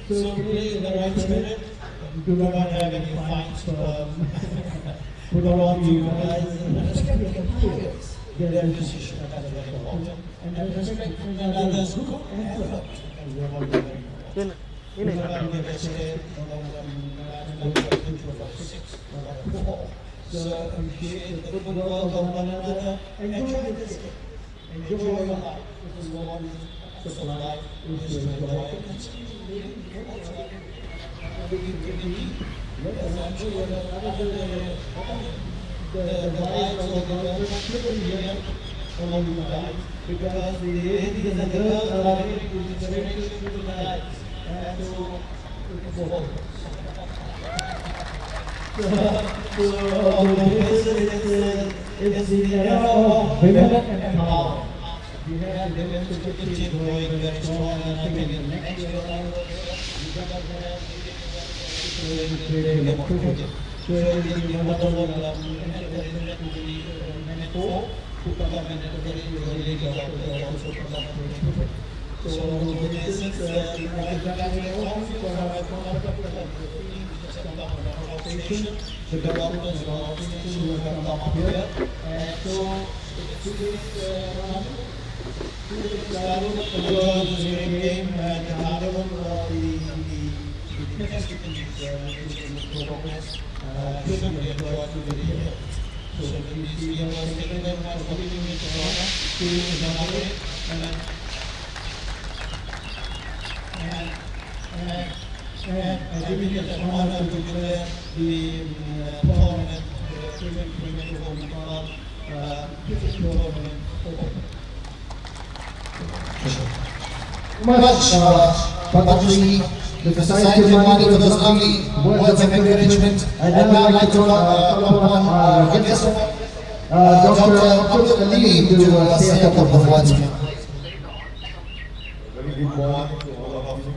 So pray in the right spirit. Do not have any fights put on you guys. Respect your peers. Their decision is very important. And respect others' good effort. So appreciate the good work of one another. Enjoy this day. Enjoy your life. This is what is life is to enjoy. The lives of the world slippery here along the life, because the ladies and the girls are very inspiration to the life, and so it's important. It's the era of women and power. We have women to continue growing very strong, and I think in the next year onwards, we got to have Manipal who come and lady doctors also come up with. So on the basis the doctors are all who have come up here, and so the girls came and the other one of the progress should be enjoyed to the year. So we see them as taking them as coming into Corona to inaugurate and I believe it's an honor to declare the tournament, the 2024 Manipal cricket tournament open. Much, the Society of Manipal for those lovely words of encouragement. I'd now like to call upon our guest, Dr. Abdul Ali, to say a couple of words. Very good morning to all of you.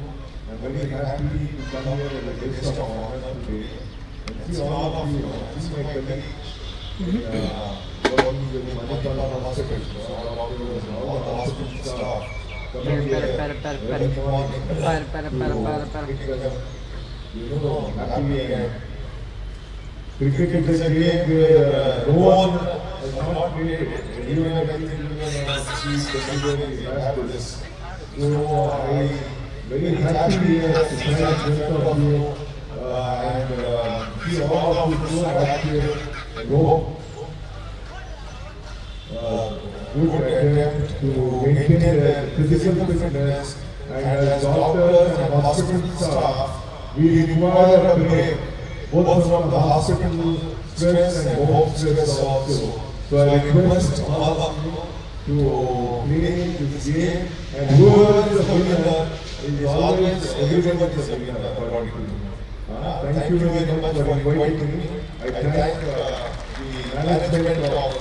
I'm very happy to come here as a guest of honor today and see all of you. This is my colleague working with the Manipal hospital, all the hospital staff. Coming here every morning happy and cricket is a game where no one has not played. Even I think she's considering after this. So I'm very happy here to find both of you and see all of you so happy and hope good attempt to maintain their physical fitness, and as doctors and hospital staff, we require a break, both from the hospital stress and home stress also. So I request all of you to play this game, and whoever is a winner is always everyone is a winner according to me. Thank you very much for inviting me. I thank the management of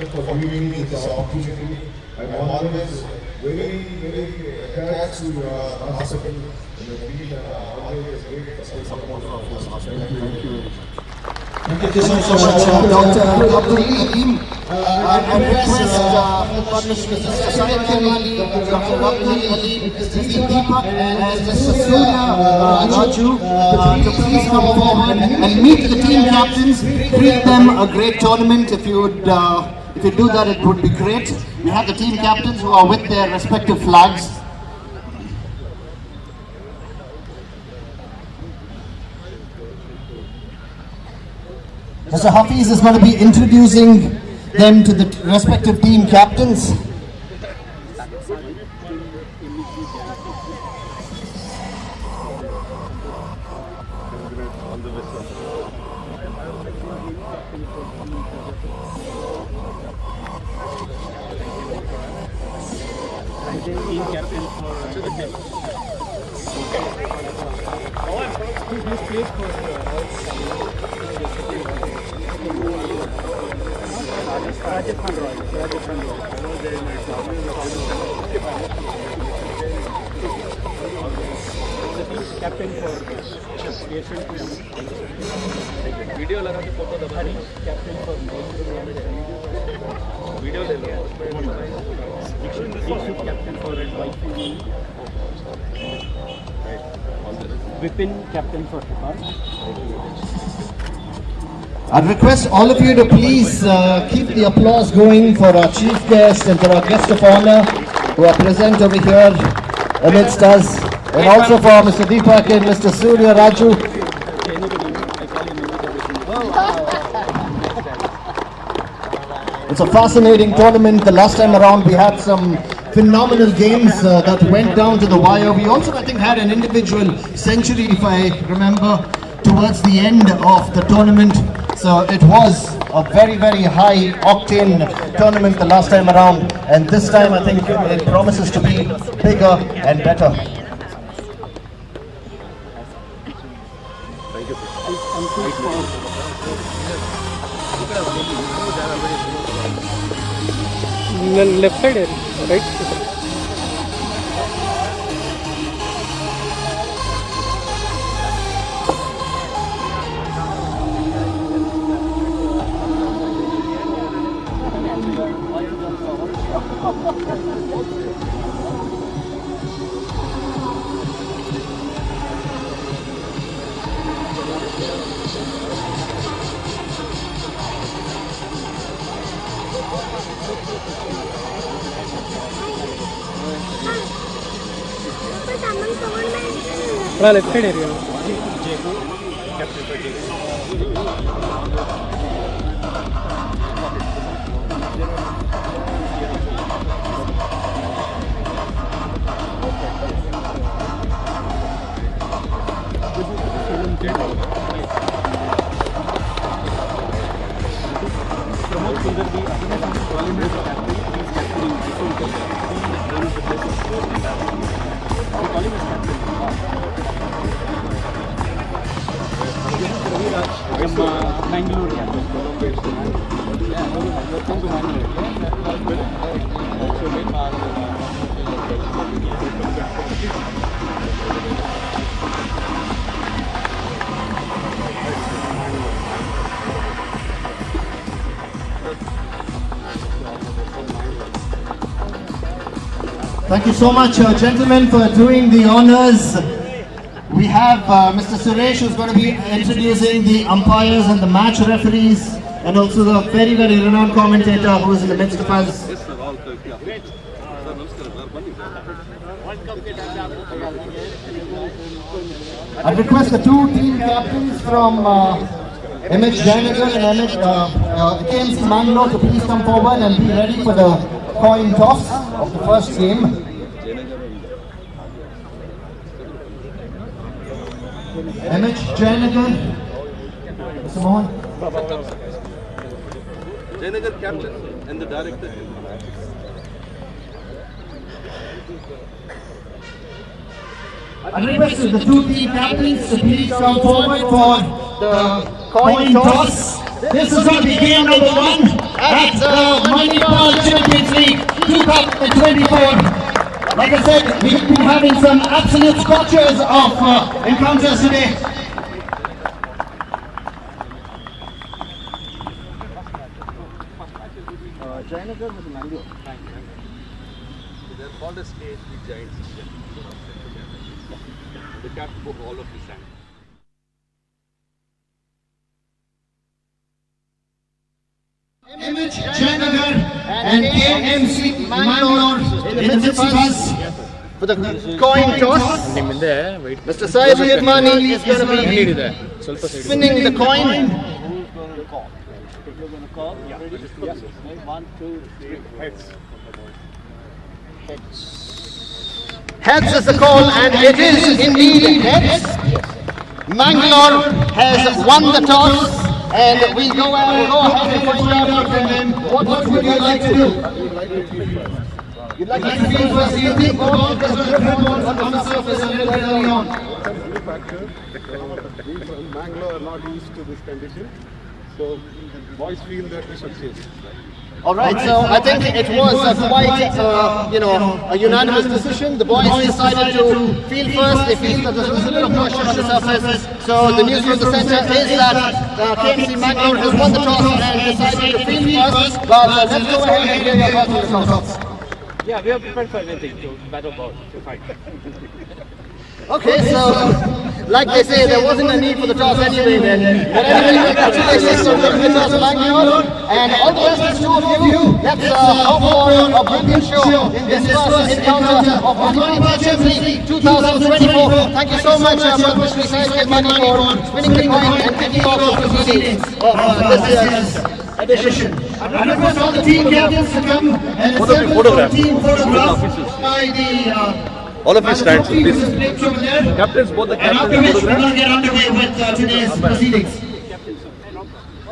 for giving me this opportunity. I'm always very attached to hospital and the field, and always great support of this hospital. Thank you. Thank you so much, Dr. Abdul Ali. I request Society Ali, Dr. Abdul Ali, Mr. Deepak, and Mr. Surya Raju to please come forward and meet the team captains. Treat them a great tournament. If you do that, it would be great. We have the team captains who are with their respective flags. Mr. Hafiz is going to be introducing them to the respective team captains. Team captain for Captain for video लगा के photo दबा captain for video ले लो captain for Vipin captain for I'd request all of you to please keep the applause going for our chief guest and for our guest of honor who are present over here amidst us, and also for Mr. Deepak and Mr. Surya Raju. It's a fascinating tournament. The last time around we had some phenomenal games that went down to the wire. We also, I think, had an individual century, if I remember, towards the end of the tournament. So it was a very, very high octane tournament the last time around, and this time I think it promises to be bigger and better. left side area, right? left side area. Thank you so much, gentlemen, for doing the honors. We have Mr. Suresh, who's going to be introducing the umpires and the match referees, and also the very, very renowned commentator who is in the midst of us. I request the two team captains from MH Jayanagar and KMC Mangalore to please come forward and be ready for the coin toss of the first game. MH Jayanagar, Mr. Mohan. Jayanagar captain and the director. I request the two team captains to please come forward for the coin toss. This is going to be game number 1 at Manipal Champions League 2024. Like I said, we've been having some absolute scorchers of encounters today. Jayanagar was Mangalore. They're called as KHP Giants. They captain for all of this time. MH Jayanagar and KMC Mangalore in the midst of us for the coin toss. Mr. Saib Nirmani is going to be spinning the coin. One, two, three, heads. Heads is the call, and it is indeed heads. Mangalore has won the toss, and we'll go ahead and find out from him. What would you like to do? You'd like to feel first, you think the ball is going to come on the surface a little bit early on. fracture. We from Bangalore are not used to this condition. So boys feel that we should chase. All right, so I think it was quite, a unanimous decision. The boys decided to field first. They feel that there's a little bit of moisture on the surface. So the news from the centre is that KMC Mangalore has won the toss and decided to field first. But let's go ahead and hear your thoughts on the toss. Yeah, we are prepared for anything to battle ball, to fight. Okay, so like they say, there wasn't a need for the toss anyway then. But anyway, congratulations on winning the toss, Bangalore. And all the best to two of you. Let's hope for a brilliant show in this first encounter of Manipal Champions League 2024. Thank you so much, Manipal Side Money, for spinning the coin and kicking off the proceedings of this year's edition. And request all the team captains to come and assemble for team photograph by the All of you stand, so please. Captains, Captains, both the and after captains which we're photograph. going to get underway with today's proceedings.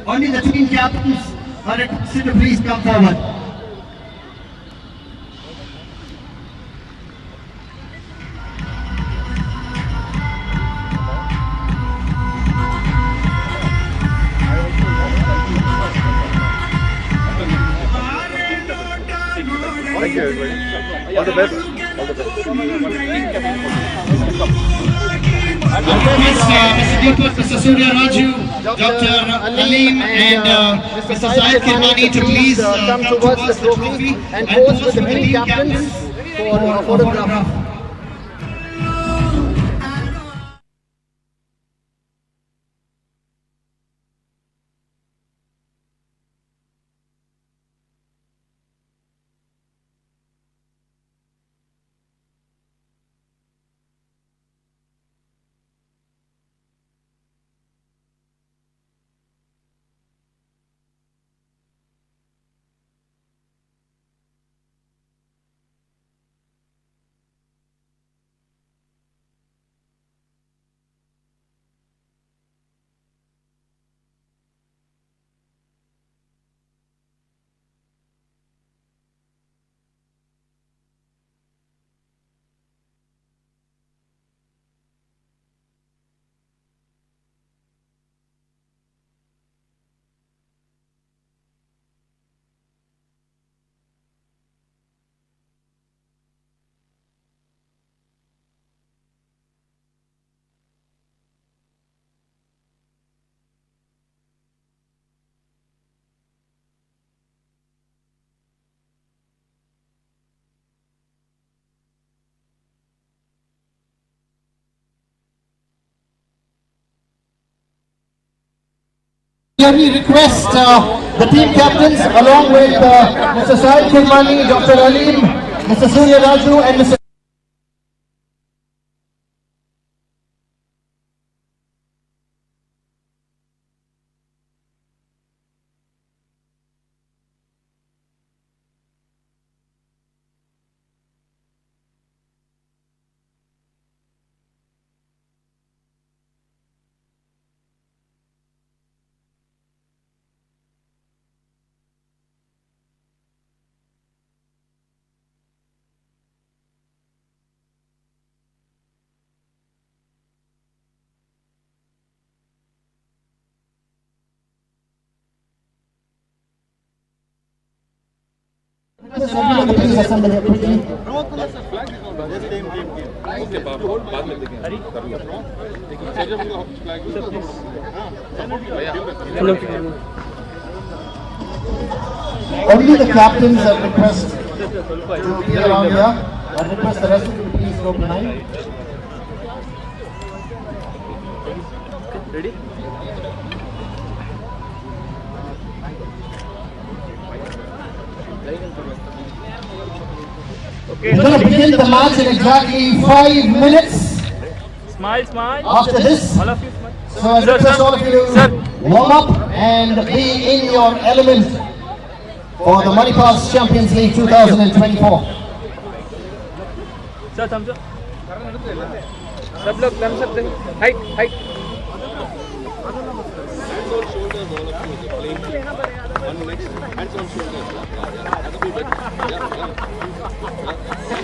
Only the team captains are requested to please come forward. Thank you, everybody. All the best. All the best. Mr. Deepak, Mr. Surya Raju, Dr. Alim and Mr. Syed Kirmani to please come towards the trophy and pose with the team captains for a photograph. We request the team captains along with Mr. Syed Kirmani, Dr. Alim, Mr. Surya Raju and Mr. Please assemble everybody. Okay, बाद में देखेंगे. Only the captains are requested to be around here. I request the rest of you to please go behind. Ready? We're going to begin the match in exactly 5 minutes. Smile, smile. After this, All of you smile. so I request all of you to warm up and be in your element for the Manipal Champions League 2024. Sir, thumbs up. सब लोग thumbs up दें. Height, height. Hands on shoulders, all of you. One next. Hands on shoulders. That'll be better. Yeah.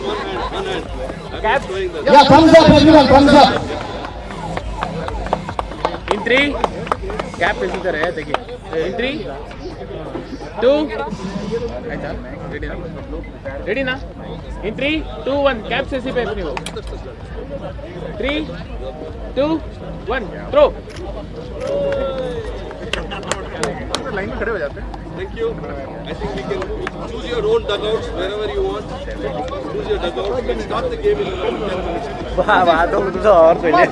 One hand. Cap. Yeah, thumbs up everyone, thumbs up. 3, cap ಎಸಿದ್ದಾರೆ ತೆಗಿ. In 3, 2, ಆಯ್ತಾ? ರೆಡಿನಾ? In 3, 2, 1, caps ಎಸಿಬೇಕು ನೀವು. 3, 2, 1, throw. Line में खड़े हो जाते हैं. Thank you. I think we can choose your own dugouts wherever you want. Choose your dugouts. We'll start the game in around 10 minutes. वाह तो तुझे और पहले.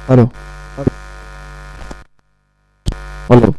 Hello hello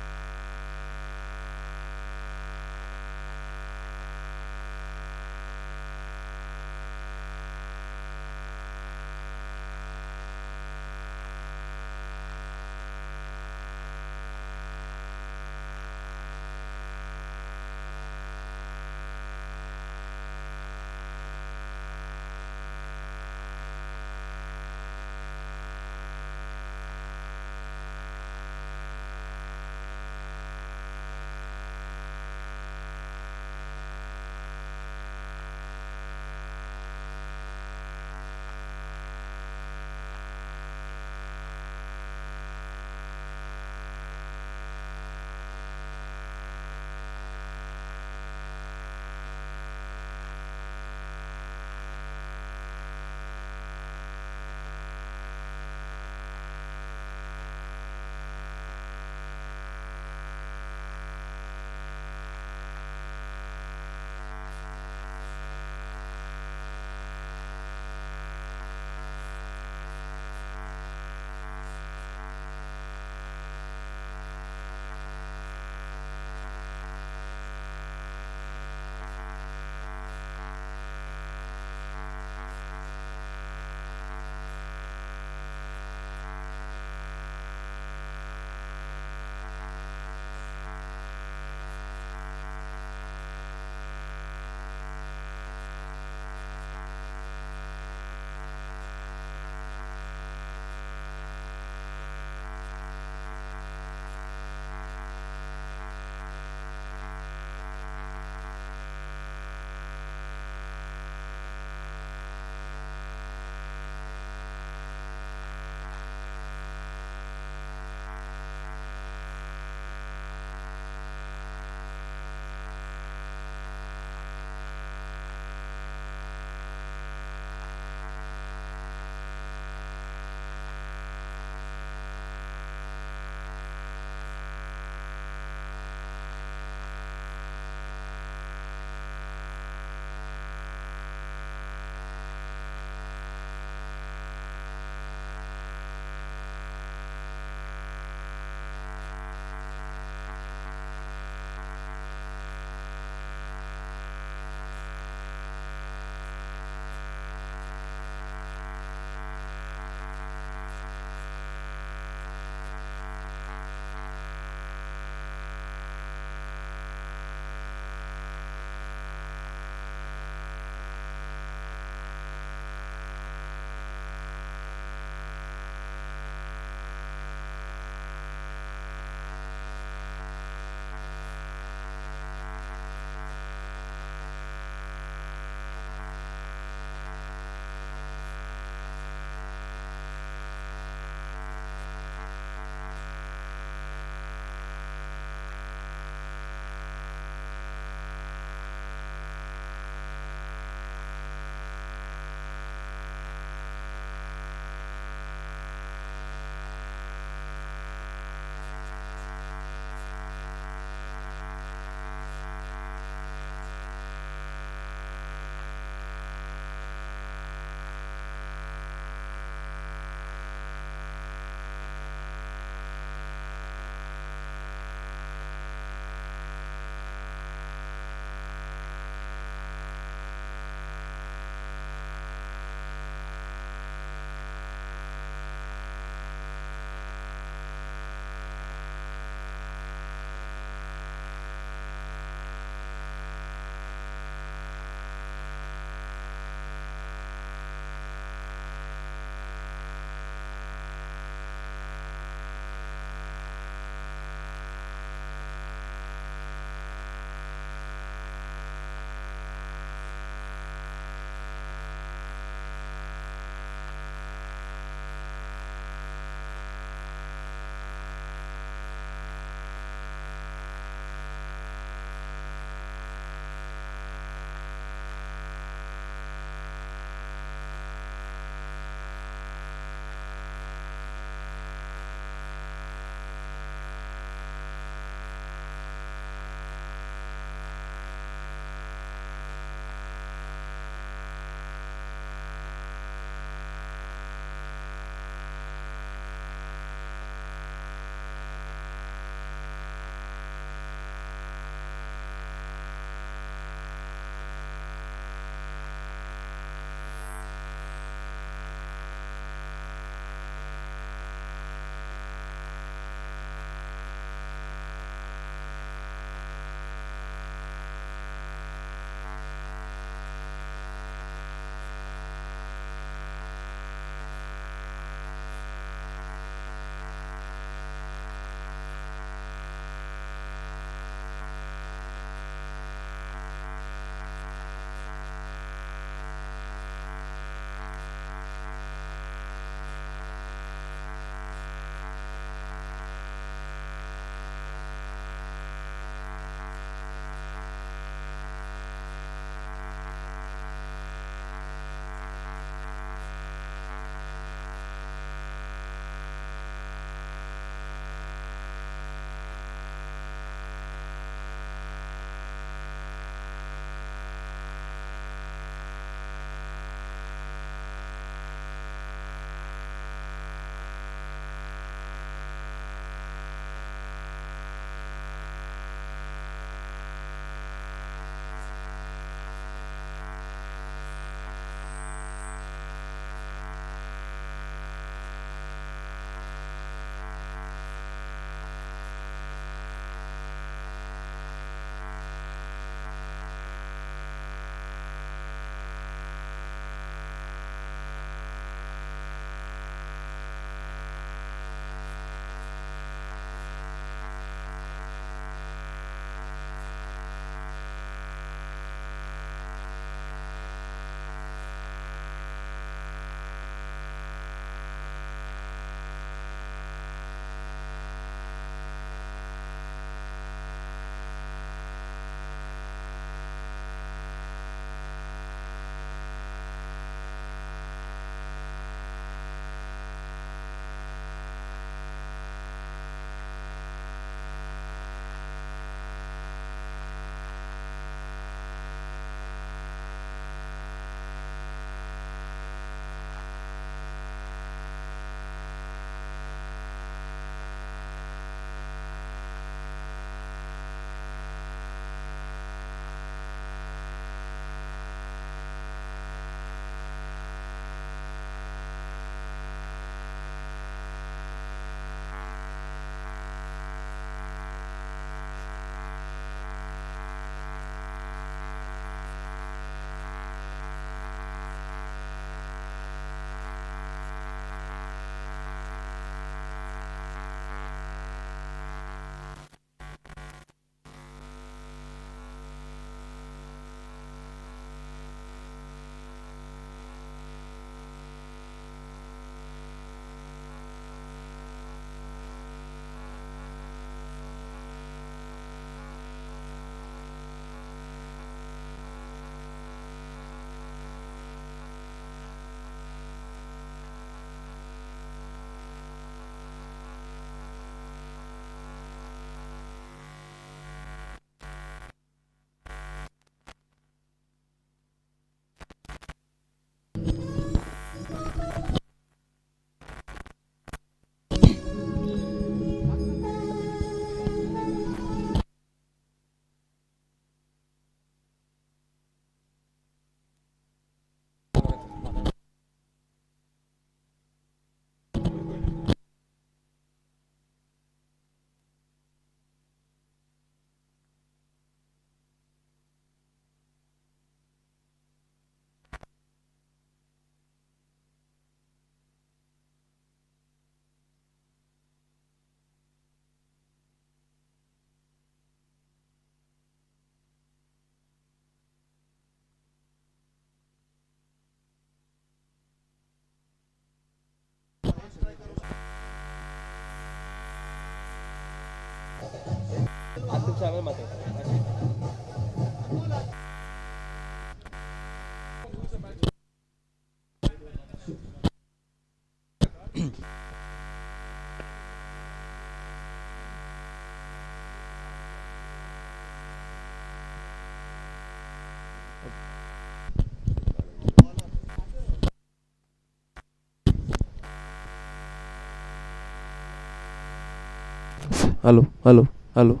Hello, hello, hello.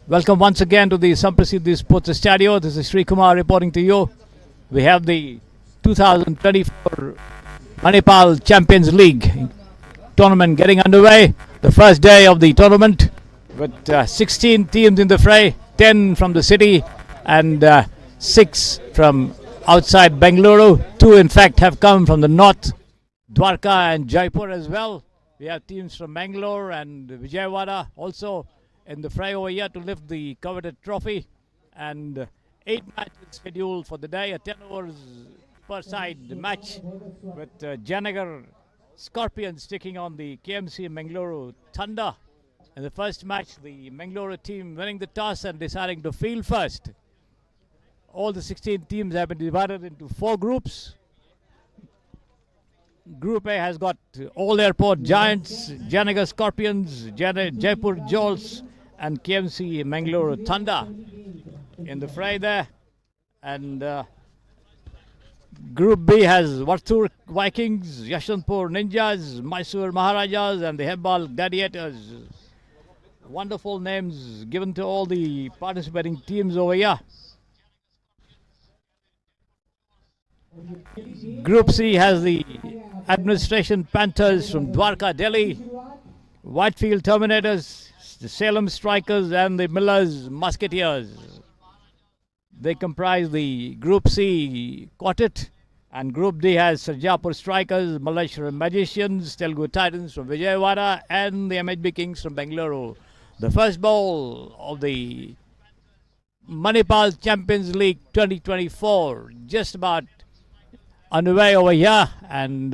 Welcome once again to the Samprasiddhi Sports Estadio. This is Sri Kumar reporting to you. We have the 2024 Manipal Champions League tournament getting underway. The first day of the tournament with 16 teams in the fray, 10 from the city and 6 from outside Bengaluru. 2 in fact have come from the north, Dwarka and Jaipur as well. We have teams from Bangalore and Vijayawada also in the fray over here to lift the coveted trophy, and 8 matches scheduled for the day, a 10 overs per side match with Janagar Scorpions taking on the KMC Mangaluru Thunder. In the first match, the Mangaluru team winning the toss and deciding to field first. All the 16 teams have been divided into 4 groups. Group A has got All Airport Giants, Janagar Scorpions, Jaipur Jolts and KMC Mangaluru Thunder in the fray there. And Group B has Varthur Vikings, Yashwantpur Ninjas, Mysore Maharajas and the Hebbal Gladiators. Wonderful names given to all the participating teams over here. Group C has the Administration Panthers from Dwarka, Delhi, Whitefield Terminators, the Salem Strikers and the Millers Musketeers. They comprise the Group C quartet, and Group D has Sarjapur Strikers, Maleshwar Magicians, Telugu Titans from Vijayawada and the MHB Kings from Bengaluru. The first bowl of the Manipal Champions League 2024 just about underway over here, and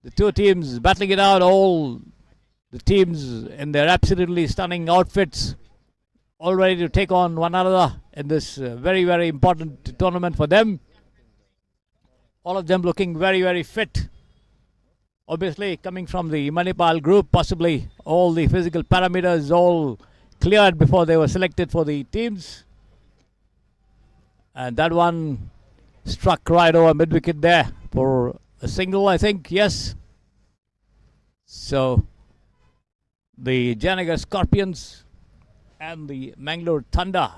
the 2 teams battling it out, all the teams in their absolutely stunning outfits, all ready to take on one another in this very, very important tournament for them. All of them looking very, very fit. Obviously, coming from the Manipal group, possibly all the physical parameters all cleared before they were selected for the teams. And that one struck right over mid-wicket there for a single, I think, yes. So the Janagar Scorpions and the Mangalore Thunder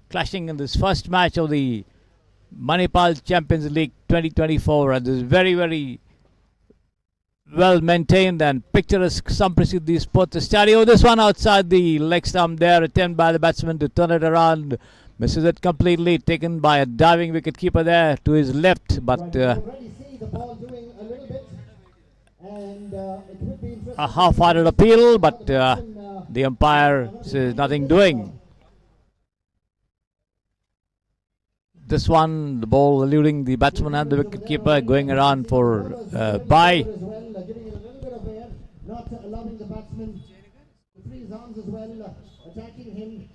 clashing in this first match of the Manipal Champions League 2024 at this very, very well maintained and picturesque Samprasiddhi Sports Estadio. This one outside the leg stump there, attempt by the batsman to turn it around. Misses it completely, taken by a diving wicketkeeper there to his left, but a half-hearted appeal, but the umpire says nothing doing. This one, the ball eluding the batsman and the wicketkeeper, going around for bye. Not allowing the batsman to free his arms as well, attacking him.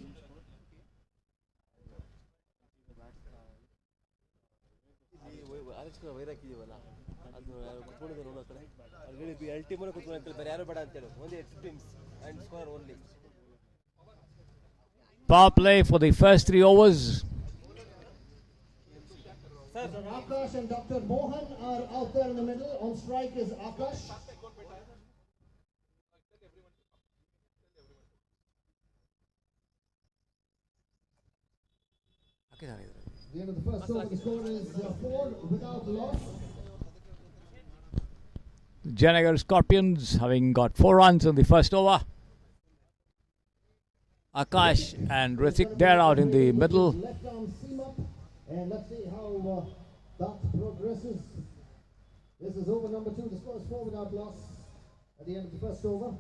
Power play for the first 3 overs. Dr. Akash and Dr. Mohan are out there in the middle. On strike is Akash. The end of the first over, the score is 4 without loss. Janagar Scorpions having got 4 runs in the first over. Akash and Rithik there out in the middle. Left arm seam up, and let's see how that progresses. This is over number 2. The score is 4 without loss at the end of the first over.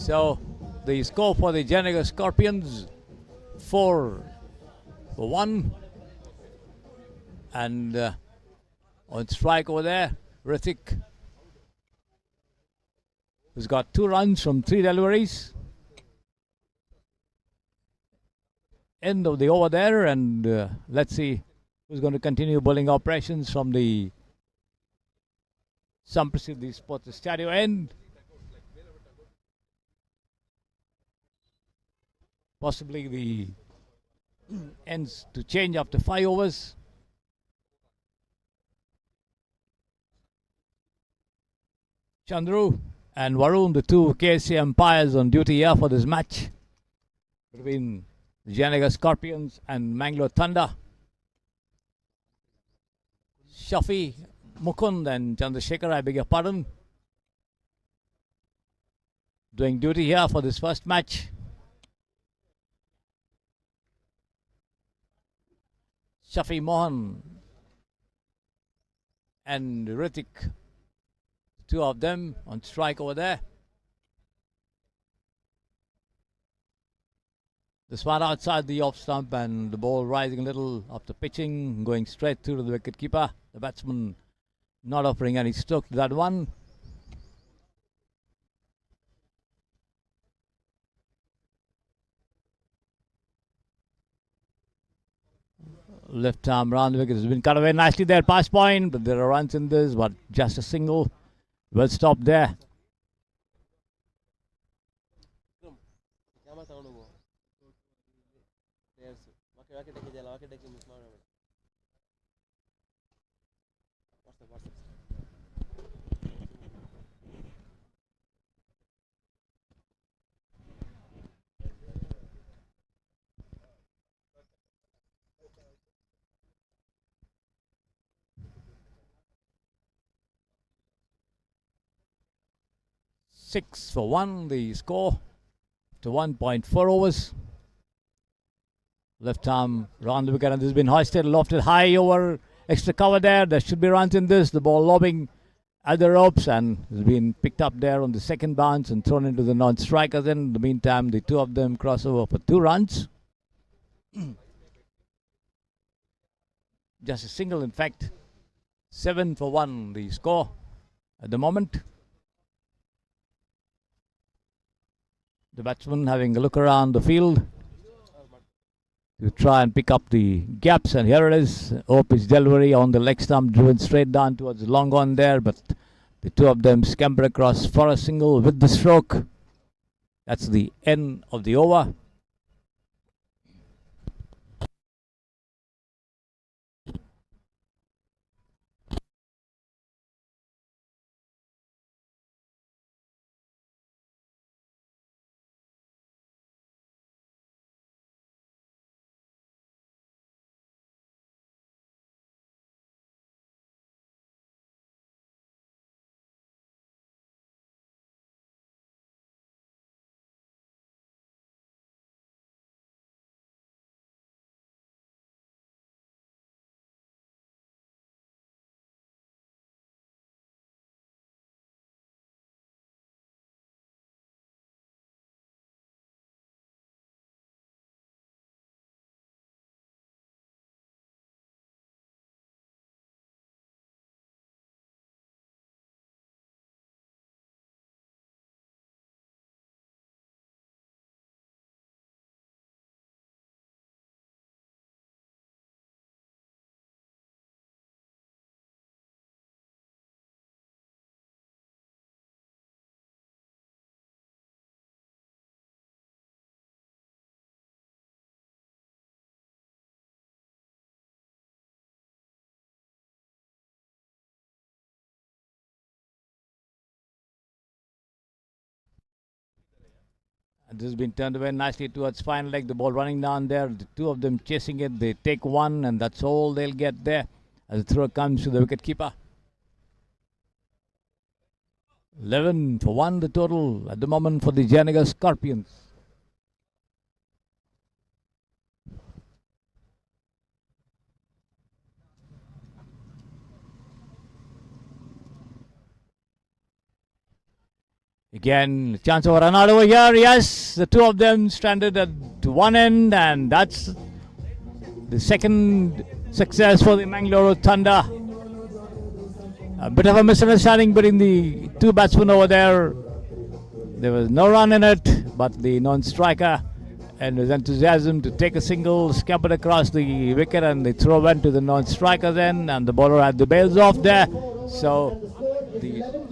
So the score for the Janaga Scorpions 4-1. And on strike over there, Ritik, who's got 2 runs from 3 deliveries. End of the over there, and let's see who's going to continue bowling operations from the Samprasiddhi Sports Estadio end. Possibly the ends to change after 5 overs. Chandru and Varun, the 2 KSA umpires on duty here for this match between the Janaga Scorpions and Mangalore Thunder. Shafi, Mukund and Chandrasekhar, I beg your pardon, doing duty here for this first match. Shafi Mohan and Ritik, 2 of them on strike over there. This one outside the off stump, and the ball rising a little after pitching, going straight through to the wicket keeper. The batsman not offering any stroke to that one. Left arm round the wicket has been cut away nicely there, past point, but there are runs in this, but just a single. Well stopped there. Six for 1, the score to 1.4 overs. Left arm round the wicket, and this has been hoisted, lofted high over extra cover there. There should be runs in this. The ball lobbing at the ropes and has been picked up there on the second bounce and thrown into the non-strikers. In the meantime, the 2 of them cross over for 2 runs. Just a single, in fact. 7 for 1, the score at the moment. The batsman having a look around the field to try and pick up the gaps, and here it is. Pitch delivery on the leg stump, driven straight down towards the long on there, but the 2 of them scamper across for a single with the stroke. That's the end of the over. And this has been turned away nicely towards final leg. The ball running down there. The 2 of them chasing it. They take 1, and that's all they'll get there as the throw comes to the wicket keeper. 11 for 1, the total at the moment for the Janaga Scorpions. Again, chance of a run out over here. Yes, the two of them stranded at one end, and that's the second success for the Mangalore Thunder. A bit of a misunderstanding between the two batsmen over there. There was no run in it, but the non-striker and his enthusiasm to take a single scampered across the wicket, and the throw went to the non-striker then, and the bowler had the bails off there. So the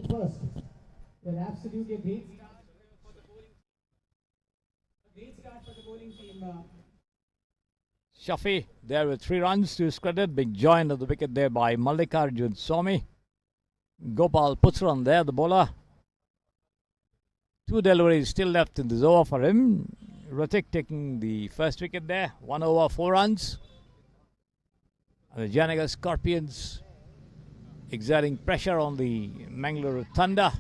First, an absolutely great start for the bowling team. Shafi there with 3 runs to his credit, being joined at the wicket there by Mallikarjun Swamy. Gopal Puthran there, the bowler. 2 deliveries still left in this over for him. Ratik taking the first wicket there, 1 over 4 runs. And the Janagar Scorpions exerting pressure on the Mangalore Thunder.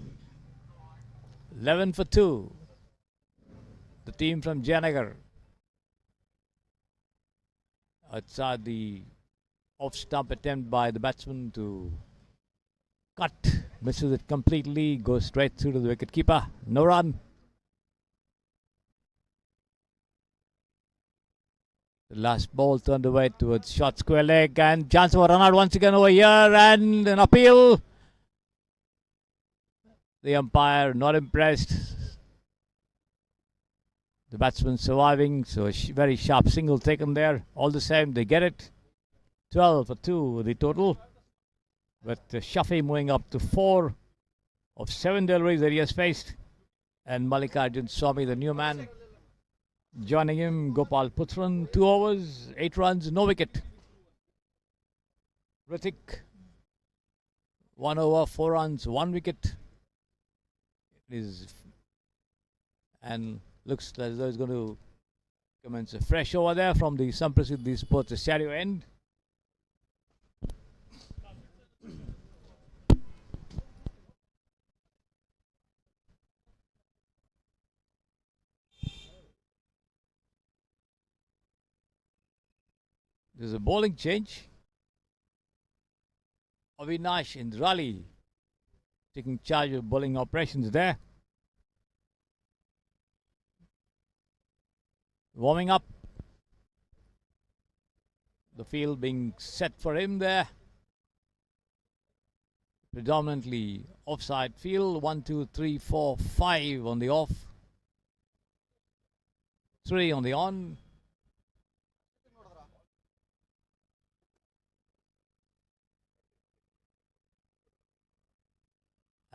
11 for 2. The team from Janagar. Outside the off-stump attempt by the batsman to cut. Misses it completely. Goes straight through to the wicket-keeper. No run. The last ball turned away towards short square leg, and chance for a run out once again over here, and an appeal. The umpire not impressed. The batsman surviving, so a very sharp single taken there. All the same, they get it. 12 for 2 the total. With Shafi moving up to 4 of 7 deliveries that he has faced. And Mallikarjun Swamy, the new man, joining him. Gopal Puthran, 2 overs, 8 runs, no wicket. Ratik, 1 over, 4 runs, 1 wicket. And looks as though it's going to commence a fresh over there from the Samprasiddhi Sports Estadio end. There's a bowling change. Avinash Indrali taking charge of bowling operations there. Warming up. The field being set for him there. Predominantly offside field. 1, 2, 3, 4, 5 on the off. 3 on the on.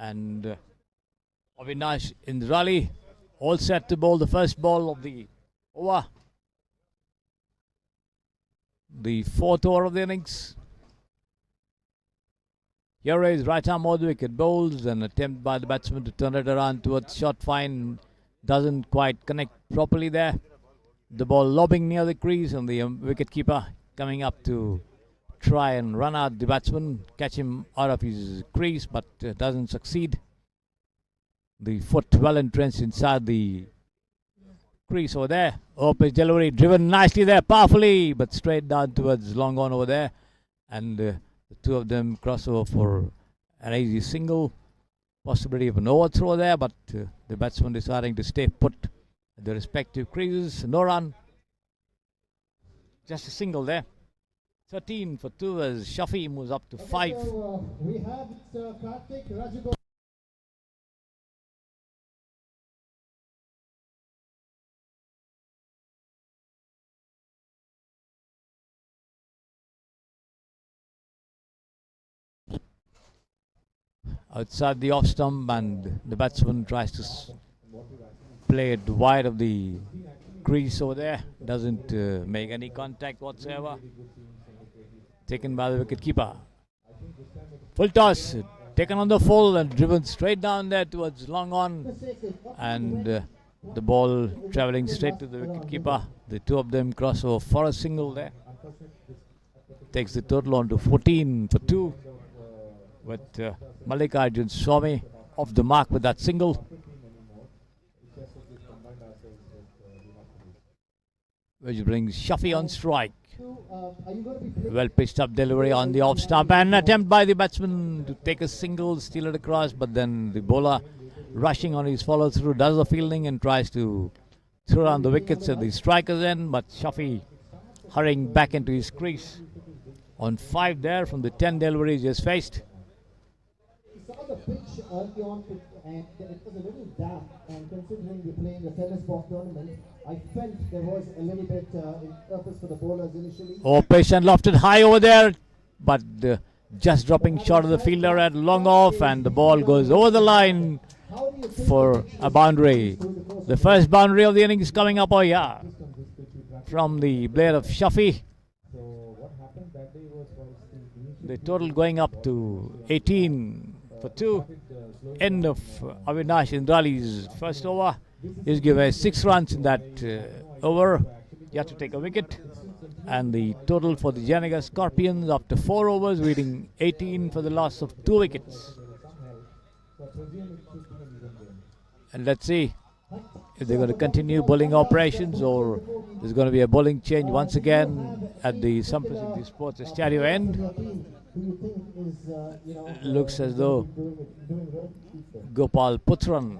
And Avinash Indrali all set to bowl the first ball of the over. The 4th over of the innings. Here is right arm over the wicket, bowls. An attempt by the batsman to turn it around towards short fine. Doesn't quite connect properly there. The ball lobbing near the crease, and the wicket keeper coming up to try and run out the batsman, catch him out of his crease, but doesn't succeed. The foot well entrenched inside the crease over there. Pitch delivery driven nicely there, powerfully, but straight down towards long on over there. And the two of them cross over for an easy single. Possibility of an overthrow there, but the batsman deciding to stay put at the respective creases. No run. Just a single there. 13 for 2 as Shafi moves up to 5. So, we have Karthik Rajagopal. Outside the off stump, and the batsman tries to play it wide of the crease over there. Doesn't make any contact whatsoever. Taken by the wicket keeper. Full toss, taken on the full and driven straight down there towards long on, and the ball travelling straight to the wicket keeper. The two of them cross over for a single there. Takes the total on to 14 for 2, with Mallikarjun Swamy off the mark with that single. which brings Shafi on strike. Are you going to be Well pitched up delivery on the off stump, and attempt by the batsman to take a single, steal it across, but then the bowler rushing on his follow through does the fielding and tries to throw down the wickets at the striker's end, but Shafi hurrying back into his crease on 5 there from the 10 deliveries he has faced. saw the pitch early on and it was a little damp, and considering we're playing a tennis ball tournament, I felt there was a little bit in purpose for the bowlers initially. Oh, patient lofted high over there, but just dropping short of the fielder at long off, and the ball goes over the line How do you think for a boundary. The first boundary of the innings coming up, oh yeah, from the blade of Shafi. The total going up to 18 for 2. End of Avinash Indrali's first over. He's given 6 runs in that over. You have to take a wicket. And the total for the Janaga Scorpions after 4 overs, reading 18 for the loss of 2 wickets. And let's see if they're going to continue bowling operations, or there's going to be a bowling change once again at the Samprasiddhi Sports Estadio end. Looks as though Gopal Putran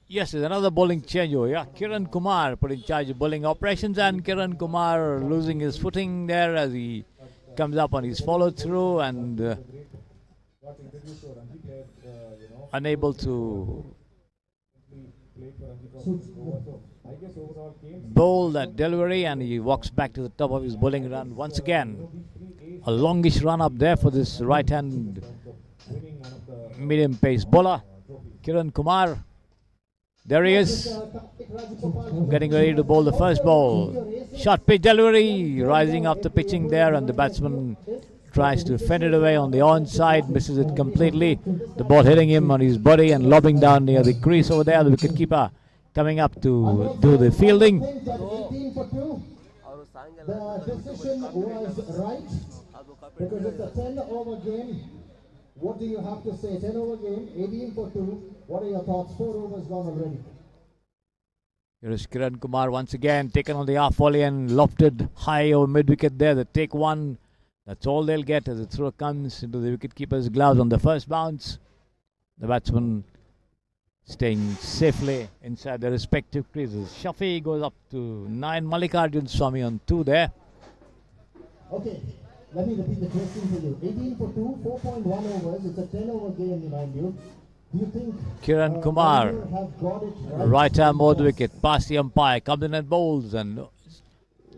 Yes, there's another bowling change over here. Kiran Kumar put in charge of bowling operations, and Kiran Kumar losing his footing there as he comes up on his follow through and unable to bowl that delivery, and he walks back to the top of his bowling run once again. A longish run up there for this right hand medium pace bowler, Kiran Kumar. There he is, getting ready to bowl the first ball. Short pitch delivery, rising after pitching there, and the batsman tries to fend it away on the onside, misses it completely. The ball hitting him on his body and lobbing down near the crease over there. The wicketkeeper coming up to do the fielding. The decision was right because it's a 10-over game. What do you have to say? 10-over game, 18 for 2. What are your thoughts? 4 overs gone already. Here is Kiran Kumar once again, taken on the half volley and lofted high over mid-wicket there. The take 1, that's all they'll get as the throw comes into the wicketkeeper's gloves on the first bounce. The batsman staying safely inside their respective creases. Shafi goes up to 9, Mallikarjun Swamy on 2 there. Okay. Let me repeat the question for you. 18 for 2, 4.1 overs. It's a 10-over game, mind you. Do you think Kiran Kumar, have got it right arm over the wicket, past the umpire, comes in and bowls and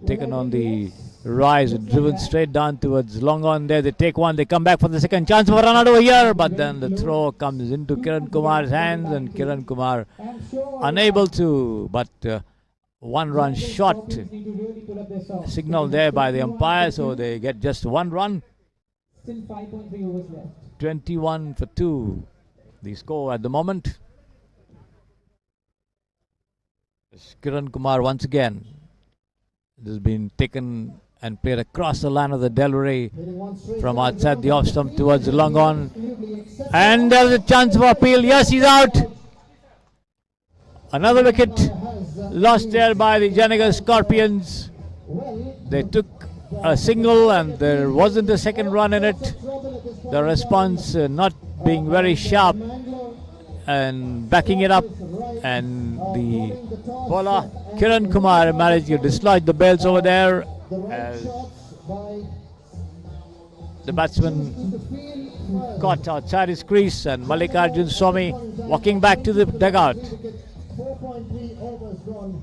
taken on the rise and driven straight down towards long on there. They take 1, they come back for the second chance for a run out over here, but then the throw comes into Kiran Kumar's hands and Kiran Kumar unable to, but 1 run short signal there by the umpire, so they get just 1 run. Still 5.3 overs left. 21 for 2, the score at the moment. Kiran Kumar once again. This has been taken and played across the line of the delivery from outside the off stump towards the long on. And there's a chance for appeal. Yes, he's out. Another wicket lost there by the Janaga Scorpions. They took a single and there wasn't a second run in it. The response not being very sharp and backing it up, and the bowler Kiran Kumar managed to dislodge the bails over there as the batsman caught outside his crease, and Mallikarjun Swamy walking back to the dugout. 4.3 overs gone.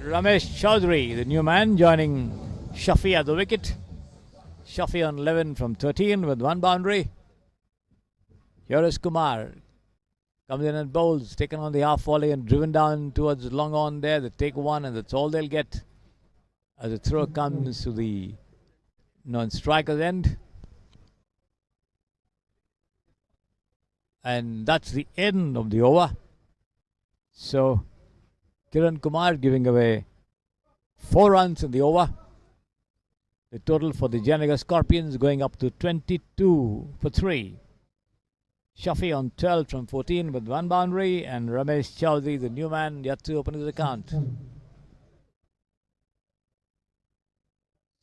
Ramesh Chaudhary, the new man, joining Shafi at the wicket. Shafi on 11 from 13 with 1 boundary. Here is Kumar. Comes in and bowls, taken on the half volley and driven down towards long on there. They take 1 and that's all they'll get as the throw comes to the non-strikers end. And that's the end of the over. So Kiran Kumar giving away 4 runs in the over. The total for the Janaga Scorpions going up to 22 for 3. Shafi on 12 from 14 with 1 boundary, and Ramesh Chaudhary, the new man, yet to open his account.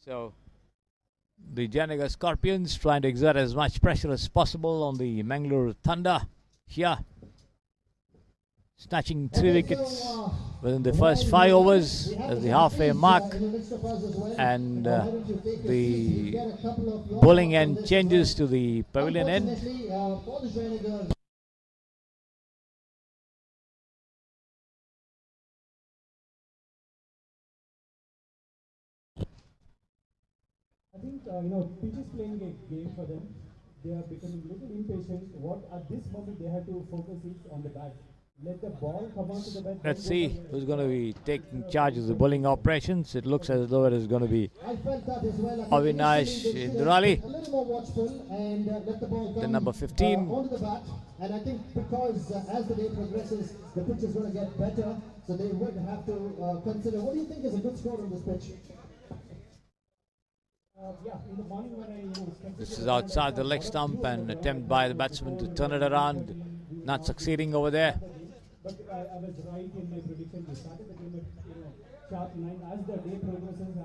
So the Janaga Scorpions trying to exert as much pressure as possible on the Mangalore Thunder here, snatching 3 wickets within the first 5 overs as the halfway mark, and the bowling end changes to the pavilion end. I think, pitch is playing a game for them. They are becoming a little impatient. What at this moment they have to focus is on the bat. Let the ball come onto the bat. Let's see who's going to be taking charge of the bowling operations. It looks as though it is going to be I felt that as well. Avinash Indrali, A little more watchful and let the ball come the number 15. onto the bat. And I think because as the day progresses, the pitch is going to get better. So they would have to consider. What do you think is a good score on this pitch? In the morning when I This is outside the leg stump, and attempt by the batsman to turn it around, not succeeding over there. But I was right in my prediction. We started the game at sharp 9. As the day progresses,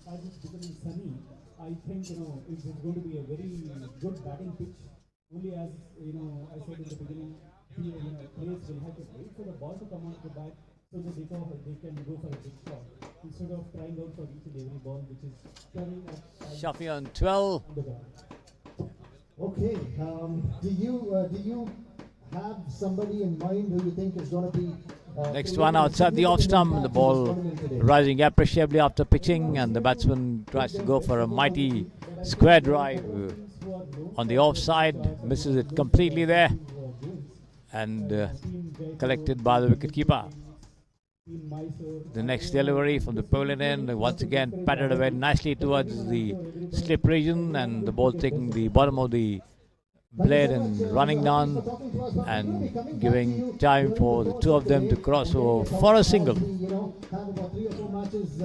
as it's becoming sunny, I think it's going to be a very good batting pitch. Only as I said in the beginning, players will have to wait for the ball to come onto the bat so that they can go for a big shot instead of trying out for each and every ball which is turning at Shafi on 12. the bat. Okay, do you have somebody in mind who you think is going to be Next one outside the off stump, the ball rising appreciably after pitching, and the batsman tries to go for a mighty square drive on the offside, misses it completely there, and collected by the wicketkeeper. The next delivery from the pavilion end, once again patted away nicely towards the slip region, and the ball taking the bottom of the blade and running down and giving time for the 2 of them to cross over for a single. Have about 3 or 4 matches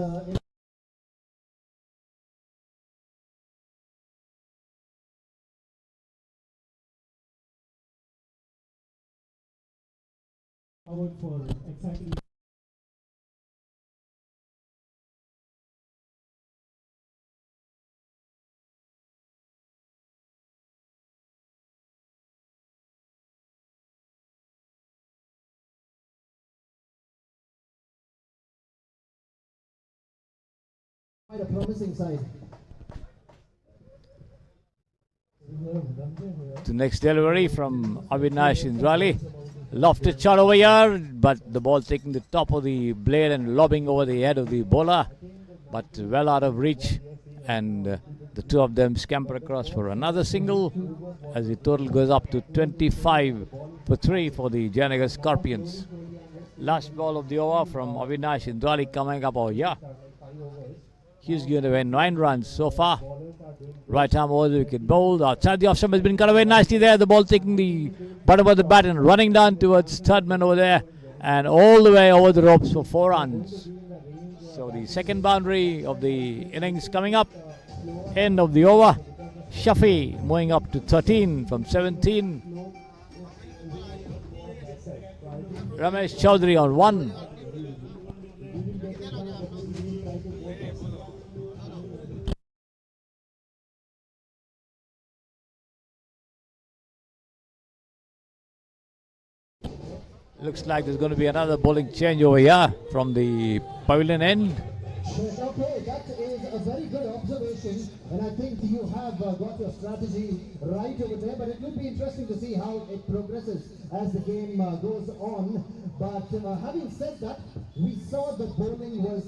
forward for exciting. Quite a promising side. The next delivery from Avinash Indrali. Lofted shot over here, but the ball taking the top of the blade and lobbing over the head of the bowler, but well out of reach, and the 2 of them scamper across for another single as the total goes up to 25 for 3 for the Janaga Scorpions. Last ball of the over from Avinash Indrali coming up over here. He's given away 9 runs so far. Right arm over the wicket bowled. Outside the off stump has been cut away nicely there. The ball taking the bottom of the bat and running down towards third man over there. And all the way over the ropes for 4 runs. So the second boundary of the innings coming up. End of the over. Shafi moving up to 13 from 17. Ramesh Chaudhary on 1. Looks like there's going to be another bowling change over here from the pavilion end. Okay, that is a very good observation, and I think you have got your strategy right over there, but it will be interesting to see how it progresses as the game goes on. But having said that, we saw the bowling was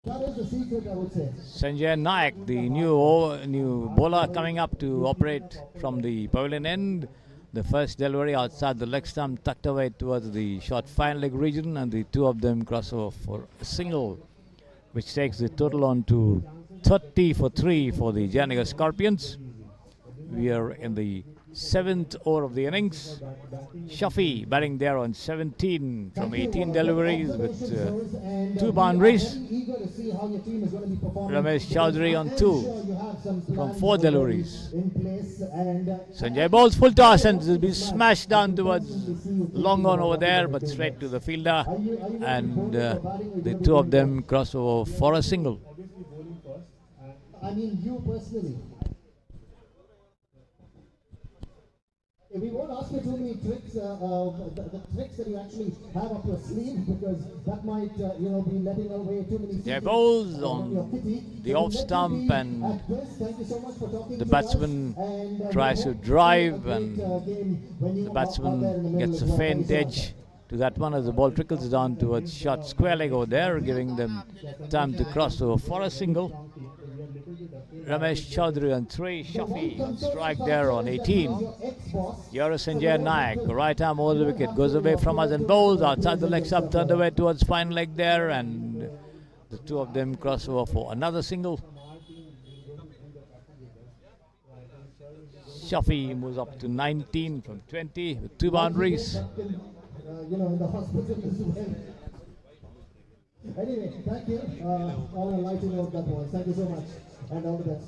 That is the secret, I would say. Sanjay Naik, the new bowler coming up to operate from the pavilion end. The first delivery outside the leg stump, tucked away towards the short fine leg region, and the two of them cross over for a single, which takes the total on to 30 for 3 for the Janagar Scorpions. We are in the 7th over of the innings. Shafi batting there on 17 from 18 deliveries with 2 boundaries. Ramesh Chaudhary on 2 from 4 deliveries. Sanjay bowls full toss and will be smashed down towards long on over there, but straight to the fielder, and the two of them cross over for a single. I mean, you personally. We won't ask you too many tricks, the tricks that you actually have up your sleeve, because that might, be letting away too many. Their bowls on the off stump, and the batsman tries to drive, and the batsman gets a faint edge to that one as the ball trickles down towards short square leg over there, giving them time to cross over for a single. Ramesh Chaudhary on 3, Shafi on strike there on 18. Here is Sanjay Naik, right arm over the wicket, goes away from us and bowls outside the leg stump, turned away towards fine leg there, and the two of them cross over for another single. Shafi moves up to 19 from 20 with 2 boundaries. In the hospital as well. Anyway, thank you. On a lighter note, that was. Thank you so much, and all the best.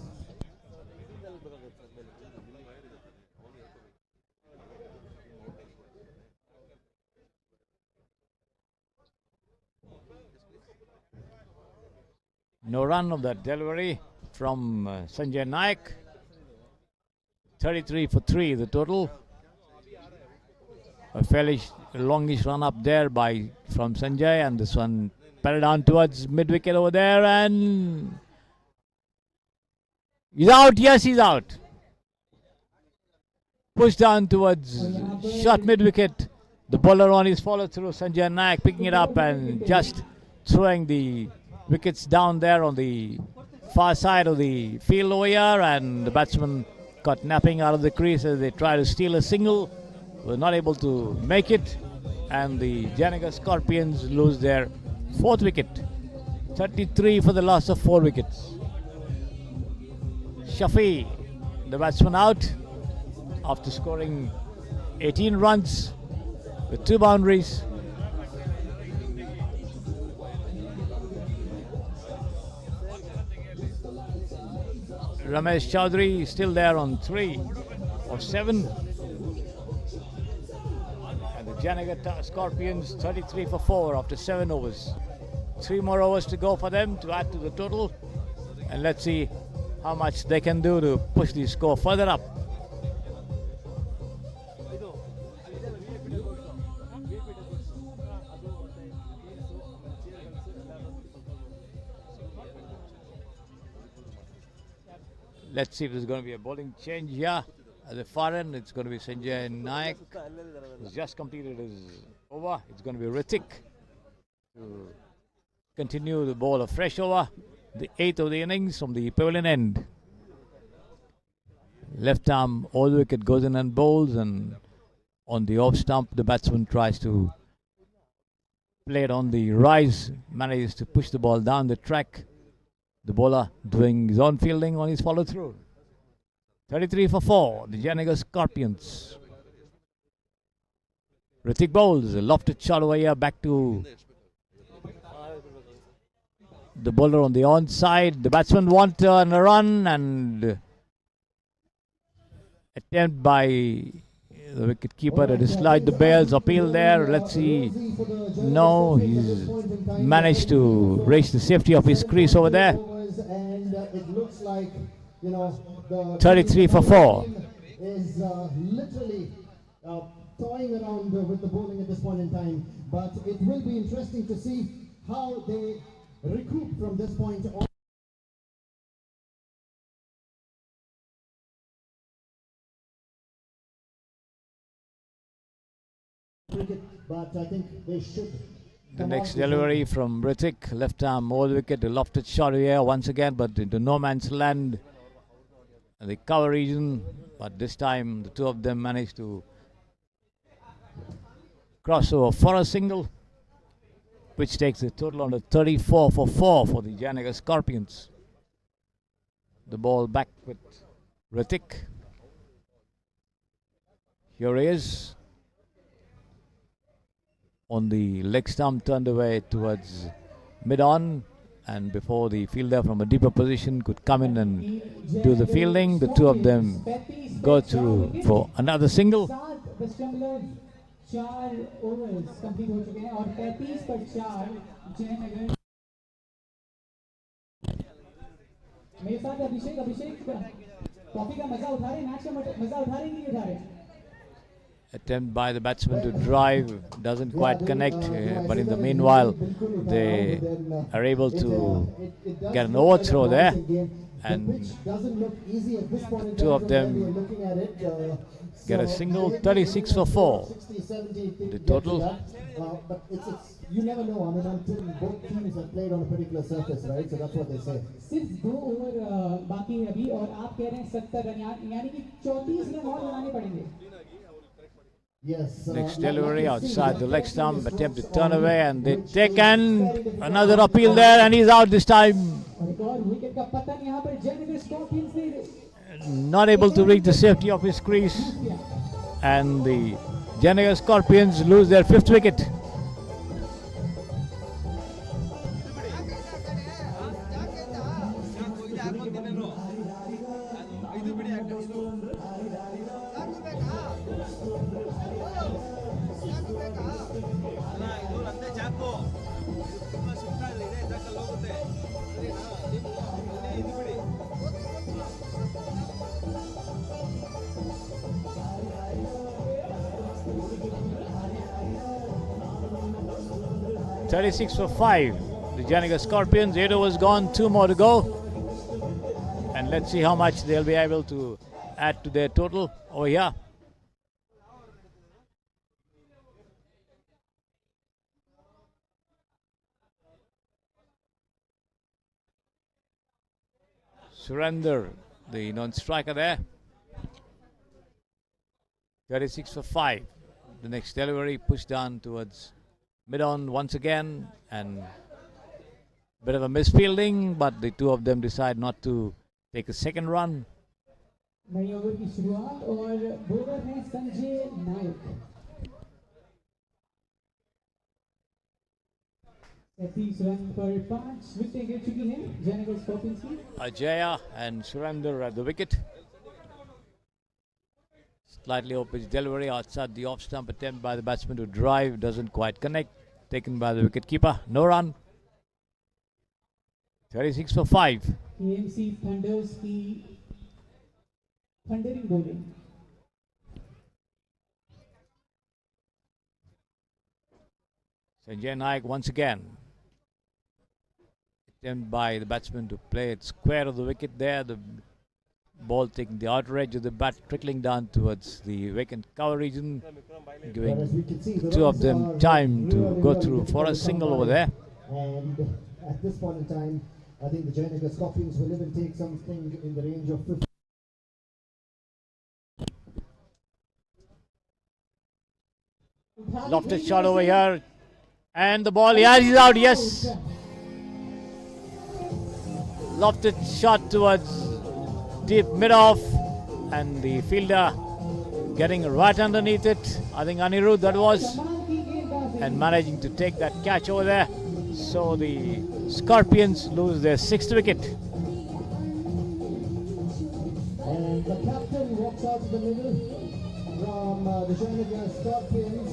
No run of that delivery from Sanjay Naik. 33 for 3 the total. A fairly longish run up there from Sanjay, and this one pedaled down towards mid wicket over there, and he's out. Yes, he's out. Pushed down towards short mid wicket. The bowler on his follow through, Sanjay Naik picking it up and just throwing the wickets down there on the far side of the field over here, and the batsman got napping out of the crease as they try to steal a single. Were not able to make it, and the Janagar Scorpions lose their 4th wicket. 33 for the loss of 4 wickets. Shafi, the batsman, out after scoring 18 runs with 2 boundaries. Ramesh Chaudhary still there on 3 of 7. Janagar Scorpions 33 for 4 after 7 overs. 3 more overs to go for them to add to the total, and let's see how much they can do to push the score further up. Let's see if there's going to be a bowling change here. At the far end, it's going to be Sanjay Naik, who's just completed his over. It's going to be Ritik to continue the ball of fresh over, the 8th of the innings from the pavilion end. Left arm, all the wicket goes in and bowls, and on the off stump, the batsman tries to play it on the rise, manages to push the ball down the track. The bowler doing his own fielding on his follow through. 33 for 4, the Janagar Scorpions. Ritik bowls, a lofted shot over here, back to the bowler on the onside. The batsman want a run, and attempt by the wicket keeper to dislodge the bails. Appeal there. Let's see. No, he's managed to reach the safety of his crease over there. And it looks like, the 33 for 4. Is literally toying around with the bowling at this point in time. But it will be interesting to see how they recoup from this point on. But I think they should The next delivery from Ritik, left arm over the wicket, a lofted shot here once again, but into no man's land. The cover region, but this time the two of them managed to cross over for a single, which takes the total on to 34 for 4 for the Janagar Scorpions. The ball back with Ritik. Here he is on the leg stump, turned away towards mid-on, and before the fielder from a deeper position could come in and do the fielding, the two of them go through for another single. 4 overs complete हो चुके हैं और 35 पर 4 जयनगर। मेरे साथ अभिषेक coffee का मजा उठा रहे, मैच का मजा उठा रहे नहीं उठा रहे? Attempt by the batsman to drive doesn't quite connect, but in the meanwhile they are able to get an overthrow there, and two of them get a single. 36 for 4 the total. But you never know. I mean, until both teams have played on a particular surface, right? So that's what they say. सिर्फ 2 over बाकी है अभी और आप कह रहे हैं 70 run, यानी कि 34 रन और बनाने पड़ेंगे। Yes. Next delivery outside the leg stump, attempt to turn away, and they take another appeal there, and he's out this time. Not able to reach the safety of his crease, and the Janagar Scorpions lose their 5th wicket. .36 for 5. The Janagar Scorpions, 8 overs gone, 2 more to go. And let's see how much they'll be able to add to their total over here. Surrender, the non-striker there. 36 for 5. The next delivery pushed down towards mid-on once again, and bit of a misfielding, but the two of them decide not to take a second run. नई over की शुरुआत और bowler हैं संजय नायक। 30 run पर 5 विकेटें गिर चुकी हैं Jaynagar Scorpions की। Ajaya and Surrender at the wicket. Slightly off-pitch delivery outside the off-stump, attempt by the batsman to drive, doesn't quite connect. Taken by the wicket-keeper, no run. 36 for 5. AMC Thunders की thundering bowling। Sanjay Naik once again. Attempt by the batsman to play it square of the wicket there. The ball taking the outer edge of the bat, trickling down towards the vacant cover region, giving two of them time to go through for a single over there. And at this point in time, I think the Jayanagar Scorpions will even take something in the range of 50. Lofted shot over here, and the ball, yeah, he's out, yes. Lofted shot towards deep mid-off, and the fielder getting right underneath it. I think Anirudh that was, and managing to take that catch over there. So the Scorpions lose their 6th wicket. And the captain walks out to the middle from the Jayanagar Scorpions.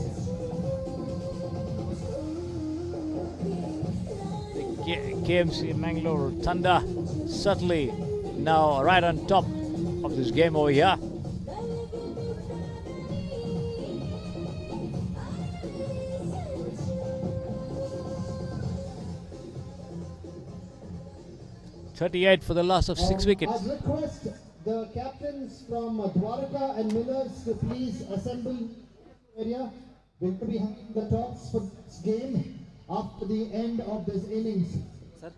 The KMC Mangalore Thunder certainly now right on top of this game over here. .38 for the loss of 6 wickets. I'd request the captains from Dwarka and Millers to please assemble area. We're going to be having the tops for this game. after the end of this innings. Sir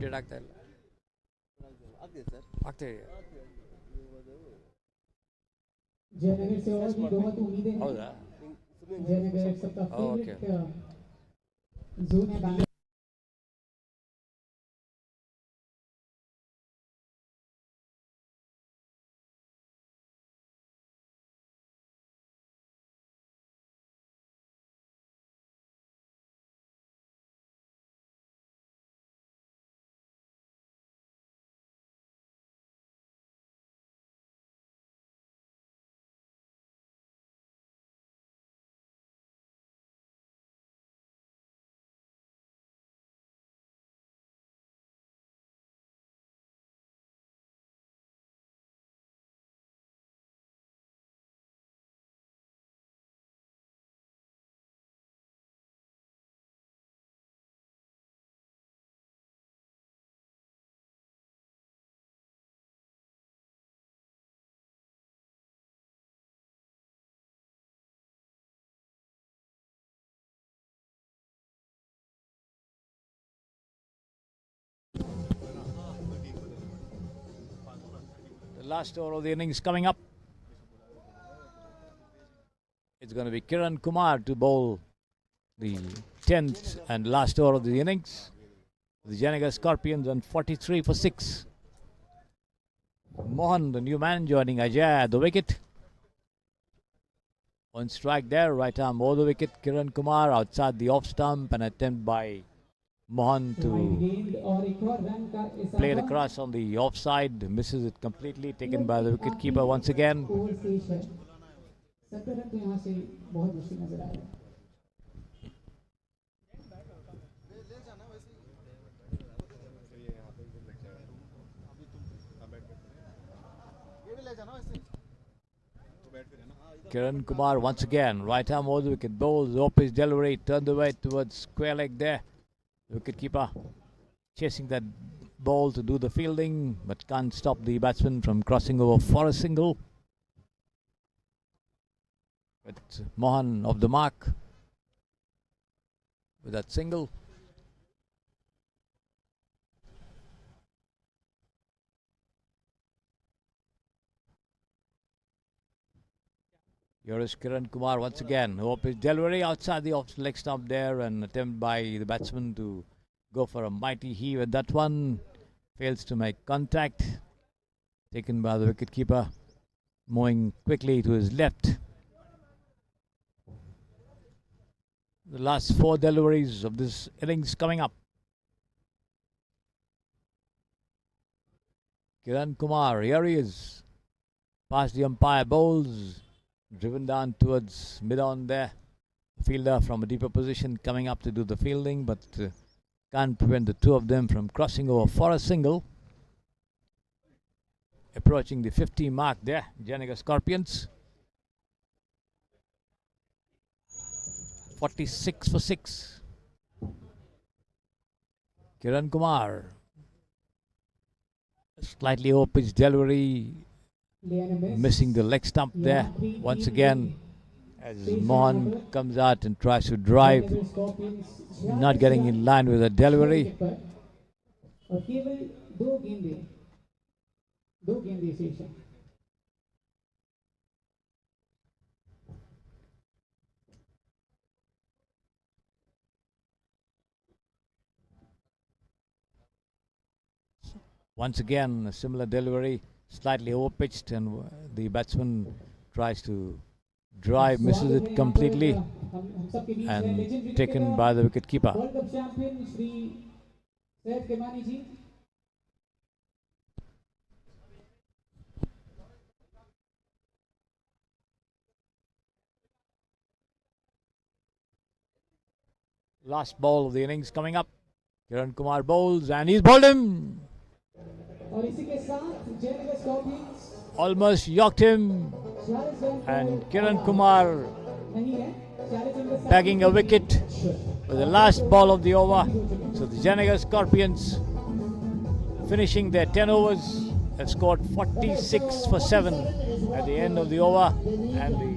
date ಆಗ್ತಾ ಇಲ್ಲ ಆಗ್ತಾ ಇದೆ जयनगर से और भी बहुत उम्मीदें हैं। ಹೌದಾ जयनगर सबका ओके। फेवरेट जोन है Bangalore. The last over of the innings coming up. It's going to be Kiran Kumar to bowl the 10th and last over of the innings. The Janaga Scorpions on 43 for 6. Mohan, the new man, joining Ajay at the wicket. On strike there, right arm over the wicket. Kiran Kumar outside the off stump, an attempt by Mohan to play it across on the offside, misses it completely, taken by the wicket keeper once again. Kiran Kumar once again, right arm over the wicket, bowls, off his delivery, turned away towards square leg there. Wicketkeeper chasing that ball to do the fielding, but can't stop the batsman from crossing over for a single. With Mohan off the mark with that single. Here is Kiran Kumar once again. Hope his delivery outside the off leg stump there, an attempt by the batsman to go for a mighty heave at that one. Fails to make contact. Taken by the wicketkeeper. Moving quickly to his left. The last 4 deliveries of this innings coming up. Kiran Kumar, here he is. Past the umpire, bowls. Driven down towards mid-on there. The fielder from a deeper position coming up to do the fielding, but can't prevent the two of them from crossing over for a single. Approaching the 50 mark there, Janaga Scorpions. 46 for 6. Kiran Kumar. Slightly off-pitch delivery. Missing the leg stump there once again as Mohan comes out and tries to drive, not getting in line with the delivery. Once again, a similar delivery. Slightly over-pitched, and the batsman tries to drive, misses it completely, and taken by the wicket-keeper. Last ball of the innings coming up. Kiran Kumar bowls, and he's bowled him. Almost yorked him, and Kiran Kumar bagging a wicket for the last ball of the over. So the Janaga Scorpions, finishing their 10 overs, have scored 46 for 7 at the end of the over, and the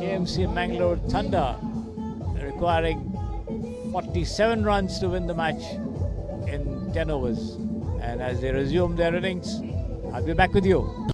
KMC Mangalore Thunder requiring 47 runs to win the match in 10 overs. And as they resume their innings, I'll be back with you.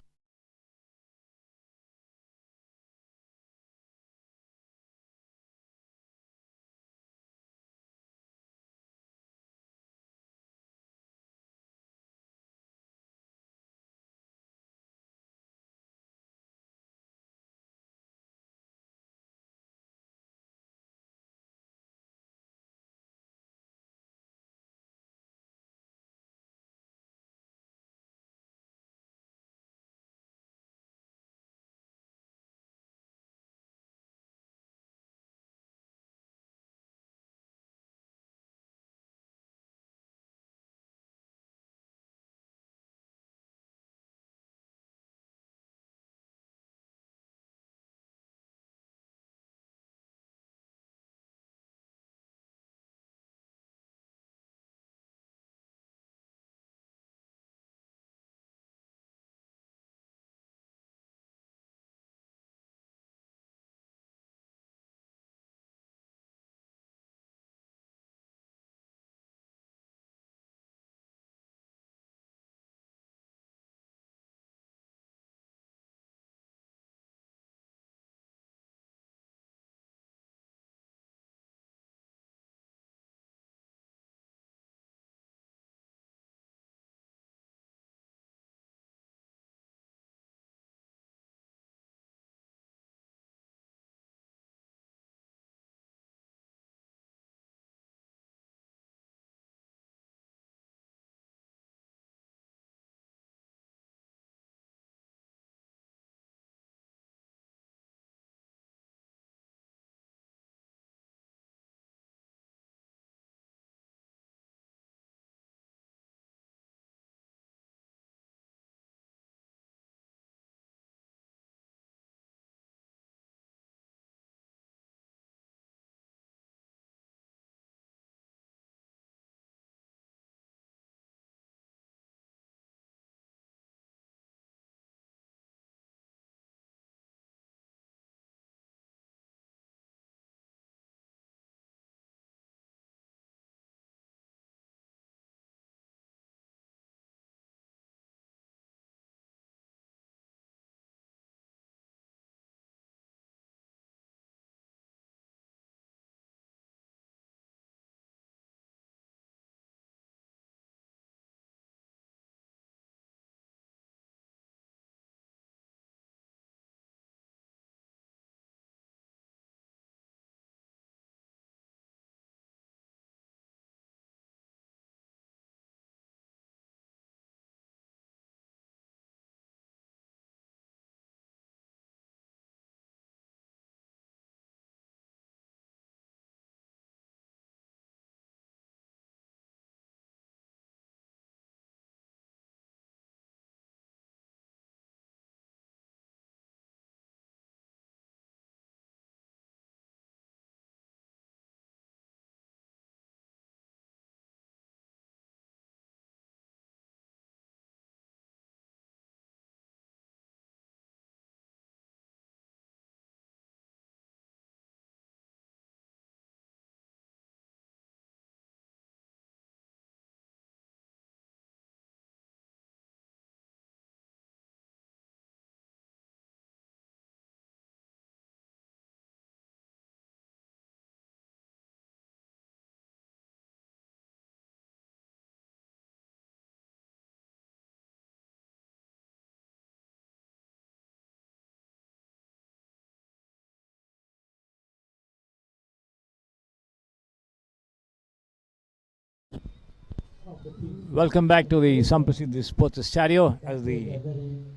Welcome back to the Samprasiddhi Sports Estadio as the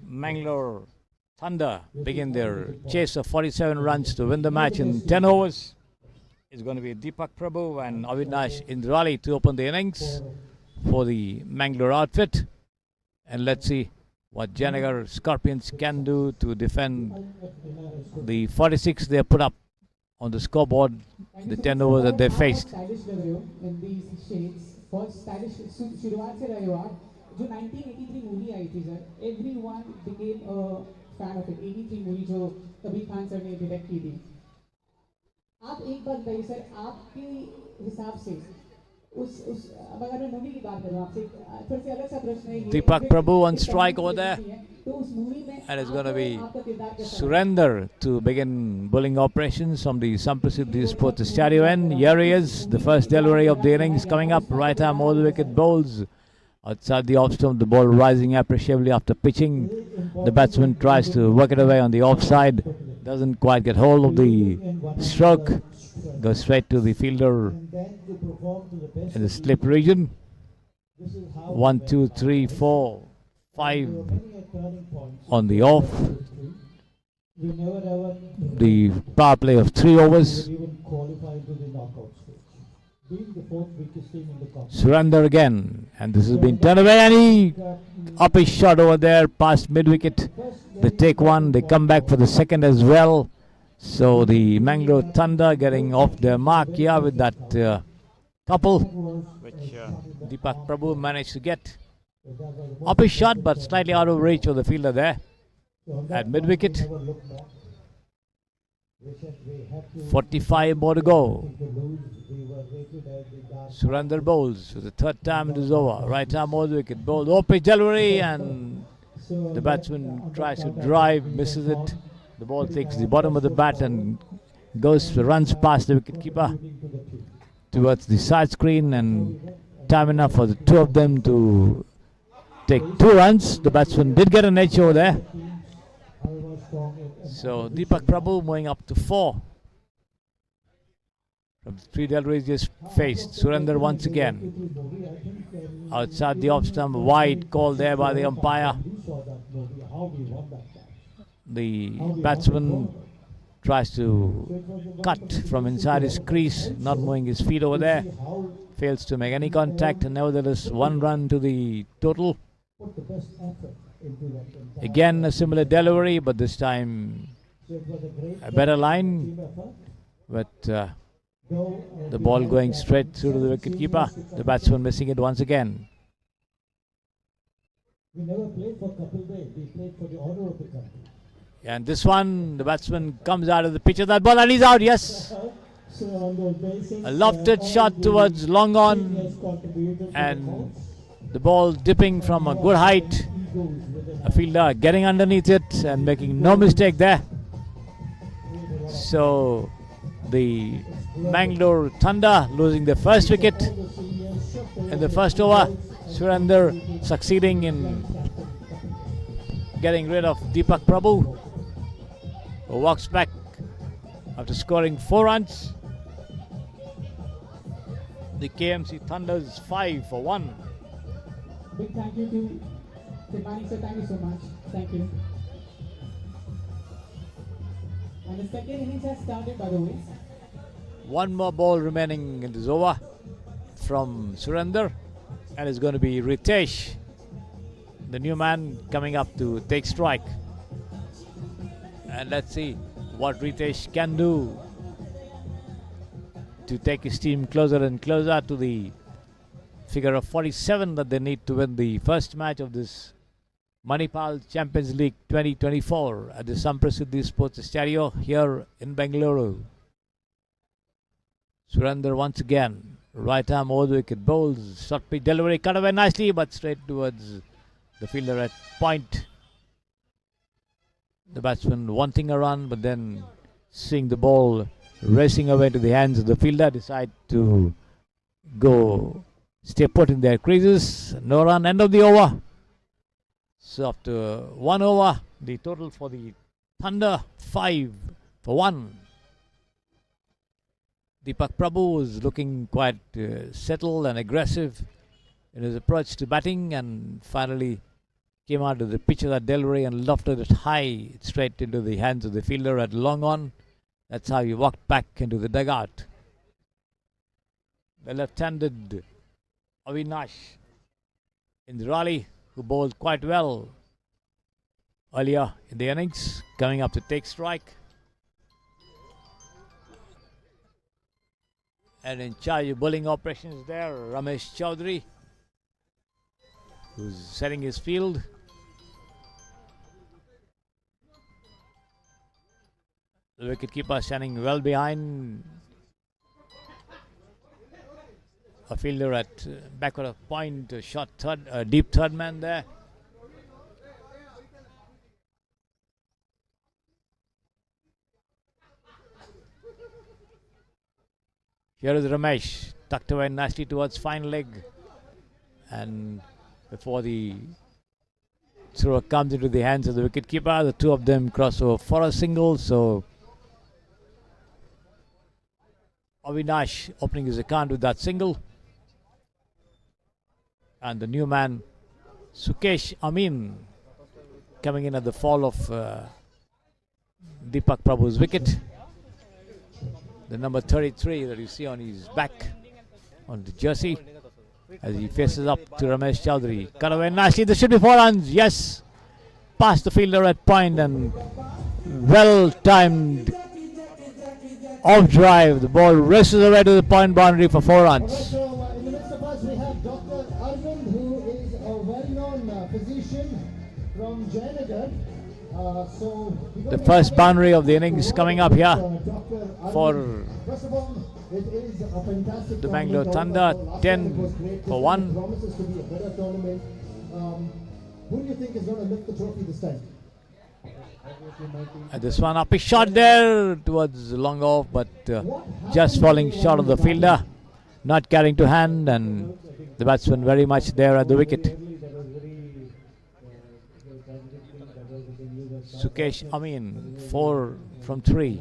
Mangalore Thunder begin their chase of 47 runs to win the match in 10 overs. It's going to be Deepak Prabhu and Avinash Indrali to open the innings for the Mangalore outfit. And let's see what Janagar Scorpions can do to defend the 46 they put up on the scoreboard in the 10 overs that they faced. बहुत stylish शुरुआत से रहे हो आप जो 1983 movie आई थी sir everyone became a fan of it 83 movie जो Kabir Khan sir ने डायरेक्ट की थी आप एक बात बताइए सर, आपके हिसाब से उस अब अगर मैं मूवी की बात करूं आपसे, थोड़ा सा अलग सा प्रश्न है ये। Deepak Prabhu on strike over there. तो उस मूवी में And it's going to be आपका किरदार कैसा है? Surrender to begin bowling operations from the Samprasiddhi Sports Estadio end. Here he is, the first delivery of the innings coming up. Right arm all the wicket bowls. Outside the off stump, the ball rising appreciably after pitching. The batsman tries to work it away on the offside. Doesn't quite get hold of the stroke. Goes straight to the fielder And then to perform to the best in the of slip region. this is how 1, 2, 3, 4, 5 we were many a turning points. on the off. We never ever The power play of 3 overs. even qualify to the knockout stage. Being the fourth weakest team in the competition. Surrender again, and this has been turned away, and he up his shot over there past mid wicket. They take one, they come back for the second as well. So the Mangalore Thunder getting off their mark here with that couple, which Deepak Prabhu managed to get. Up his shot, but slightly out of reach of the fielder there at mid wicket. Never look back. We said we had to 45 more to go. lose. We were rated as the dark. Surrender bowls for the third time it is over. Right arm all the wicket, bowled off pitch delivery, and So the batsman tries to drive, misses it. The ball takes the bottom of the bat and runs past the wicketkeeper to the team. towards the side screen, and time enough for the two of them to take 2 runs. The batsman did get an edge over there. However strong and So Deepak Prabhu moving up to 4 from the 3 deliveries just faced. Surrender once again. movie, I think Outside the off stump, wide call there by the umpire. we saw that movie, how we won that match. The batsman tries to cut from inside his crease, not moving his feet over there. How Fails to make any contact, and nevertheless 1 run to the total. put the best effort into that entire. Again a similar delivery, but this time So it was a great a better line, team effort. but Though, the ball going straight through to the wicketkeeper. The batsman missing it once again. we never played for Kapil Dev, we played for the honor of the country. And this one, the batsman comes out of the pitch of that ball and he's out, yes. So on those bases, A lofted shot towards long on, has contributed to and the cause. the ball dipping from a good height. Egos within A fielder getting underneath it and making no mistake there. So the Mangalore Thunder losing their first wicket the seniors shifted in the first over. Surrender succeeding in getting rid of Deepak Prabhu, who walks back after scoring 4 runs. The KMC Thunders 5 for 1. Big thank you to Timani sir, thank you so much. Thank you. And the second innings has started, by the way. 1 more ball remaining in this over from Surrender, and it's going to be Ritesh, the new man, coming up to take strike. And let's see what Ritesh can do to take his team closer and closer to the figure of 47 that they need to win the first match of this Manipal Champions League 2024 at the Samprasiddhi Sports Estadio here in Bengaluru. Surrender once again. Right arm over the wicket, bowls, short pitch delivery, cut away nicely, but straight towards the fielder at point. The batsman wanting a run, but then seeing the ball racing away to the hands of the fielder, decide to stay put in their creases. No run, end of the over. So after 1 over, the total for the Thunder 5 for 1. Deepak Prabhu was looking quite settled and aggressive in his approach to batting, and finally came out to the pitch of that delivery and lofted it high straight into the hands of the fielder at long on. That's how he walked back into the dugout. The left-handed Avinash Indrali, who bowled quite well earlier in the innings, coming up to take strike. And in charge of bowling operations there, Ramesh Chaudhary, who's setting his field. The wicketkeeper standing well behind. A fielder at backward of point, short third, deep third man there. Here is Ramesh, tucked away nicely towards fine leg, and before the throw comes into the hands of the wicketkeeper, the two of them cross over for a single. So Avinash opening his account with that single. And the new man, Sukesh Amin, coming in at the fall of Deepak Prabhu's wicket. The number 33 that you see on his back, on the jersey, as he faces up to Ramesh Chowdhury. Cut away nicely. There should be 4 runs. Yes. Past the fielder at point and well timed off drive. The ball races away to the point boundary for 4 runs. So in the midst of us we have Dr. Arvind, who is a well-known physician from Jayanagar. The first boundary of the innings coming up here for First of all, it is a fantastic the Bangalore Thunder. 10 for 1. Promises to be a better tournament. Who do you think is going to lift the trophy this time? This one up a shot there towards long off, but just falling short of the fielder, not carrying to hand, and the batsman very much there at the wicket. Sukesh Amin, 4 from 3.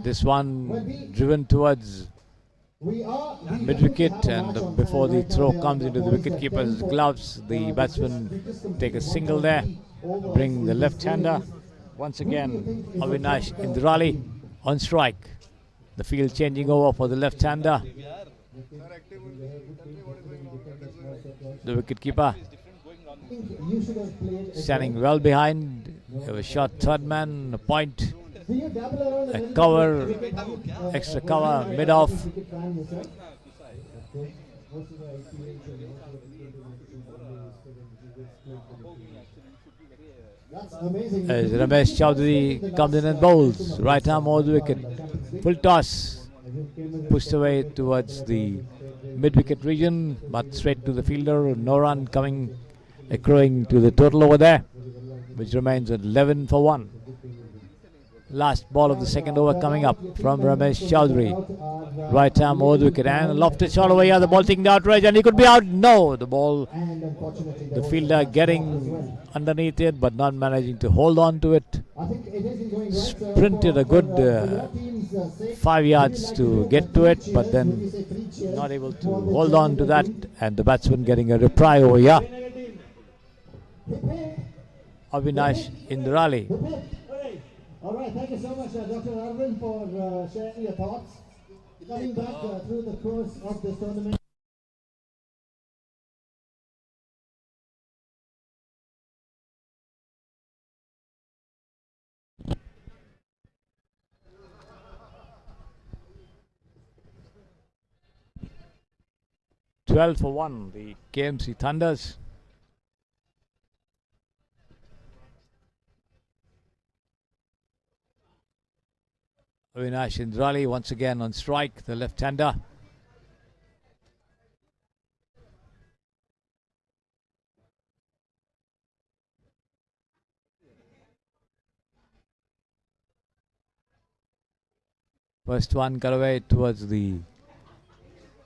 This one driven towards mid-wicket, and before the throw comes into the wicket-keeper's gloves, the batsman take a single there, bring the left-hander. Once again, Avinash Indrali on strike. The field changing over for the left-hander. The wicket-keeper standing well behind. You have a short third man, a point, a cover, extra cover, mid-off. As Ramesh Chowdhury comes in and bowls, right arm over the wicket, full toss, pushed away towards the mid-wicket region, but straight to the fielder. No run coming, accruing to the total over there, which remains at 11 for 1. Last ball of the second over coming up from Ramesh Chowdhury. Right arm over the wicket and lofted shot over here. The ball taking the outrage and he could be out. No, the ball, the fielder getting underneath it but not managing to hold on to it. Sprinted a good 5 yards to get to it, but then not able to hold on to that, and the batsman getting a reply over here. Avinash Indrali. All right, thank you so much, Dr. Arvind, for sharing your thoughts. Coming back through the course of this tournament. "12 for 1, the KMC Thunders. Avinash Indrali once again on strike, the left-hander. First one cut away towards the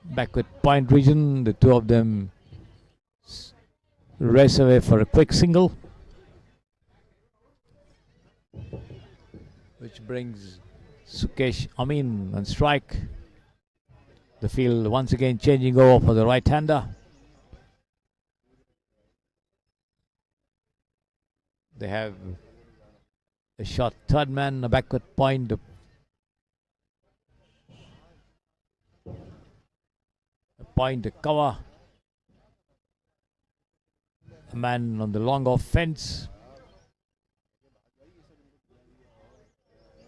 backward point region. The two of them race away for a quick single, which brings Sukesh Amin on strike. The field once again changing over for the right-hander. They have a short third man, a backward point, a point, a cover, a man on the long off fence.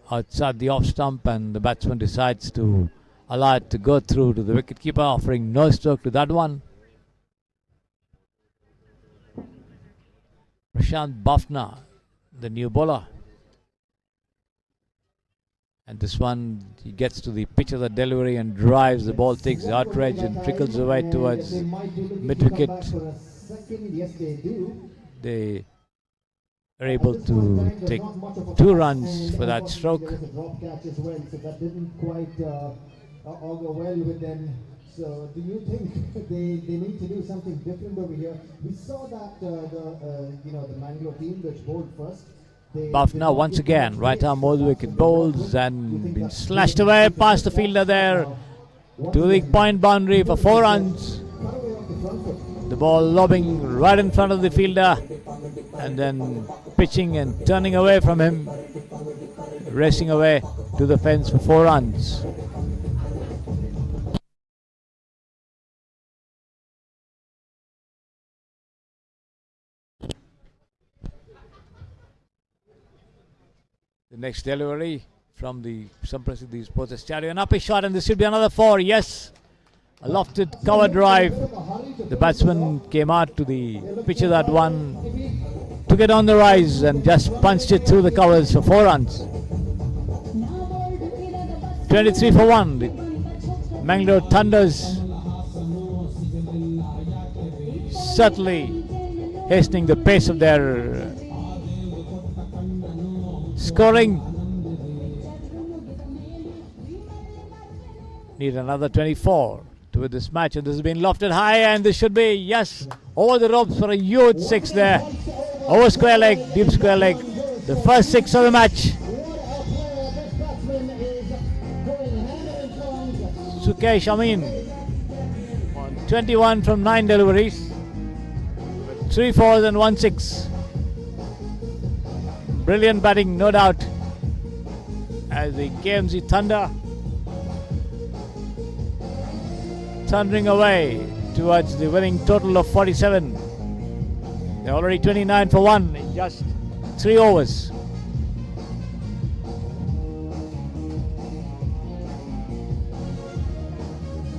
Outside the off stump, and the batsman decides to allow it to go through to the wicketkeeper, offering no stroke to that one. Prashant Bafna, the new bowler. And this one, he gets to the pitch of the delivery and drives. The ball takes the outer edge and trickles away towards mid-wicket. Yes, they do. They are able to take 2 runs for that stroke. There was a drop catch as well, so that didn't quite augur well with them. So do you think they need to do something different over here? We saw that the Mangalore team which bowled first. Bafna once again, right arm over the wicket, bowls and been slashed away past the fielder there to the point boundary for 4 runs. The ball lobbing right in front of the fielder and then pitching and turning away from him, racing away to the fence for 4 runs. The next delivery from the Samprasiddhi Sports Estadio. An uppy shot, and this should be another 4. Yes, a lofted cover drive. The batsman came out to the pitch of that one, took it on the rise and just punched it through the covers for 4 runs. 23 for 1. The Mangalore Thunders certainly hastening the pace of their scoring. Need another 24 to win this match, and this has been lofted high, and this should be, yes, over the ropes for a huge 6 there. Over square leg, deep square leg. The first 6 of the match. Sukesh Amin on 21 from 9 deliveries. 3 4s and 1 6. Brilliant batting, no doubt, as the KMC Thunder thundering away towards the winning total of 47. They're already 29 for 1 in just 3 overs.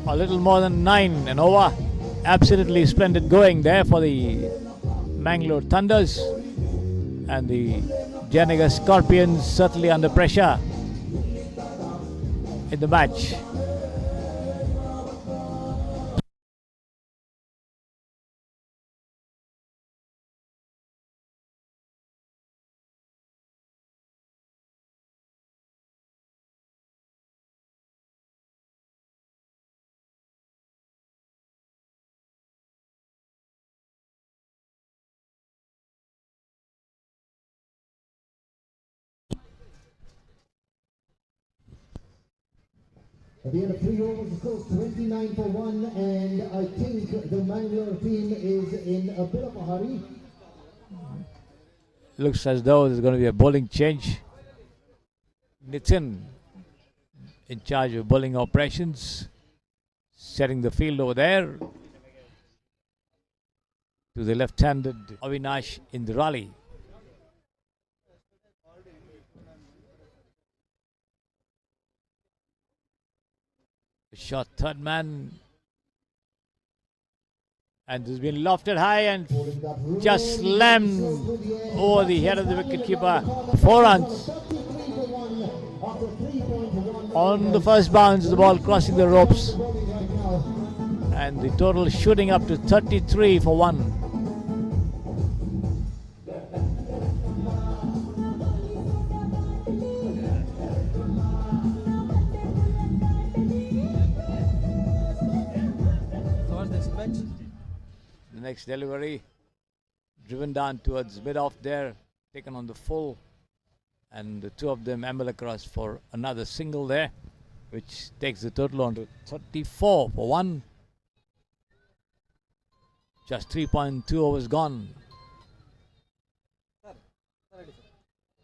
A little more than 9 an over. Absolutely splendid going there for the Mangalore Thunders, and the Janaga Scorpions certainly under pressure in the match. At the end of 3 overs, of course, 29 for 1, and I think the Mangalore team is in a bit of a hurry. Looks as though there's going to be a bowling change. Nikhil in charge of bowling operations, setting the field over there to the left-handed Avinash Indrali. Shot third man, and this has been lofted high and just slammed over the head of the wicketkeeper. 4 runs. On the first bounce, the ball crossing the ropes, and the total shooting up to 33 for 1. The next delivery, driven down towards mid-off there, taken on the full, and the 2 of them amble across for another single there, which takes the total on to 34 for 1. Just 3.2 overs gone.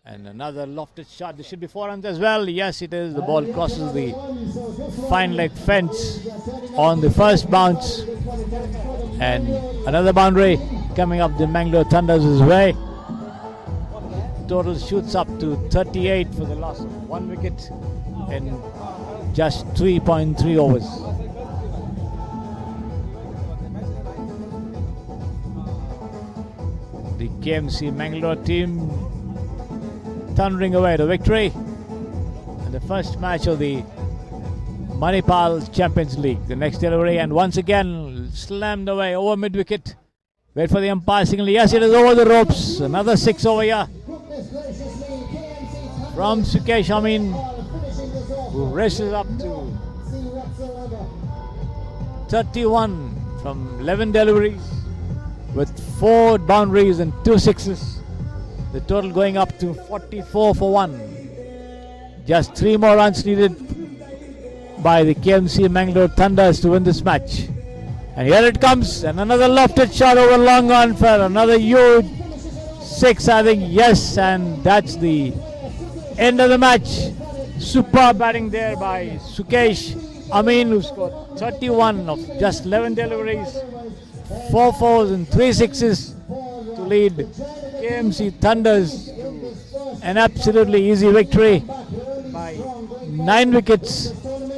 And another lofted shot. This should be 4 runs as well. Yes, it is. The ball crosses the fine leg fence on the first bounce. And another boundary coming up the Mangalore Thunders' way. Total shoots up to 38 for the loss of 1 wicket in just 3.3 overs. The KMC Mangalore team thundering away to victory in the first match of the Manipal Champions League. The next delivery, and once again slammed away over mid wicket. Wait for the umpire signal. Yes, it is over the ropes. Another 6 over here from Sukesh Amin, who races up to 31 from 11 deliveries with 4 boundaries and 2 sixes. The total going up to 44 for 1. Just 3 more runs needed by the KMC Mangalore Thunders to win this match. And here it comes, and another lofted shot over long on for another huge 6, I think. Yes, and that's the end of the match. Superb batting there by Sukesh Amin, who scored 31 of just 11 deliveries, 4 fours and 3 sixes to lead KMC Thunders to an absolutely easy victory by 9 wickets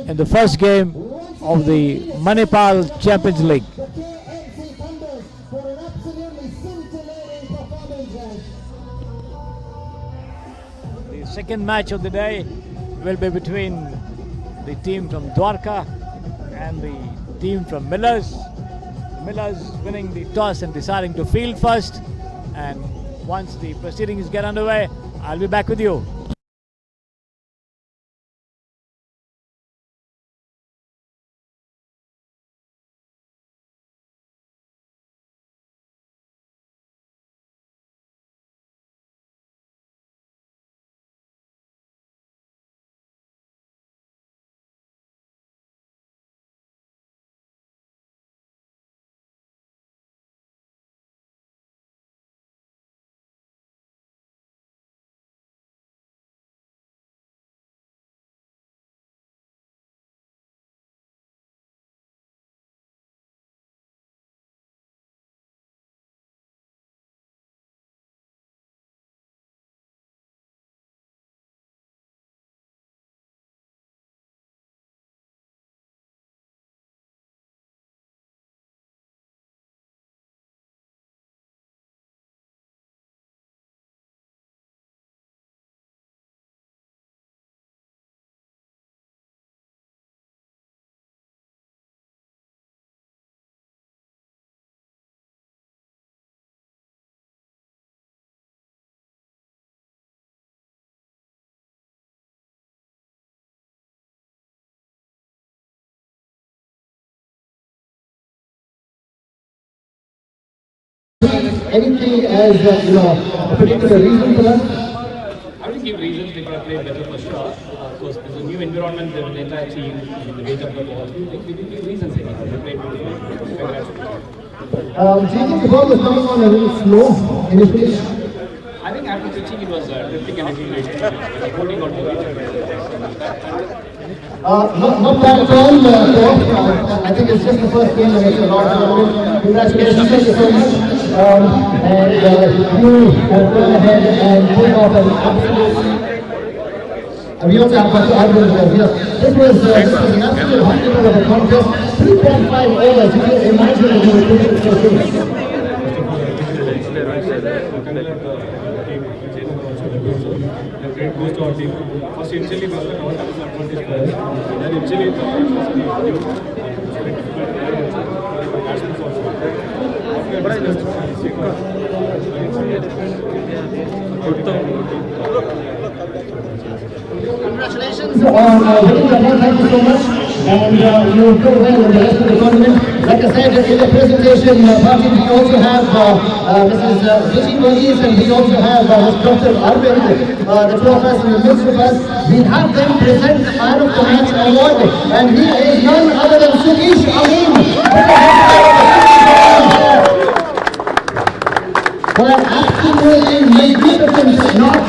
in the first game of the Manipal Champions League. The second match of the day will be between the team from Dwarka and the team from Millers. Millers winning the toss and deciding to field first. And once the proceedings get underway, I'll be back with you. Anything as a particular reason for that? I will give reasons they could have played better for sure. Of course, there's a new environment, there was the entire team, the weight of the ball. We give reasons they played better. Do you think the ball was coming on a little slow initially? I think after pitching it was drifting a little bit, holding on to it. Not bad at all. I think it's just the first game against the Lord tournament. Congratulations, thank you so much. And you have gone ahead and pulled off an absolute. We also have to add here. This was an absolute hundred of a contest. 3.5 overs. You can imagine that you were putting it so soon. Great boost to our team. First, initially, we were not advantage players. Then, initially, Congratulations on winning the ball. Thank you so much. And you will go well in the rest of the tournament. Like I said in the presentation, party, we also have Mrs. Vicky Verghese, and we also have Dr. Arvind, the two of us in the midst of us. We have them present the Man of the Match award, and he is none other than Sukesh Amin. For an absolutely magnificent knock.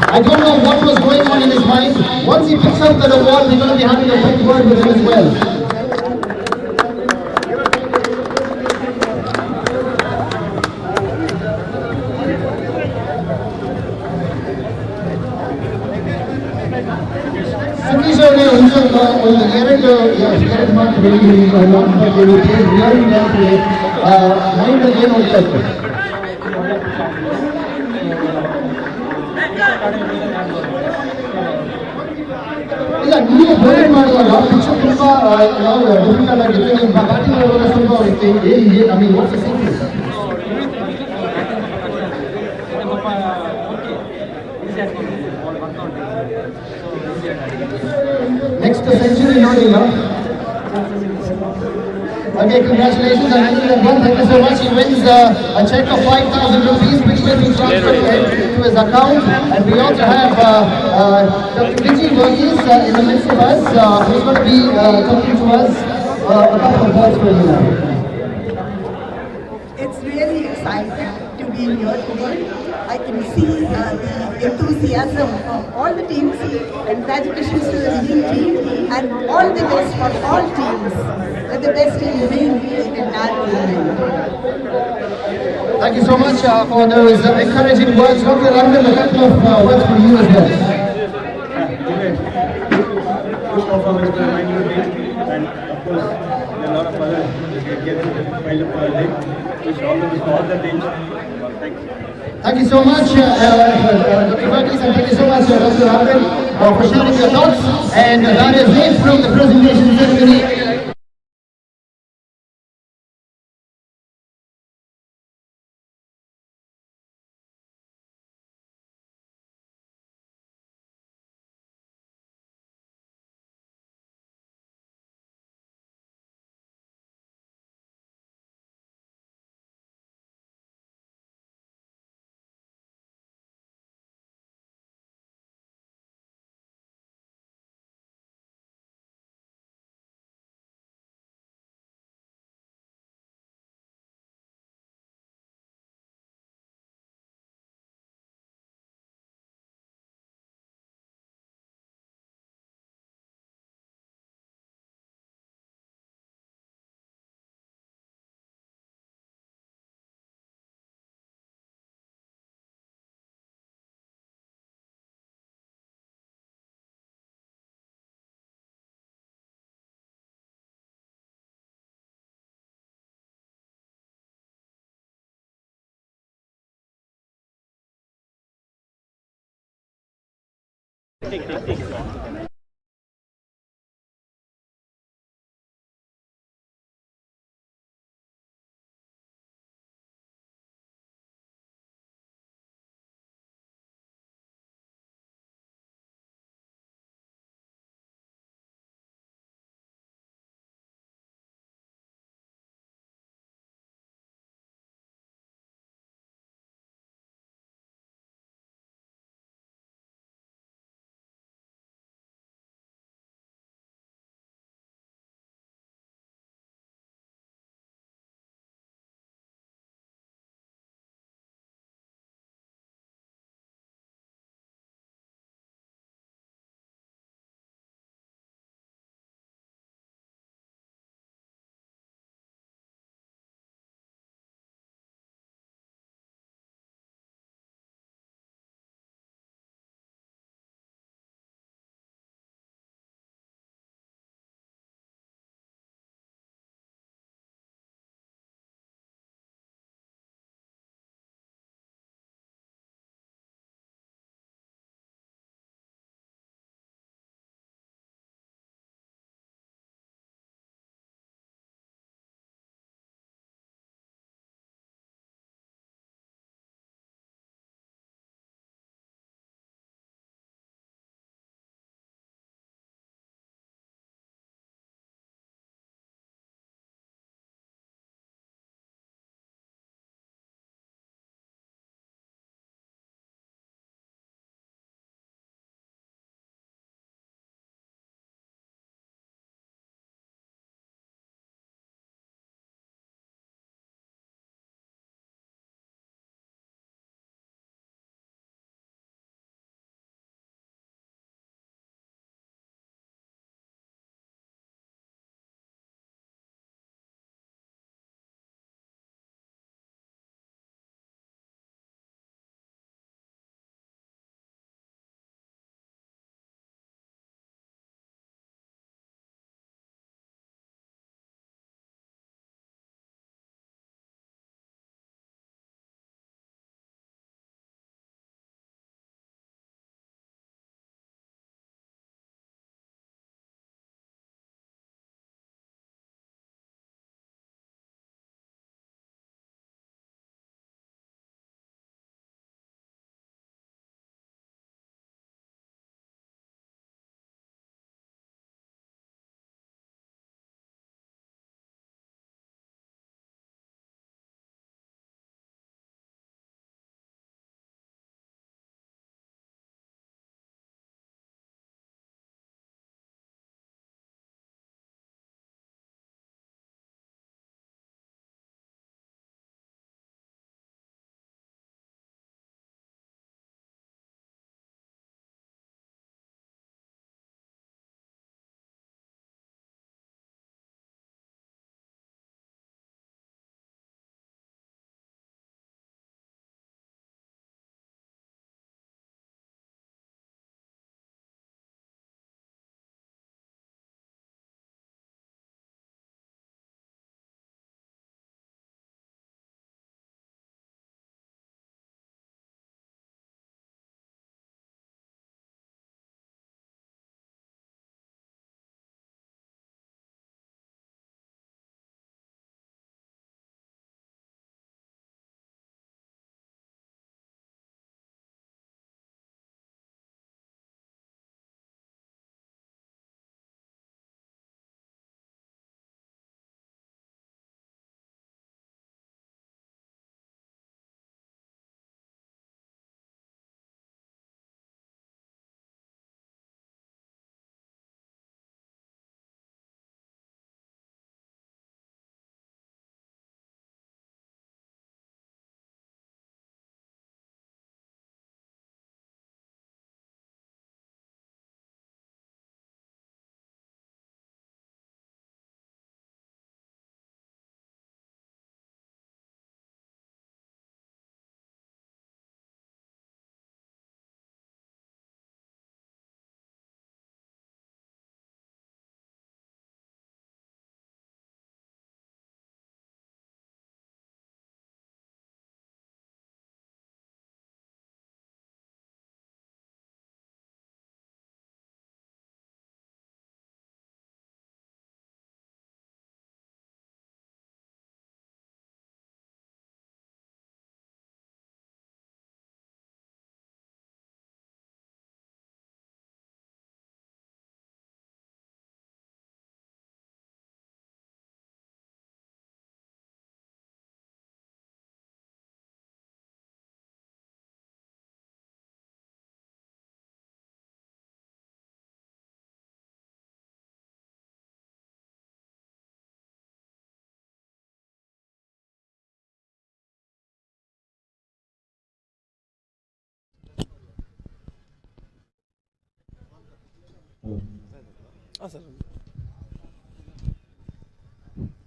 I don't know what was going on in his mind. Once he picks up that award, we're going to be having a quick word with him as well. Sukesh Amin, ಇಲ್ಲ ನೀವು bowling ಮಾಡುವಾಗ pitch ತುಂಬಾ difficult ಆಗಿತ್ತು, ನೀವು batting ಮಾಡುವಾಗ ಸುಲಭ ಆಗಿತ್ತು. I mean what's the secret? Next century ನೋಡಿಲ್ಲ. Okay, congratulations on winning that one. Thank you so much. He wins a check of 5,000 rupees, which will be transferred to his account. And we also have Dr. Cricsay in the midst of us, who's going to be talking to us a couple of words for you now. It's really exciting to be here today. I can see the enthusiasm of all the teams. Congratulations to the winning team and all the best for all teams. Let the best team win the entire tournament. Thank you so much for those encouraging words. Dr. Randall, a couple of words for you as well. Good performance by my new team, and of course, there are a lot of others who get piled up for a day. Wish all the best for all the teams. Thank you. Thank you so much, Dr. Verghese, and thank you so much, Dr. Randall, for sharing your thoughts. And that is it from the presentation ceremony.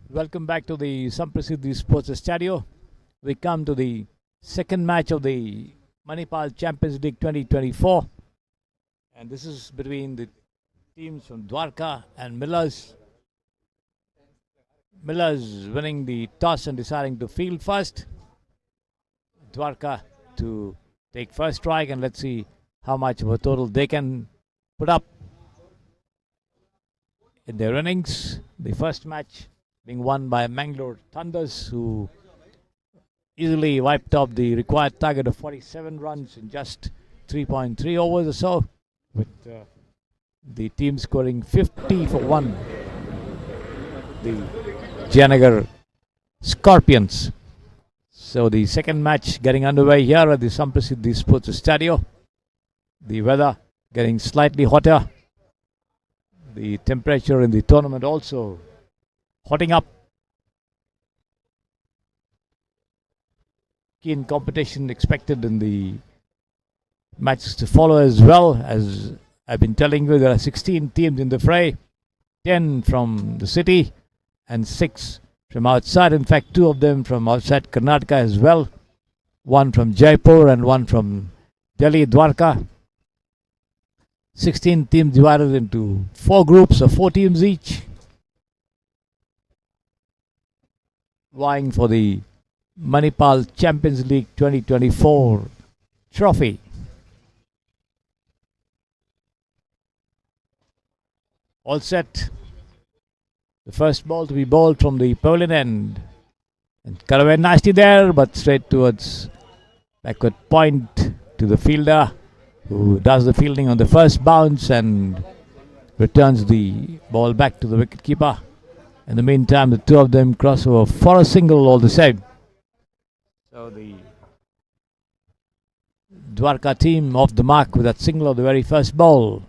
Welcome back to the Samprasiddhi Sports Estadio. We come to the second match of the Manipal Champions League 2024. And this is between the teams from Dwarka and Millers. Millers winning the toss and deciding to field first. Dwarka to take first strike, and let's see how much of a total they can put up in their innings. The first match being won by Mangalore Thunders, who easily wiped off the required target of 47 runs in just 3.3 overs or so, with the team scoring 50 for 1. The Janagar Scorpions. So the second match getting underway here at the Samprasiddhi Sports Estadio. The weather getting slightly hotter. The temperature in the tournament also hotting up. Keen competition expected in the matches to follow as well. As I've been telling you, there are 16 teams in the fray, 10 from the city and 6 from outside. In fact, 2 of them from outside Karnataka as well. 1 from Jaipur and 1 from Delhi, Dwarka. 16 teams divided into 4 groups of 4 teams each, vying for the Manipal Champions League 2024 trophy. All set. The first ball to be bowled from the pavilion end. And Karaway nasty there, but straight towards backward point to the fielder, who does the fielding on the first bounce and returns the ball back to the wicketkeeper. In the meantime, the 2 of them cross over for a single all the same. So the Dwarka team off the mark with that single of the very first ball.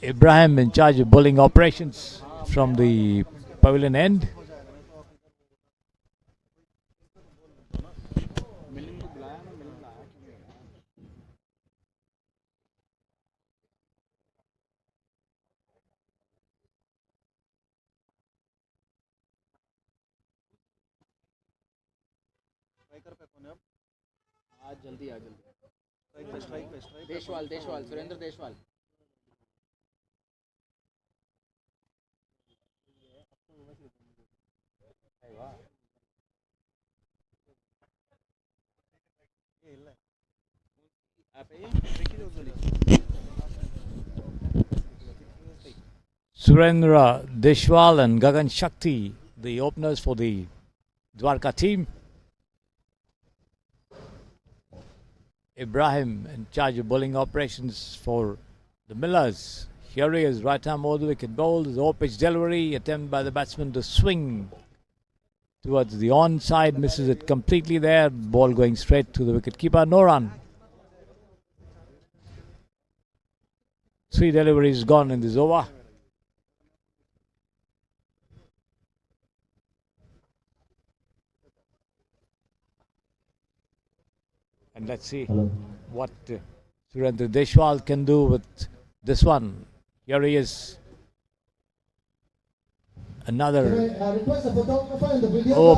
Ibrahim in charge of bowling operations from the pavilion end. जल्दी आ जल्दी Deshwal Deshwal Surendra Deshwal Surendra Deshwal and Gagan Shakti, the openers for the Dwarka team. Ibrahim in charge of bowling operations for the Millers. Here he is, right arm over the wicket, bowled. The off-pitch delivery, attempt by the batsman to swing towards the onside, misses it completely there. Ball going straight to the wicketkeeper, no run. 3 deliveries gone in this over. And let's see what Surendra Deshwal can do with this one. Here he is. Another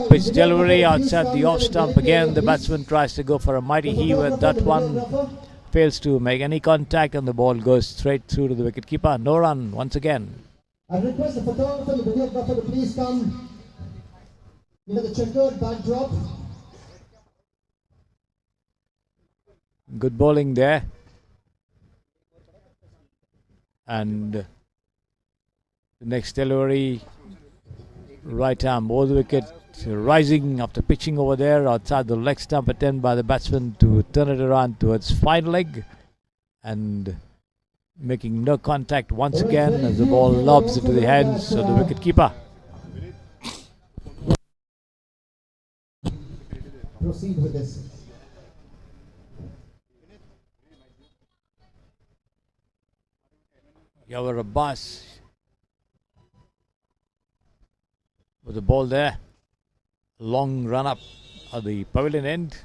pitch delivery outside the off stump. Again, the batsman tries to go for a mighty heave at that one. Fails to make any contact, and the ball goes straight through to the wicketkeeper. No run once again. I request the photographer and the videographer to please come into the checkered backdrop. Good bowling there. And the next delivery, right arm over the wicket, rising after pitching over there outside the leg stump, attempt by the batsman to turn it around towards fine leg, and making no contact once again as the ball lobs into the hands of the wicketkeeper. Proceed with this. Yawar Abbas with the ball there. Long run up at the pavilion end.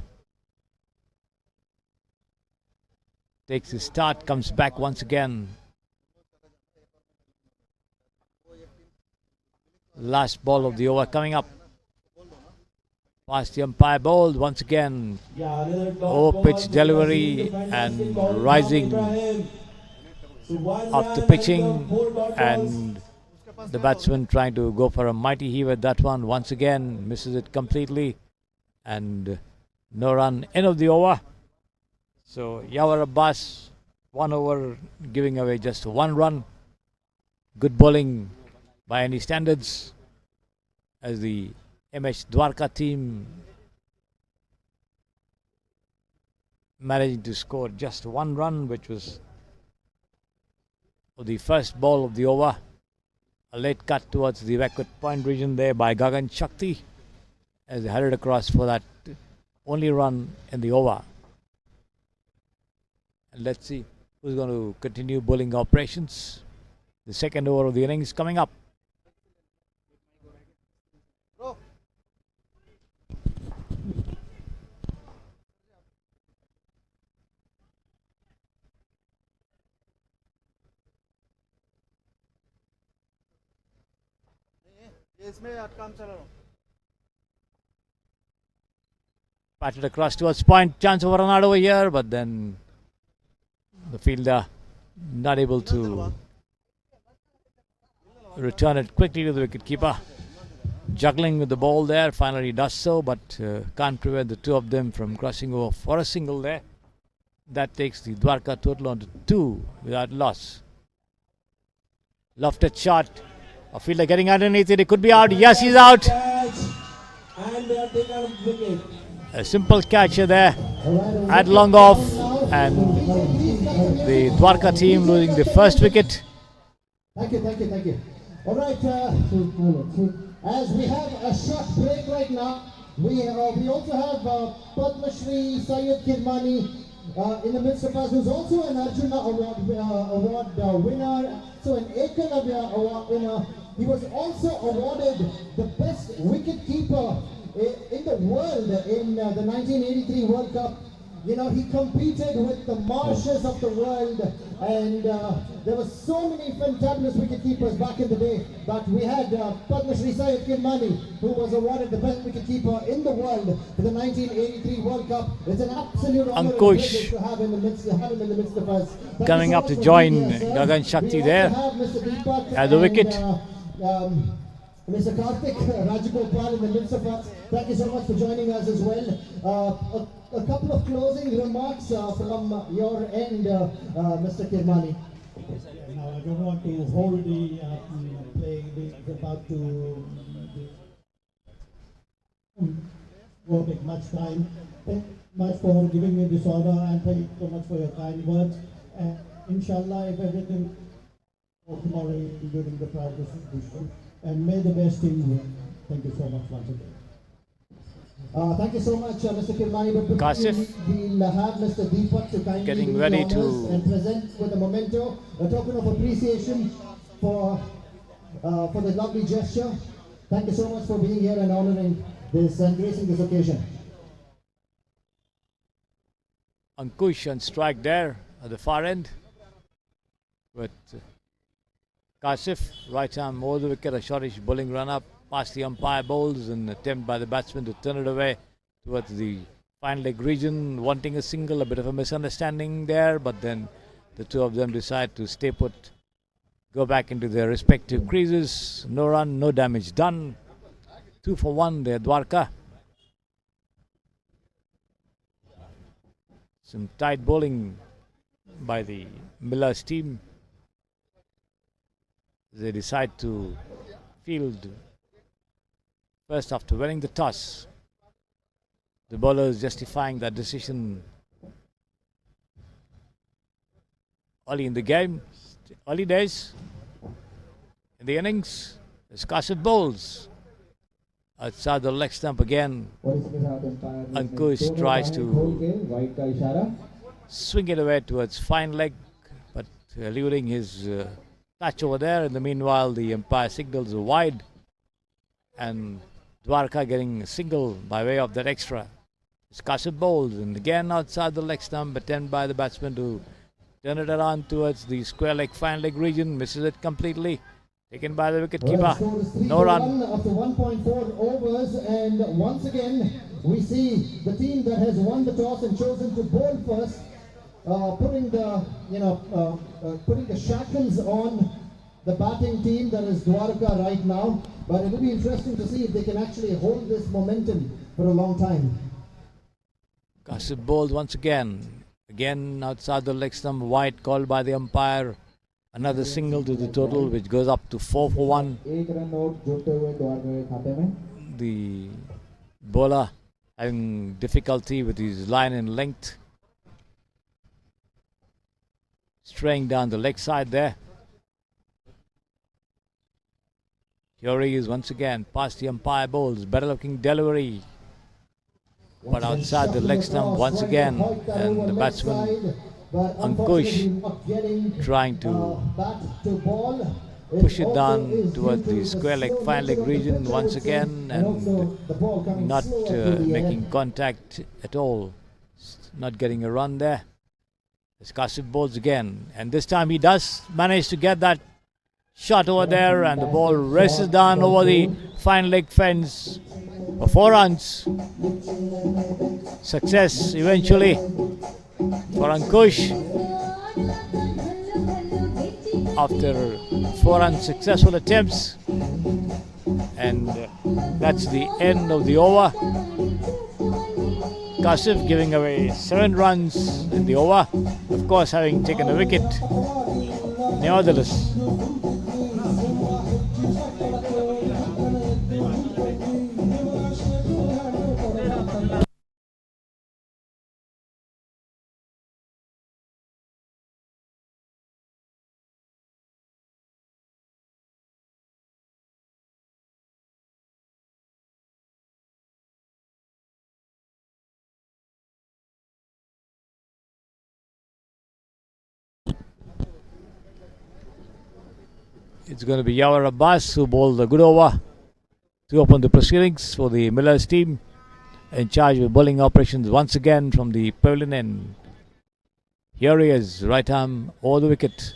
Takes his start, comes back once again. Last ball of the over coming up. Past the umpire, bowled once again. Over pitch delivery and rising after pitching, and the batsman trying to go for a mighty heave at that one. Once again misses it completely, and no run. End of the over. So Yawar Abbas, 1 over, giving away just 1 run. Good bowling by any standards, as the MS Dwarka team managing to score just 1 run, which was the first ball of the over. A late cut towards the backward point region there by Gagan Shakti, as they hurried across for that only run in the over. And let's see who's going to continue bowling operations. The second over of the innings coming up. Patted across towards point. Chance of a run out over here, but then the fielder not able to return it quickly to the wicketkeeper. Juggling with the ball there, finally does so, but can't prevent the two of them from crossing over for a single there. That takes the Dwarka total on to 2 without loss. Lofted shot. A fielder getting underneath it. It could be out. Yes, he's out. A simple catcher there. At long off, and the Dwarka team losing the first wicket. Thank you. All right, as we have a short break right now, we also have Padma Shri Syed Kirmani in the midst of us, who's also an Arjuna Award winner, so an Eklavya Award winner. He was also awarded the best wicket-keeper in the world in the 1983 World Cup. You know, he competed with the Marshes of the world, and there were so many fantabulous wicket-keepers back in the day. But we had Padma Shri Syed Kirmani, who was awarded the best wicket-keeper in the world for the 1983 World Cup. It's an absolute honor Ankush to have him in the midst of us. Coming up to join Gagan Shakti there at the wicket. Mr. Karthik Rajagopal in the midst of us. Thank you so much for joining us as well. A couple of closing remarks from your end, Mr. Kirmani. Now, I don't want to hold the play. We're about to won't take much time. Thank you much for giving me this honor, and thank you so much for your kind words. And inshallah, if everything tomorrow during the prize distribution, and may the best team win. Thank you so much once again. Thank you so much, Mr. Kirmani. Kasif we'll have Mr. Deepak to kindly getting do ready the honors to and present with a memento, a token of appreciation for the lovely gesture. Thank you so much for being here and honoring this and gracing this occasion. Ankush on strike there at the far end, with Kasif right arm over the wicket, a shortish bowling run up past the umpire bowls, an attempt by the batsman to turn it away towards the fine leg region, wanting a single. A bit of a misunderstanding there, but then the two of them decide to stay put, go back into their respective creases. No run, no damage done. 2 for 1 there, Dwarka. Some tight bowling by the Miller's team. They decide to field first after winning the toss. The bowlers justifying that decision early in the game, early days in the innings. As Kasif bowls outside the leg stump again, Ankush tries to swing it away towards fine leg, but eluding his touch over there. In the meanwhile, the umpire signals a wide, and Dwarka getting a single by way of that extra. Discussion bowls, and again outside the leg stump, attempt by the batsman to turn it around towards the square leg, fine leg region, misses it completely. Taken by the wicket keeper. No run. After 1.4 overs, and once again we see the team that has won the toss and chosen to bowl first, putting the shackles on the batting team, that is Dwarka right now. But it will be interesting to see if they can actually hold this momentum for a long time. Kasif bowled once again. Again outside the leg stump, wide called by the umpire. Another single to the total, which goes up to 4 for 1. The bowler having difficulty with his line and length. Straying down the leg side there. Here he is once again, past the umpire bowls. Better looking delivery. But outside the leg stump once again, and the batsman Ankush trying to push it down towards the square leg, fine leg region once again, and not making contact at all, not getting a run there. It's Kasif bowls again, and this time he does manage to get that shot over there, and the ball races down over the fine leg fence for 4 runs. Success eventually for Ankush after 4 unsuccessful attempts, and that's the end of the over. Kasif giving away 7 runs in the over, of course having taken a wicket. Nevertheless, it's going to be Yawar Abbas who bowled a good over to open the proceedings for the Millers team, in charge of bowling operations once again from the pavilion end. Here he is, right arm over the wicket.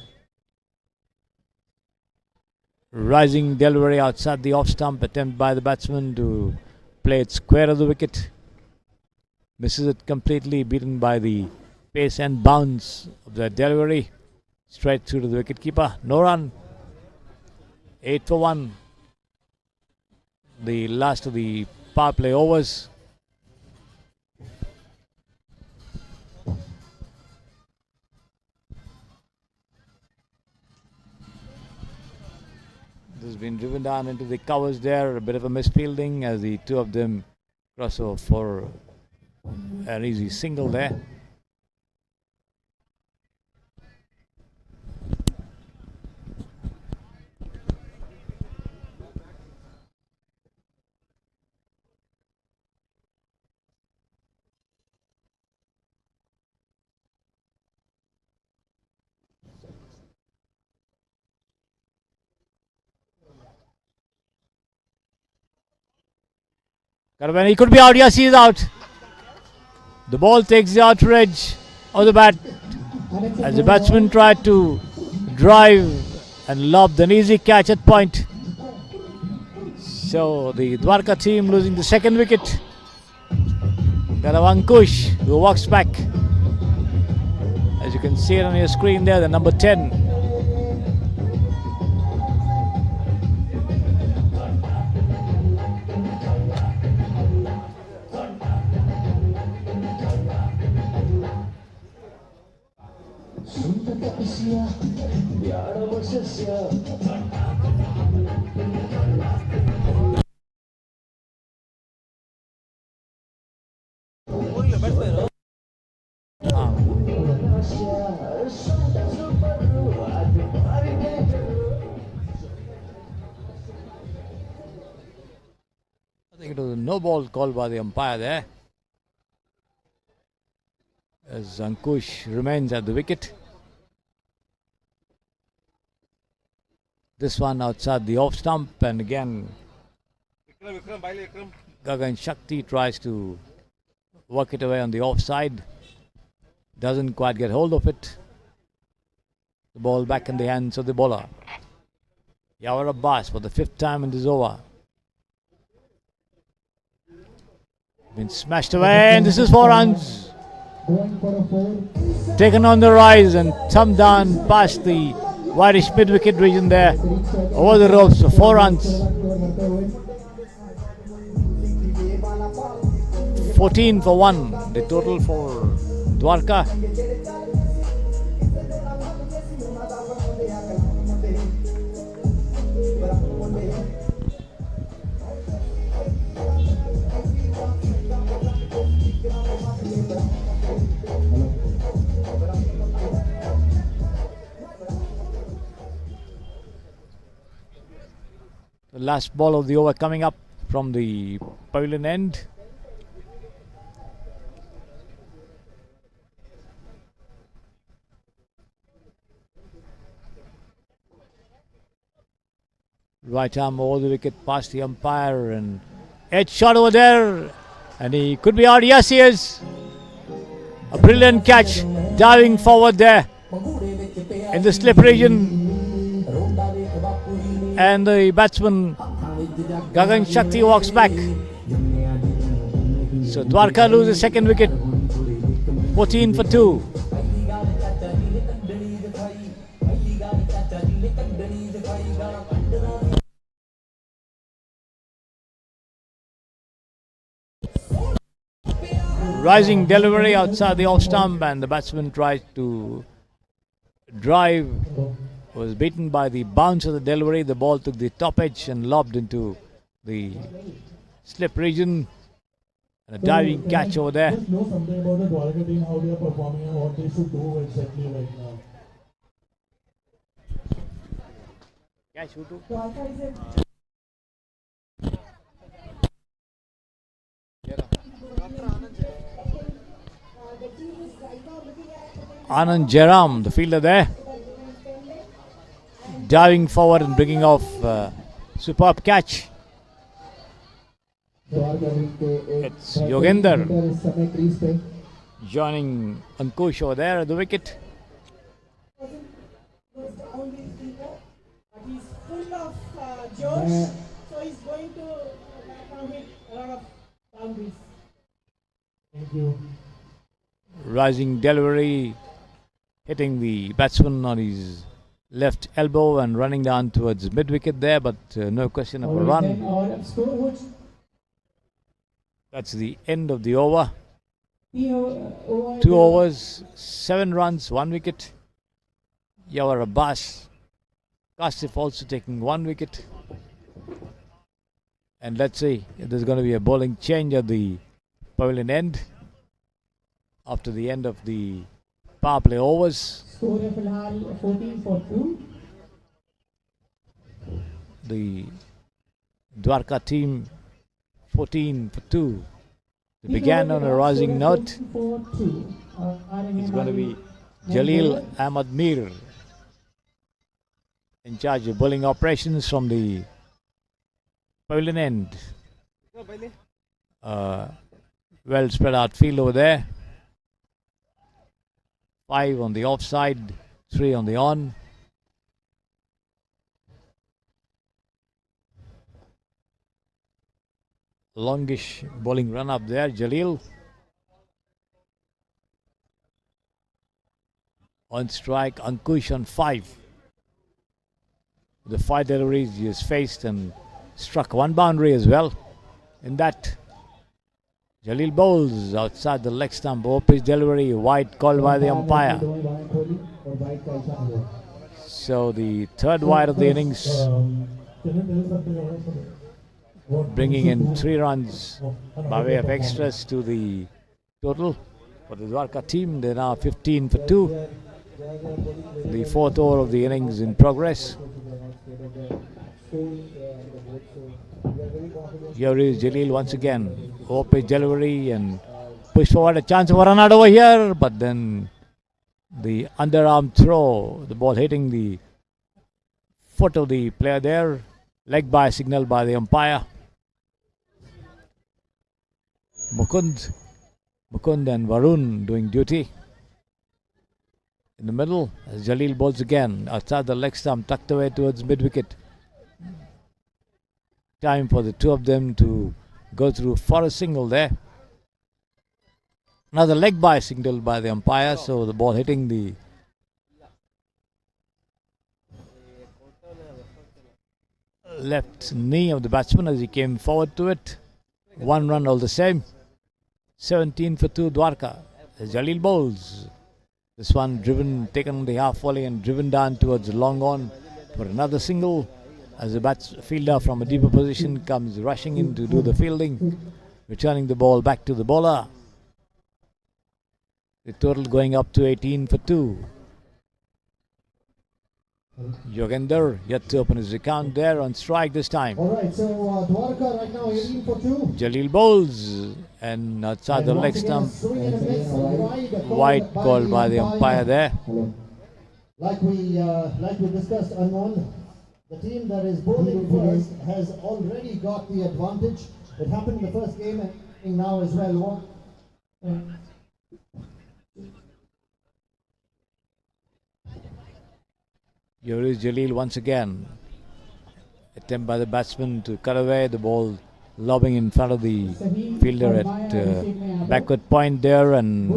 Rising delivery outside the off stump, attempt by the batsman to play it square of the wicket. Misses it completely, beaten by the pace and bounce of the delivery. Straight through to the wicket keeper. No run. 8 for 1. The last of the power play overs. This has been driven down into the covers there. A bit of a misfielding as the two of them cross over for an easy single there. When he could be out, yes, he is out. The ball takes the outer edge of the bat as the batsman tried to drive and lobbed an easy catch at point. So the Dwarka team losing the second wicket. Ankush who walks back. As you can see it on your screen there, the number 10. I think it was a no ball called by the umpire there, as Ankush remains at the wicket. This one outside the off stump, and again Gagan Shakti tries to work it away on the offside. Doesn't quite get hold of it. The ball back in the hands of the bowler. Yawar Abbas for the 5th time in this over. Been smashed away, and this is 4 runs. Taken on the rise and thumbed down past the whitish mid-wicket region there. Over the ropes for 4 runs. 14 for 1, the total for Dwarka. The last ball of the over coming up from the pavilion end. Right arm over the wicket past the umpire, and edge shot over there, and he could be out. Yes, he is. A brilliant catch, diving forward there in the slip region. And the batsman Gagan Shakti walks back. So Dwarka loses 2nd wicket. 14 for 2. Rising delivery outside the off stump, and the batsman tried to drive. Was beaten by the bounce of the delivery. The ball took the top edge and lobbed into the slip region. And a diving catch over there. Just know something about the Dwarka team, how they are performing and what they should do exactly right now. Catch who took? Anand Jaram, the fielder there, diving forward and bringing off superb catch. It's Yogender joining Ankush over there at the wicket. He's full of josh, so he's going to hit a lot of boundaries. Thank you. Rising delivery, hitting the batsman on his left elbow and running down towards mid-wicket there, but no question of a run. That's the end of the over. 2 overs, 7 runs, 1 wicket. Yawar Abbas, Kasif also taking 1 wicket. And let's see if there's going to be a bowling change at the pavilion end after the end of the power play overs. Score है फिलहाल 14 for 2. The Dwarka team 14 for 2. They began on a rising note. It's going to be Jalil Ahmad Mir in charge of bowling operations from the pavilion end. Well spread out field over there. 5 on the offside, 3 on the on. Longish bowling run up there, Jalil. On strike, Ankush on 5. The 5 deliveries he has faced and struck 1 boundary as well. In that, Jalil bowls outside the leg stump, off-pitch delivery, wide called by the umpire. So the 3rd wide of the innings, bringing in 3 runs by way of extras to the total for the Dwarka team. They're now 15 for 2. The 4th over of the innings in progress. Here is Jalil once again. Off-pitch delivery and push forward. A chance of a run out over here, but then the underarm throw, the ball hitting the foot of the player there. Leg by signal by the umpire. Mukund and Varun doing duty. In the middle, as Jalil bowls again, outside the leg stump, tucked away towards mid-wicket. Time for the two of them to go through for a single there. Another leg by signal by the umpire, so the ball hitting the left knee of the batsman as he came forward to it. 1 run all the same. 17 for 2 Dwarka. As Jalil bowls. This one taken on the half volley and driven down towards the long on for another single. As the fielder from a deeper position comes rushing in to do the fielding, returning the ball back to the bowler. The total going up to 18 for 2. Yogender yet to open his account there on strike this time. Alright, so Dwarka right now 18 for 2. Jalil bowls and outside the leg stump. Wide called by the umpire there. Like we discussed, Anmol, the team that is bowling first has already got the advantage. It happened in the first game and now as well. Here is Jalil once again. Attempt by the batsman to cut away the ball, lobbing in front of the fielder at backward point there, and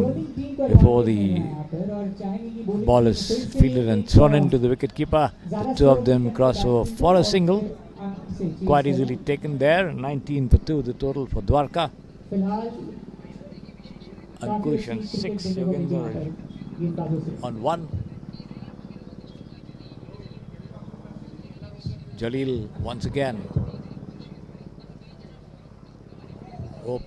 before the ball is fielded and thrown into the wicket-keeper, the two of them cross over for a single. Quite easily taken there. 19 for 2 the total for Dwarka. Ankush and 6, Yogender on 1. Jalil once again.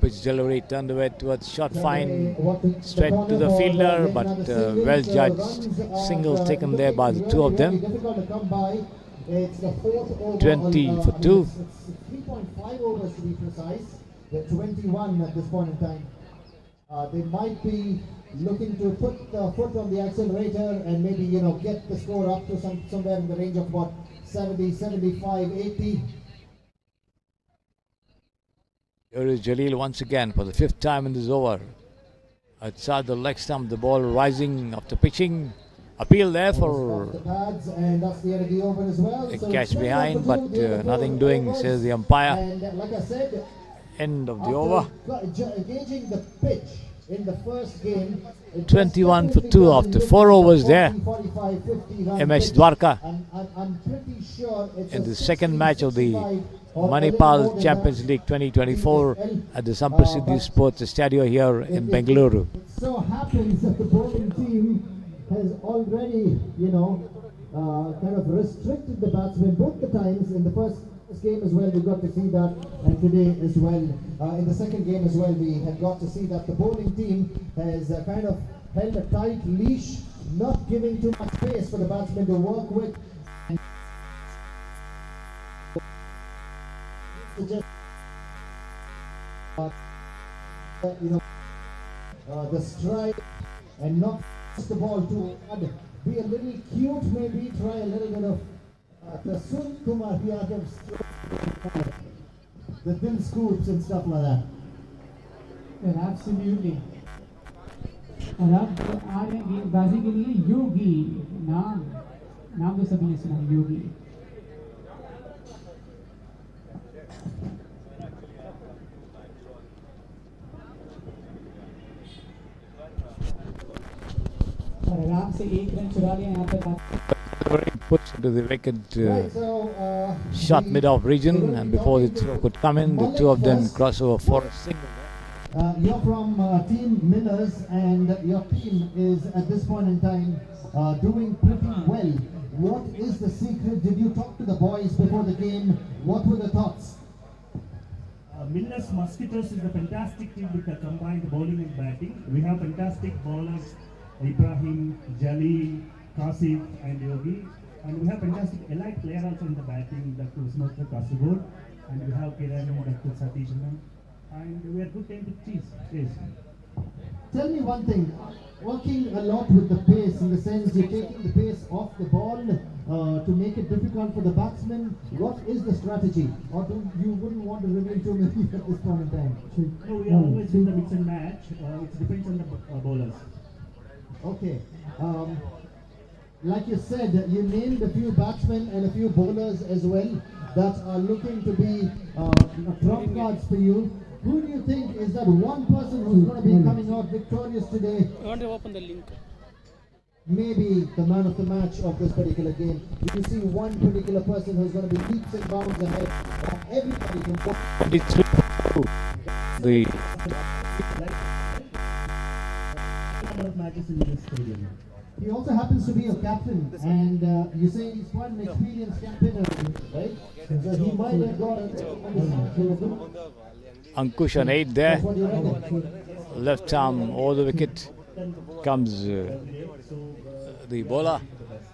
Pitch delivery turned away towards shot fine, straight to the fielder, but well judged. Single taken there by the two of them. 20 for 2. 3.5 overs to be precise. They're 21 at this point in time. They might be looking to put the foot on the accelerator and maybe get the score up to somewhere in the range of about 70, 75, 80. Here is Jalil once again for the 5th time in this over. Outside the leg stump, the ball rising after pitching. Appeal there for a catch behind, but nothing doing, says the umpire. And like I said, end of the over. Engaging the pitch in the first game. 21 for 2 after 4 overs there. MS Dwarka in the second match of the Manipal Champions League 2024 at the Samprasiddhi Sports Estadio here in Bengaluru. It so happens that the bowling team has already, kind of restricted the batsmen both the times. In the first game as well, we got to see that, and today as well. In the second game as well, we had got to see that the bowling team has kind of held a tight leash, not giving too much space for the batsmen to work with. The strike and not push the ball too hard. Be a little cute, maybe try a little bit of the Sun Kumar Yadav stroke, the Dil scoops and stuff like that. Yeah, absolutely. और अब आ रहे हैं गेंदबाजी के लिए योगी नाम तो सभी ने सुना योगी. और आराम से 1 रन चुरा लिया यहाँ पर. Puts into the wicket shot mid-off region, and before the throw could come in, the two of them cross over for a single. You're from Team Millers, and your team is at this point in time doing pretty well. What is the secret? Did you talk to the boys before the game? What were the thoughts? Millers Mosquitoes is a fantastic team with a combined bowling and batting. We have fantastic bowlers, Ibrahim, Jalil, Kasif and Yogi. And we have fantastic elite player also in the batting, Dr. Usmatra Kasibur. And we have Kiran, Dr. Satish. And we are good team to chase. Tell me one thing. working a lot with the pace, in the sense you're taking the pace off the ball to make it difficult for the batsmen. What is the strategy? Or you wouldn't want to reveal too many at this point in time? No, we are always in the mix and match. It depends on the bowlers. Okay. Like you said, you named a few batsmen and a few bowlers as well that are looking to be trump cards for you. Who do you think is that one person who's going to be coming out victorious today? I want to open the link. Maybe the man of the match of this particular game. Do you see one particular person who's going to be leaps and bounds ahead of everybody from 23 the Number of matches in this stadium. He also happens to be a captain, and you're saying he's quite an experienced captain, right? So he might have got Ankush on 8 there. Left arm over the wicket comes the bowler.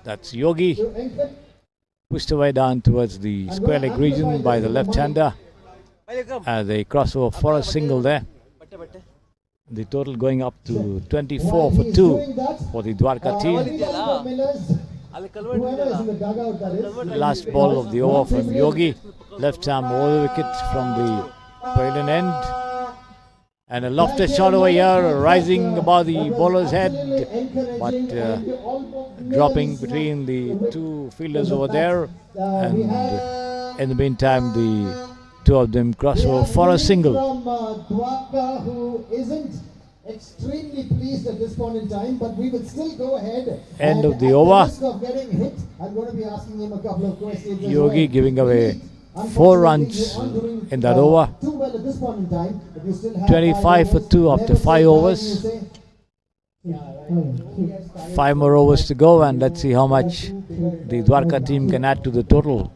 That's Yogi. Pushed away down towards the square leg region by the left-hander. As they cross over for a single there. The total going up to 24 for 2 for the Dwarka team. Last ball of the over from Yogi. Left arm over the wicket from the pavilion end. And a lofted shot over here, rising above the bowler's head, but dropping between the two fielders over there. And in the meantime, the two of them cross over for a single. From Dwarka, who isn't extremely pleased at this point in time, but we will still go ahead. End of the at over. the risk of getting hit, I'm going to be asking him a couple of questions. Yogi giving away 4 runs in that over. Too well at this point in time, but you still have 25 for 2 after 5 overs. 5 more overs to go, and let's see how much the Dwarka team can add to the total.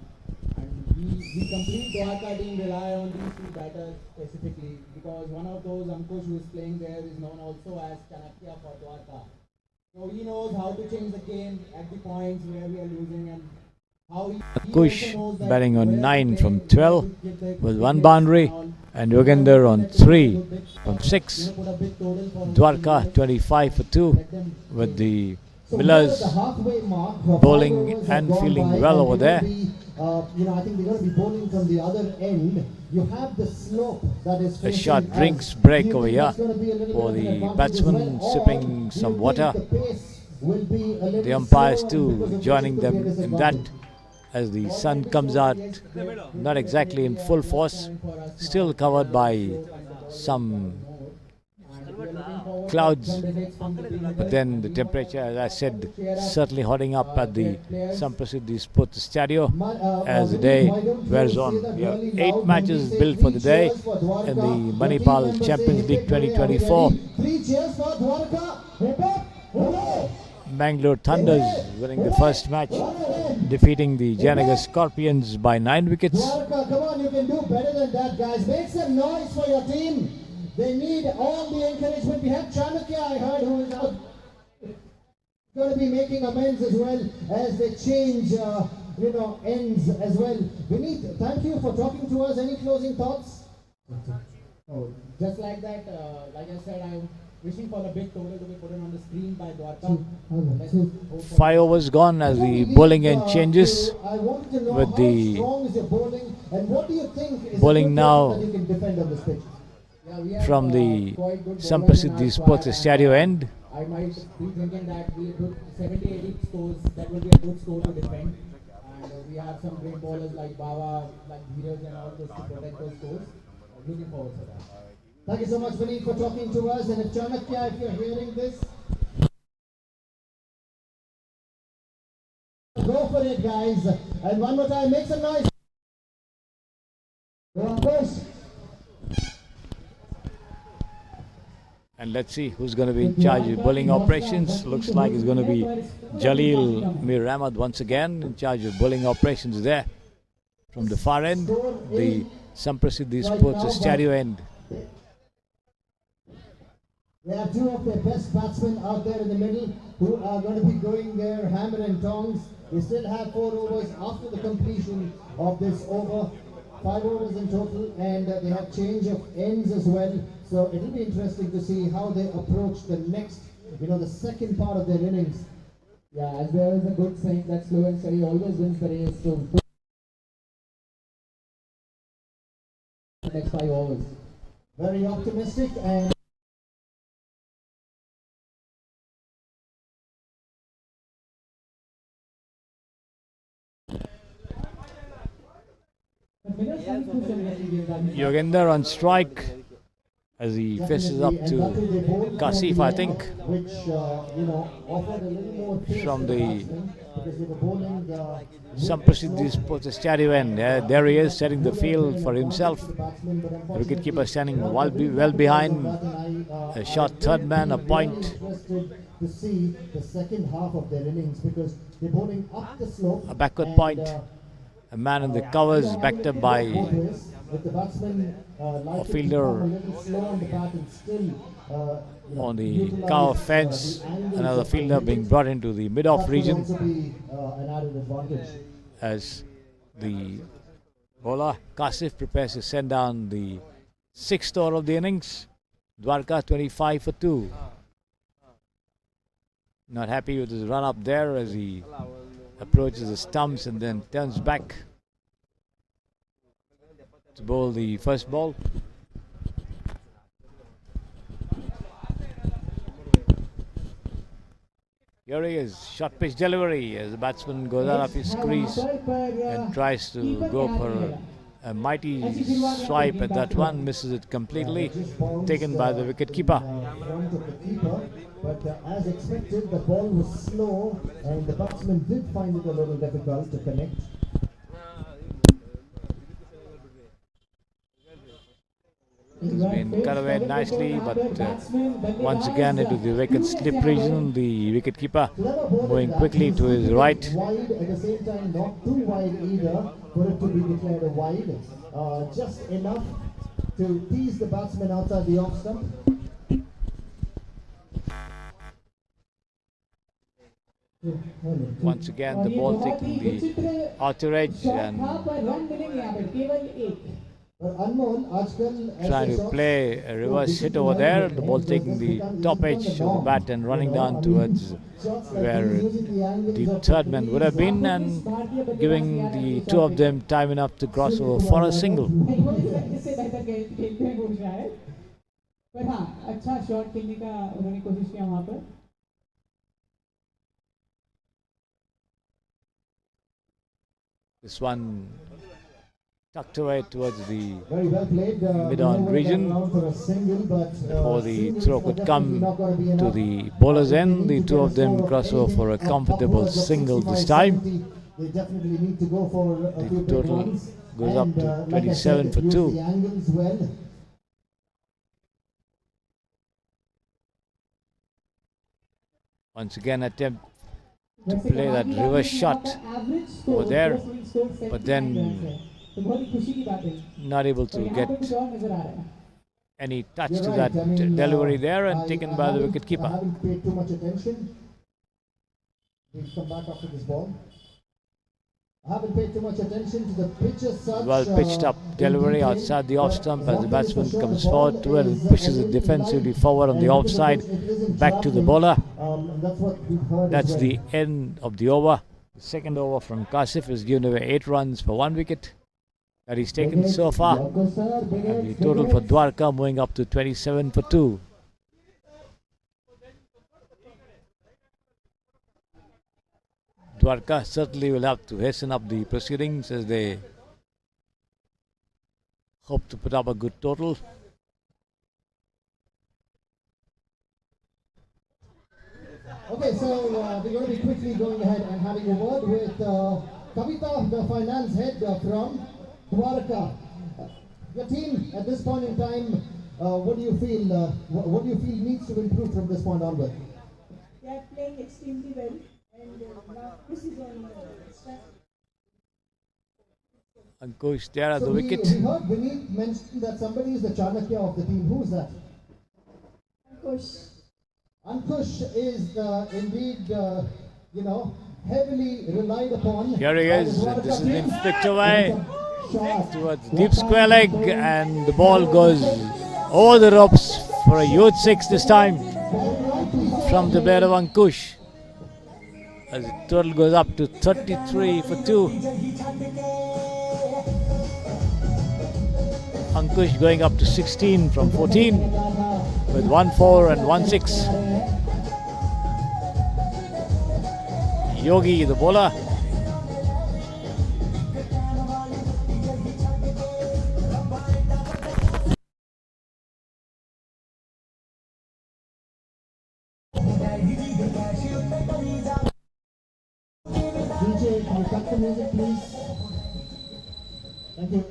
The complete Dwarka team rely on these two batters specifically, because one of those, Ankush, who is playing there, is known also as Chanakya for Dwarka. So he knows how to change the game at the points where we are losing, and how he Ankush batting on 9 from 12 with 1 boundary, and Yogender on 3 from 6. Dwarka 25 for 2 with the Millers bowling and fielding well over there. I think they're going to be bowling from the other end. You have the slope that is A short drinks break over here for the batsmen sipping some water. The umpires too joining them in that as the sun comes out, not exactly in full force, still covered by some clouds, but then the temperature, as I said, certainly holding up at the Samprasiddhi Sports Estadio as the day wears on. We have 8 matches built for the day in the Manipal Champions League 2024. Bangalore Thunders winning the first match, defeating the Janagar Scorpions by 9 wickets. Come on, you can do better than that, guys. Make some noise for your team. They need all the encouragement. We have Chanakya, I heard, who is out, going to be making amends as well as they change, ends as well. Vineet, thank you for talking to us. Any closing thoughts? Oh, just like that, like I said, I'm wishing for a big total to be put on the screen by Dwarka. 5 overs gone as the bowling end changes with the bowling now from the Samprasiddhi Sports Estadio end. I might be thinking that we put 70-80 scores, that will be a good score to defend. And we have some great bowlers like Baba, like Dheeraj and all those to protect those scores. Looking forward to that. Thank you so much, Vineet, for talking to us. And if Chanakya, if you're hearing this, go for it, guys. And one more time, make some noise. Go on, push. And let's see who's going to be in charge of bowling operations. Looks like it's going to be Jalil Mir Ahmad once again in charge of bowling operations there. From the far end, the Samprasiddhi Sports Estadio end. They have 2 of their best batsmen out there in the middle who are going to be going there hammer and tongs. They still have 4 overs after the completion of this over. 5 overs in total, and they have change of ends as well. So it will be interesting to see how they approach the next the second part of their innings. Yeah, as there is a good saying that slow and steady always wins the race. So next 5 overs. Very optimistic and Yogendra on strike as he faces up to Kasif, I think, which offered a little more pace from to the the batsmen because they were bowling Samprasiddhi Sports Estadio end. There he is, setting the field for himself. The wicketkeeper standing well behind. A short third man, a point. to see the second half of their innings because they're bowling up the slope. A backward point. A man in the covers, backed up by with the batsman a fielder a little slow on the bat and still on the cover fence. Another fielder being brought into the mid-off region also be an added advantage. as the bowler Kasif prepares to send down the 6th over of the innings. Dwarka 25 for 2. Not happy with his run up there as he approaches the stumps and then turns back to bowl the first ball. Here he is, short pitch delivery as the batsman goes out of his crease and tries to go for a mighty swipe at that one, misses it completely, taken by the wicketkeeper. But as expected, the ball was slow and the batsman did find it a little difficult to connect. It's been cut away nicely, but once again into the vacant slip region, the wicketkeeper moving quickly to his right. Wide at the same time, not too wide either for it to be declared a wide. Just enough to tease the batsman outside the off stump. Once again, the ball taking the outer edge and trying to play a reverse hit over there. The ball taking the top edge of the bat and running down towards where the third man would have been and giving the two of them time enough to cross over for a single. पर हाँ अच्छा shot खेलने का उन्होंने कोशिश किया वहाँ पर. This one tucked away towards the well mid-on region before the throw could come to the bowler's end. The two of them cross over for a comfortable single this time. They definitely need to go for a few The total runs. goes up to Like I said, 27 for use 2. the angles well. Once again attempt to play that reverse shot over there, but then not able to get any touch to that delivery there and taken by the I wicketkeeper. haven't paid too much attention. We'll come back after this ball. I haven't paid too much attention to the pitch as such. Well pitched up delivery outside the off stump as the batsman comes forward to it and pushes it defensively forward on the offside, back to the bowler. That's what we've heard. That's the end of the over. The second over from Kasif is given away 8 runs for 1 wicket that he's taken so far. And the total for Dwarka moving up to 27 for 2. Dwarka certainly will have to hasten up the proceedings as they hope to put up a good total. Okay, so we're going to be quickly going ahead and having a word with Kavita, the finance head from Dwarka. Your team at this point in time, what do you feel? What do you feel needs to improve from this point onward? They are playing extremely well, and now this is on strike. Ankush there at the We wicket. heard Vineet mention that somebody is the Chanakya of the team. Who is that? Ankush. Ankush is indeed, heavily relied upon. Here he is. This has been flicked away towards deep square leg and the ball goes over the ropes for a huge 6 this time. from the bat of Ankush. As the total goes up to 33 for 2. Ankush going up to 16 from 14 with 1-4 and 1-6. Yogi, the bowler. DJ, can you cut the music, please? Thank you.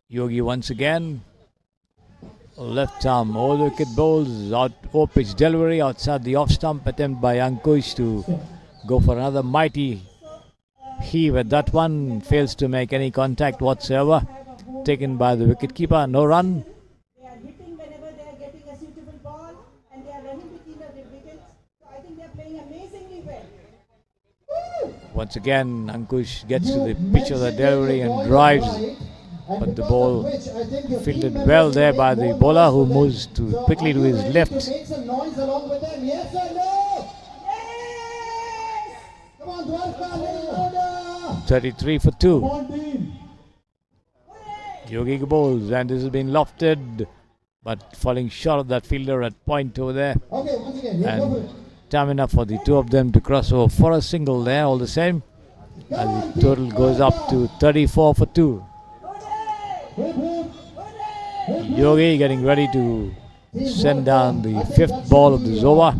Yogi once again. Left arm over the wicket bowls, out pitch delivery outside the off stump, attempt by Ankush to go for another mighty heave at that one, fails to make any contact whatsoever, taken by the wicketkeeper, no run. They are hitting whenever they are getting a suitable ball and they are running between the wickets. So I think they are playing amazingly well. Once again, Ankush gets to the pitch of the delivery and drives, but the ball fielded well there by the bowler, who moves quickly to his left. Make some noise along with them. Yes or no? Yes! Come on, Dwarka, let it order. 33 for 2. Come on, team. Yogi bowls, and this has been lofted, but falling short of that fielder at point over there. Okay, once again, yeah, go for it. And time enough for the two of them to cross over for a single there, all the same. As the total goes up to 34 for 2. Yogi getting ready to send down the fifth ball of this over.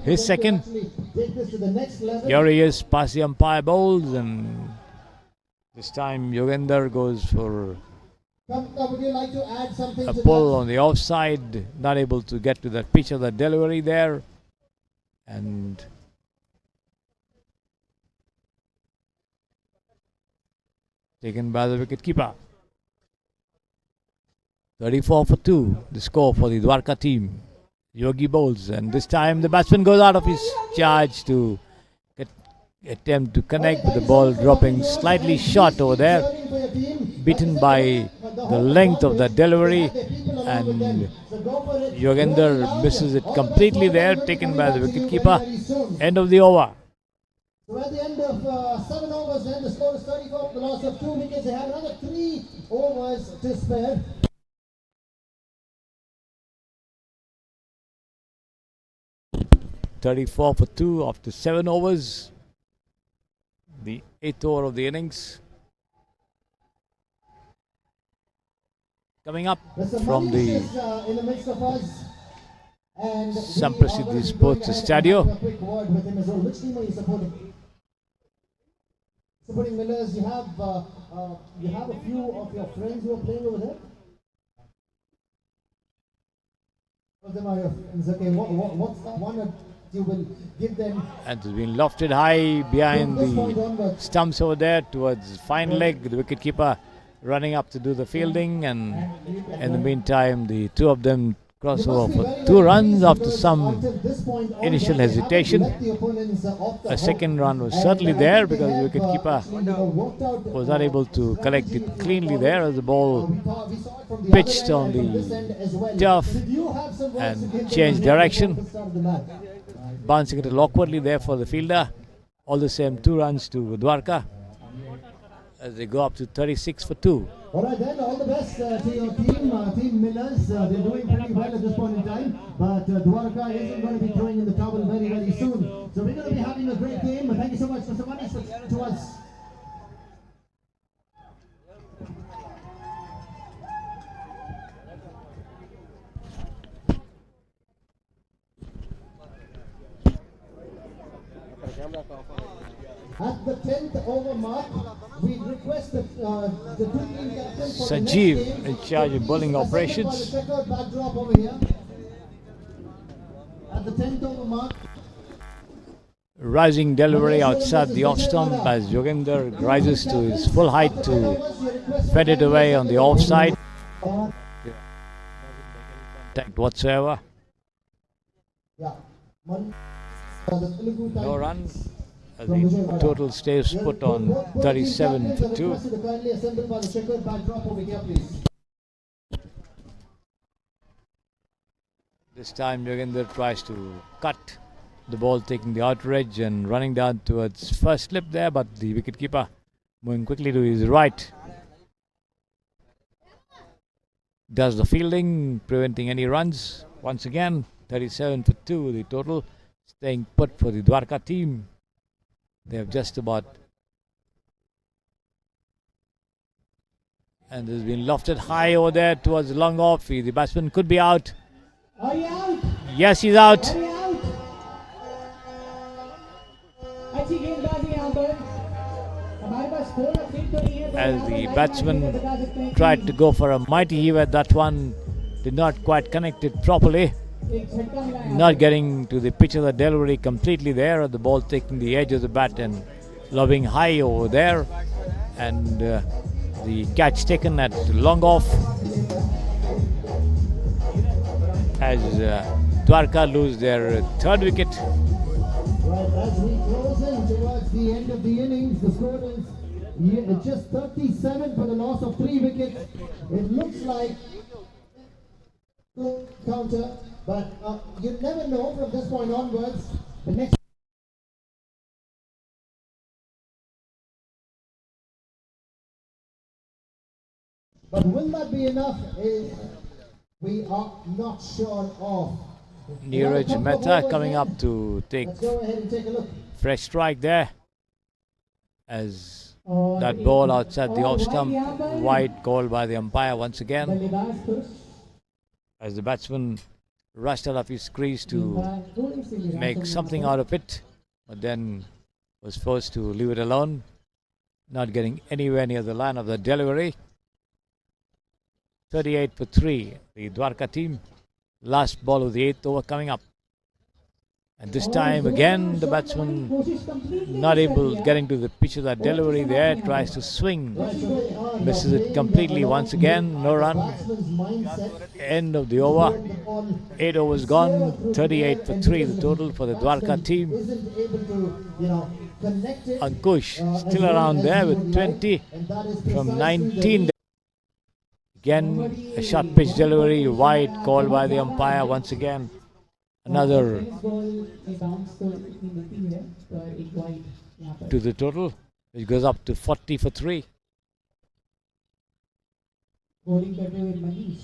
His second. Here he is, past the umpire bowls, and this time Yogender goes for Would you like to add something a to pull on the offside, not able to get to that pitch of the delivery there, and taken by the wicketkeeper. 34 for 2, the score for the Dwarka team. Yogi bowls, and this time the batsman goes out of his charge to attempt to connect, with the ball dropping slightly short over there, beaten by the length of the delivery, and Yogender misses it completely there, taken by the wicketkeeper. End of the over. So at the end of 7 overs, then the score is 34 for the loss of 2 wickets. They have another 3 overs to spare. $34 for 2 after 7 overs. The 8th over of the innings. Coming up from the in the midst of us. And Samprasiddhi Sports Estadio. A quick word with him as well. Which team are you supporting? Supporting Millers. You have a few of your friends who are playing over there. Of them are your friends. Okay, what's that one that you will give them? And it's been lofted high behind the stumps over there towards fine leg. The wicketkeeper running up to do the fielding, and in the meantime the two of them cross over for 2 runs after some initial hesitation. A second run was certainly there because the wicketkeeper was not able to collect it cleanly there, as the ball pitched on the turf and changed direction, bouncing it awkwardly there for the fielder. All the same, 2 runs to Dwarka as they go up to 36 for 2. All right then, all the best to your team, Team Millers. They're doing pretty well at this point in time, but Dwarka isn't going to be throwing in the towel very, very soon. So we're going to be having a great game. Thank you so much, Mr. Manish, to us. At the 10th over mark, we request that the 2 team captains for Sanjeev the next game in charge of bowling operations. by the checkered backdrop over here. At the 10th over mark. Rising delivery outside the off stump as Yogender rises to his full height to fed it away on the offside. Contact whatsoever. No run. As the total stays put on 37 for 2. This time Yogendra tries to cut the ball, taking the outer edge and running down towards first slip there, but the wicketkeeper moving quickly to his right does the fielding, preventing any runs. Once again, 37 for 2 the total, staying put for the Dwarka team. They have just about, and there's been lofted high over there towards the long off. The batsman could be out. Are you out? Yes, he's out. Are you out? अच्छी गेंदबाजी यहाँ पर हमारे पास score update तो नहीं है तो As यहाँ पर the लाइव batsman मैच में बता सकते हैं कि tried to go for a mighty heave at that one, did not quite connect it properly. एक झटका मिला है Not getting to the pitch of the delivery completely there. The ball taking the edge of the bat and lobbing high over there. And the catch taken at long off. As Dwarka lose their third wicket. Right, as we close in towards the end of the innings, the score is just 37 for the loss of 3 wickets. It looks like counter, but you never know from this point onwards. The next. But will that be enough? We are not sure of. Neeraj Mehta coming up to take Let's go ahead and take a look. fresh strike there. As that ball outside the off stump, wide call by the umpire once again. बल्लेबाज खुश As the batsman rushed out of his crease to make something out of it, but then was forced to leave it alone, not getting anywhere near the line of the delivery. 38 for 3, the Dwarka team. Last ball of the 8th over coming up. And this time again the batsman not able getting to the pitch of that delivery there, tries to swing, misses it completely once again, no run. End of the over, 8 overs gone, 38 for 3 the total for the Dwarka team. Ankush still around there with 20 from 19. Again a short pitch delivery, wide called by the umpire once again. Another to the total, which goes up to 40 for 3. Bowling करते हुए Manish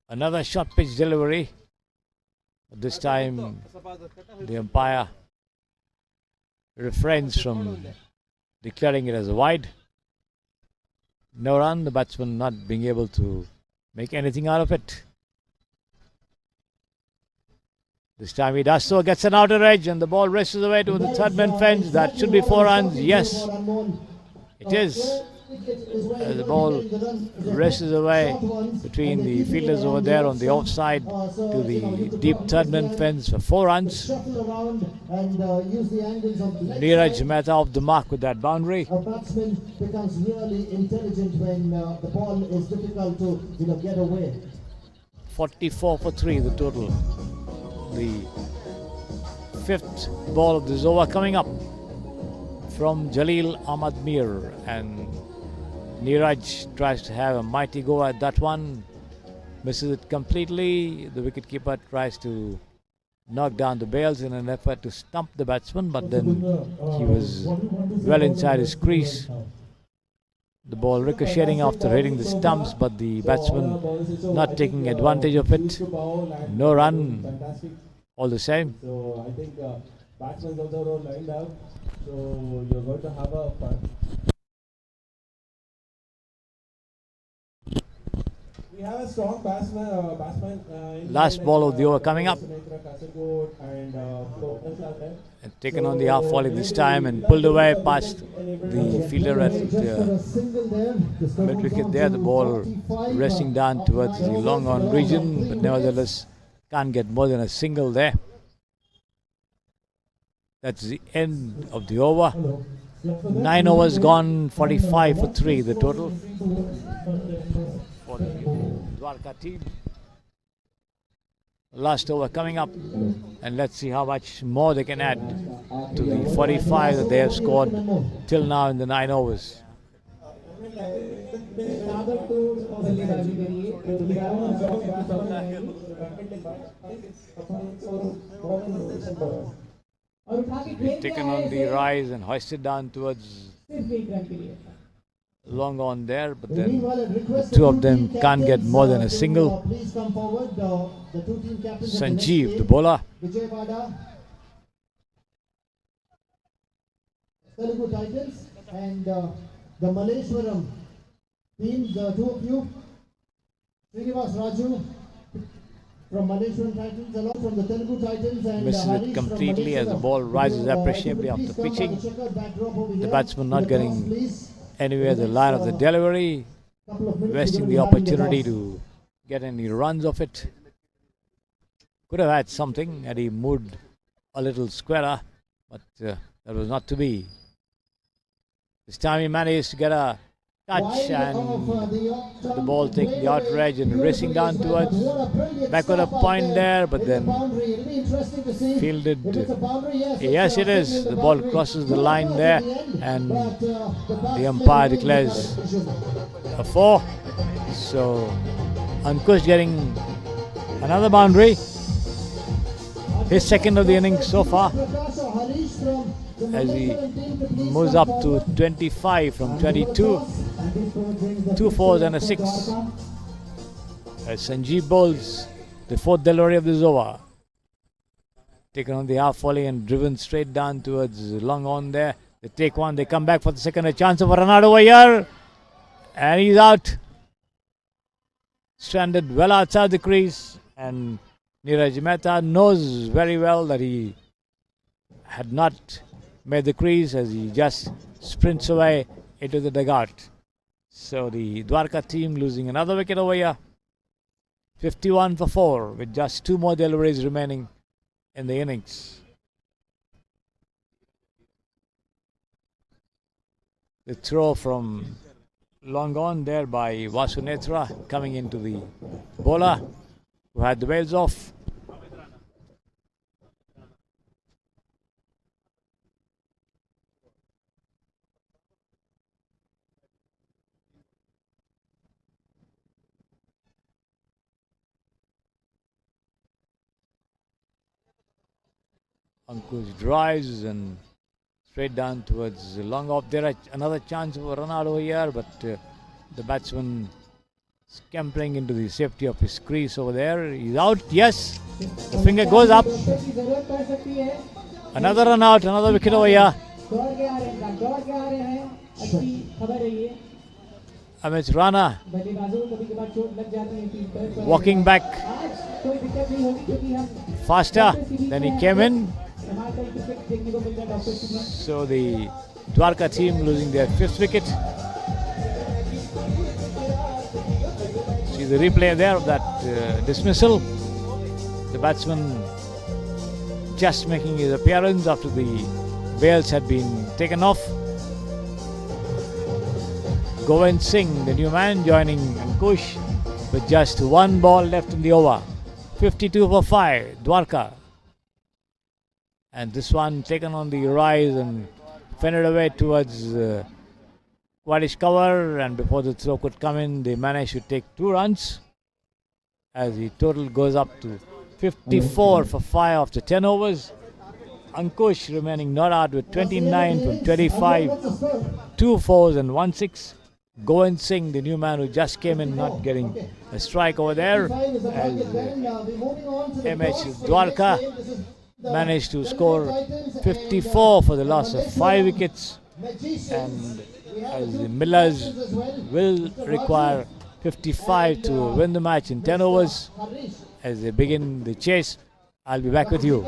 Another short pitch delivery. This time the umpire refrains from declaring it as a wide. No run, the batsman not being able to make anything out of it. This time he does so, gets an outer edge and the ball races away to the third man fence. That should be 4 runs. Yes, it is. As the ball races away between the fielders over there on the offside to the deep third man fence for 4 runs. Neeraj Mehta off the mark with that boundary. A batsman becomes really intelligent when the ball is difficult to get away. 44 for 3 the total. The 5th ball of this over coming up from Jalil Ahmad Mir, and Neeraj tries to have a mighty go at that one, misses it completely. The wicketkeeper tries to knock down the bails in an effort to stump the batsman, but then he was well inside his crease. The ball ricocheting after hitting the stumps, but the batsman not taking advantage of it. No run, all the same. So I think batsmen also lined up, so you're going to have a fun. We have a strong batsman. Last ball of the over coming up. And taken on the half volley this time and pulled away past the fielder at mid wicket there. The ball resting down towards the long on region, but nevertheless can't get more than a single there. That's the end of the over. 9 overs gone, 45 for 3 the total for the Dwarka team. Last over coming up, and let's see how much more they can add to the 45 that they have scored till now in the 9 overs. Taken on the rise and hoisted down towards long on there, but then the two of them can't get more than a single. Sanjeev, the bowler. Telugu Titans and the Malleshwaram team, the two of you, Srinivas Raju from Malleshwaram Titans, along from the Telugu Titans, and misses it completely as the ball rises appreciably after pitching. The batsman not getting anywhere the line of the delivery, wasting the opportunity to get any runs of it. Could have had something had he moved a little squarer, but that was not to be. This time he managed to get a touch and the ball taking the outer edge and racing down towards backward a point there, but then fielded. Yes, it is. The ball crosses the line there and the umpire declares a 4. So Ankush getting another boundary, his second of the innings so far, as he moves up to 25 from 22. 2 4s and a 6. As Sanjeev bowls the 4th delivery of this over. Taken on the half volley and driven straight down towards long on there. They take one, they come back for the second, a chance of a run out over here. And he's out. Stranded well outside the crease, and Neeraj Mehta knows very well that he had not made the crease as he just sprints away into the dugout. So the Dwarka team losing another wicket over here. 51 for 4 with just 2 more deliveries remaining in the innings. The throw from long on there by Vasunetra coming into the bowler who had the bails off. Ankush drives and straight down towards the long off. There another chance of a run out over here, but the batsman scampering into the safety of his crease over there. He's out. Yes, the finger goes up. Another run out, another wicket over here. Amit Rana walking back faster than he came in. So the Dwarka team losing their 5th wicket. See the replay there of that dismissal. The batsman just making his appearance after the bails had been taken off. Govind Singh, the new man, joining Ankush with just 1 ball left in the over. 52 for 5, Dwarka. And this one taken on the rise and fended away towards Quadish cover, and before the throw could come in, they managed to take 2 runs as the total goes up to 54 for 5 after 10 overs. Ankush remaining not out with 29 from 25, 2 4s and 1 6. Govind Singh, the new man who just came in, not getting a strike over there, as MH Dwarka managed to score 54 for the loss of 5 wickets, and as the Millers will require 55 to win the match in 10 overs as they begin the chase. I'll be back with you.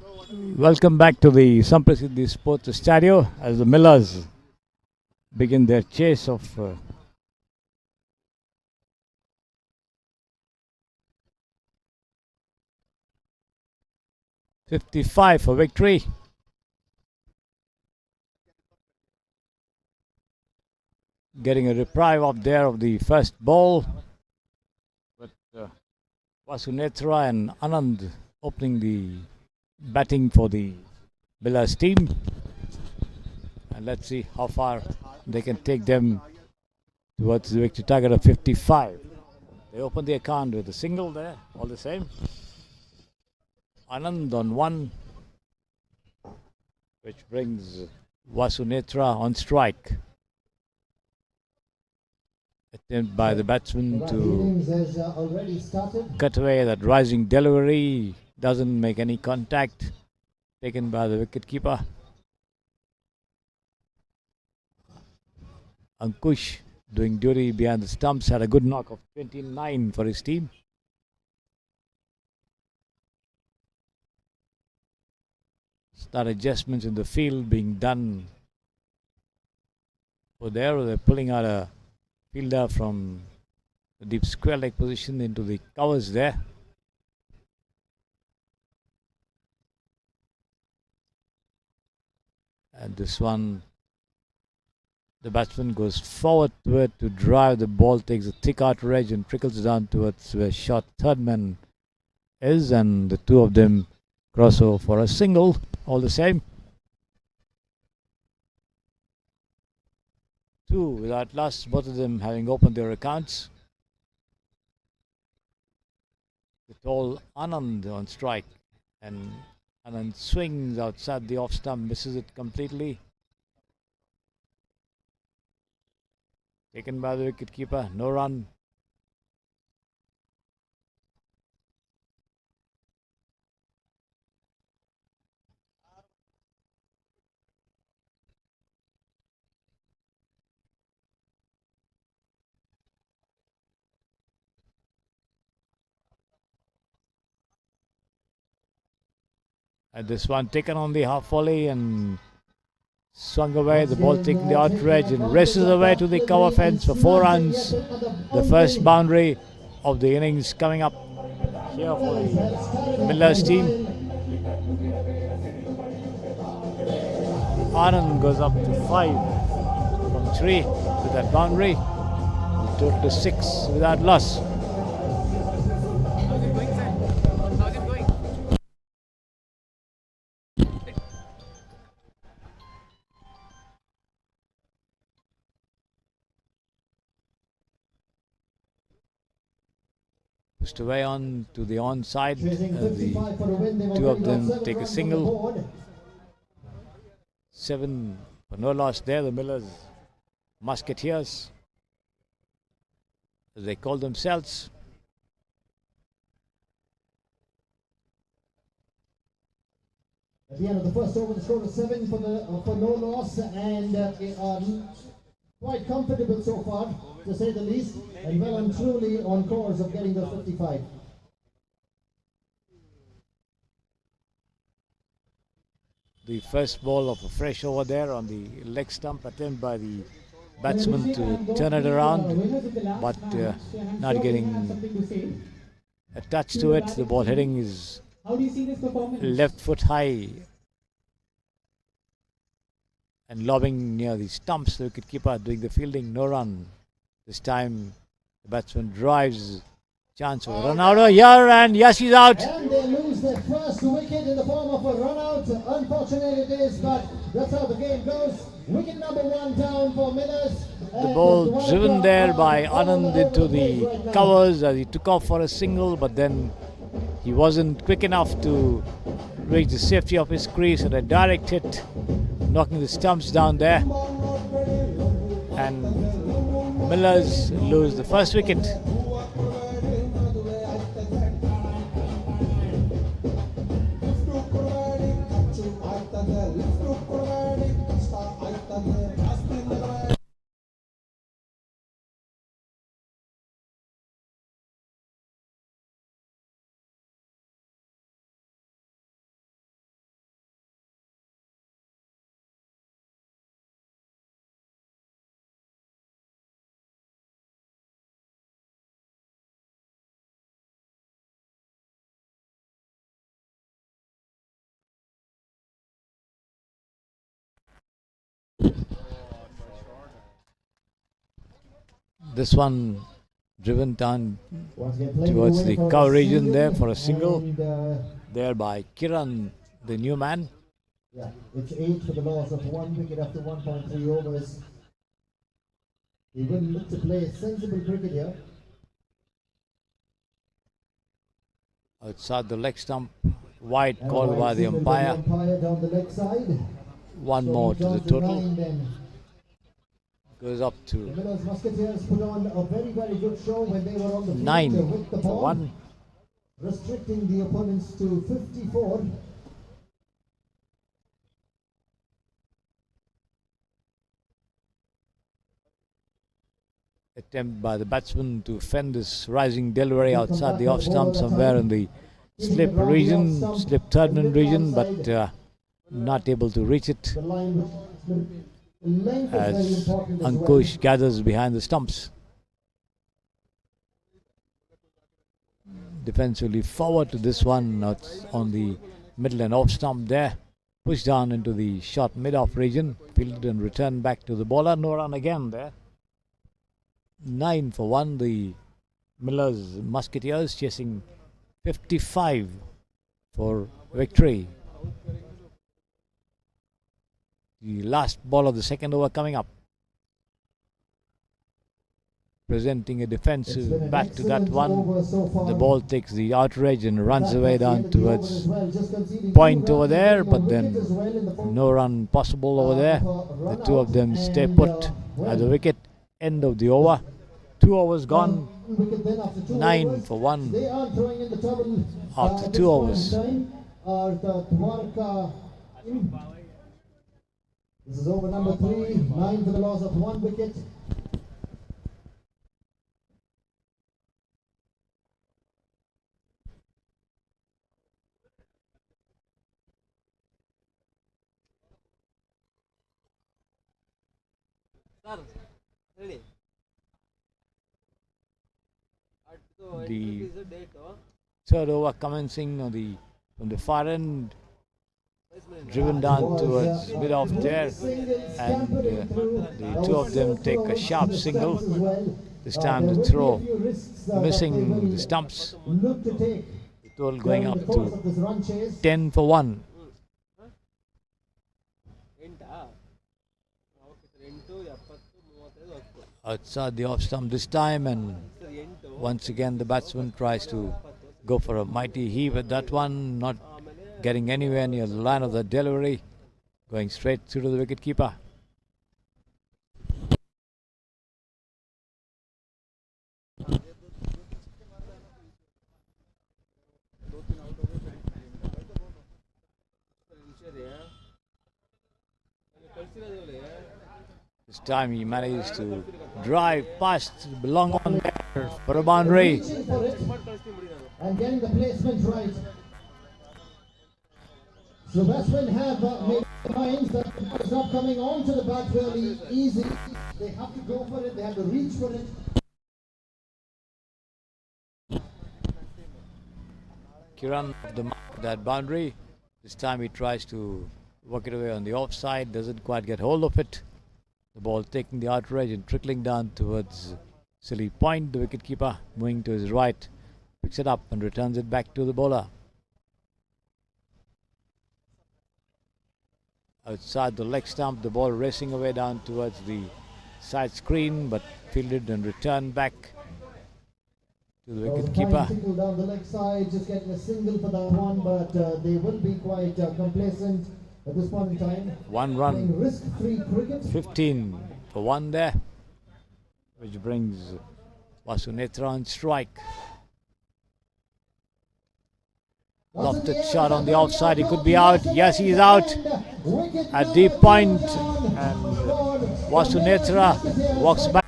Welcome back to the Samprasiddhi Sports Estadio as the Millers begin their chase of 55 for victory. Getting a reprieve up there of the first ball, but Vasunethra and Anand opening the batting for the Millers team. And let's see how far they can take them towards the victory target of 55. They open the account with a single there, all the same. Anand on one, which brings Vasunethra on strike. Attempt by the batsman to cut away that rising delivery, doesn't make any contact, taken by the wicketkeeper. Ankush doing duty behind the stumps, had a good knock of 29 for his team. Start adjustments in the field being done over there. They're pulling out a fielder from the deep square leg position into the covers there. And this one, the batsman goes forward to it to drive the ball, takes a thick outer edge and trickles down towards where shot third man is, and the two of them cross over for a single, all the same. 2 without loss, both of them having opened their accounts. The tall Anand on strike, and Anand swings outside the off stump, misses it completely. Taken by the wicketkeeper, no run. And this one taken on the half volley and swung away, the ball taking the outer edge and races away to the cover fence for 4 runs. The first boundary of the innings coming up here for the Millers team. Anand goes up to 5 from 3 with that boundary. The total to 6 without loss. Pushed away on to the onside. The two of them take a single. 7 for no loss there. The Millers Musketeers, as they call themselves. At the end of the first over, the score is 7 for no loss, and quite comfortable so far, to say the least, and well and truly on course of getting the 55. The first ball of a fresh over there on the leg stump, attempt by the batsman to turn it around, but not getting attached to it. The ball heading is left foot high and lobbing near the stumps. The wicketkeeper doing the fielding, no run. This time the batsman drives, chance for a run out here, and yes, he's out. And they lose their first wicket in the form of a run out. Unfortunate it is, but that's how the game goes. Wicket number 1 down for Millers. The ball driven there by Anand into the covers as he took off for a single, but then he wasn't quick enough to reach the safety of his crease, and a direct hit knocking the stumps down there, and Millers lose the first wicket. This one driven down Once again, playing towards away the for cover a region single, there for a single. and, There by Kiran, the new man. yeah, it's 8 for the loss of 1 wicket after 1.3 overs. He will look to play sensible cricket here. Outside the leg stump, wide And a call wide by the signal by umpire. umpire down the leg side. One So more he to the draws the total. 9 then. Goes up The to Millers Musketeers put on a very, very good show when they were on the field 9 with the for ball, 1. restricting the opponents to 54. Attempt by the batsman to fend this rising delivery outside the off stump somewhere in the slip region, slip third man region, but not able to reach it The line, the length is very as important as well. Ankush gathers behind the stumps. Defensively forward to this one, on the middle and off stump there. Pushed down into the short mid-off region, fielded and returned back to the bowler. No run again there. 9 for 1, the Millers Musketeers chasing 55 for victory. The last ball of the second over coming up. Presenting a It's been defensive an bat to that excellent one. over so far. The ball takes the outer edge and runs That away was the down end of the over towards as well, just conceding point 2 over runs, there, getting a but then wicket as well in the fourth. no run possible over there. The two of them stay put at the wicket. End of the over. 2 overs gone. Wicket then after 2 9 overs. for 1. They are throwing in the trouble After at 2 this overs. point in time are the Dwarka. This is over number 3, 9 for the loss of 1 wicket. The third over commencing from the far end, driven down towards mid off there, and the two of them take a sharp single. This time the throw missing the stumps. Look to take The total going up during the course to of this run chase. 10 for 1. Outside the off stump this time, and once again the batsman tries to go for a mighty heave at that one, not getting anywhere near the line of the delivery, going straight through to the wicket keeper. This time he managed to drive past, belong on there for a boundary. Reaching for it and getting the placement right. So batsmen have made their minds that it's not coming onto the bat really easy. They have to go for it, they have to reach for it. Kiran of the mark, that boundary. This time he tries to work it away on the offside, doesn't quite get hold of it. The ball taking the outer edge and trickling down towards Silly Point. The wicketkeeper moving to his right, picks it up and returns it back to the bowler. Outside the leg stump, the ball racing away down towards the side screen, but fielded and returned back to the wicketkeeper. Single down the leg side, just getting a single for that one, but they will be quite complacent at this point in time. 1 run, Playing risk-free cricket. 15 for 1 there, which brings Vasunetra on strike. Lofted shot on the offside, he could be out. Yes, he is out at deep point, and Vasunetra walks back.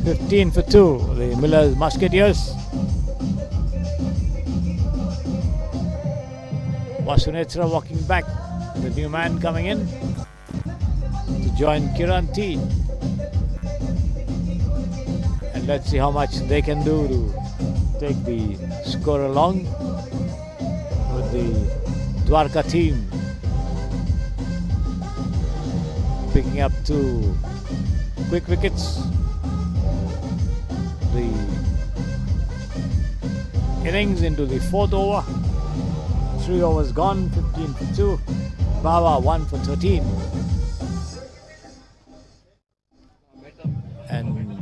$15 for 2, the Millers Musketeers. Vasunetra walking back, the new man coming in to join Kiran T. And let's see how much they can do to take the score along. the Dwarka team. Picking up 2 quick wickets. The innings into the 4th over. 3 overs gone, 15 for 2. Baba 1 for 13. And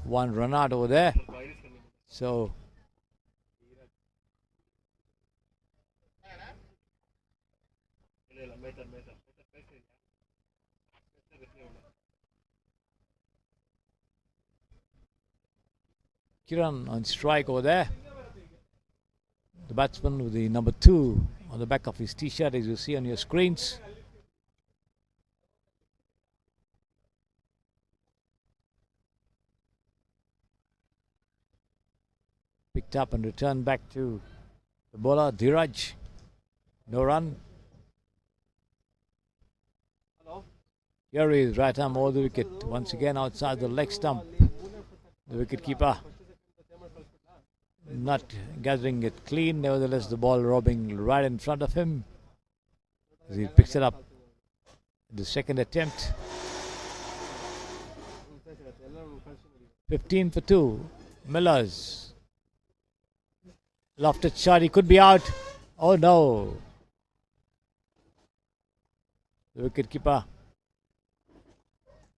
1 run out over there. So Kiran on strike over there. The batsman with the number 2 on the back of his t-shirt, as you see on your screens. Picked up and returned back to the bowler, Dhiraj. No run. Here he is, right arm over the wicket. Once again outside the leg stump. The wicket-keeper not gathering it clean. Nevertheless, the ball robbing right in front of him. As he picks it up. The second attempt. 15 for 2. Millers. Lofted shot. He could be out. Oh no. The wicket-keeper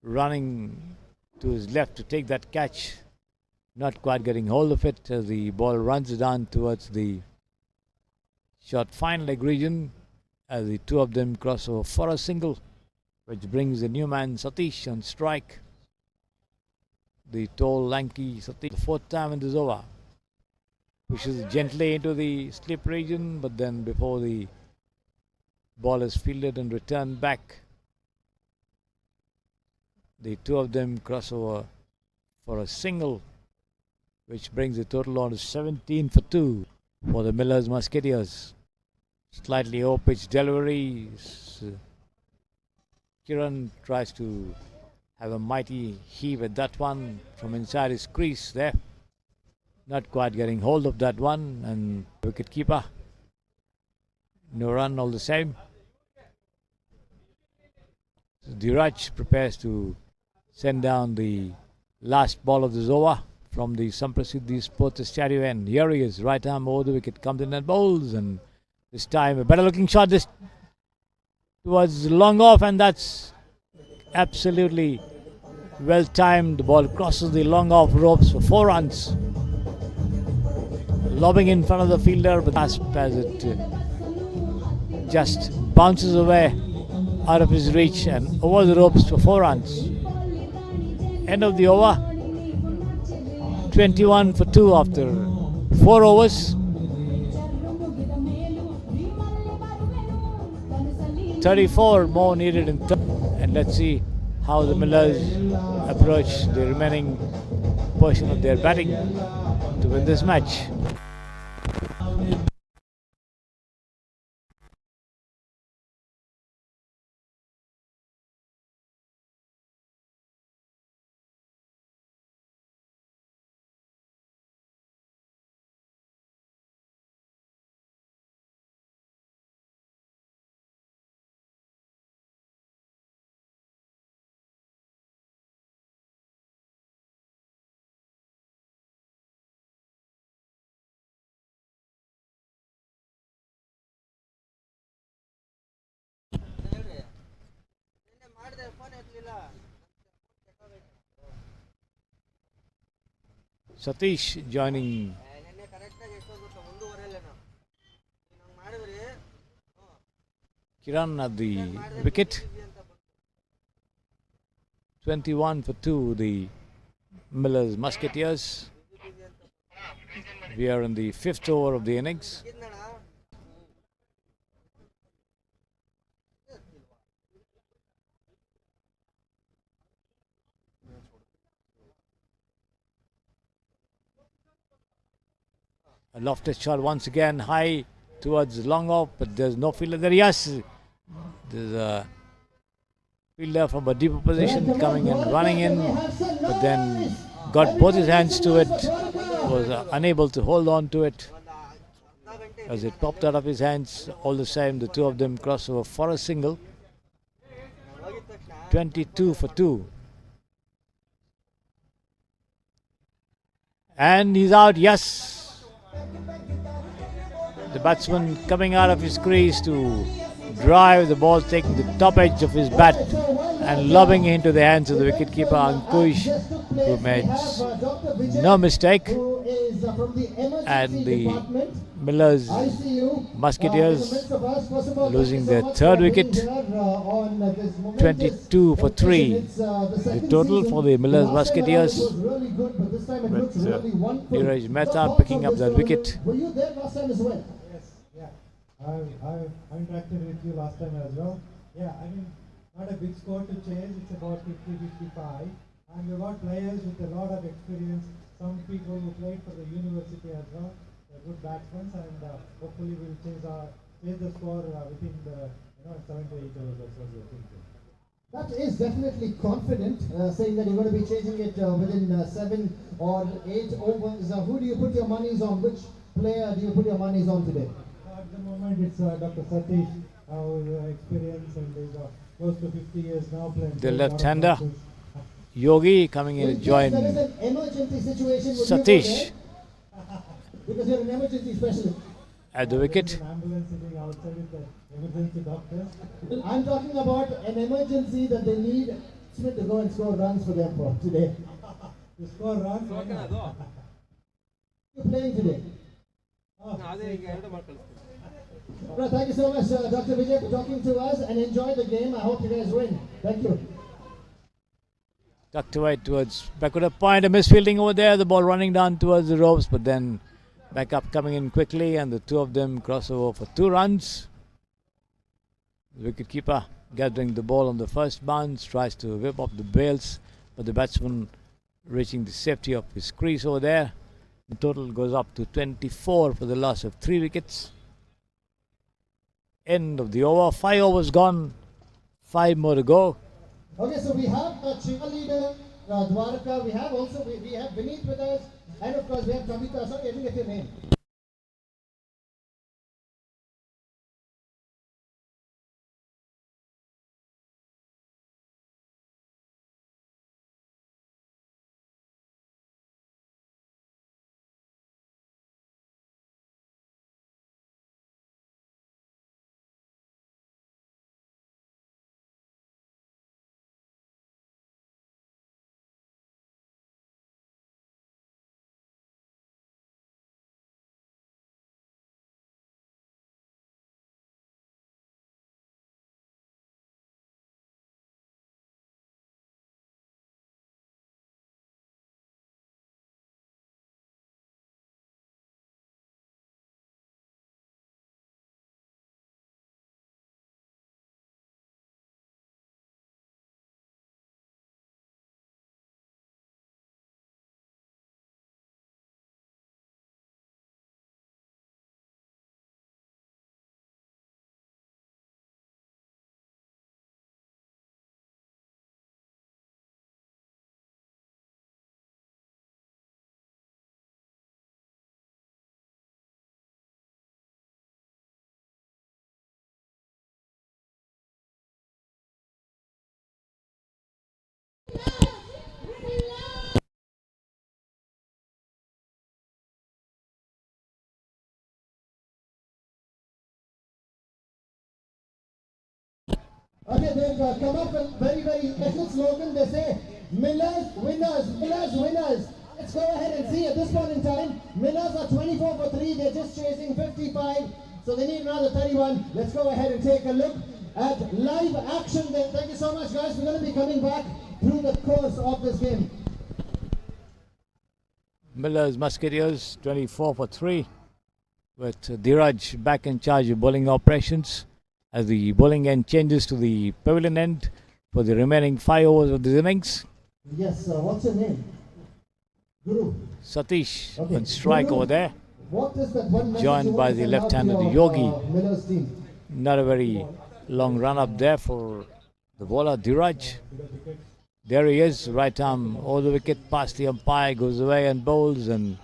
running to his left to take that catch. Not quite getting hold of it as the ball runs down towards the short fine leg region as the 2 of them cross over for a single, which brings the new man Satish on strike. The tall, lanky Satish, the 4th time in this over, pushes gently into the slip region, but then before the ball is fielded and returned back, the 2 of them cross over for a single, which brings the total on to 17 for 2 for the Millers Musketeers. Slightly over-pitch delivery. Kiran tries to have a mighty heave at that one from inside his crease there. Not quite getting hold of that one, and wicket-keeper. No run all the same. So Dhiraj prepares to send down the last ball of this over from the Samprasiddhi Sports Estadio, and here he is, right arm over the wicket, comes in and bowls, and this time a better looking shot this towards long off, and that's absolutely well timed. The ball crosses the long off ropes for 4 runs, lobbing in front of the fielder, but as it just bounces away out of his reach and over the ropes for 4 runs. End of the over. 21 for 2 after 4 overs. 34 more needed in third. And let's see how the Millers approach the remaining portion of their batting to win this match. Satish joining Kiran at the wicket. 21 for 2, the Millers Musketeers. We are in the 5th over of the innings. A lofted shot once again, high towards long off, but there's no fielder there. Yes, there's a fielder from a deeper position coming and running in, but then got both his hands to it, was unable to hold on to it. as it popped out of his hands. All the same, the two of them cross over for a single. 22 for 2. And he's out, yes. The batsman coming out of his crease to drive the ball, taking the top edge of his bat and lobbing it into the hands of the wicketkeeper Ankush, who made no mistake. And the Millers Musketeers losing their third wicket. 22 for 3. The total for the Millers Musketeers, with Neeraj Mehta picking up that wicket. Were you there last time as well? Yes, yeah. I interacted with you last time as well. Yeah, I mean, not a big score to chase. It's about 50-55. And we've got players with a lot of experience. Some people who played for the university as well. They're good batsmen, and hopefully we'll chase the score within the 7 to 8 overs or so. That is definitely confident, saying that you're going to be chasing it within 7 or 8 overs. Who do you put your monies on? Which player do you put your monies on today? At the moment, it's Dr. Satish, who's experienced and is close to 50 years now playing. The left-hander Yogi coming in to join There is an emergency situation. Satish because you're an emergency specialist. at the wicket. An ambulance sitting outside with the emergency doctor. I'm talking about an emergency that they need Smith to go and score runs for them for today. To score runs? You're playing today. Well, thank you so much, Dr. Vijay, for talking to us, and enjoy the game. I hope you guys win. Thank you. Tucked away towards backward of point. A misfielding over there. The ball running down towards the ropes, but then back up coming in quickly, and the two of them cross over for 2 runs. The wicketkeeper gathering the ball on the first bounce, tries to whip up the bails, but the batsman reaching the safety of his crease over there. The total goes up to 24 for the loss of 3 wickets. End of the over. 5 overs gone. 5 more to go. Okay, so we have a cheerleader, Dwarka. We have also, we have Vineet with us. And of course, we have Kavita. Sorry, I didn't get your name. Okay, they've come up with very, very special slogan. They say, Millers, winners, Millers, winners. Let's go ahead and see at this point in time. Millers are 24 for 3. They're just chasing 55. So they need another 31. Let's go ahead and take a look at live action then. Thank you so much, guys. We're going to be coming back through the course of this game. Millers Musketeers 24 for 3, with Dheeraj back in charge of bowling operations as the bowling end changes to the pavilion end for the remaining 5 overs of the innings. Yes, what's your name? Guru. Satish Okay. on strike Guru, over there, what is that one message joined you by want to the send out left-hander to your, Yogi. Miller's team? Not a very long run up there for the bowler Dheeraj. There he is, right arm over the wicket, past the umpire, goes away and bowls, and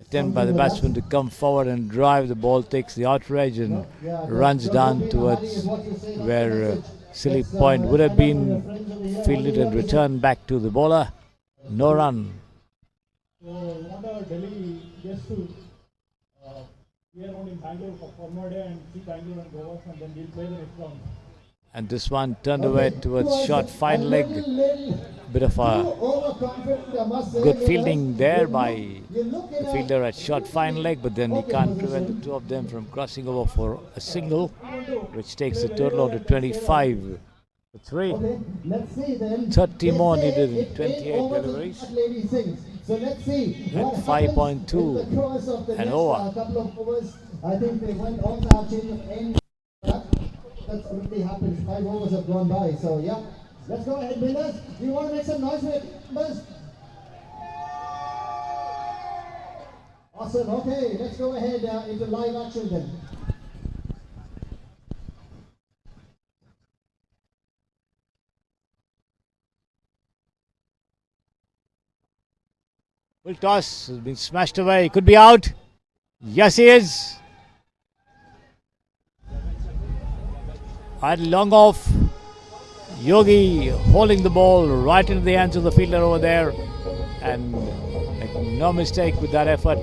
attempt by the batsman to come forward and drive. The ball takes the outrage and runs down towards where silly point would have been fielded and returned back to the bowler. No run. So, wonder Delhi gets to play around in Bangalore for one more day and see Bangalore and Goa, and then we'll play the next round. And this one turned away towards short fine leg. Bit of a good fielding there by the fielder at short fine leg, but then he can't prevent the two of them from crossing over for a single, which takes the total to 25 for 3. 30 more needed in 28 deliveries. At 5.2 and over. I think they went on the change of end. That's already happened. 5 overs have gone by. So yeah, let's go ahead, Millers. Do you want to make some noise with Millers? Awesome. Okay, let's go ahead into live action then. Full toss has been smashed away. Could be out. Yes, he is. And long off. Yogi holding the ball right into the hands of the fielder over there. And make no mistake with that effort.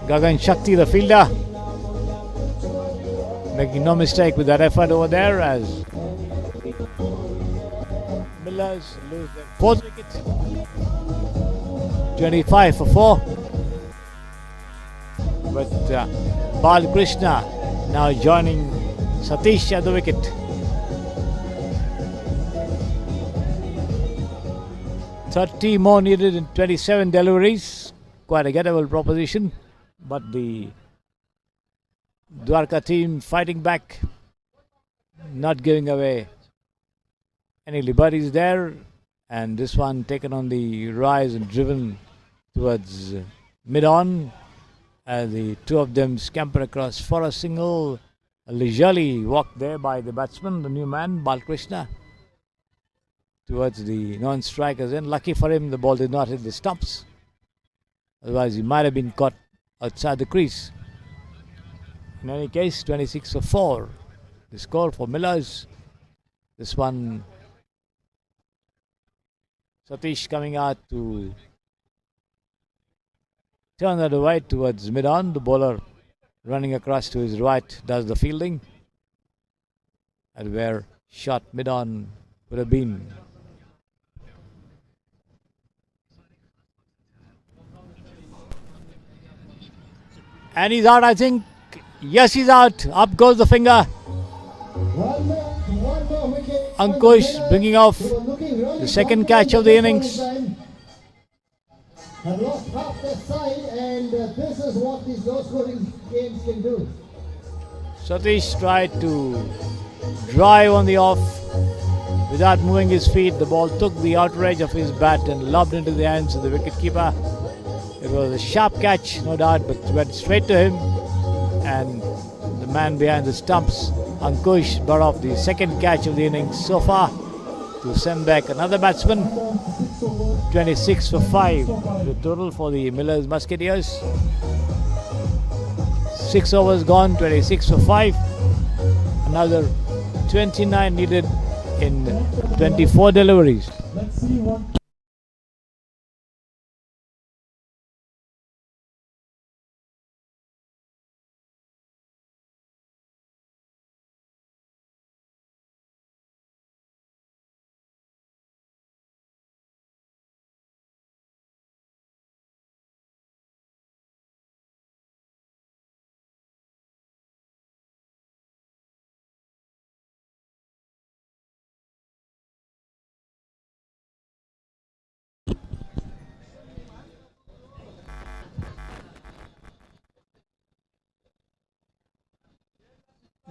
Gagan Shakti, the fielder, making no mistake with that effort over there as Millers lose their 4th wicket. 25 for 4. But Balkrishna now joining Satish at the wicket. $30 more needed in 27 deliveries. Quite a gettable proposition. But the Dwarka team fighting back, not giving away any liberties there. And this one taken on the rise and driven towards mid-on as the two of them scamper across for a single. A leisurely walk there by the batsman, the new man, Balkrishna, towards the non-strikers. And lucky for him, the ball did not hit the stumps. Otherwise, he might have been caught outside the crease. In any case, 26 for 4. The score for Millers. This one, Satish coming out to turn that away towards mid-on. The bowler running across to his right does the fielding. And where shot mid-on would have been. And he's out, I think. Yes, he's out. Up goes the finger. Ankush bringing off the second catch of the innings. Have lost half their side, and this is what these low-scoring games can do. Satish tried to drive on the off without moving his feet. The ball took the outrage of his bat and lobbed into the hands of the wicketkeeper. It was a sharp catch, no doubt, but went straight to him. And the man behind the stumps, Ankush, brought off the second catch of the innings so far to send back another batsman. 26 for 5, the total for the Millers Musketeers. 6 overs gone, 26 for 5. Another 29 needed in 24 deliveries. Let's see what.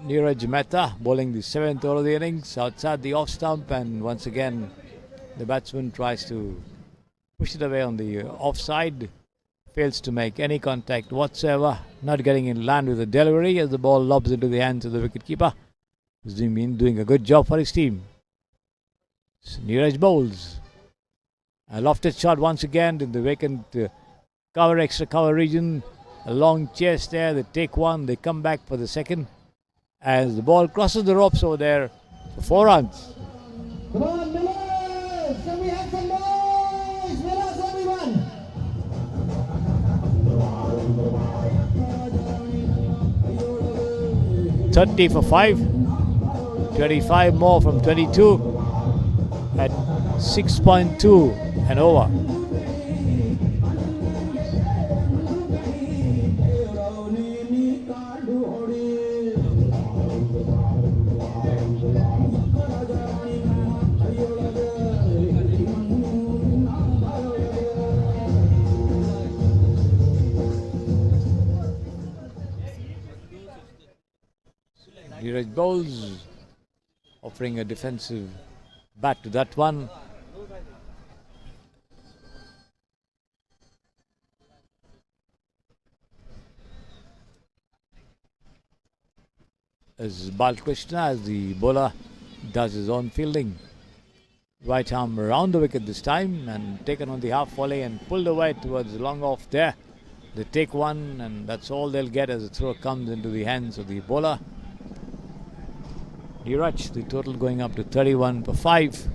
Neeraj Mehta bowling the 7th over of the innings outside the off stump, and once again the batsman tries to push it away on the offside, fails to make any contact whatsoever, not getting in line with the delivery as the ball lobs into the hands of the wicketkeeper. who's been doing a good job for his team. So Neeraj bowls. A lofted shot once again in the vacant extra cover region. A long chase there. They take one. They come back for the second. As the ball crosses the ropes over there for 4 runs. Come on, Millers! Can we have some noise? Millers, everyone! 30 for 5. 25 more from 22 at 6.2 and over. Neeraj bowls, offering a defensive bat to that one. As Balkrishna, as the bowler, does his own fielding. Right arm around the wicket this time and taken on the half volley and pulled away towards the long off there. They take one and that's all they'll get as the throw comes into the hands of the bowler. Neeraj, the total going up to 31 for 5.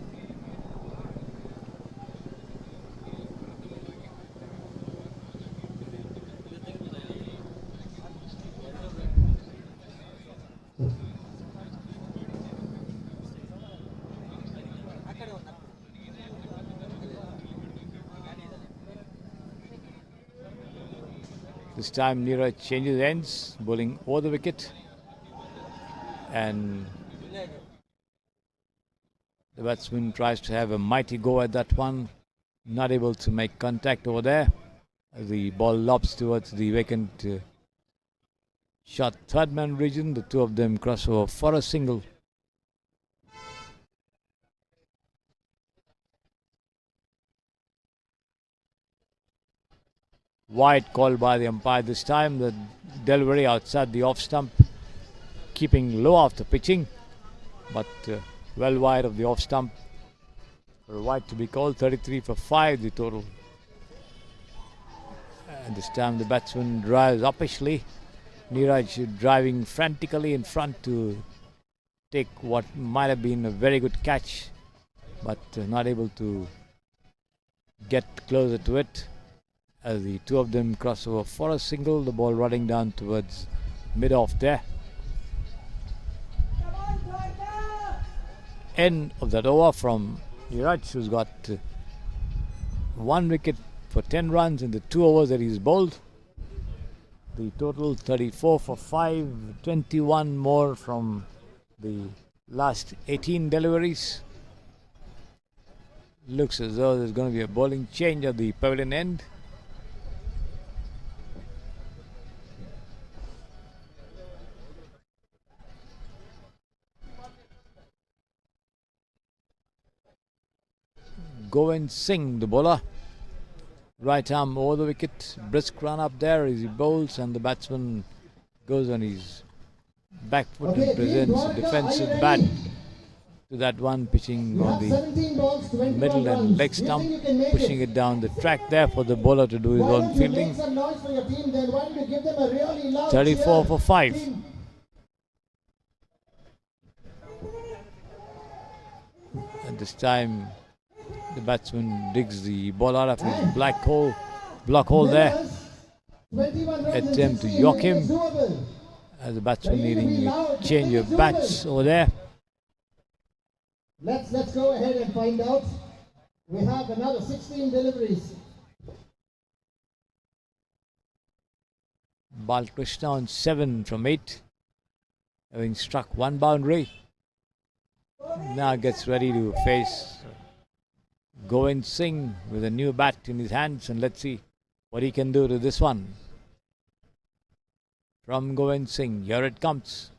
This time Neeraj changes ends, bowling over the wicket, and the batsman tries to have a mighty go at that one, not able to make contact over there. The ball lobs towards the vacant shot third man region. The two of them cross over for a single. Wide call by the umpire this time. The delivery outside the off stump, keeping low after pitching, but well wide of the off stump. For a wide to be called. 33 for 5 the total. And this time the batsman drives uppishly. Neeraj driving frantically in front to take what might have been a very good catch, but not able to get closer to it. As the two of them cross over for a single, the ball running down towards mid-off there. End of that over from Neeraj, who's got 1 wicket for 10 runs in the 2 overs that he's bowled. The total 34 for 5, 21 more from the last 18 deliveries. Looks as though there's going to be a bowling change at the pavilion end. Govind Singh, the bowler. Right arm over the wicket. Brisk run up there as he bowls, and the batsman goes on his back foot and presents a defensive bat to that one, pitching on the middle and leg stump, pushing it down the track there for the bowler to do his own fielding. 34 for 5. And this time the batsman digs the ball out of his block hole there. Attempt to york him as the batsman needing a change of bats over there. Let's go ahead and find out. We have another 16 deliveries. Balkrishna on 7 from 8, having struck 1 boundary. Now gets ready to face Govind Singh with a new bat in his hands, and let's see what he can do to this one. From Govind Singh, here it comes.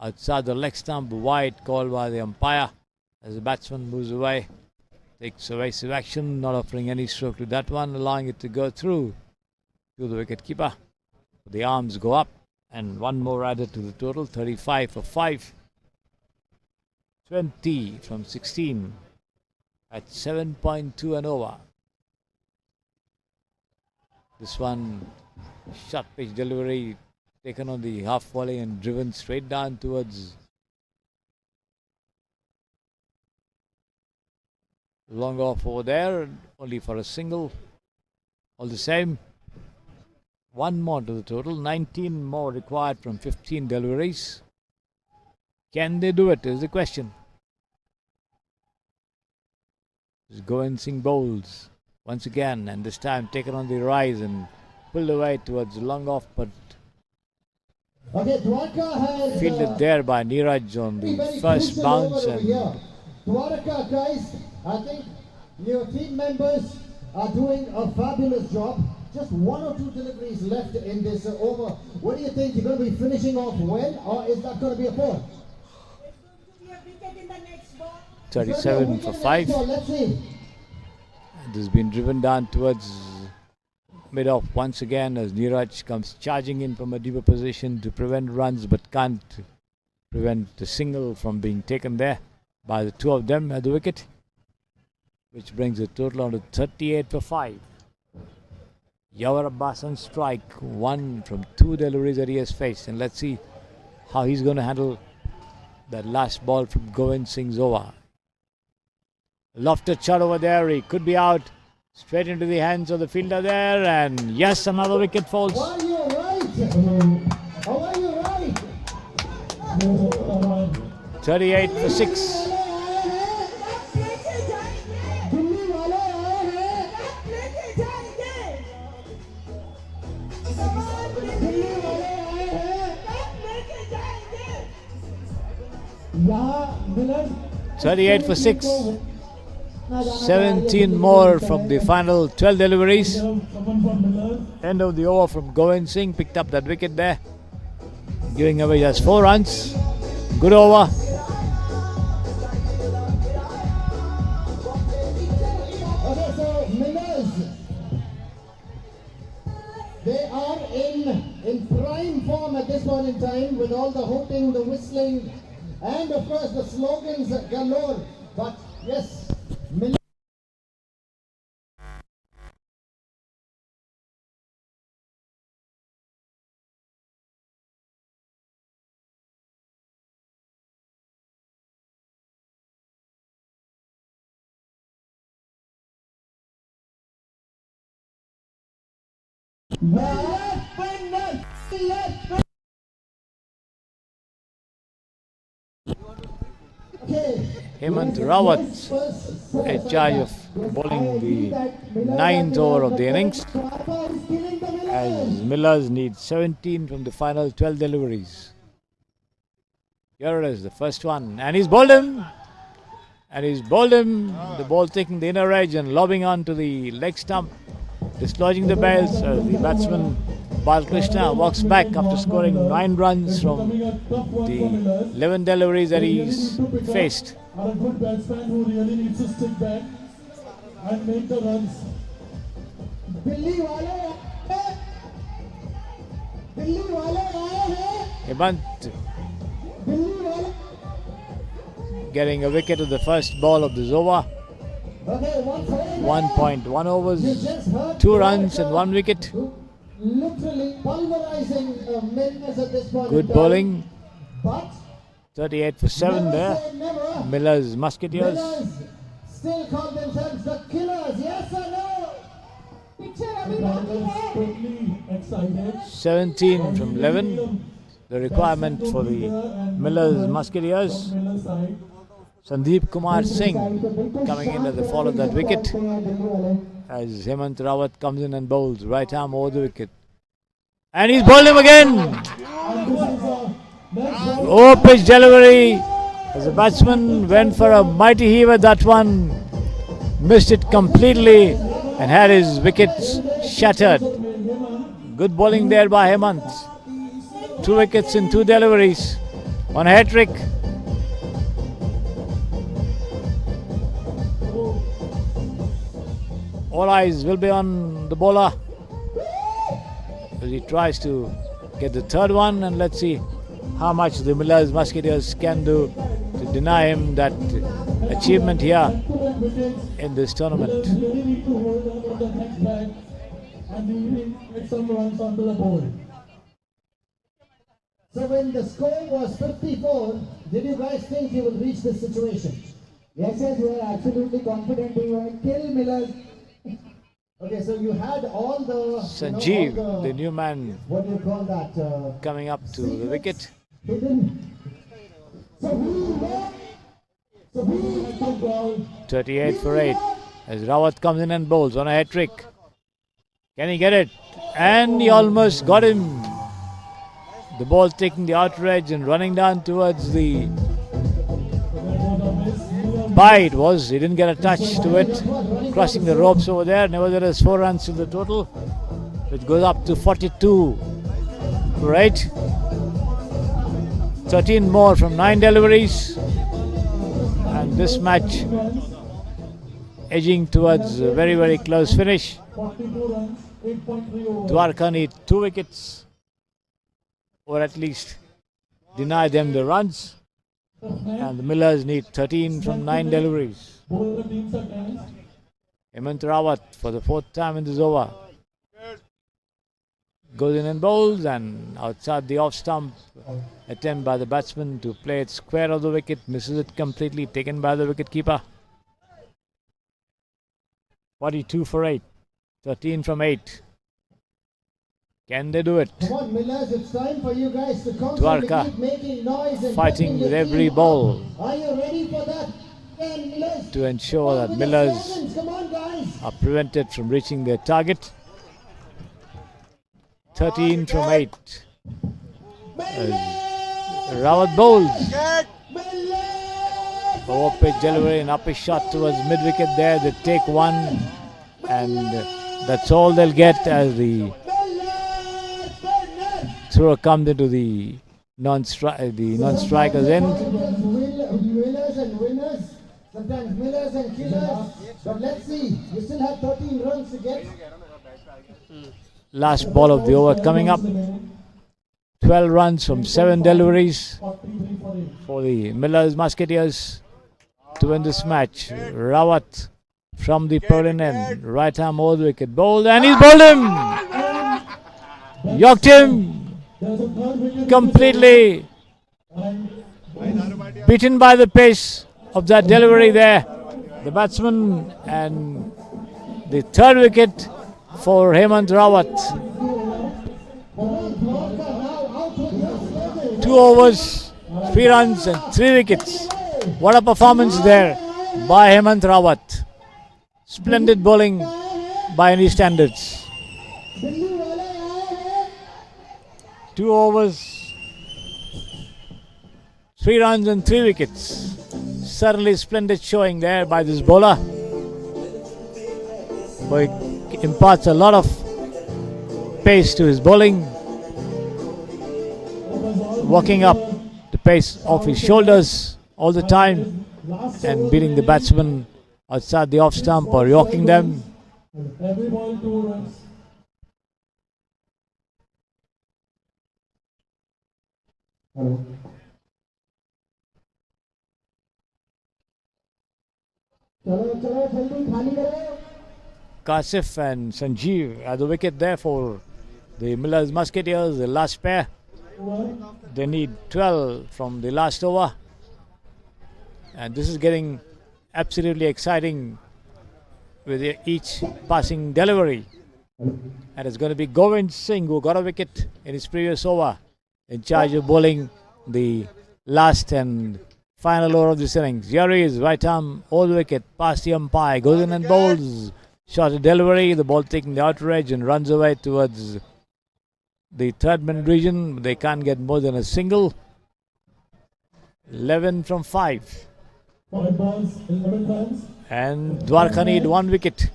Outside the leg stump, wide call by the umpire as the batsman moves away. Takes evasive action, not offering any stroke to that one, allowing it to go through to the wicket keeper. The arms go up, and 1 more added to the total, 35 for 5. 20 from 16 at 7.2 and over. This one, short pitch delivery taken on the half volley and driven straight down towards long off over there, only for a single. All the same, one more to the total, 19 more required from 15 deliveries. Can they do it is the question. Govind Singh bowls once again, and this time taken on the rise and pulled away towards long off, but fielded there by Neeraj on the first bounce. And Dwarka, guys, I think your team members are doing a fabulous job. Just one or two deliveries left in this over. What do you think? You're going to be finishing off well, or is that going to be a four? 37 for 5. Let's see. This has been driven down towards mid-off once again as Neeraj comes charging in from a deeper position to prevent runs, but can't prevent the single from being taken there by the two of them at the wicket, which brings the total on to 38 for 5. Yawar Abbas on strike, 1 from 2 deliveries that he has faced, and let's see how he's going to handle that last ball from Govind Singh's over. Lofted shot over there, he could be out, straight into the hands of the fielder there, and yes, another wicket falls. Why are you right? How are you right? 38 for 6. Yeah, 38 for 6. 17 more from the final 12 deliveries. End of the over from Govind Singh. Picked up that wicket there, giving away just 4 runs. Good over. Okay, so Millers, they are in prime form at this point in time, with all the hooting, the whistling, and of course the slogans galore. But yes, Millers. Hemant Rawat in charge of bowling the 9th over of the innings, as Millers needs 17 from the final 12 deliveries. Here it is, the first one, and he's bowled him. The ball taking the inner edge and lobbing onto the leg stump, dislodging the bails. The batsman Balkrishna walks back after scoring 9 runs from the 11 deliveries that he's faced. Are a good batsman who really needs to stick back and make the runs. Hemant getting a wicket of the first ball of this over. 1.1 overs, 2 runs and 1 wicket. Literally pulverizing Millers at this point. Good bowling. But 38 for 7 there. Millers Musketeers. Millers still call themselves the killers, yes or no? Totally excited. 17 from 11. The requirement for the Millers Musketeers. Sandeep Kumar Singh coming in at the fall of that wicket, as Hemant Rawat comes in and bowls right arm over the wicket. And he's bowled him again. Oh, pitch delivery. As the batsman went for a mighty heave at that one, missed it completely and had his wickets shattered. Good bowling there by Hemant. 2 wickets in 2 deliveries on a hat-trick. All eyes will be on the bowler as he tries to get the 3rd one, and let's see how much the Millers Musketeers can do to deny him that achievement here in this tournament. And he hit some runs onto the board. So when the score was 54, did you guys think you would reach this situation? Yes, we were absolutely confident we were going to kill Miller. Okay, so you had all the... Sanjeev, all the new man, what do you call that? coming up to the wicket. Hidden. So he had to go. 38 for 8 as Rawat comes in and bowls on a hat trick. Can he get it? And he almost got him. The ball taking the outer edge and running down towards the bye. It was. He didn't get a touch to it. Crossing the ropes over there. Nevertheless, 4 runs to the total, which goes up to 42 for 8. 13 more from 9 deliveries. And this match edging towards a very, very close finish. 42 runs, 8.3 overs. Dwarka need 2 wickets, or at least deny them the runs. And the Millers need 13 from 9 deliveries. Both the teams are tense. Hemant Rawat for the 4th time in this over goes in and bowls, and outside the off stump attempt by the batsman to play it square of the wicket, misses it completely, taken by the wicket keeper. 42 for 8, 13 from 8. Can they do it? Come on, Millers, it's time for you guys to constantly Dwarka keep making noise and fighting getting with your every team ball up. Are you ready for that? Then Millers, to ensure that with the Millers sevens. Come on, guys. are prevented from reaching their target. 13 from 8. Rawat bowls. Over pitch delivery and up a shot towards mid wicket there. They take 1, and that's all they'll get as the throw comes into the non-striker's end. Winners and winners, sometimes millers and killers. But let's see, you still have 13 runs to get. Last ball of the over coming up. 12 runs from 7 deliveries for the Millers Musketeers to win this match. Rawat from the pavilion end, right arm over the wicket, bowled, and he's bowled him! Yorked him completely, beaten by the pace of that delivery there. The batsman, and the 3rd wicket for Hemant Rawat. 2 overs, 3 runs and 3 wickets. What a performance there by Hemant Rawat. Splendid bowling by any standards. 2 overs, 3 runs and 3 wickets. Certainly splendid showing there by this bowler. But it imparts a lot of pace to his bowling, walking up the pace of his shoulders all the time and beating the batsman outside the off stump or yorking them. Every ball 2 runs. Hello. Kasif and Sanjeev at the wicket there for the Millers Musketeers, the last pair. They need 12 from the last over. And this is getting absolutely exciting with each passing delivery. And it's going to be Govind Singh, who got a wicket in his previous over, in charge of bowling the last and final over of this innings. Here he is, right arm, all wicket, past the umpire, goes in and bowls. Short delivery, the ball taking the outer edge and runs away towards the 3rd man region. They can't get more than a single. 11 from 5. 5 balls, 11 runs. And Dwarka need 1 wicket.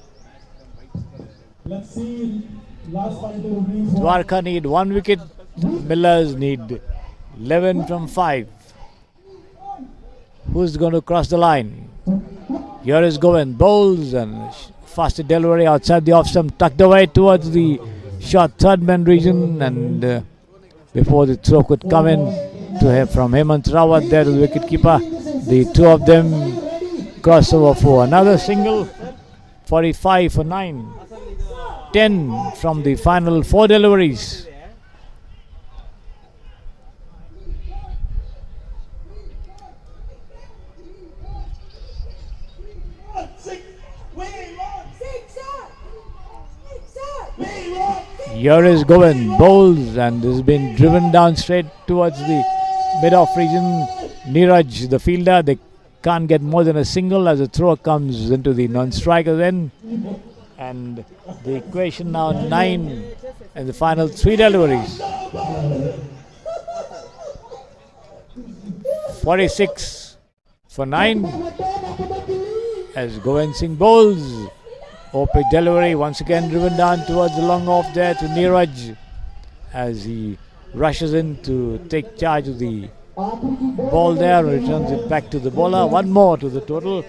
Let's see last 5 deliveries. Dwarka need 1 wicket. Millers need 11 from 5. Who's going to cross the line? Here is Govind, bowls and faster delivery outside the off stump, tucked away towards the short 3rd man region, and before the throw could come in from Hemant Rawat there to the wicket keeper. the two of them cross over for another single. 45 for 9. 10 from the final 4 deliveries. Here is Govind, bowls, and has been driven down straight towards the mid-off region. Neeraj, the fielder, they can't get more than a single as a throw comes into the non-striker's end. And the equation now 9 and the final 3 deliveries. 46 for 9 as Govind Singh bowls. Open delivery once again driven down towards the long off there to Neeraj as he rushes in to take charge of the ball there, returns it back to the bowler. One more to the total.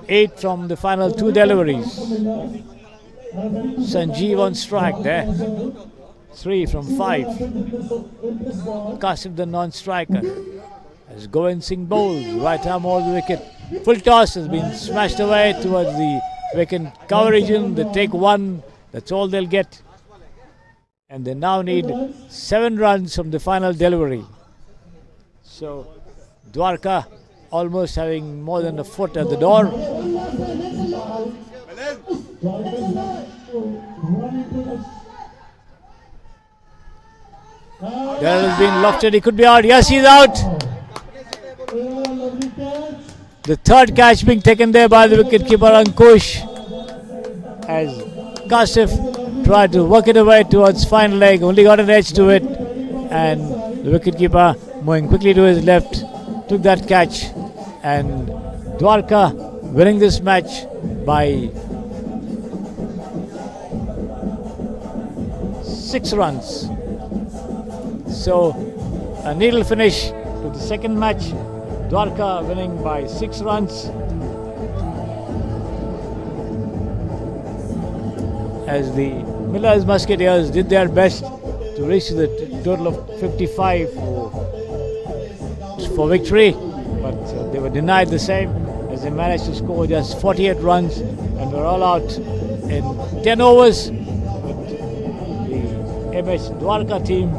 8 from the final 2 deliveries. Sanjeev on strike there. 3 from 5. Kasif the non-striker as Govind Singh bowls. Right arm over the wicket. Full toss has been smashed away towards the wicket cover region. They take 1. That's all they'll get. And they now need 7 runs from the final delivery. So Dwarka almost having more than a foot at the door. There has been lofted. He could be out. Yes, he's out. The third catch being taken there by the wicketkeeper Ankush as Kasif tried to work it away towards fine leg. Only got an edge to it, and the wicketkeeper moving quickly to his left took that catch, and Dwarka winning this match by 6 runs. So a needle finish to the second match. Dwarka winning by 6 runs as the Millers Musketeers did their best to reach the total of 55 for victory, but they were denied the same as they managed to score just 48 runs and were all out in 10 overs, with the MS Dwarka team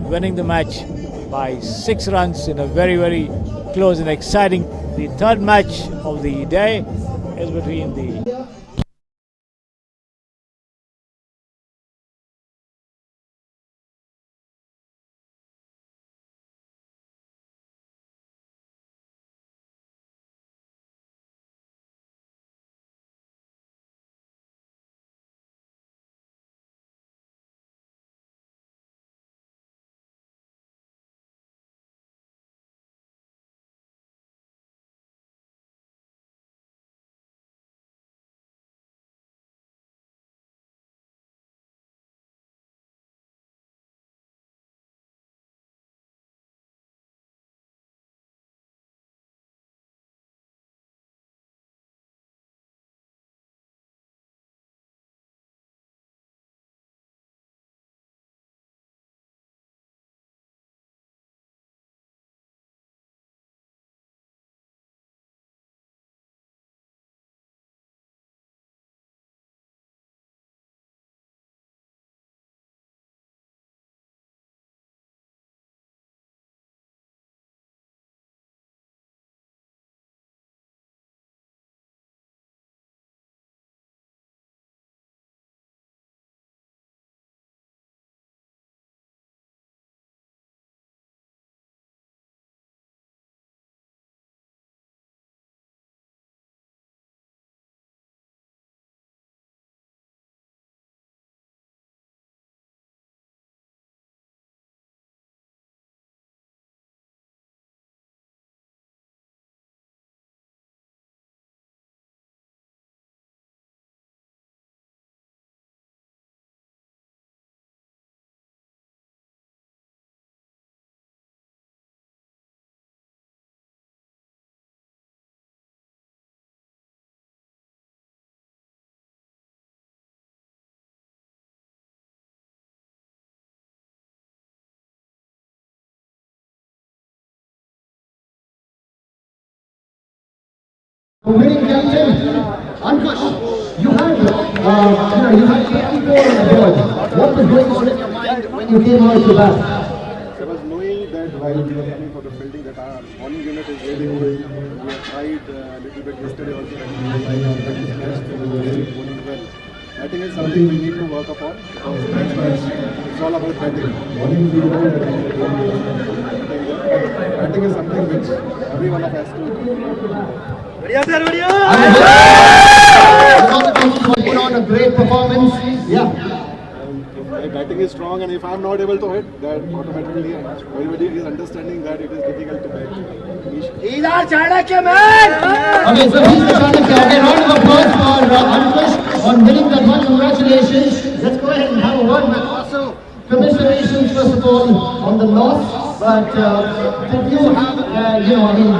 winning the match by 6 runs in a very, very close and exciting. The third match of the day is between the winning captain, Ankush, you had 84 on the board. What was going on in your mind when you came out to bat? I was knowing that while we were coming for the fielding that our bowling unit is really good. We have tried a little bit yesterday also when we tried our practice match, so we were really bowling well. Batting is something we need to work upon because next match it's all about batting. Bowling we know that batting is something which every one of us has to put on a great performance. Yeah. If batting is strong and if I am not able to hit, that automatically everybody is understanding that it is difficult to bat. He's our Chanakya man! Okay, so he's the Chanakya. Okay, round of applause for Ankush on winning that one. Congratulations. Let's go ahead and have a word with also commiserations first of all on the loss. But did you have,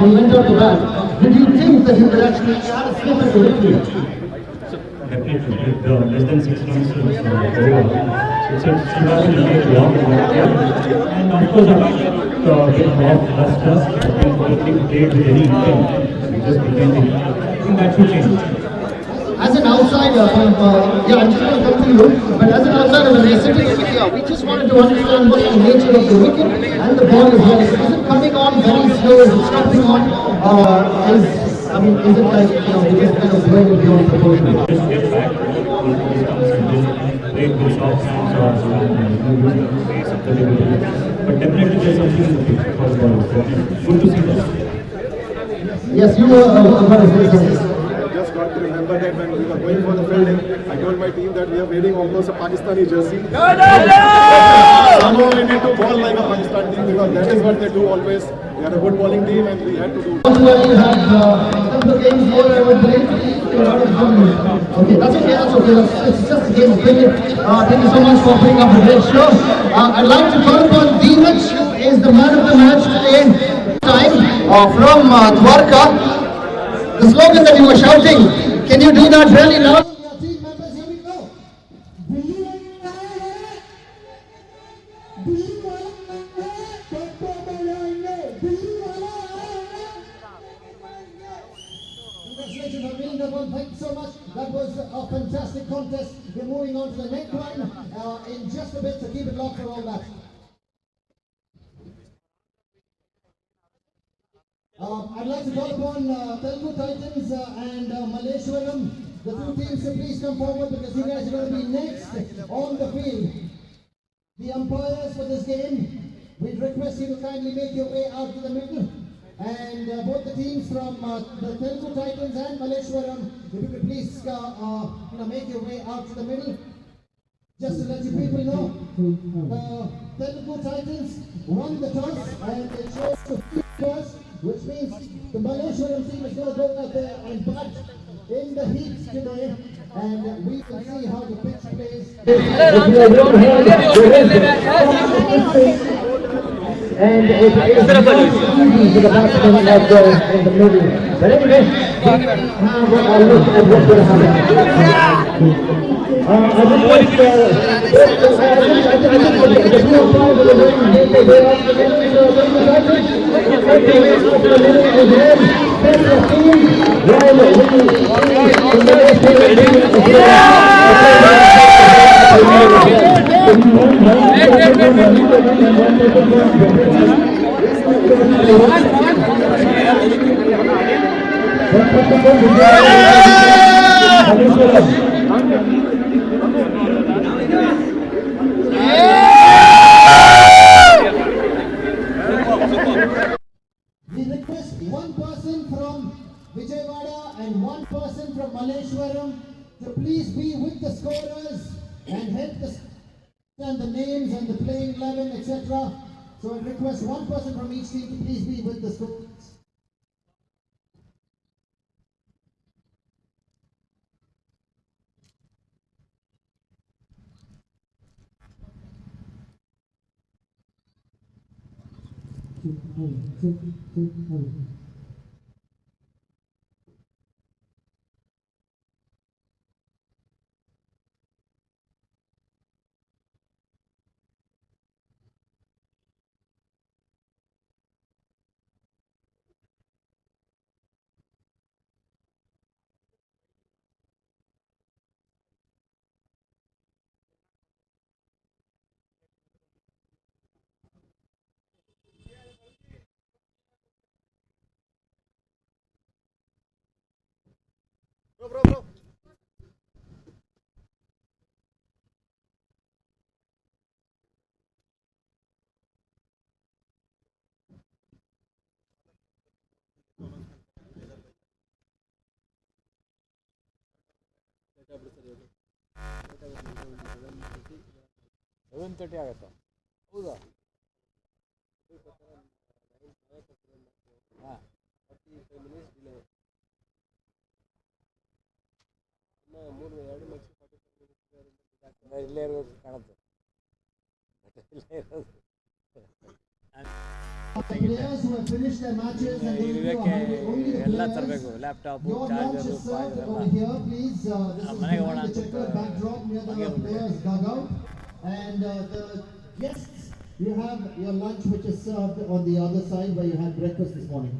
we went out to bat. Did you think that you could actually have a slip at the victory? Definitely, with less than 6 runs, very well. It's a long and of course, the batter get off first. I think everything played with any intent. We just pretended. I think that should change. As an outsider, I'm just going to come to you, but as an outsider, when we're sitting over here, we just wanted to understand what's the nature of the wicket and the ball as well. Is it coming on very slow? Is it stopping on? Is it like, we just kind of going beyond proportion? Just get back, break the shots, use the pace of the delivery. But definitely there's something in the pitch for the ball. Good to see that. Yes, you were about to say something. I just got to remember that when we were going for the fielding, I told my team that we are wearing almost a Pakistani jersey. Somehow we need to ball like a Pakistan team because that is what they do always. They are a good bowling team and we had to do. You had some of the games here, I would believe. Okay, that's okay. It's just a game of cricket. Thank you so much for putting up a great show. I'd like to call upon Dheeraj, who is the man of the match today. From Dwarka. The slogan that you were shouting, can you do that really loud? Congratulations on winning that one. Thank you so much. That was a fantastic contest. We're moving on to the next one in just a bit, so keep it locked for all that. I'd like to call upon Telugu Titans and Malleshwaram. The two teams, so please come forward because you guys are going to be next on the field. The umpires for this game, we'd request you to kindly make your way out to the middle. And both the teams from the Telugu Titans and Malleshwaram, if you could please make your way out to the middle. Just to let you people know, the Telugu Titans won the toss and they chose to field first, which means the Malleshwaram team is going to go out there and bat in the heat today, and we will see how the pitch plays. And it is easy to the batsman out there in the middle. But anyway, now I'll look at what's going to happen. I think there's no time for the game. They are off the middle. We request one person from Vijayawada and one person from Malleshwaram to please be with the scorers and help the names and the playing 11, etc. So I request one person from each team to please be with the scorers. ಆಗುತ್ತಾ ಹೌದಾ ಹಾಂ ಇಲ್ಲೇ ಇರೋದು ಕಾಣುತ್ತೆ ಇಲ್ಲೇ ಇರೋದು Players who have finished their matches and they will go hungry. Only the ಎಲ್ಲ players. ತರಬೇಕು laptop Your lunch charger is served over here, please. This is ಮನೆಗೆ behind ಹೋಗೋಣ the checkered backdrop near the players' dugout. And the guests, you have your lunch which is served on the other side where you had breakfast this morning.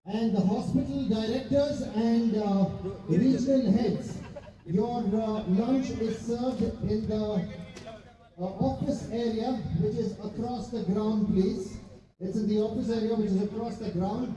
And the hospital directors and regional heads, your lunch is served in the office area which is across the ground, please. It's in the office area which is across the ground.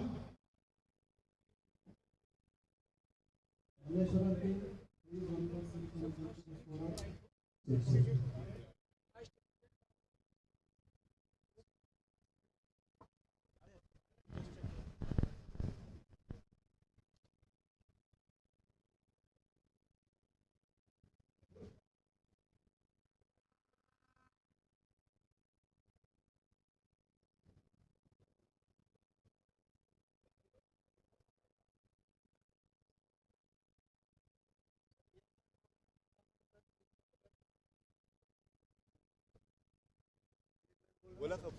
बोला कब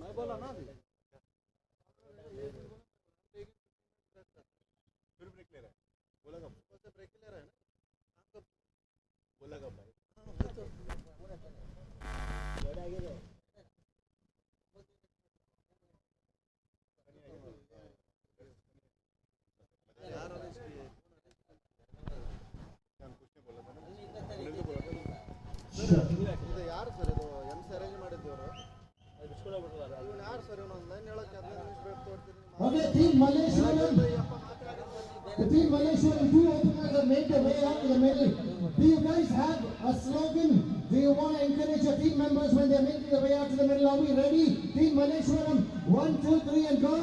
मैं बोला ना अभी फिर break ले रहा है बोला कब से ब्रेक ले रहा है ना कब बोला कब भाई यार और इसलिए कुछ नहीं बोला था ना बोले तो बोला था ಇದು ಯಾರು ಸರ್ ಇದು ಎಮ್ ಸಿ ಅರೇಂಜ್ ಮಾಡಿದ್ದವರು ಅದು ಬಿಸ್ಕೊಂಡೋಗ್ಬಿಟ್ರಲ್ಲ ಇವನು ಯಾರು ಸರ್ ಇವನು ಒಂದು ಲೈನ್ ಹೇಳೋಕ್ಕೆ 15 ನಿಮಿಷ ಬೇಕು ತೋರ್ತೀನಿ Okay, Team Malleshwaram. The Team Malleshwaram, two openers have made their way out to the middle. Do you guys have a slogan? Do you want to encourage your team members when they're making their way out to the middle? Are we ready? Team Malleshwaram, 1, 2, 3 and go!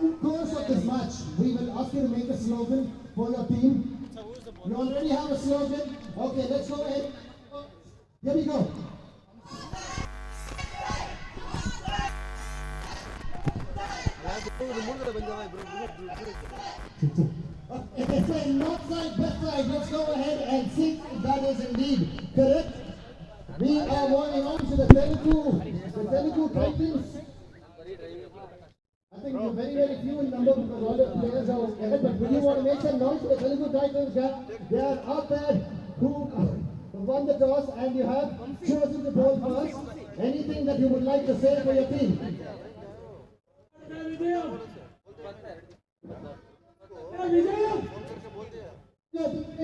In the course of this match, we will ask you to make a slogan for your team. You already have a slogan. Okay, let's go ahead. Here we go. If they say north side, west side, let's go ahead and see if that is indeed correct. We are moving on to the Telugu Titans. I think you're very, very few in number because all the players are ahead, but will you want to make some noise for the Telugu Titans? They are out there who won the toss and you have chosen to bowl first. Anything that you would like to say for your team?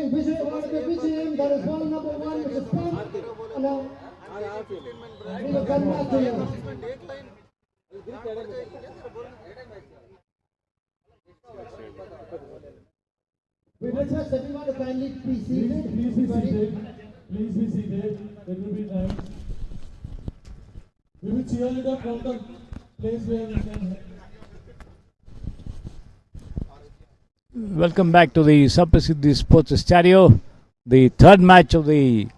Vijayam, that is ball number 1, which is pumped. Now, we will come back to you. We request everyone to kindly be seated. Please be seated. Please be seated. It will be nice. We will cheer it up from the place where we can. Welcome back to the Samprasiddhi Sports Estadio, the third match of the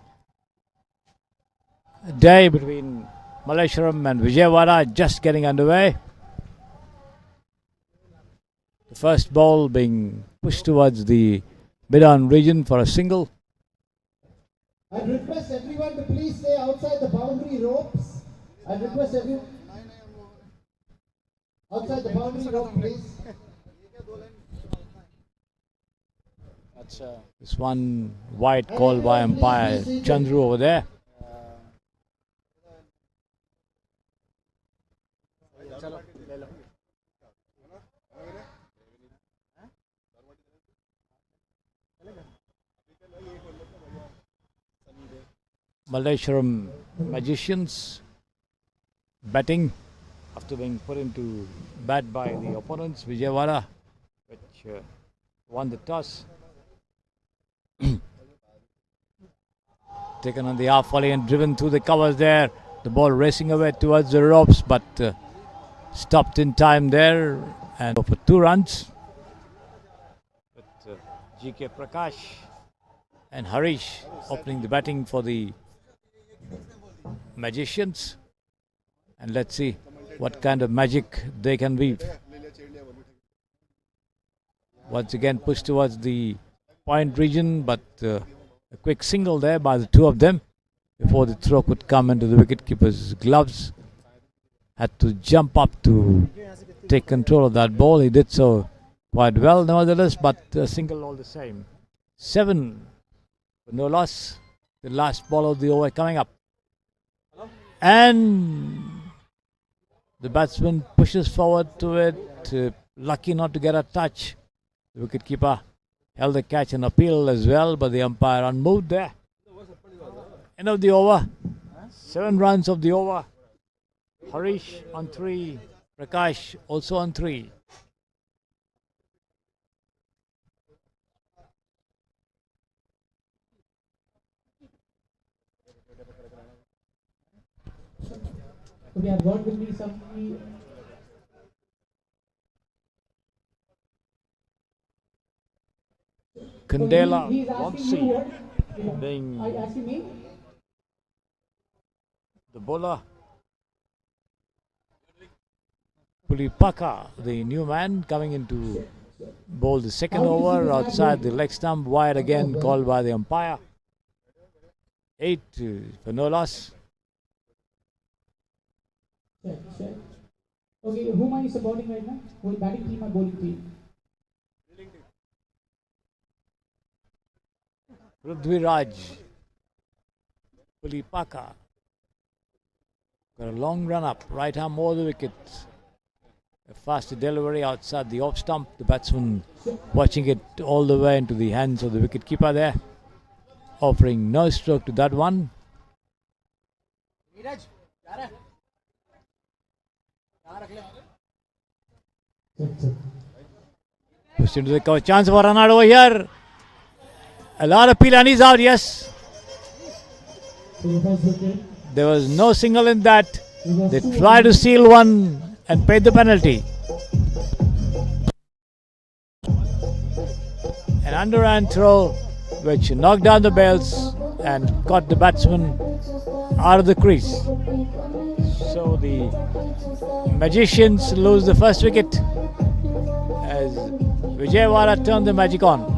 day between Malleshwaram and Vijayawada just getting underway. The first ball being pushed towards the mid-on region for a single. I request everyone to please stay outside the boundary ropes. I request everyone outside the boundary rope, please. This one wide call by umpire Chandru over there. Malaysian magicians batting after being put into bat by the opponents. Vijayawada, which won the toss. Taken on the half volley and driven through the covers there. The ball racing away towards the ropes, but stopped in time there and for 2 runs. With GK Prakash and Harish opening the batting for the magicians. And let's see what kind of magic they can weave. Once again pushed towards the point region, but a quick single there by the 2 of them before the throw could come into the wicketkeeper's gloves. Had to jump up to take control of that ball. He did so quite well nevertheless, but a single all the same. 7 for no loss. The last ball of the over coming up. And the batsman pushes forward to it. Lucky not to get a touch. The wicketkeeper held the catch and appeal as well, but the umpire unmoved there. End of the over. 7 runs of the over. Harish on 3. Prakash also on 3. Okay, I've got with me somebody. Kandela He's asking Vamsi you what? being Are you asking me? the bowler. Pulipaka, the new man, coming into bowl the second over outside the leg stump, wide again, called by the umpire. 8 for no loss. Check. Okay, whom are you supporting right now? Batting team or bowling team? Prithviraj Pulipaka got a long run up, right arm over the wicket. A fast delivery outside the off stump. The batsman watching it all the way into the hands of the wicketkeeper there, offering no stroke to that one. Pushed into the cover. Chance for run out over here. A lot of Pilani's out, yes. There was no single in that. They tried to steal one and paid the penalty. An underhand throw which knocked down the bails and caught the batsman out of the crease. So the magicians lose the first wicket as Vijayawada turned the magic on.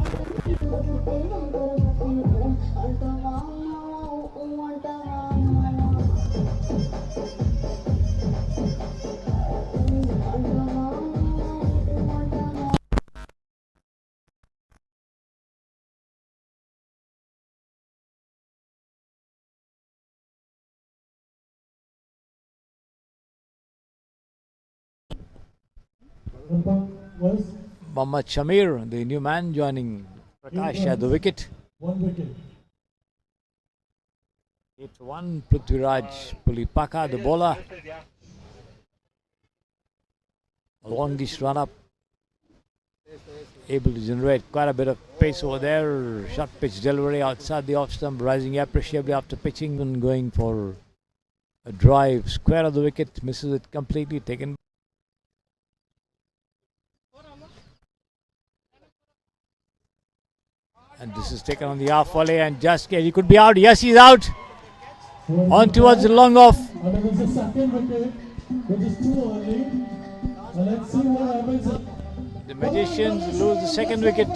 Mohammad Shamir, the new man, joining Prakash at the wicket. 1 wicket. 8-1, Prithviraj Pulipaka, the bowler. A longish run up, able to generate quite a bit of pace over there. Short pitch delivery outside the off stump, rising appreciably after pitching and going for a drive square of the wicket, misses it completely, taken. And this is taken on the half volley and just he could be out. Yes, he's out. On towards the long off. And it was the second wicket, which is too early. And let's see what happens. The magicians lose the second wicket.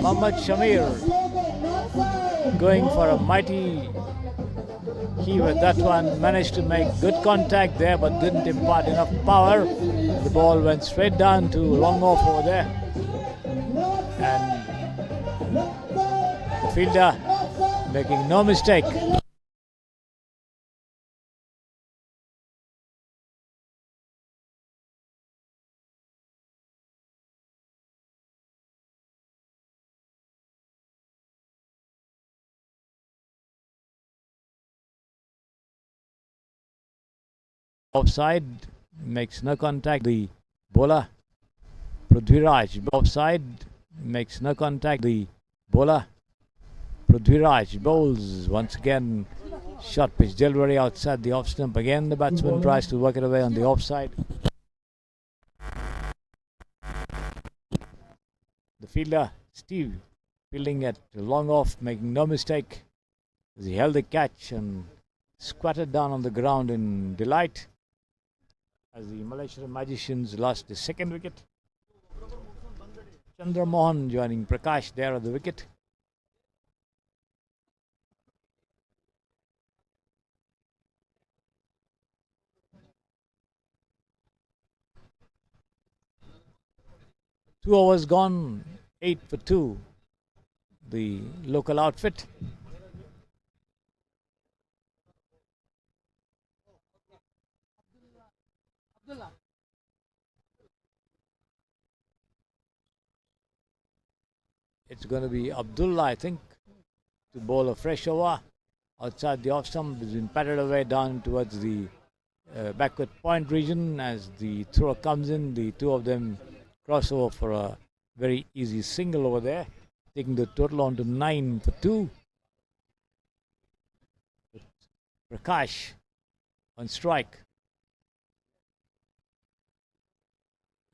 Mohammad Shamir going for a mighty heave at that one. Managed to make good contact there but didn't impart enough power. The ball went straight down to long off over there. And the fielder making no mistake. offside, makes no contact. The bowler Prithviraj offside, makes no contact. The bowler Prithviraj bowls once again. Short pitch delivery outside the off stump. Again the batsman tries to work it away on the offside. The fielder Steve fielding at long off, making no mistake as he held the catch and squatted down on the ground in delight as the Malaysian Magicians lost the second wicket. Chandra Mohan joining Prakash there at the wicket. Two overs gone, 8 for 2. The local outfit. It's going to be Abdullah, I think, to bowl a fresh over outside the off stump. It's been patted away down towards the backward point region as the thrower comes in. The two of them cross over for a very easy single over there, taking the total on to 9 for 2. With Prakash on strike.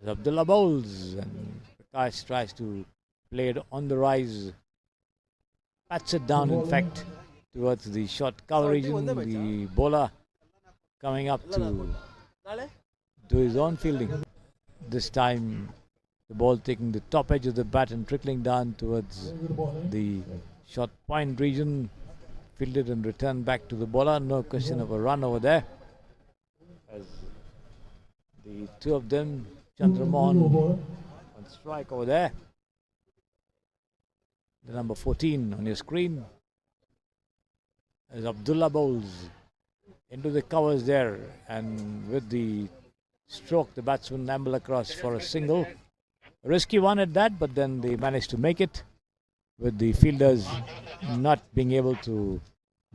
As Abdullah bowls and Prakash tries to play it on the rise. Pats it down, in fact, towards the short cover region. The bowler coming up to do his own fielding. This time the ball taking the top edge of the bat and trickling down towards the short point region. Fielded and returned back to the bowler. No question of a run over there. As the two of them, Chandra Mohan on strike over there. The number 14 on your screen. As Abdullah bowls into the covers there, and with the stroke the batsman amble across for a single. A risky one at that, but then they managed to make it with the fielders not being able to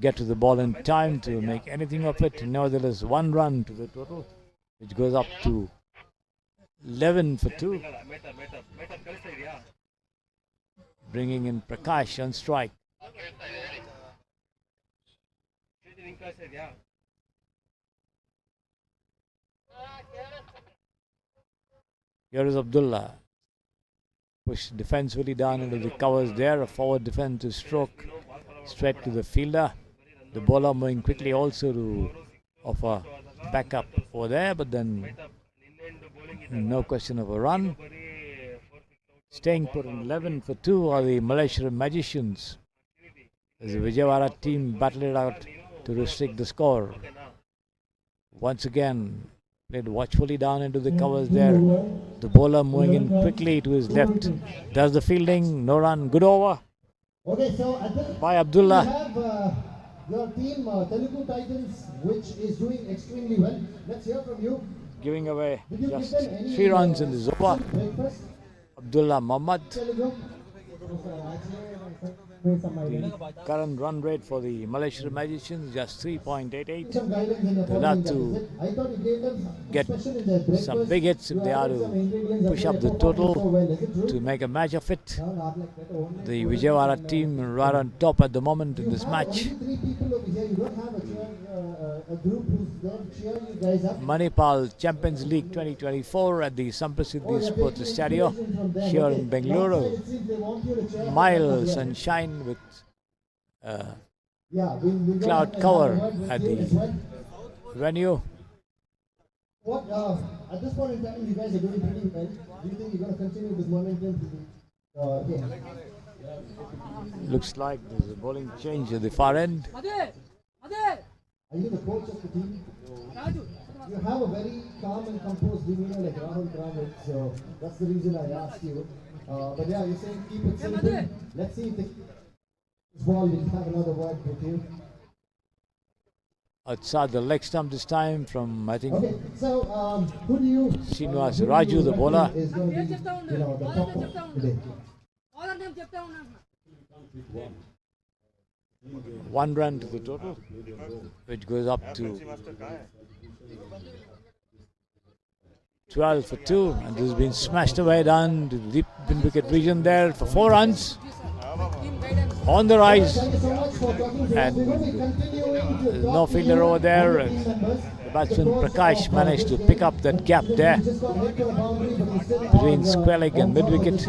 get to the ball in time to make anything of it. Nevertheless, 1 run to the total, which goes up to 11 for 2. Bringing in Prakash on strike. Here is Abdullah. Pushed defensively down into the covers there. A forward defensive stroke straight to the fielder. The bowler moving quickly also to offer backup over there, but then no question of a run. Staying put in 11 for 2 are the Malaysian Magicians as the Vijayawada team battled it out to restrict the score. Once again, played watchfully down into the covers there. The bowler moving in quickly to his left. Does the fielding, no run, good over. Okay, so by Abdullah. We have your team, Telugu Titans, which is doing extremely well. Let's hear from you. Giving away just 3 runs in this over. Abdullah Muhammad. The current run rate for the Malaysian Magicians just 3.88. They'll have to get some big hits if they are to push up the total to make a match of it. The Vijayawada team are right on top at the moment in this match. Manipal Champions League 2024 at the Samprasiddhi Sports Estadio here in Bengaluru. Mild sunshine with cloud cover at the venue. What at this point in time, you guys are doing pretty well. Do you think you're going to continue this momentum to the game? Looks like there's a bowling change at the far end. Are you the coach of the team? You have a very calm and composed demeanor like Rahul Dravid, so that's the reason I asked you. But yeah, you're saying keep it simple. Let's see if this ball will have another word with you. Outside the leg stump this time from, I think, okay, so who do you Srinivas Raju, the bowler. Is going to be, the top of today. 1 run to the total, which goes up to 12 for 2, and this has been smashed away down to the deep wicket region there for 4 runs. On the rise, and there's no fielder over there. The batsman Prakash managed to pick up that gap there between square leg and mid wicket,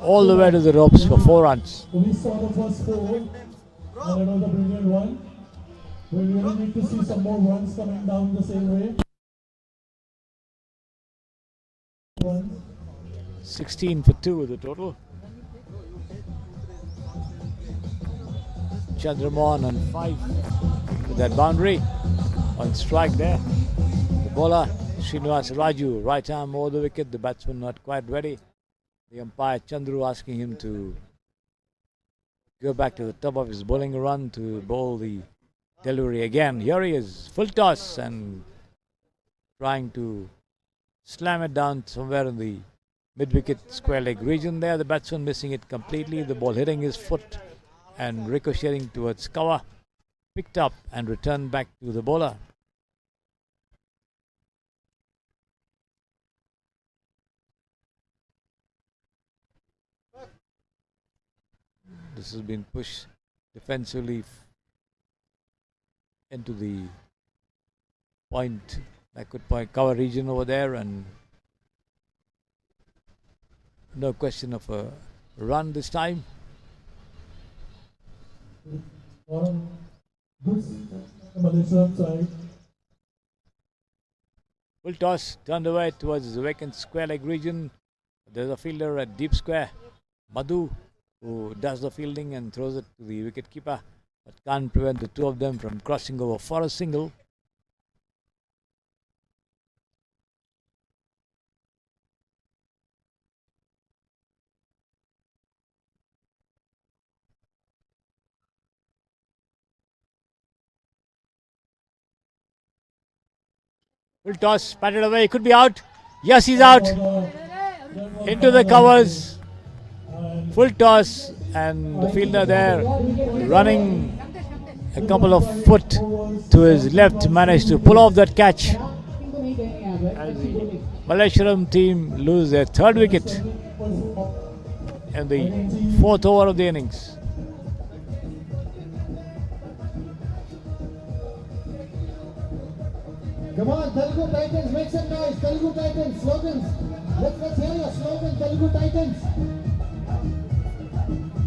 all the way to the ropes for 4 runs. We saw the first 4, and it was a brilliant one. We really need to see some more runs coming down the same way. 16 for 2 the total. Chandramohan on 5 with that boundary. On strike there. The bowler Srinivas Raju, right arm over the wicket. The batsman not quite ready. The umpire Chandru asking him to go back to the top of his bowling run to bowl the delivery again. Here he is, full toss and trying to slam it down somewhere in the mid-wicket square leg region there. The batsman missing it completely. The ball hitting his foot and ricocheting towards cover. Picked up and returned back to the bowler. This has been pushed defensively into the point, backward point cover region over there, and no question of a run this time. Full toss turned away towards the vacant square leg region. There's a fielder at deep square, Madhu, who does the fielding and throws it to the wicket keeper, but can't prevent the two of them from crossing over for a single. Full toss, patted away, he could be out. Yes, he's out. Into the covers. Full toss, and the fielder there running a couple of foot to his left managed to pull off that catch. As the Malleshwaram team lose their 3rd wicket in the 4th over of the innings. Come on, Telugu Titans, make some noise. Telugu Titans, slogans. Let's hear your slogan, Telugu Titans.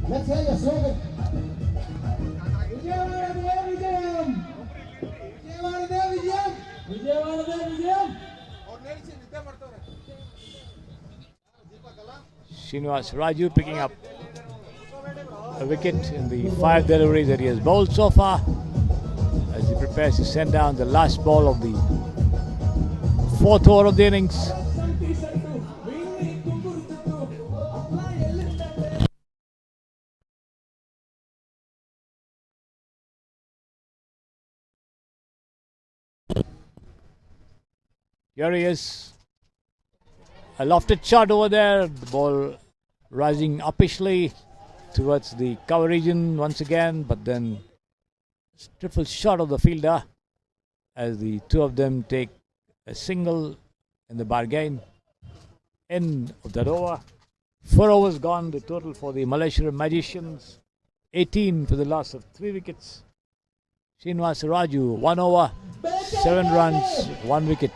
Let's hear your slogan. Srinivas Raju picking up a wicket in the 5 deliveries that he has bowled so far, as he prepares to send down the last ball of the 4th over of the innings. Here he is. A lofted shot over there. The ball rising uppishly towards the cover region once again, but then triple shot of the fielder as the two of them take a single in the bargain. End of that over. 4 overs gone, the total for the Malleshwaram Magicians. 18 for the loss of 3 wickets. Srinivas Raju, 1 over, 7 runs, 1 wicket.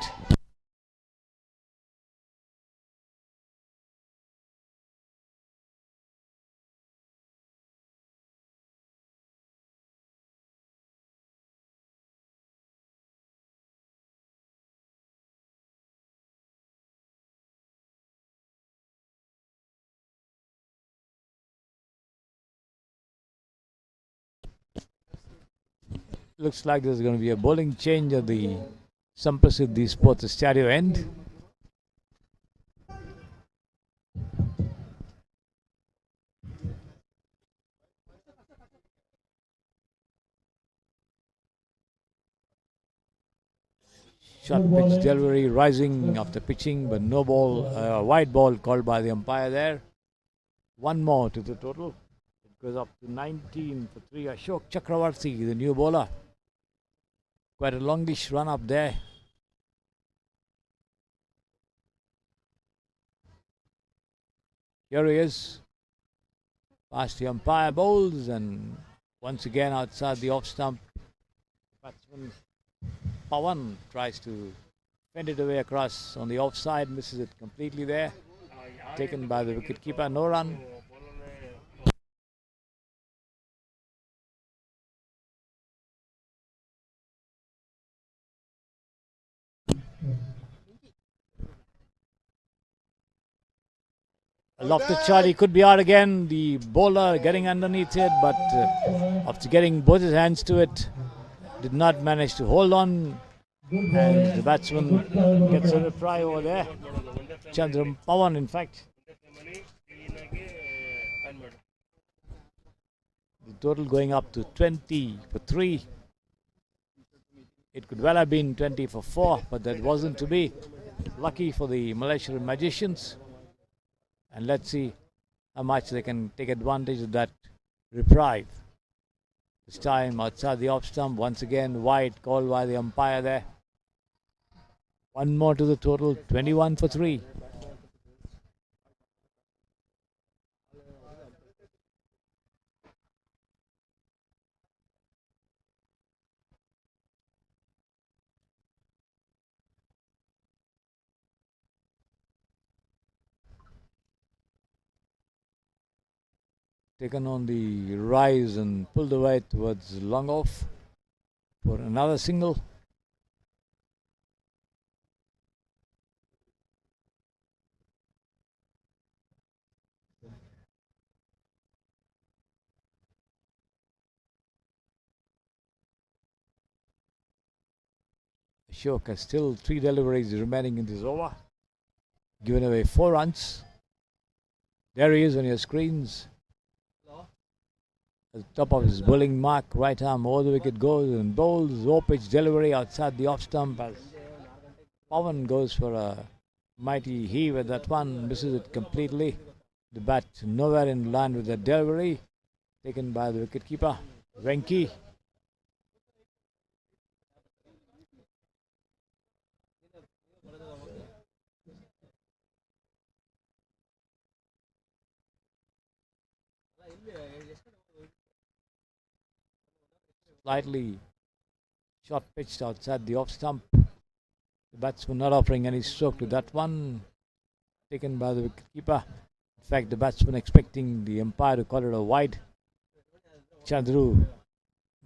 Looks like there's going to be a bowling change at the Samprasiddhi Sports Estadio end. Short pitch delivery rising after pitching, but no ball, wide ball called by the umpire there. 1 more to the total. It goes up to 19 for 3. Ashok Chakravarti, the new bowler. Quite a longish run up there. Here he is. Past the umpire, bowls, and once again outside the off stump. Batsman Pawan tries to fend it away across on the offside, misses it completely there. Taken by the wicketkeeper, no run. A lofted shot, he could be out again. The bowler getting underneath it, but after getting both his hands to it, did not manage to hold on. And the batsman gets a reply over there. Chandram Pawan, in fact. The total going up to 20 for 3. It could well have been 20 for 4, but that wasn't to be. Lucky for the Malaysian magicians. And let's see how much they can take advantage of that reprieve. This time outside the off stump, once again wide, called by the umpire there. One more to the total, 21 for 3. Taken on the rise and pulled away towards long off for another single. Ashok has still 3 deliveries remaining in this over. Given away 4 runs. There he is on your screens. At the top of his bowling mark, right arm over the wicket goes and bowls. Low pitch delivery outside the off stump as Pawan goes for a mighty heave at that one, misses it completely. The bat nowhere in line with the delivery, taken by the wicketkeeper, Venki. Slightly short pitched outside the off stump. The batsman not offering any stroke to that one, taken by the wicketkeeper. In fact, the batsman expecting the umpire to call it a wide. Chandru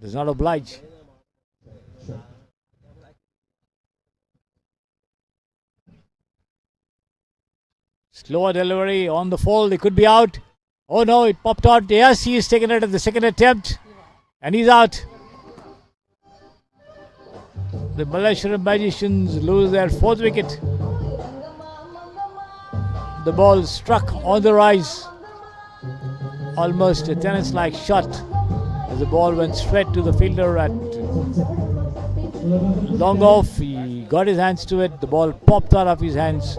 does not oblige. Slower delivery on the fold, it could be out. Oh no, it popped out. Yes, he is taken it at the second attempt and he's out. The Malaysian magicians lose their 4th wicket. The ball struck on the rise. Almost a tennis-like shot as the ball went straight to the fielder at long off. He got his hands to it. The ball popped out of his hands,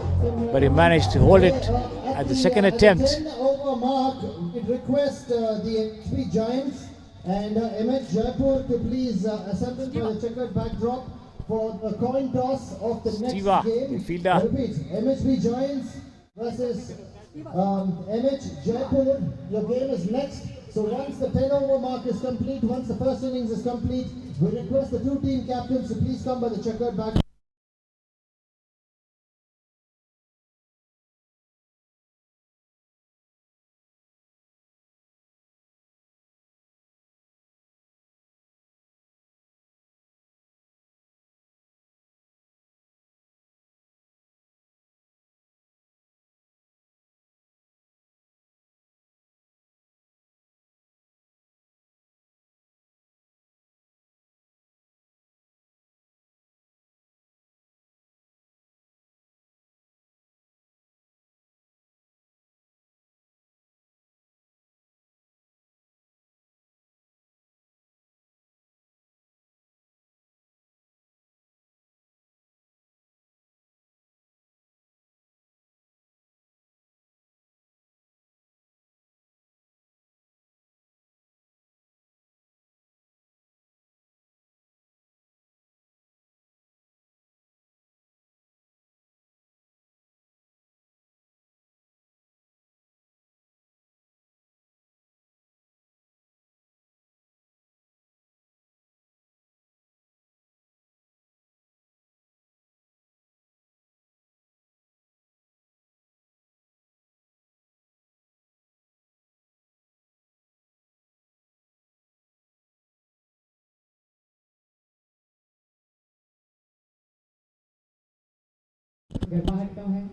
but he managed to hold it at the second attempt. Over mark, it requests the XP Giants and MH Jaipur to please assemble for the checkered backdrop for a coin toss of the next game. The fielder. I repeat, MHB Giants versus MH Jaipur. Your game is next. So once the 10 over mark is complete, once the first innings is complete, we request the 2 team captains to please come by the checkered backdrop. गर्माहट कम है.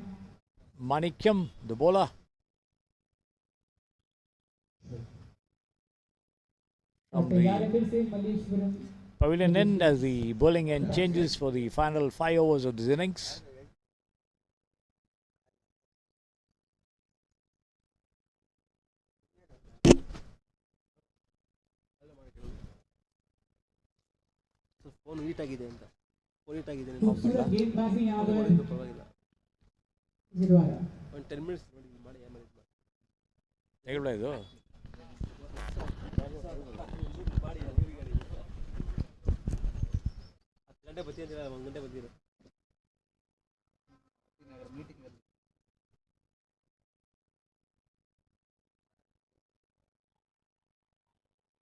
Manikyam, the bowler. From तैयार है the फिर से Malleswaram. pavilion end as the bowling end changes for the final 5 overs of this innings. Phone heat ಆಗಿದೆ ಅಂತ phone heat ಆಗಿದೆ खूबसूरत गेंदबाजी यहाँ पर ಪರವಾಗಿಲ್ಲ ये द्वारा. ಒಂದು 10 ಮಿನಿಟ್ಸ್ ನೋಡಿ ಮಾಡಿ ಆಮೇಲೆ ಇದು ಮಾಡಿ ಹೇಗಲ್ಲ ಇದು ಮಾಡಿ 10 ಗಂಟೆ ಬರ್ತೀನಿ ಅಂತ 1 ಗಂಟೆ ಬಂದಿರೋ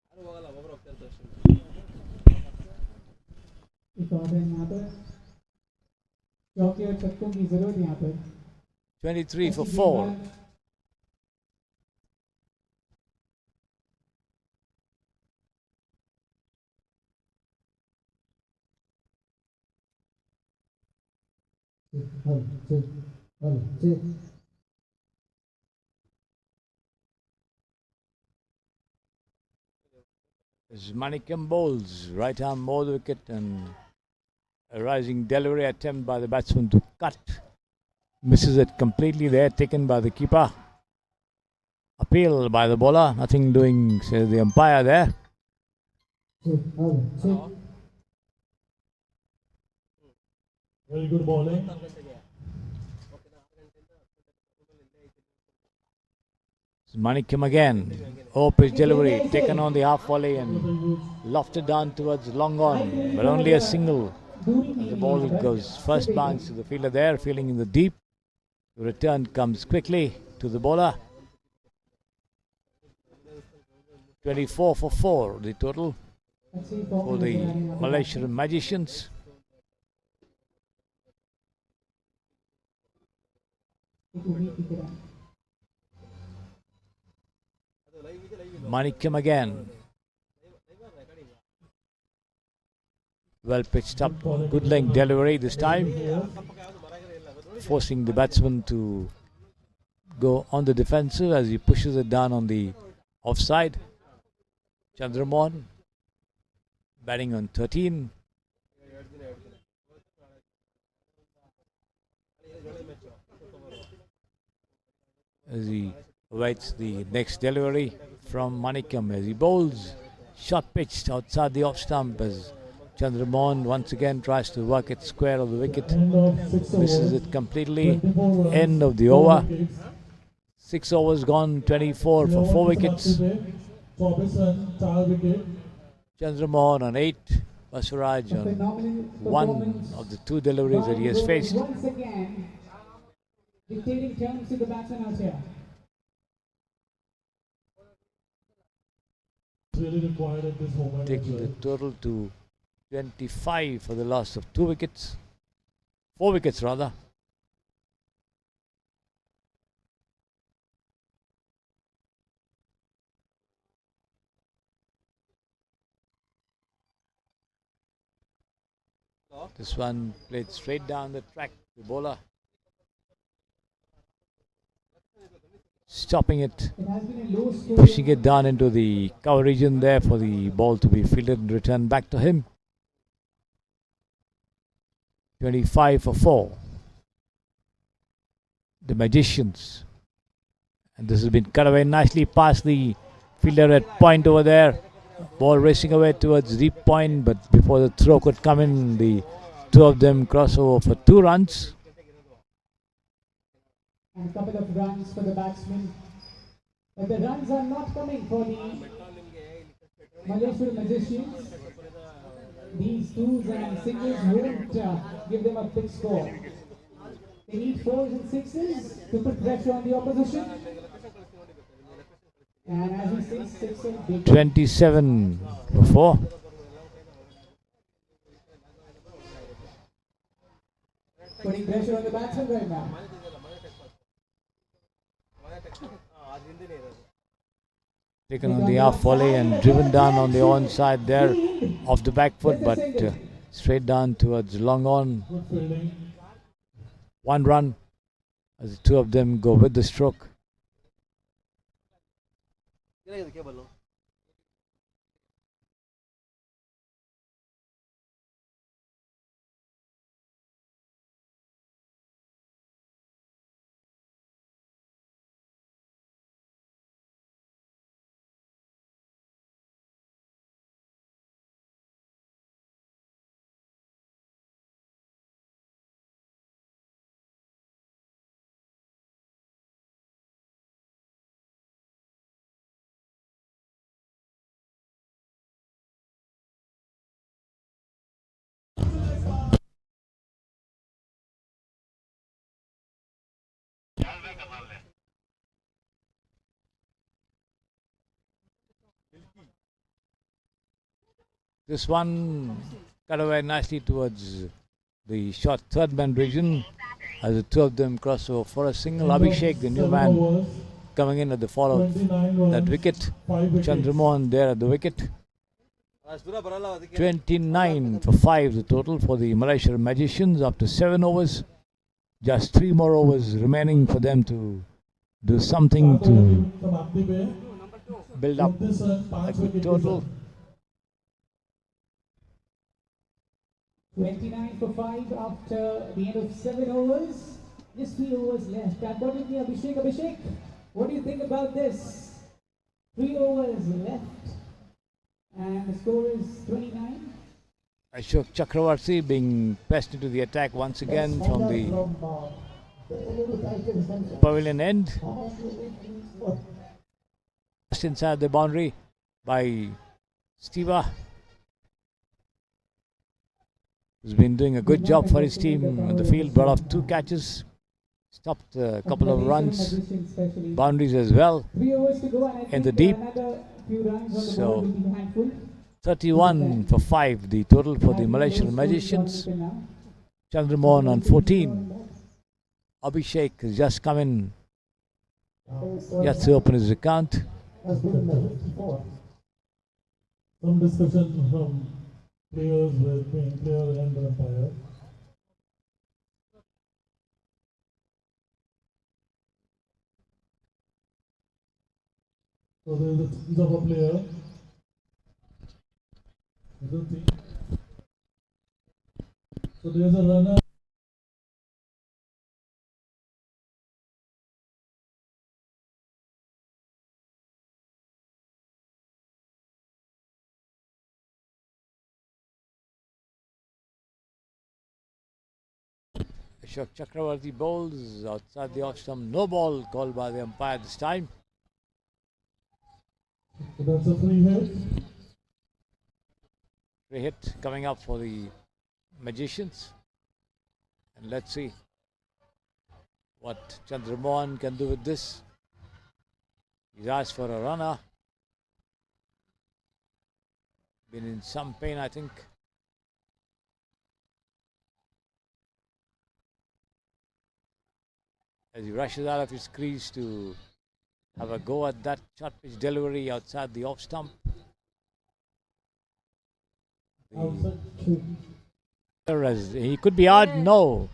ಯಾರು ಹೋಗಲ್ಲ ಒಬ್ಬರು ಹೋಗ್ತಾ ಇರ್ತಾರೆ ಅಷ್ಟೇ. एक और है यहाँ पर. चौके और छक्कों की जरूरत यहाँ पर. 23 for 4. As Manikyam bowls, right arm more the wicket and a rising delivery attempt by the batsman to cut. Misses it completely there, taken by the keeper. Appeal by the bowler, nothing doing, says the umpire there. Very good bowling. Manikyam again. Pitch delivery taken on the half volley and lofted down towards long on, but only a single. As the ball goes first bounce to the fielder there, feeling in the deep. The return comes quickly to the bowler. 24 for 4, the total for the Malaysian Magicians. Manikyam again. Well pitched up, good length delivery this time, forcing the batsman to go on the defensive as he pushes it down on the offside. Chandramohan batting on 13. As he awaits the next delivery from Manikyam as he bowls, shot pitched outside the off stump as Chandramohan once again tries to work it square of the wicket, misses it completely. End of the over. 6 overs gone, 24 for 4 wickets. Chandramohan on 8, Basuraj on 1 of the 2 deliveries that he has faced. Once again, dictating terms to the batsman out here. Really required at this moment. Taking the total to 25 for the loss of 2 wickets. 4 wickets rather. This one played straight down the track, the bowler. Stopping it, pushing it down into the cover region there for the ball to be fielded and returned back to him. 25 for 4. The Magicians. And this has been cut away nicely past the fielder at point over there. Ball racing away towards deep point, but before the throw could come in, the two of them cross over for 2 runs. And a couple of runs for the batsman. But the runs are not coming for the Malaysian Magicians. These twos and singles won't give them a big score. They need 4s and 6s to put pressure on the opposition. And as we say, 6 and big. 27 for 4. Putting pressure on the batsman right now. Taken on the half volley and driven down on the onside there off the back foot, but straight down towards long on. Good fielding. 1 run as the two of them go with the stroke. This one cut away nicely towards the short third man region as the two of them cross over for a single. Abhishek, the new man, coming in at the fall of that wicket. Chandramohan there at the wicket. 29 for 5 the total for the Malaysian Magicians after 7 overs. Just 3 more overs remaining for them to do something to build up a good total. 29 for 5 after the end of 7 overs. Just 3 overs left. Accordingly, Abhishek, what do you think about this? 3 overs left. And the score is 29. Ashok Chakravarti being pressed into the attack once again from the pavilion end. Just inside the boundary by Stiva, who's been doing a good job for his team in the field. Brought off 2 catches, stopped a couple of runs, boundaries as well in the deep. So 31 for 5 the total for the Malaysian Magicians. Chandramohan on 14. Abhishek has just come in, yet to open his account. Some discussion from players between player and the umpire. So there is a change of a player. So there is a runner. Ashok Chakravarti bowls outside the off stump. No ball called by the umpire this time. So that's a free hit. Free hit coming up for the Magicians. And let's see what Chandramohan can do with this. He's asked for a runner. Been in some pain, I think. As he rushes out of his crease to have a go at that short pitch delivery outside the off stump. As he could be out, no.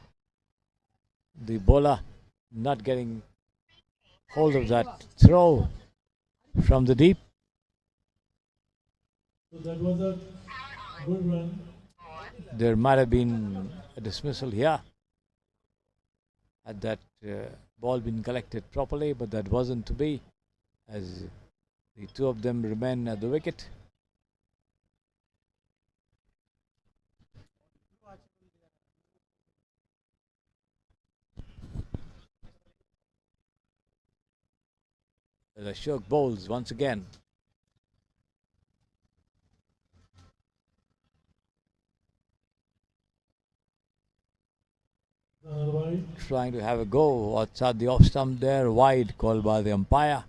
The bowler not getting hold of that throw from the deep. So that was a good run. There might have been a dismissal here had that ball been collected properly, but that wasn't to be, as the two of them remain at the wicket. As Ashok bowls once again. Trying to have a go outside the off stump there, wide called by the umpire.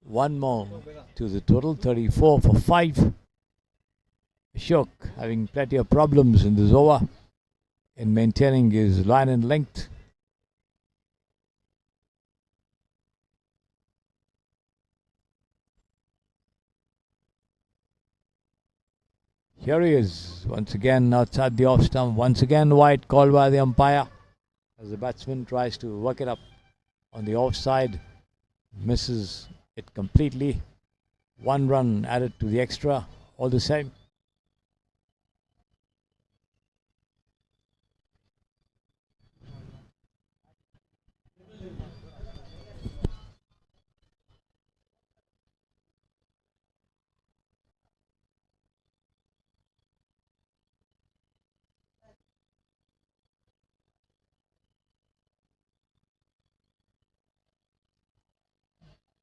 One more to the total, 34 for 5. Ashok having plenty of problems in this over in maintaining his line and length. Here he is, once again outside the off stump, once again wide called by the umpire. as the batsman tries to work it up on the offside, misses it completely. 1 run added to the extra, all the same.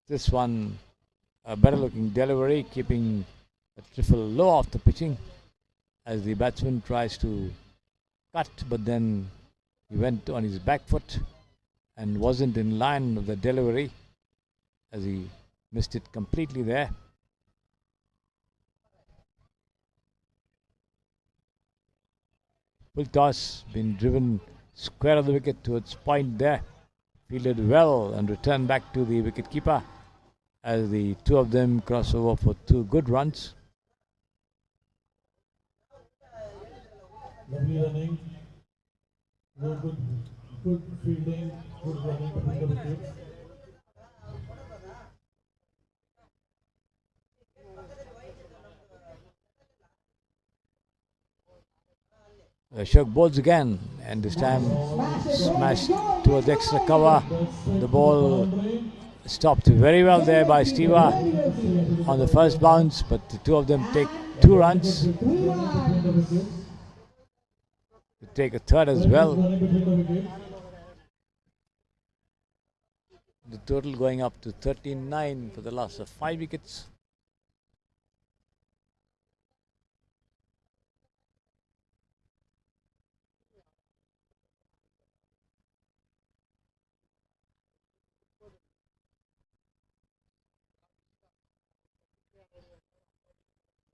This one, a better looking delivery, keeping a trifle low off the pitching as the batsman tries to cut, but then he went on his back foot and wasn't in line with the delivery as he missed it completely there. Full toss, been driven square of the wicket towards point there. Fielded well and returned back to the wicketkeeper as the two of them cross over for 2 good runs. Lovely running, good fielding, good running between the wickets. Ashok bowls again, and this time smashed towards extra cover. The ball stopped very well there by Steva on the first bounce, but the two of them take 2 runs. They take a third as well. The total going up to 13-9 for the loss of 5 wickets.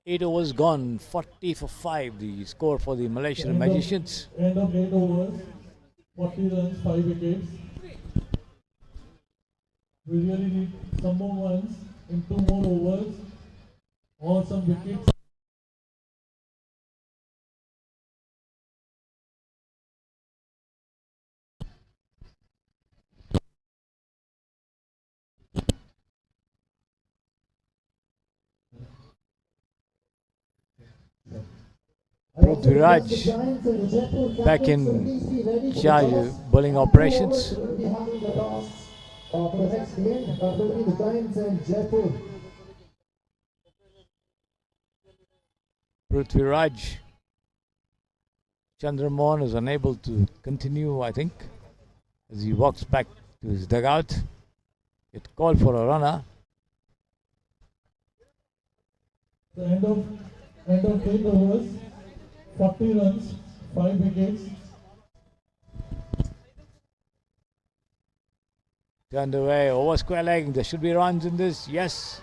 Eight overs gone, 40 for 5, the score for the Malaysian Magicians. End of 8 overs, 40 runs, 5 wickets. We really need some more runs in 2 more overs or some wickets. Prithviraj back in charge of bowling operations. Prithviraj Chandramohan is unable to continue, I think, as he walks back to his dugout. It called for a runner. The end of 8 overs, 40 runs, 5 wickets. Turned away over square leg. There should be runs in this. Yes,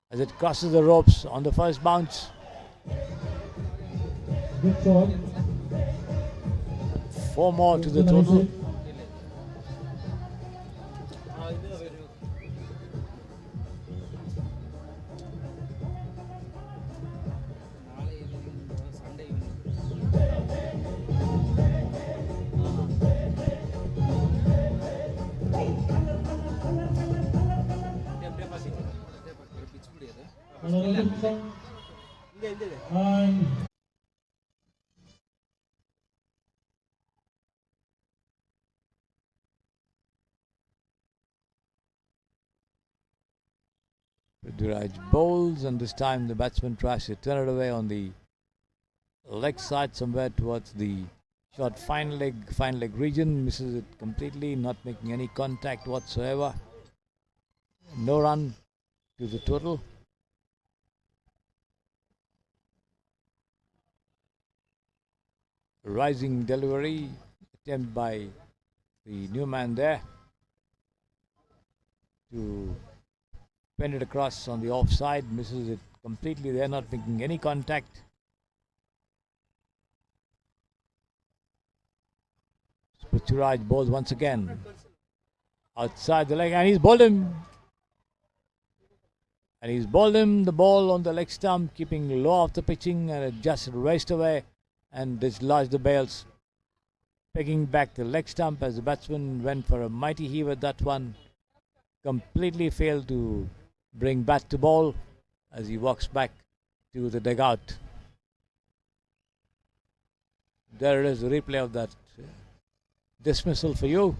as it crosses the ropes on the first bounce. Good shot. 4 more to the total. And Prithviraj bowls, and this time the batsman tries to turn it away on the leg side, somewhere towards the short fine leg region. Misses it completely, not making any contact whatsoever. No run to the total. Rising delivery attempt by the new man there to pin it across on the offside. Misses it completely there, not making any contact. Prithviraj bowls once again outside the leg, and he's bowled him. And he's bowled him the ball on the leg stump, keeping low off the pitching, and it just raced away and dislodged the bails. pegging back the leg stump as the batsman went for a mighty heave at that one. Completely failed to bring bat to ball as he walks back to the dugout. There it is, the replay of that dismissal for you.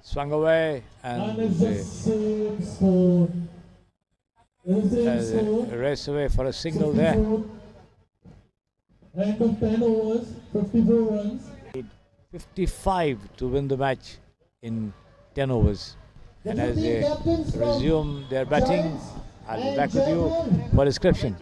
swung away And and it's the same score. It's the same score. race away for a single there. 64. End of 10 overs, 54 runs. 55 to win the match in 10 overs. And as they resume their batting, I'll be back with you for description.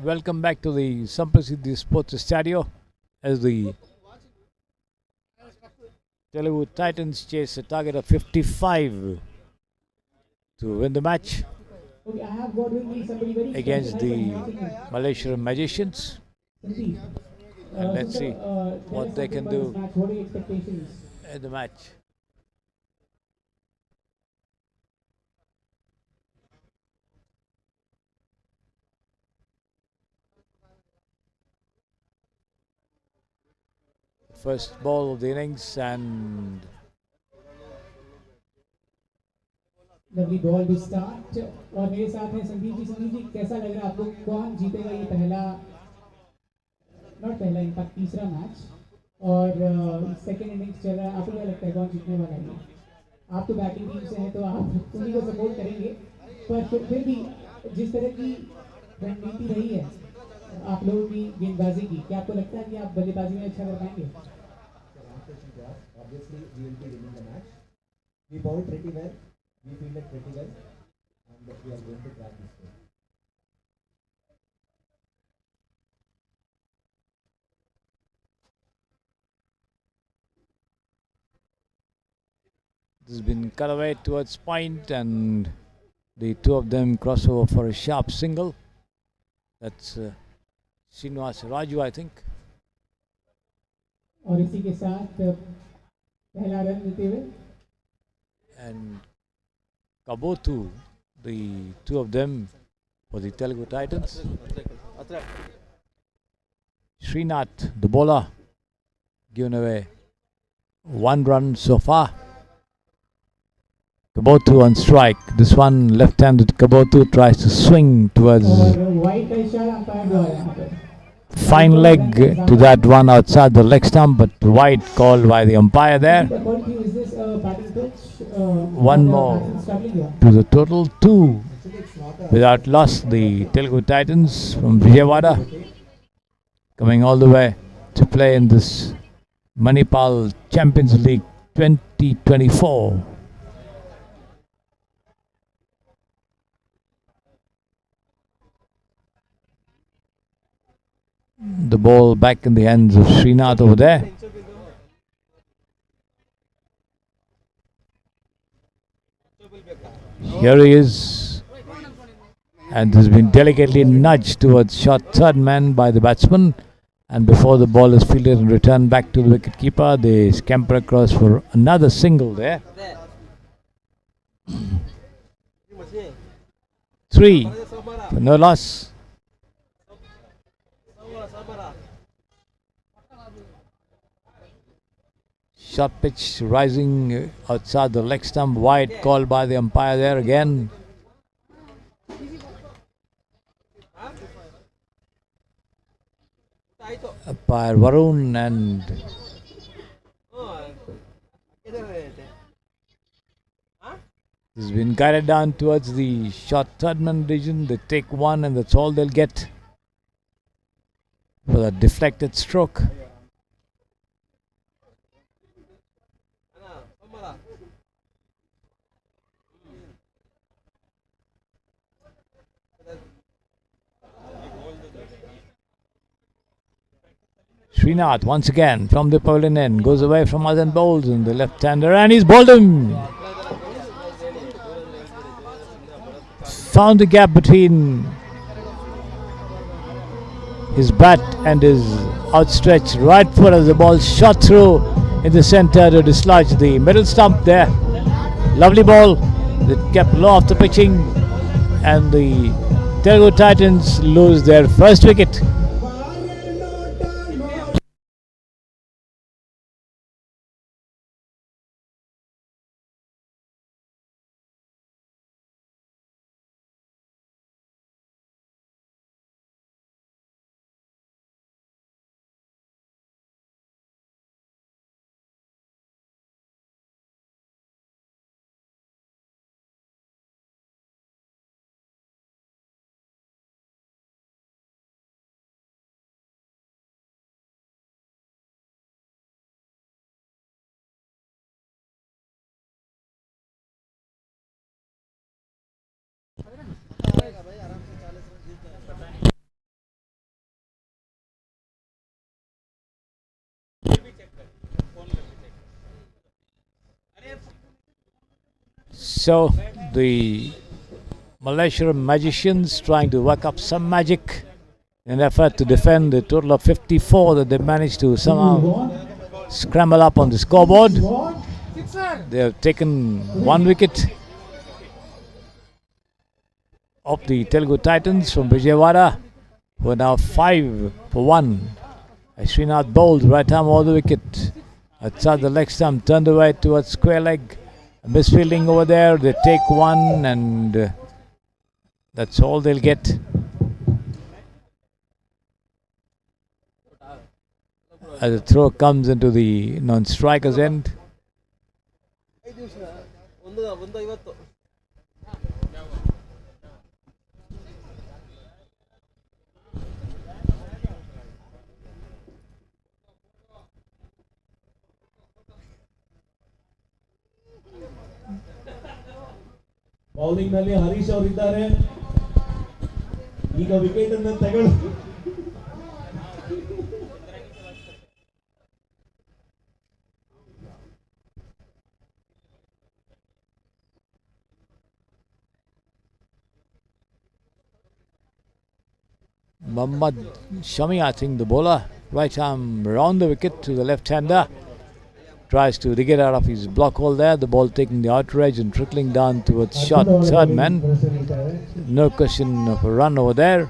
Welcome back to the Samprasiddhi Sports Estadio as the Telugu Titans chase a target of 55 to win the match Okay, I have got with me somebody very against special. the Malaysian Magicians. Sandeep, And let's see tell what us they something can about do this match. What are your expectations? in the match. First ball of the innings and Lovely ball to start. और मेरे साथ हैं संदीप जी। संदीप जी, कैसा लग रहा है आपको? कौन जीतेगा ये पहला, नॉट पहला, इनफैक्ट तीसरा मैच, और सेकंड इनिंग्स चल रहा है, आपको क्या लगता है कौन जीतने वाला है? आप तो बैटिंग टीम से हैं तो आप उन्हीं को सपोर्ट करेंगे, पर फिर भी जिस तरह की रणनीति रही है आप लोगों की गेंदबाजी की, क्या आपको लगता है कि आप बल्लेबाजी में अच्छा कर पाएंगे? Obviously, we will be winning the match. We bowled pretty well. We fielded pretty well, and we are going to grab this game. this has been cut away towards point and the two of them cross over for a sharp single. That's Srinivas Raju, I think. और इसी के साथ पहला run देते हुए And Kabotu, the two of them for the Telugu Titans. Srinath, the bowler, given away one run so far. Kabotu on strike. This one left-handed Kabotu tries to swing towards fine leg to that one outside the leg stump, but wide called by the umpire there. One more to the total, 2 without loss. The Telugu Titans from Vijayawada coming all the way to play in this Manipal Champions League 2024. The ball back in the hands of Srinath over there. Here he is, and this has been delicately nudged towards short third man by the batsman, and before the ball is fielded and returned back to the wicketkeeper, they scamper across for another single there. 3 for no loss. Short pitch rising outside the leg stump, wide call by the umpire there again. Umpire Varun, and this has been guided down towards the short third man region. They take one and that's all they'll get for that deflected stroke. Srinath once again from the pavilion end goes away from us and bowls in the left-hander, and he's bowled him. Found the gap between his bat and his outstretched right foot as the ball shot through in the centre to dislodge the middle stump there. Lovely ball that kept low off the pitching, and the Telugu Titans lose their first wicket. So the Malaysian magicians trying to work up some magic in an effort to defend the total of 54 that they managed to somehow scramble up on the scoreboard. They have taken 1 wicket of the Telugu Titans from Vijayawada, who are now 5 for 1. Srinath bowled right arm over the wicket. Outside the leg stump, turned away towards square leg. Misfielding over there, they take 1 and that's all they'll get. As the throw comes into the non-striker's end. Bowling ನಲ್ಲಿ ಹರೀಶ್ ಅವರು ಇದ್ದಾರೆ. ಈಗ wicket ಅನ್ನು ತಗೊಳ್ಳಿ. Mohammad Shami, I think the bowler, right arm round the wicket to the left-hander. Tries to dig it out of his block hole there. The ball taking the outer edge and trickling down towards short third man. No question of a run over there.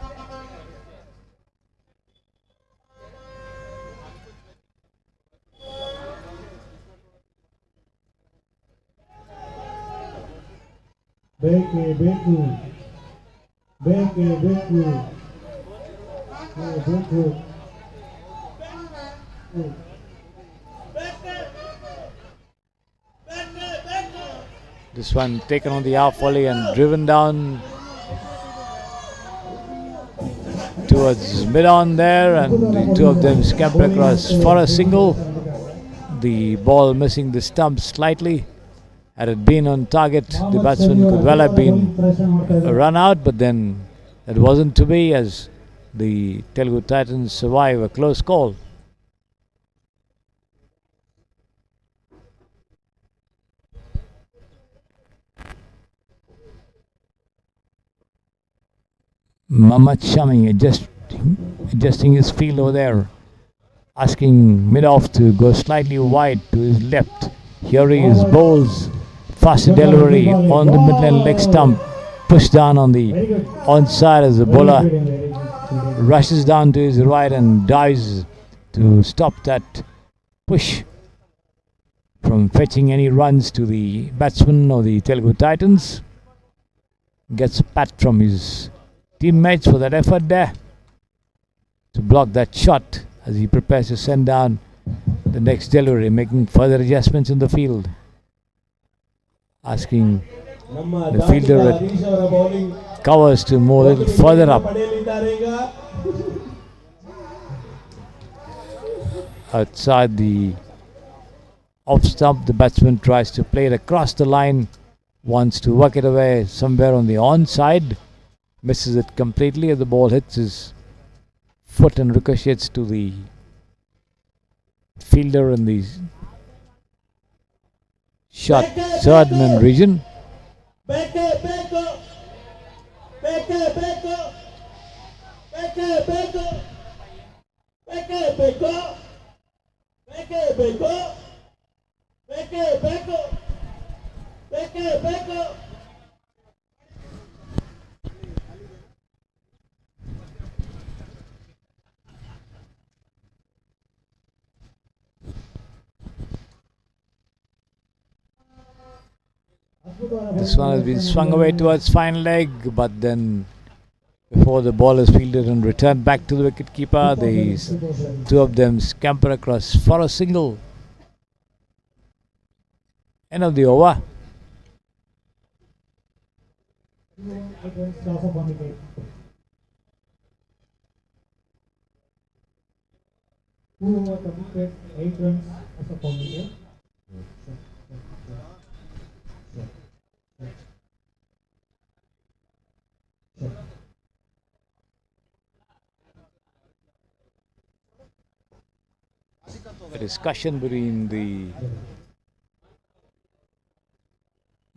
This one taken on the half volley and driven down towards mid-on there, and the two of them scamper across for a single. The ball missing the stump slightly. Had it been on target, the batsman could well have been run out, but then that wasn't to be, as the Telugu Titans survive a close call. Mohammad Shami adjusting his field over there, asking mid-off to go slightly wide to his left. Here he is, bowls fast delivery on the mid-line leg stump, pushed down on the onside as the bowler rushes down to his right and dives to stop that push from fetching any runs to the batsman of the Telugu Titans. Gets a pat from his teammates for that effort there to block that shot as he prepares to send down the next delivery, making further adjustments in the field, asking the fielder at covers to move a little further up. Outside the off stump, the batsman tries to play it across the line, wants to work it away somewhere on the onside. Misses it completely as the ball hits his foot and ricochets to the fielder in the short third man region. This one has been swung away towards fine leg, but then before the ball is fielded and returned back to the wicketkeeper, the two of them scamper across for a single. End of the over. Who completed 8 runs as a committee. A discussion between the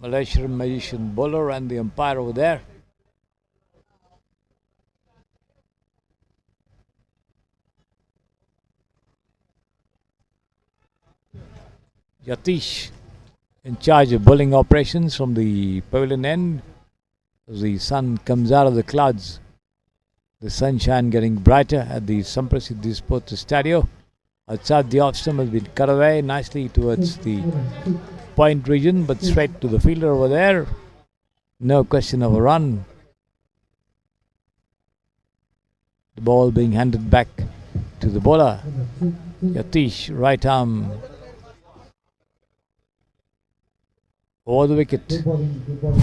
Malaysian magician bowler and the umpire over there. Yatish in charge of bowling operations from the pavilion end. As the sun comes out of the clouds, the sunshine getting brighter at the Samprasiddhi Sports Estadio. Outside, the off stump has been cut away nicely towards the point region, but straight to the fielder over there. No question of a run. The ball being handed back to the bowler. Yatish, right arm over the wicket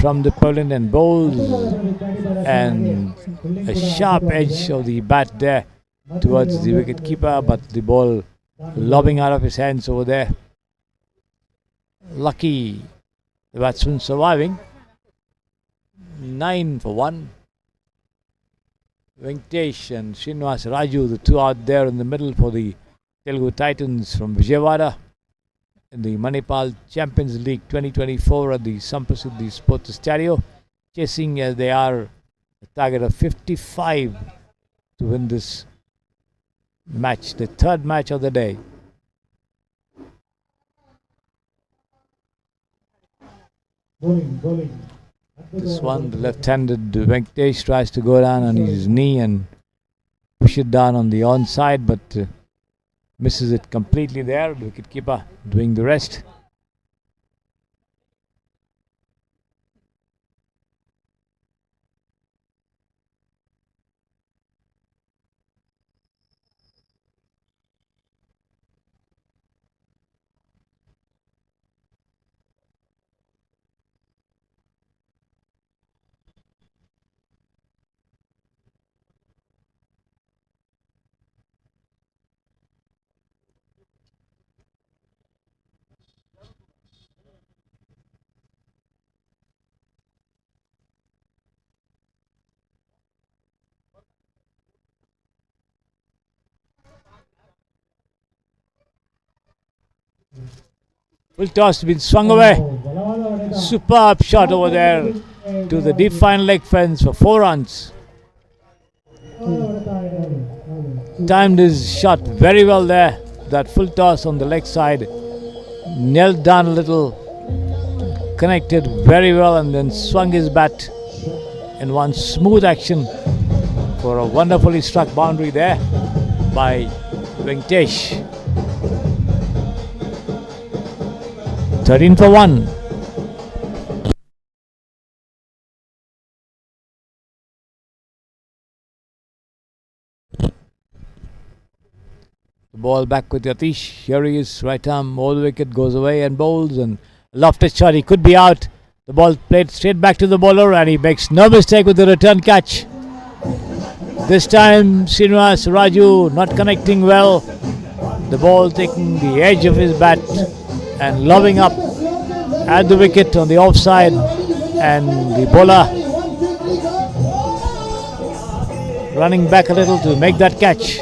from the pavilion and bowls, and a sharp edge of the bat there towards the wicket keeper, but the ball lobbing out of his hands over there. Lucky the batsman surviving. 9 for 1. Venkatesh and Srinivas Raju, the two out there in the middle for the Telugu Titans from Vijayawada in the Manipal Champions League 2024 at the Samprasiddhi Sports Estadio, chasing as they are a target of 55 to win this match, the third match of the day. This one, the left-handed Venkatesh tries to go down on his knee and push it down on the onside, but misses it completely there. The wicketkeeper doing the rest. Full toss been swung away. Superb shot over there to the deep fine leg fence for 4 runs. Timed his shot very well there. That full toss on the leg side. Knelt down a little. Connected very well and then swung his bat in one smooth action for a wonderfully struck boundary there by Venkatesh. 13 for 1. The ball back with Yatish. Here he is, right arm over the wicket, goes away and bowls, and lofted shot. He could be out. The ball played straight back to the bowler, and he makes no mistake with the return catch. This time Srinivas Raju not connecting well. The ball taking the edge of his bat and lobbing up at the wicket on the offside, and the bowler running back a little to make that catch.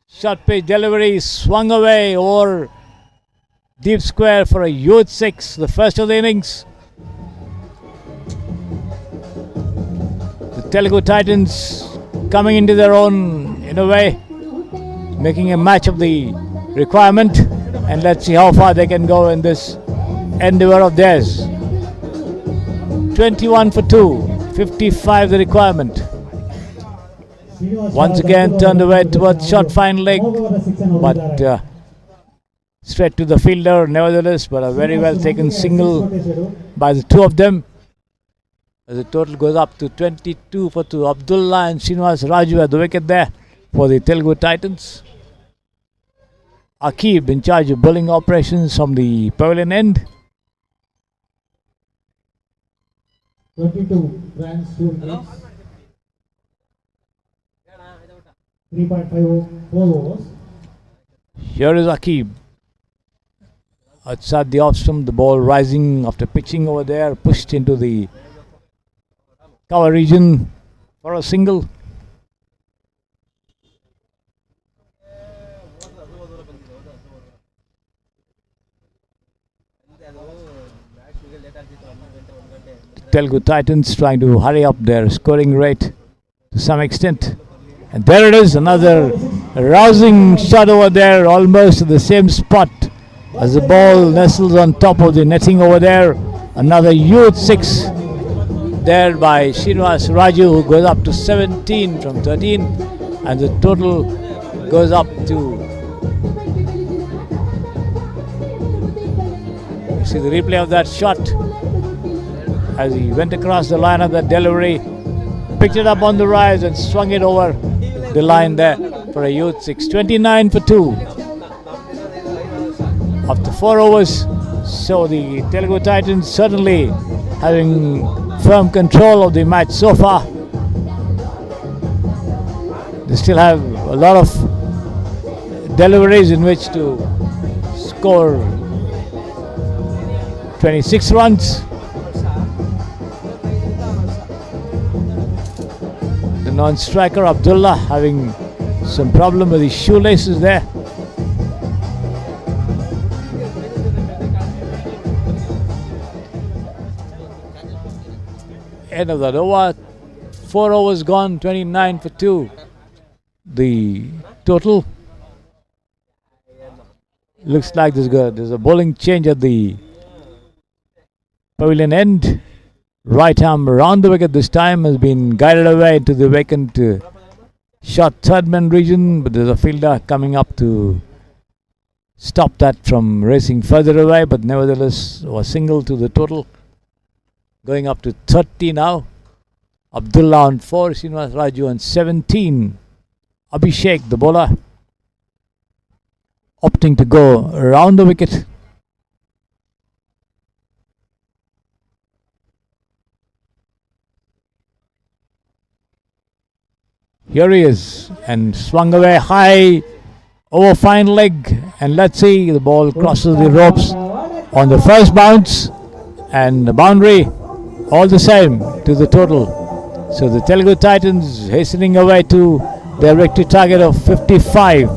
Short pitch delivery swung away over deep square for a huge 6, the first of the innings. The Telugu Titans coming into their own in a way, making a match of the requirement, and let's see how far they can go in this endeavor of theirs. 21 for 2, 55 the requirement. Once again turned away towards short fine leg, but straight to the fielder nevertheless, but a very well taken single by the two of them. As the total goes up to 22 for 2. Abdullah and Srinivas Raju at the wicket there for the Telugu Titans. Akib in charge of bowling operations from the pavilion end. 22 runs, 2 wickets. 3.54 overs. Here is Akib. Outside the off stump, the ball rising after pitching over there, pushed into the cover region for a single. Telugu Titans trying to hurry up their scoring rate to some extent. And there it is, another rousing shot over there, almost at the same spot as the ball nestles on top of the netting over there. Another huge 6 there by Srinivas Raju, who goes up to 17 from 13, and the total goes up to, you see the replay of that shot as he went across the line of that delivery, picked it up on the rise and swung it over the line there for a huge 6. 29 for 2 after 4 overs. So the Telugu Titans certainly having firm control of the match so far. They still have a lot of deliveries in which to score 26 runs. The non-striker Abdullah having some problem with his shoelaces there. End of that over. 4 overs gone, 29 for 2. The total. Looks like there's a bowling change at the pavilion end. Right arm around the wicket this time has been guided away to the vacant short third man region, but there's a fielder coming up to stop that from racing further away, but nevertheless was single to the total. Going up to 30 now. Abdullah on 4, Srinivas Raju on 17. Abhishek, the bowler, opting to go around the wicket. Here he is, and swung away high over fine leg, and let's see, the ball crosses the ropes on the first bounce, and the boundary all the same to the total. So the Telugu Titans hastening away to their victory target of 55.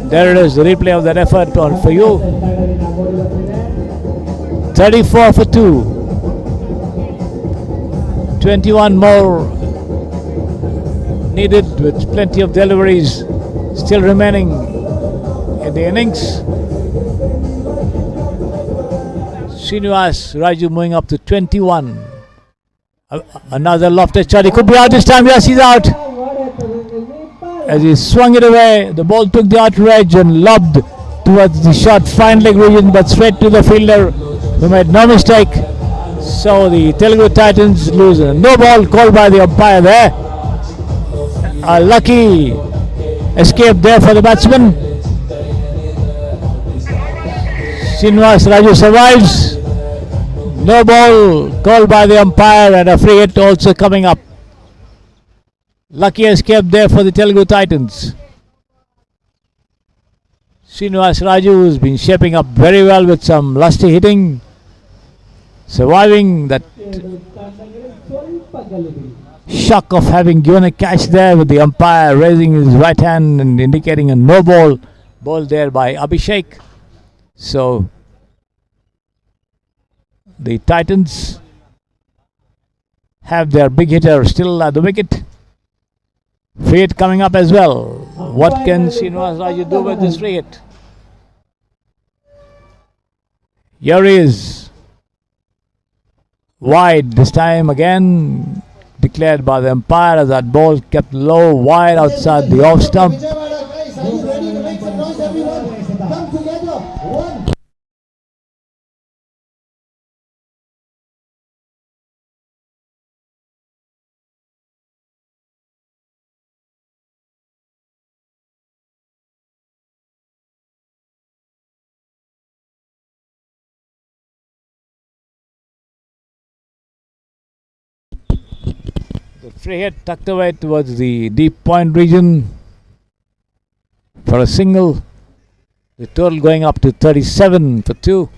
There it is, the replay of that effort for you. 34 for 2. 21 more needed, with plenty of deliveries still remaining in the innings. Srinivas Raju moving up to 21. Another lofted shot. He could be out this time. Yes, he's out. As he swung it away, the ball took the outer edge and lobbed towards the short fine leg region, but straight to the fielder, who made no mistake. So the Telugu Titans lose. No ball called by the umpire there. A lucky escape there for the batsman. Srinivas Raju survives. No ball called by the umpire, and a free hit also coming up. Lucky escape there for the Telugu Titans. Srinivas Raju has been shaping up very well with some lusty hitting. surviving that shock of having given a catch there, with the umpire raising his right hand and indicating a no ball there by Abhishek. So the Titans have their big hitter still at the wicket. Free hit coming up as well. What can Srinivas Raju do with this free hit? Here he is. Wide this time again, declared by the umpire as that ball kept low, wide outside the off stump. The free hit tucked away towards the deep point region for a single. The total going up to 37 for 2.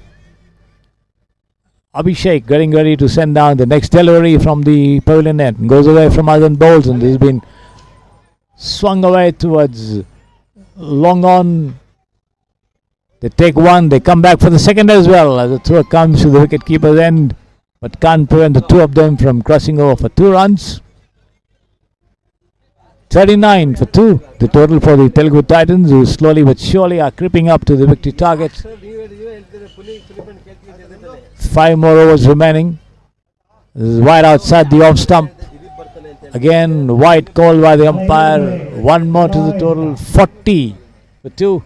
Abhishek getting ready to send down the next delivery from the pavilion net. Goes away from Arjun Bowles, and this has been swung away towards long on. They take one, they come back for the second as well as the throw comes to the wicket-keeper's end, but can't prevent the two of them from crossing over for 2 runs. 39 for 2, the total for the Telugu Titans, who slowly but surely are creeping up to the victory target. 5 more overs remaining. This is wide outside the off stump. Again, wide call by the umpire. 1 more to the total, 40 for 2.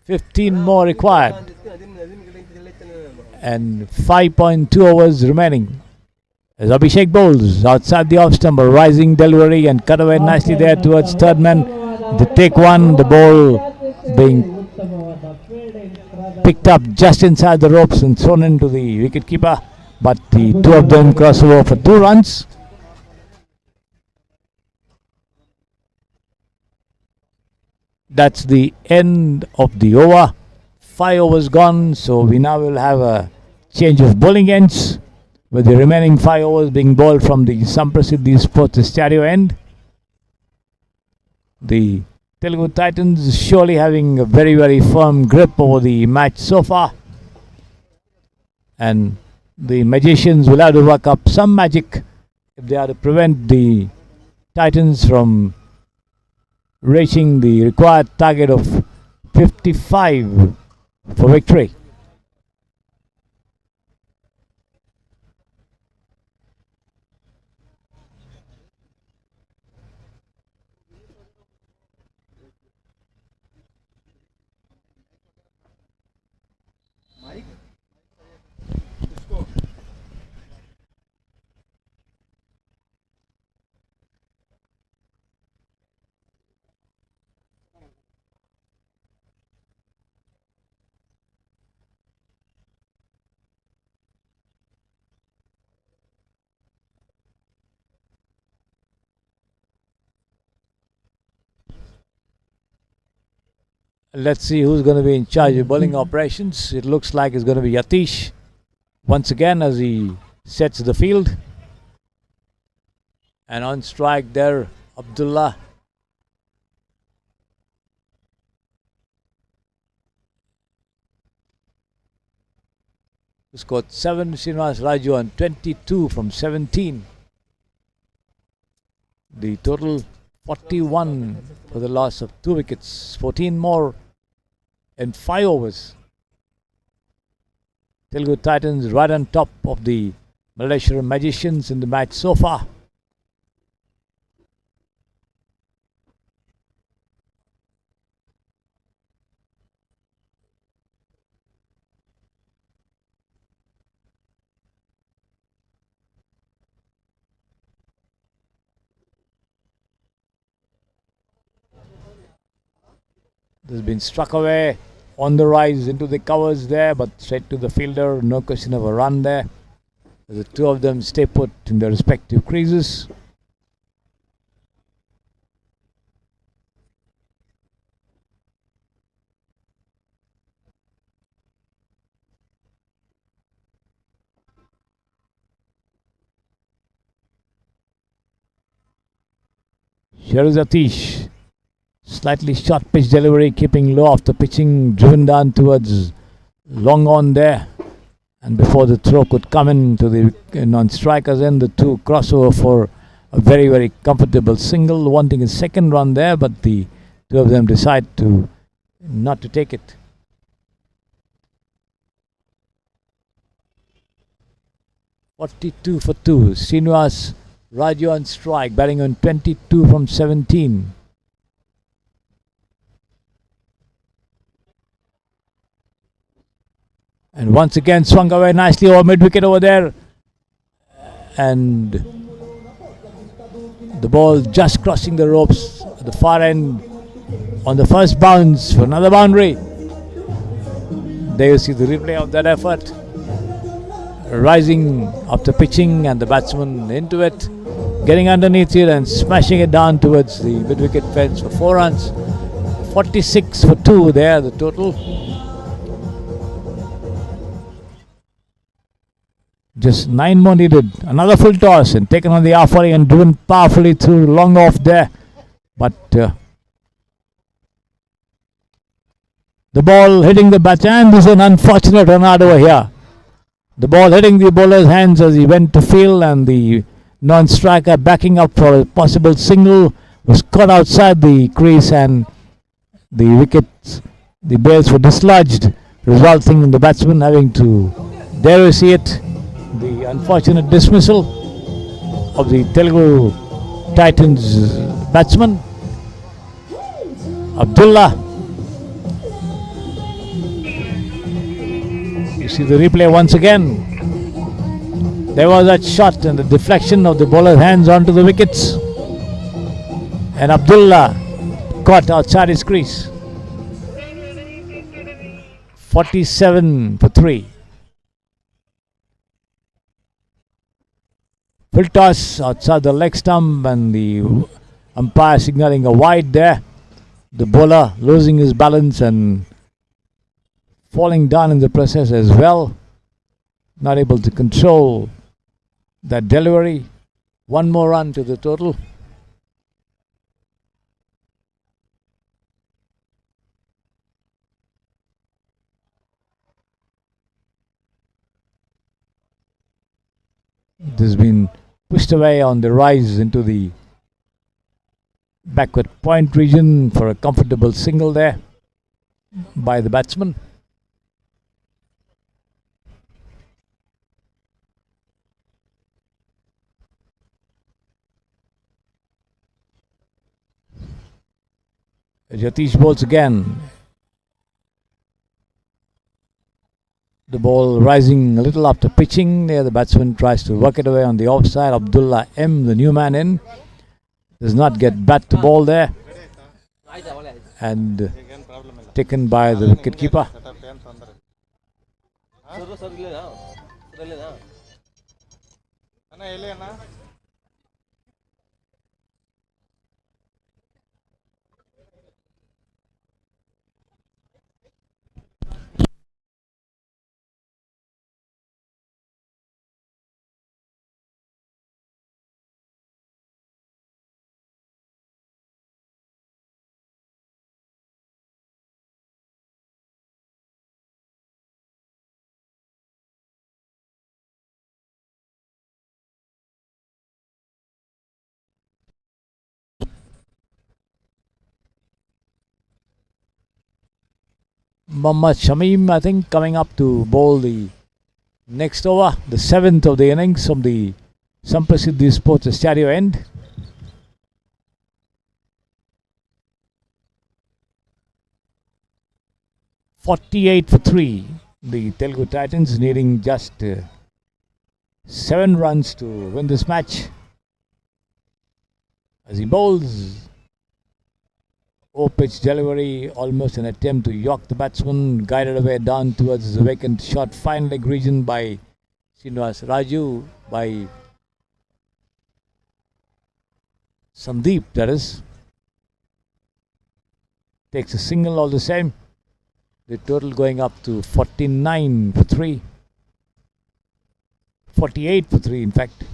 15 more required. And 5.2 overs remaining. As Abhishek bowls outside the off stump, a rising delivery and cut away nicely there towards third man. They take one, the ball being picked up just inside the ropes and thrown into the wicketkeeper, but the two of them cross over for 2 runs. That's the end of the over. 5 overs gone, so we now will have a change of bowling ends, with the remaining 5 overs being bowled from the Samprasiddhi Sports Estadio end. The Telugu Titans surely having a very, very firm grip over the match so far. And the Magicians will have to work up some magic if they are to prevent the Titans from reaching the required target of 55 for victory. Let's see who's going to be in charge of bowling operations. It looks like it's going to be Yatish once again as he sets the field. And on strike there, Abdullah. Who scored 7, Srinivas Raju on 22 from 17. The total 41 for the loss of 2 wickets, 14 more in 5 overs. Telugu Titans right on top of the Malaysia Magicians in the match so far. This has been struck away on the rise into the covers there, but straight to the fielder. No question of a run there. The two of them stay put in their respective creases. Here is Atish. Slightly short pitch delivery, keeping low after pitching, driven down towards long on there. And before the throw could come in to the non-strikers end, the two crossover for a very, very comfortable single, wanting a second run there, but the two of them decide to not to take it. "42 for 2. Srinivas Raju on strike, batting on 22 from 17. And once again swung away nicely over mid-wicket over there. And the ball just crossing the ropes at the far end on the first bounce for another boundary. There you see the replay of that effort. Rising after pitching and the batsman into it, getting underneath it and smashing it down towards the mid-wicket fence for 4 runs. 46 for 2 there, the total. Just 9 more needed. Another full toss and taken on the half-volley and driven powerfully through long off there. But the ball hitting the batsman, and this is an unfortunate run out over here. The ball hitting the bowler's hands as he went to field, and the non-striker backing up for a possible single was caught outside the crease, and the wickets, the bails were dislodged, resulting in the batsman having to, there you see it, the unfortunate dismissal of the Telugu Titans batsman Abdullah. You see the replay once again. There was that shot and the deflection of the bowler's hands onto the wickets, and Abdullah caught outside his crease. 47 for 3. Full toss outside the leg stump, and the umpire signalling a wide there. The bowler losing his balance and falling down in the process as well. Not able to control that delivery. 1 more run to the total. It has been pushed away on the rise into the backward point region for a comfortable single there by the batsman. Jatish bowls again. The ball rising a little after pitching. There the batsman tries to work it away on the offside. Abdullah M, the new man in, does not get bat to ball there. And taken by the wicketkeeper. Mohammad Shamim, I think, coming up to bowl the next over, the 7th of the innings from the Samprasiddhi Sports Estadio end. "48 for 3. The Telugu Titans needing just 7 runs to win this match. As he bowls, pitch delivery, almost an attempt to york the batsman, guided away down towards the vacant shot, fine leg region by Srinivas Raju, by Sandeep, that is. Takes a single all the same. The total going up to 49 for 3. 48 for 3, in fact.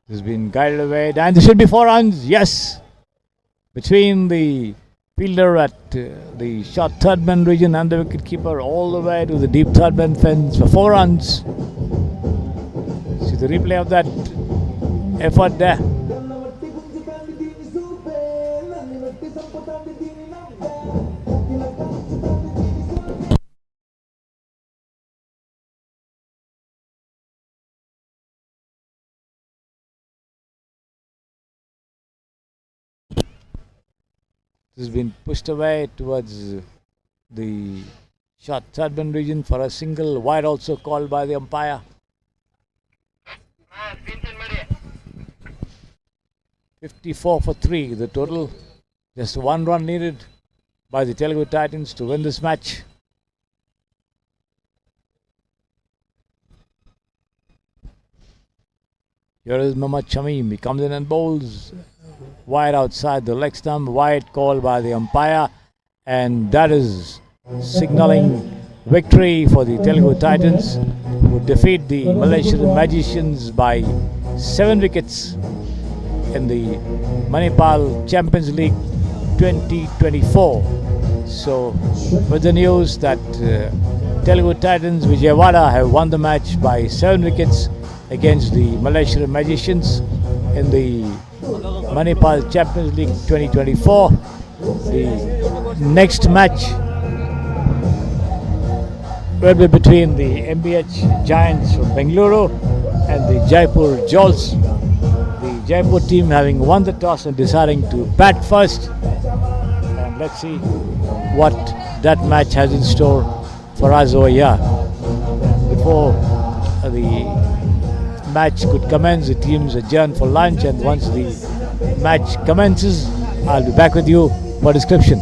This has been guided away, and this should be 4 runs. Yes, between the fielder at the short third man region and the wicketkeeper all the way to the deep third man fence for 4 runs. See the replay of that effort there. This has been pushed away towards the short third man region for a single, wide also called by the umpire. 54 for 3 the total. Just 1 run needed by the Telugu Titans to win this match. Here is Mohammad Shamim. He comes in and bowls wide outside the leg stump. Wide call by the umpire, and that is signalling victory for the Telugu Titans, who defeat the Malaysian Magicians by 7 wickets in the Manipal Champions League 2024. So with the news that Telugu Titans Vijayawada have won the match by 7 wickets against the Malaysian Magicians in the Manipal Champions League 2024. The next match will be between the MBH Giants from Bengaluru and the Jaipur Jolts. The Jaipur team having won the toss and deciding to bat first. And let's see what that match has in store for us over here. Before the match could commence, the teams adjourn for lunch, and once the match commences, I'll be back with you for description.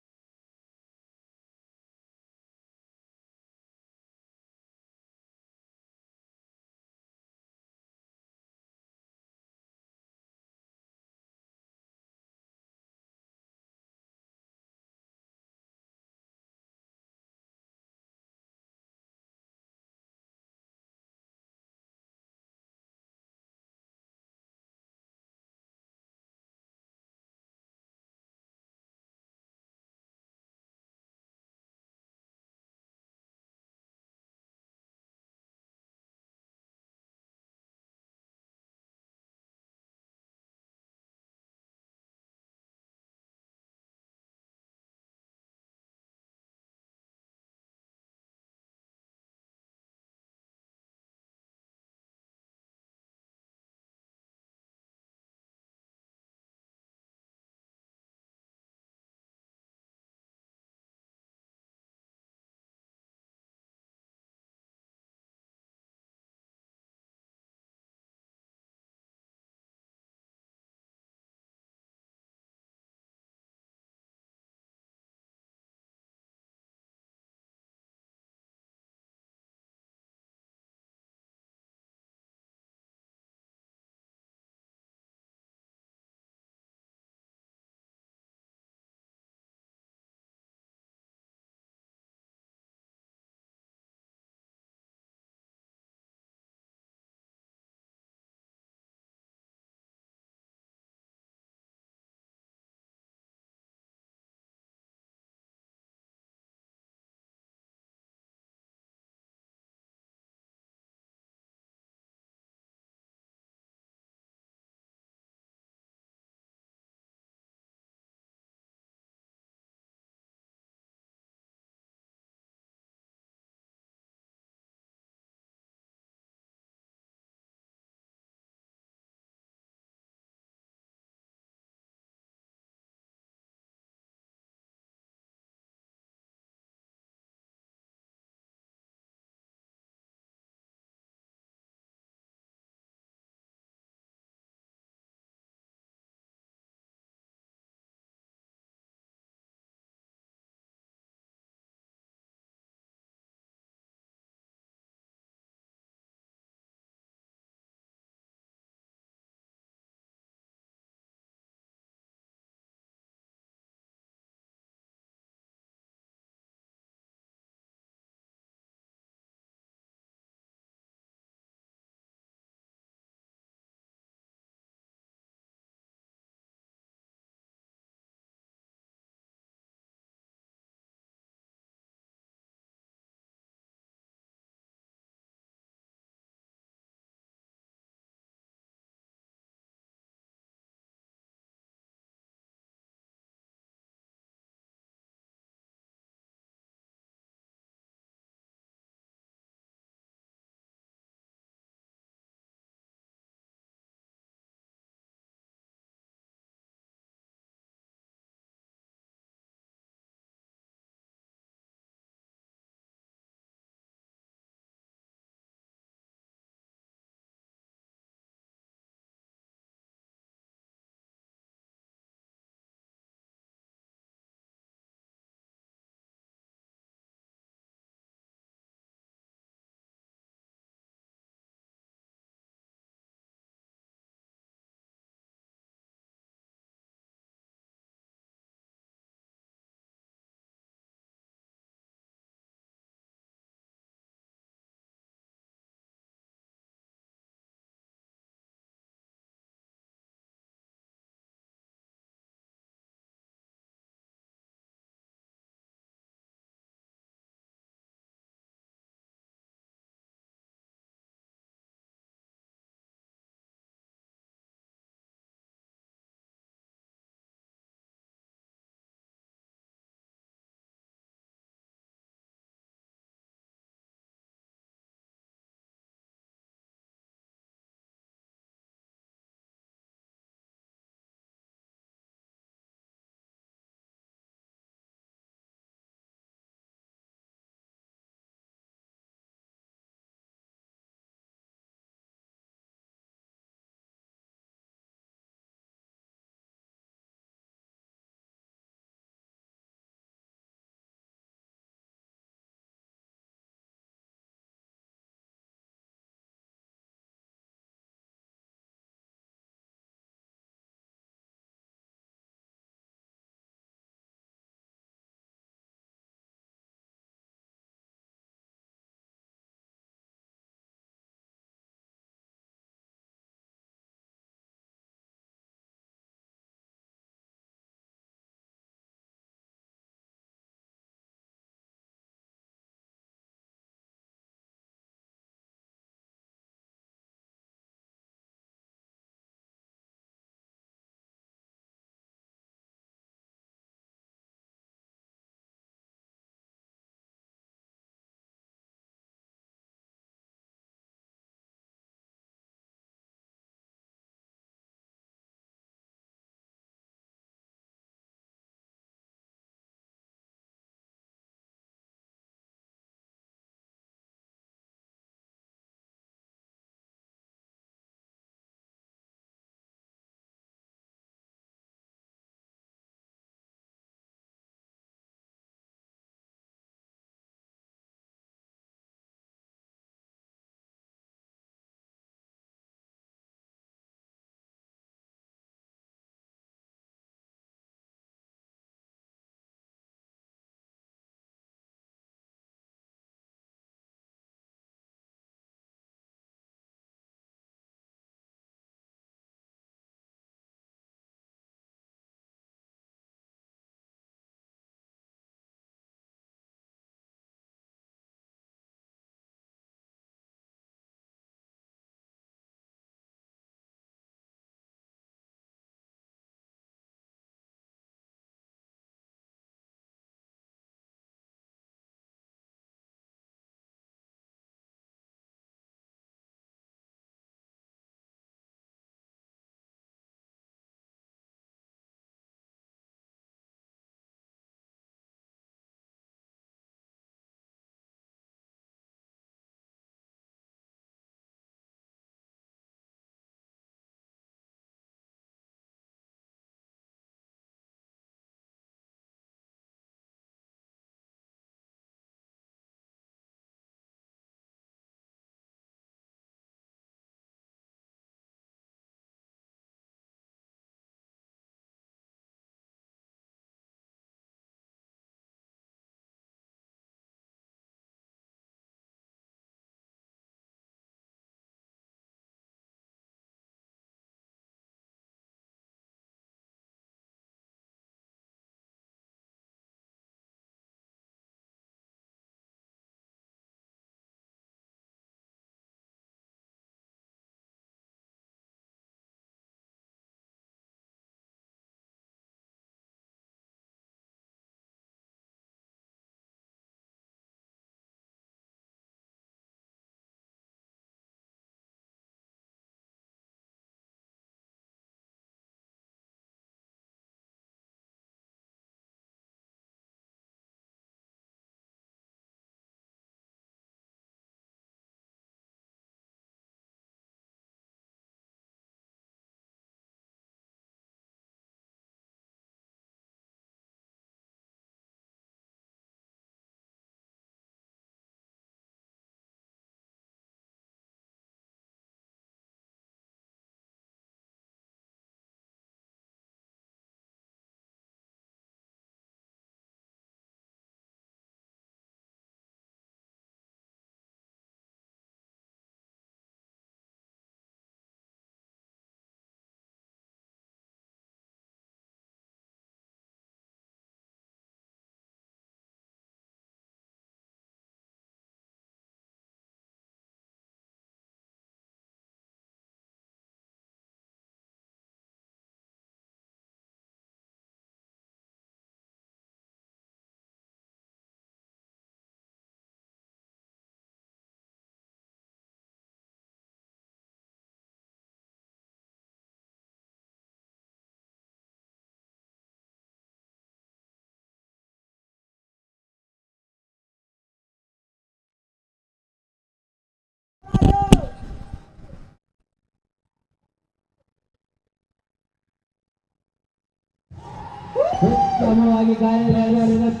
ಉತ್ತಮವಾಗಿ ಗಾಯಗಳಿರುತ್ತೆ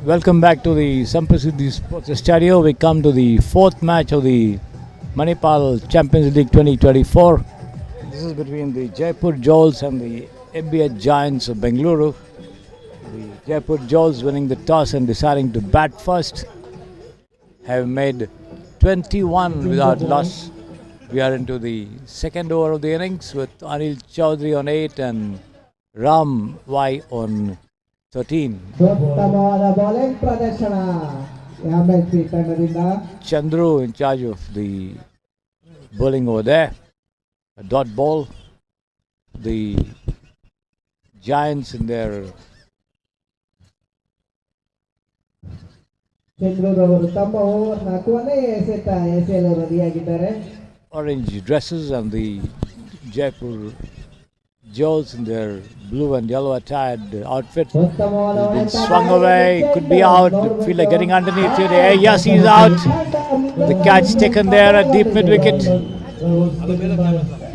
Welcome back to the Samprasiddhi Sports Estadio. We come to the fourth match of the Manipal Champions League 2024. This is between the Jaipur Jewels and the MBH Giants of Bengaluru. The Jaipur Jewels winning the toss and deciding to bat first have made 21 without loss. We are into the second over of the innings with Anil Chaudhary on 8 and Ram Y on 13. Chandru in charge of the bowling over there. A dot ball. The Giants in their orange dresses and the Jaipur Jewels in their blue and yellow attired outfit. Has been swung away, could be out. Feel like getting underneath it. Yes, he's out. The catch taken there at deep mid wicket.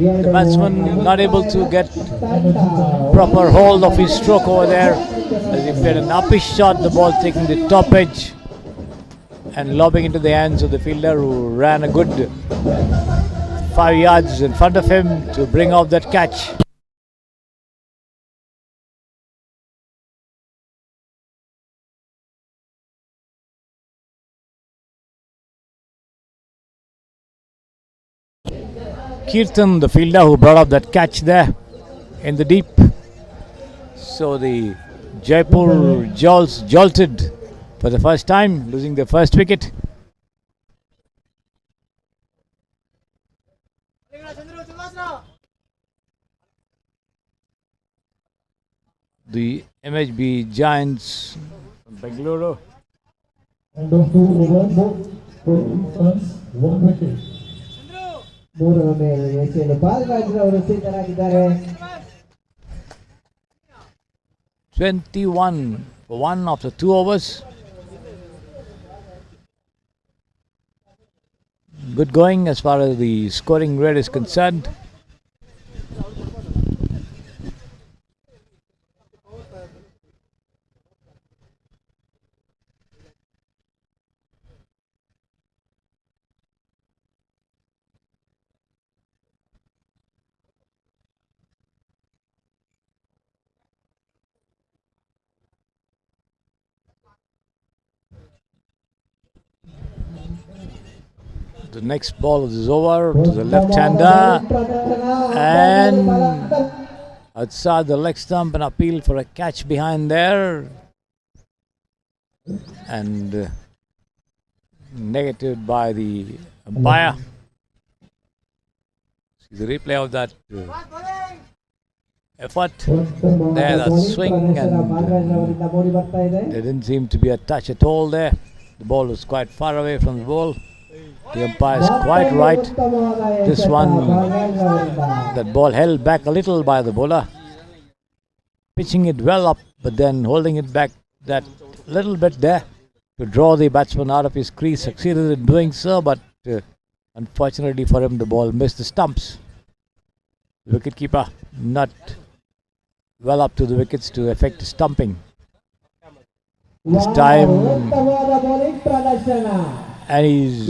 The batsman not able to get proper hold of his stroke over there as he played an uppish shot. The ball taking the top edge and lobbing into the hands of the fielder, who ran a good 5 yards in front of him to bring off that catch. Kirtan, the fielder who brought up that catch there in the deep. So the Jaipur Jewels jolted for the first time, losing their first wicket. The MHB Giants from Bengaluru. End of 2 overs, 4 runs, 1 wicket. 21 for 1 after 2 overs. Good going as far as the scoring rate is concerned. The next ball is over to the left-hander, and outside the leg stump, an appeal for a catch behind there, and negatived by the umpire. See the replay of that effort there, that swing, and there didn't seem to be a touch at all there. The ball was quite far away from the ball. The umpire is quite right. This one, that ball held back a little by the bowler, pitching it well up, but then holding it back that little bit there to draw the batsman out of his crease. Succeeded in doing so, but unfortunately for him, the ball missed the stumps. The wicketkeeper not well up to the wickets to effect stumping. This time, and he's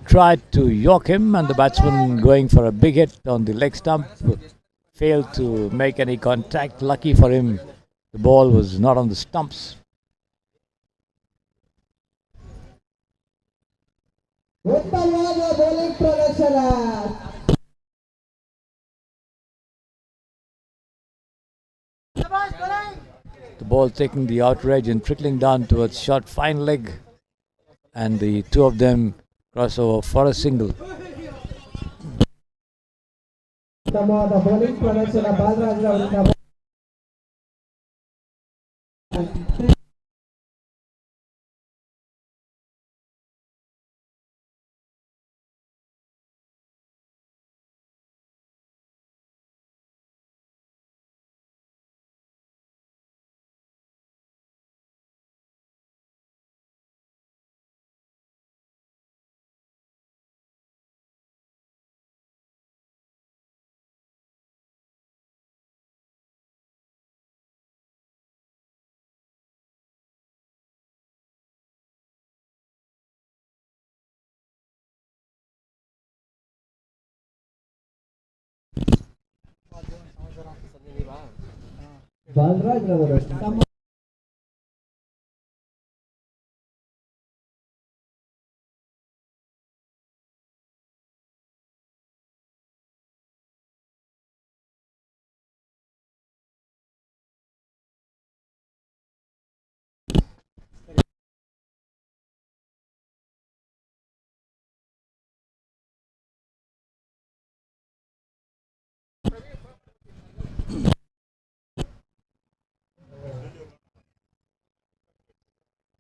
tried to york him, and the batsman going for a big hit on the leg stump failed to make any contact. Lucky for him, the ball was not on the stumps. The ball taking the outrage and trickling down towards short fine leg, and the two of them cross over for a single.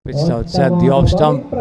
Pitched outside the off stump.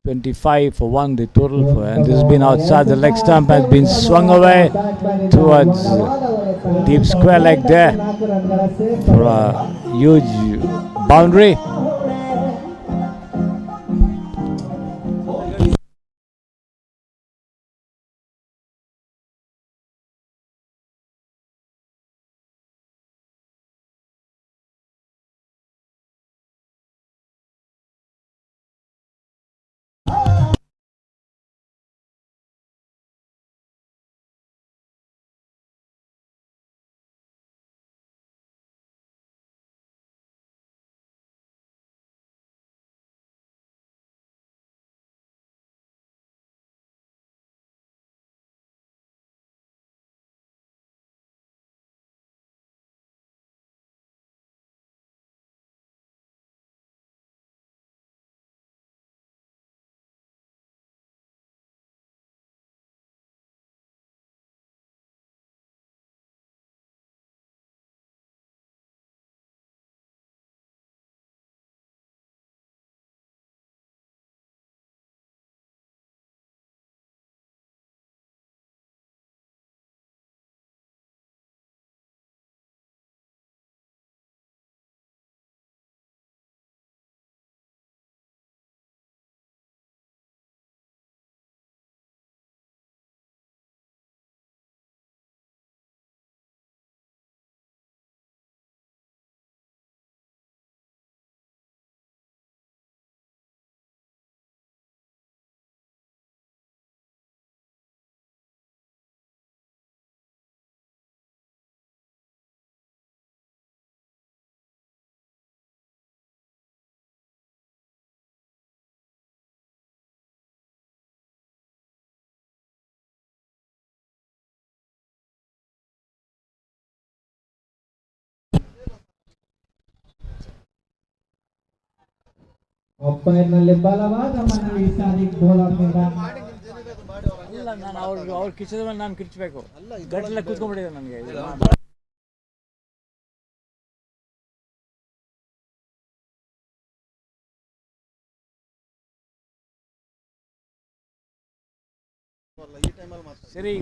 .25 for 1 the total for, and this has been outside the leg stump, has been swung away towards deep square leg there for a huge boundary. ಅಂಪೈರ್ನಲ್ಲಿ ಬಲವಾದ ಮನವಿ ಸಾರಿ ಗೋಲಾರ್ನಿಂದ. ಇಲ್ಲ, ನಾನು ಅವ್ರು ಕಿಚ್ಚದ ಮೇಲೆ ನಾನು ಕಿಚ್ಚಬೇಕು. ಗಟ್ಟಲೆ ಕೂತ್ಕೊಂಡ್ಬಿಟ್ಟಿದೆ ನನಗೆ. ಸರಿ.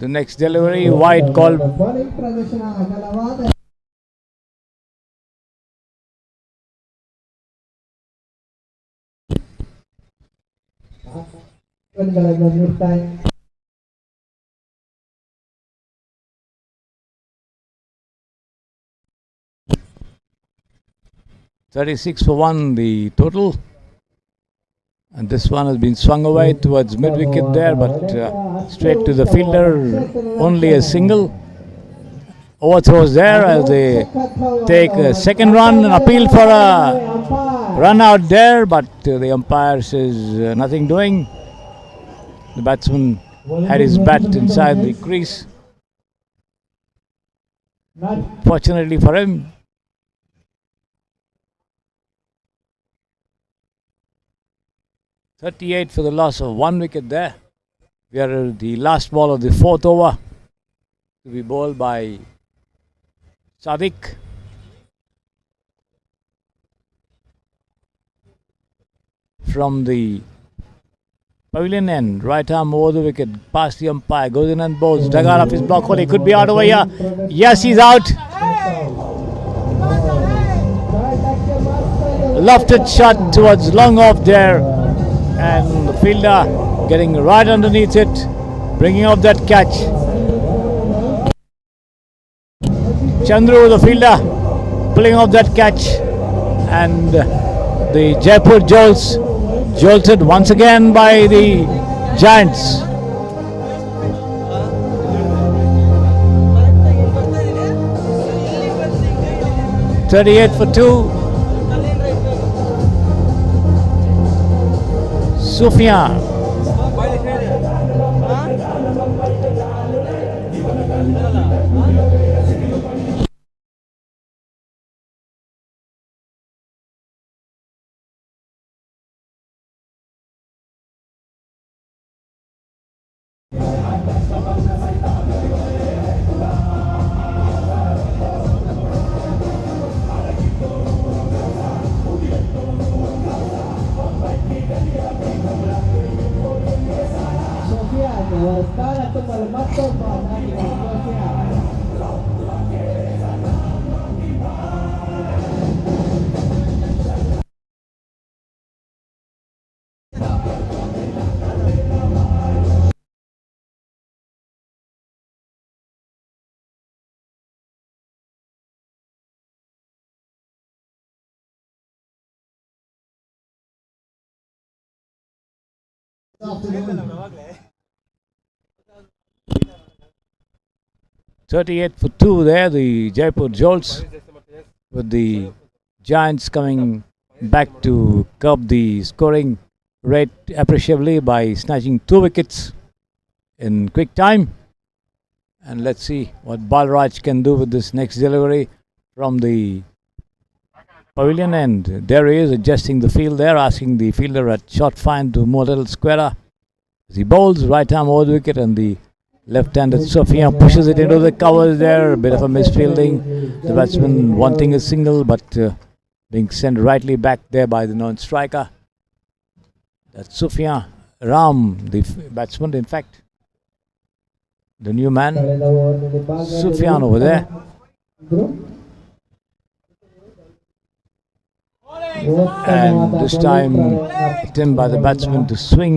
The next delivery, wide call. Bowling ಪ್ರದರ್ಶನ ಅಗಲವಾದ ರನ್ಗಳನ್ನು ನೀಡ್ತಾರೆ. $36 for 1, the total. And this one has been swung away towards mid-wicket there, but straight to the fielder, only a single. Overthrows there as they take a second run, an appeal for a run out there, but the umpire says nothing doing. The batsman had his bat inside the crease. Fortunately for him, $38 for the loss of 1 wicket there. We are the last ball of the 4th over to be bowled by Sadiq. From the pavilion end, right arm over the wicket, past the umpire, goes in and bowls. Dagar off his block hole, he could be out over here. Yes, he's out. Lofted shot towards long off there. And the fielder getting right underneath it, bringing up that catch. Chandru, the fielder, pulling off that catch, and the Jaipur Jolts jolted once again by the Giants. $38 for 2. Sufyan. $38 for 2 there, the Jaipur Jolts, with the Giants coming back to curb the scoring rate appreciably by snatching 2 wickets in quick time. And let's see what Balraj can do with this next delivery from the pavilion end. There he is, adjusting the field there, asking the fielder at short fine to move a little squarer. As he bowls, right arm over the wicket, and the left-handed Sofia pushes it into the covers there. A bit of a misfielding. The batsman wanting a single, but being sent rightly back there by the non-striker. That's Sufyan Ram, the batsman, in fact. The new man, Sufyan over there. And this time attempt by the batsman to swing,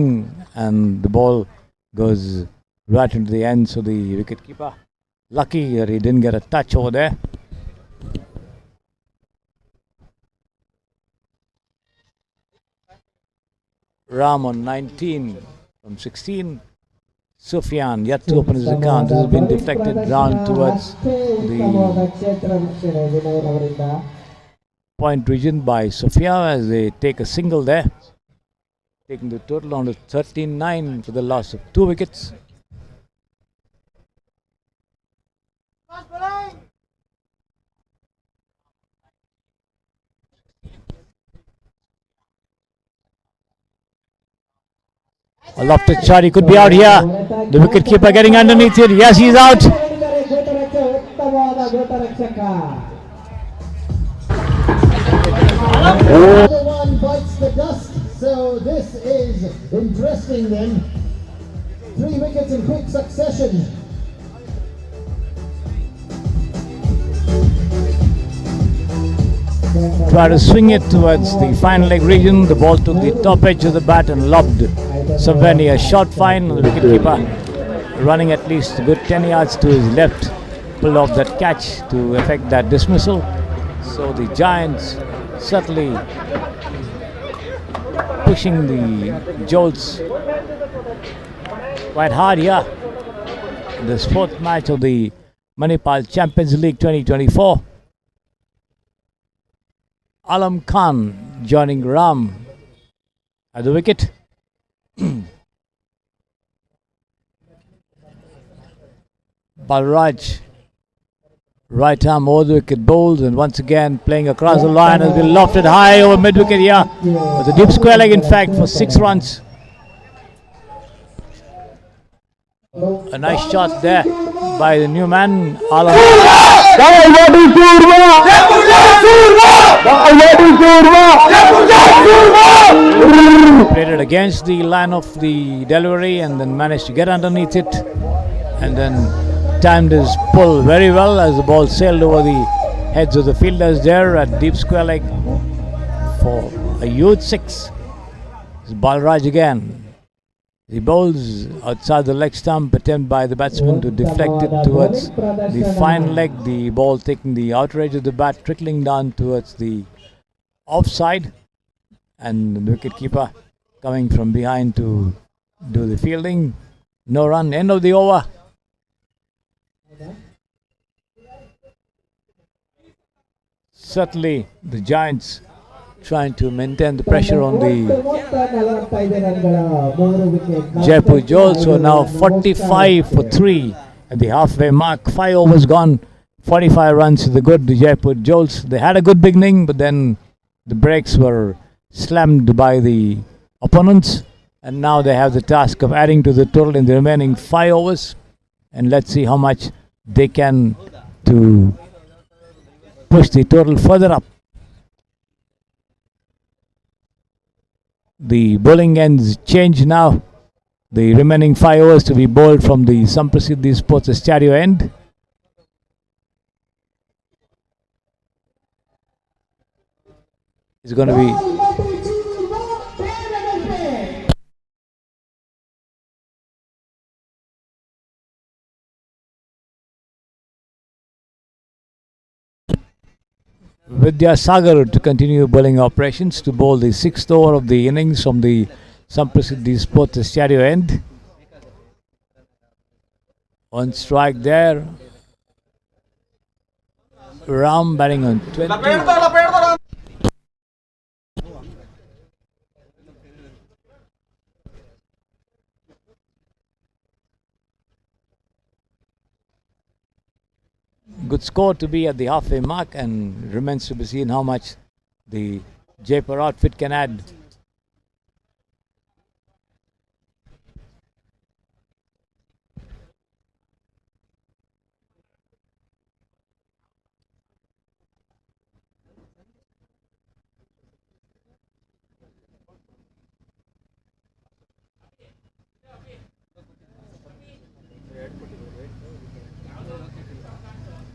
and the ball goes right into the end, so the wicketkeeper lucky that he didn't get a touch over there. Ram on 19 from 16. Sufyan yet to open his account. This has been deflected round towards the point region by Sofia as they take a single there, taking the total on to 13-9 for the loss of 2 wickets. A lofted shot, he could be out here. The wicket keeper getting underneath it. Yes, he's out. Another one bites the dust. So this is interesting then. 3 wickets in quick succession. Tried to swing it towards the fine leg region. The ball took the top edge of the bat and lobbed somewhere near short fine. The wicketkeeper running at least a good 10 yards to his left, pulled off that catch to effect that dismissal. So the Giants certainly pushing the Jolts quite hard here. The fourth match of the Manipal Champions League 2024. Alam Khan joining Ram at the wicket. Balraj, right arm over the wicket, bowls, and once again playing across the line, has been lofted high over mid wicket here. With a deep square leg, in fact, for 6 runs. A nice shot there by the new man, Alam. Played it against the line of the delivery and then managed to get underneath it, and then timed his pull very well as the ball sailed over the heads of the fielders there at deep square leg for a huge 6. It's Balraj again. He bowls outside the leg stump, attempt by the batsman to deflect it towards the fine leg. The ball taking the outer edge of the bat, trickling down towards the offside, and the wicketkeeper coming from behind to do the fielding. No run, end of the over. Certainly the Giants trying to maintain the pressure on the Jaipur Jolts, who are now 45 for 3 at the halfway mark. 5 overs gone, 45 runs to the good. The Jaipur Jolts, they had a good beginning, but then the breaks were slammed by the opponents, and now they have the task of adding to the total in the remaining 5 overs, and let's see how much they can to push the total further up. The bowling ends change now. The remaining 5 overs to be bowled from the Samprasiddhi Sports Estadio end. It's going to be Vidya Sagar to continue bowling operations to bowl the 6th over of the innings from the Samprasiddhi Sports Estadio end. One strike there. Ram batting on 20. Good score to be at the halfway mark, and remains to be seen how much the Jaipur outfit can add.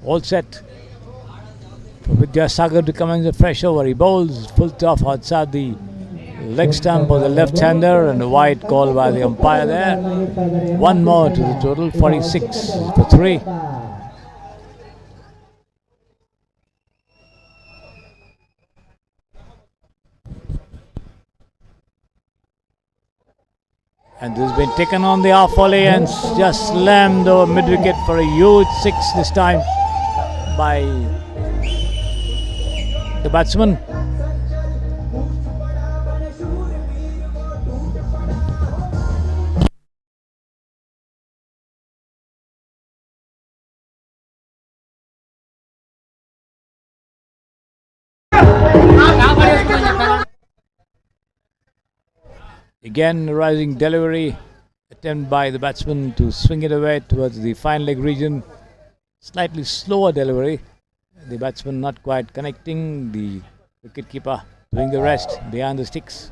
All set for Vidya Sagar to commence a fresh over. He bowls full toss outside the leg stump of the left-hander, and a wide call by the umpire there. One more to the total, 46 for 3. And this has been taken on the half volley and just slammed over mid-wicket for a huge 6 this time by the batsman. Again, rising delivery attempt by the batsman to swing it away towards the fine leg region. Slightly slower delivery. The batsman not quite connecting. The wicketkeeper doing the rest behind the sticks.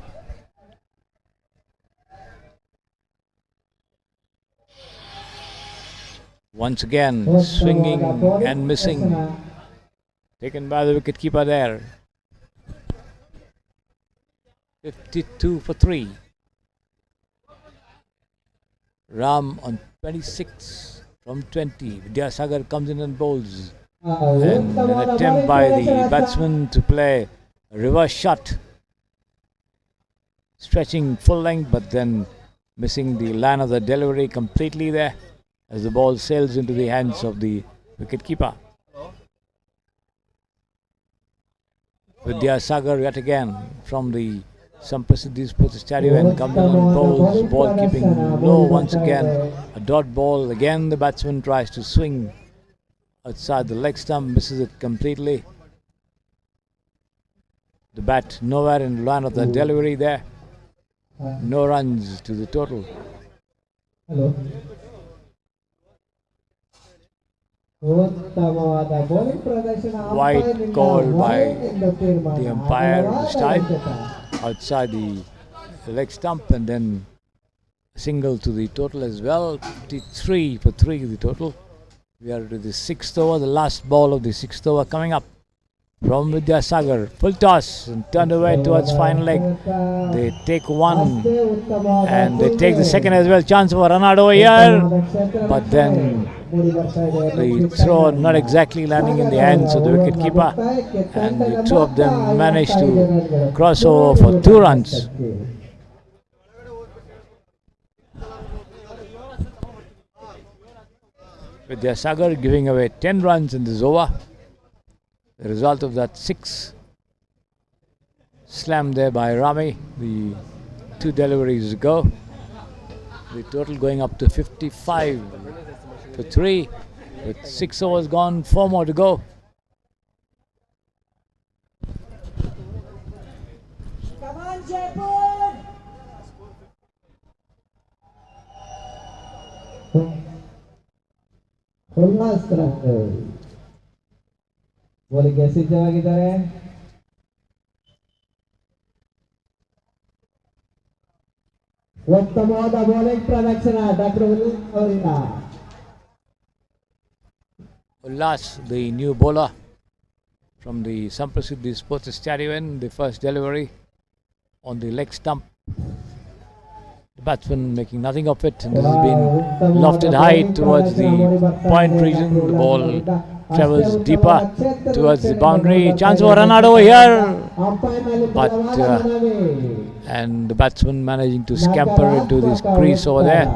Once again, swinging and missing. Taken by the wicketkeeper there. 52 for 3. Ram on 26 from 20. Vidyasagar comes in and bowls. And an attempt by the batsman to play a reverse shot. Stretching full length, but then missing the line of the delivery completely there as the ball sails into the hands of the wicketkeeper. Vidyasagar yet again from the Samprasiddhi Sports Estadio and comes in on bowls. Ball keeping low once again. A dot ball. Again the batsman tries to swing outside the leg stump, misses it completely. The bat nowhere in line of the delivery there. No runs to the total. Hello. Wide call by the umpire this time outside the leg stump, and then a single to the total as well. 53 for 3 the total. We are to the 6th over, the last ball of the 6th over coming up from Vidyasagar. Full toss and turned away towards fine leg. They take one and they take the second as well. Chance for a run out over here, but then the throw not exactly landing in the hands of the wicketkeeper, and the two of them managed to cross over for 2 runs. Vidyasagar giving away 10 runs in this over. The result of that 6 slam there by Rami, the 2 deliveries to go. The total going up to 55 for 3 with 6 overs gone, 4 more to go. Come on, Jaipur! बोले कैसे जगह किधर है उत्तमವಾದ bowling ಪ್ರದರ್ಶನ doctor ಅವರಿಂದ Ullas, the new bowler from the Samprasiddhi Sports Estadio, the first delivery on the leg stump. The batsman making nothing of it, and this has been lofted high towards the point region. The ball travels deeper towards the boundary. Chance for a run out over here, but and the batsman managing to scamper into this crease over there.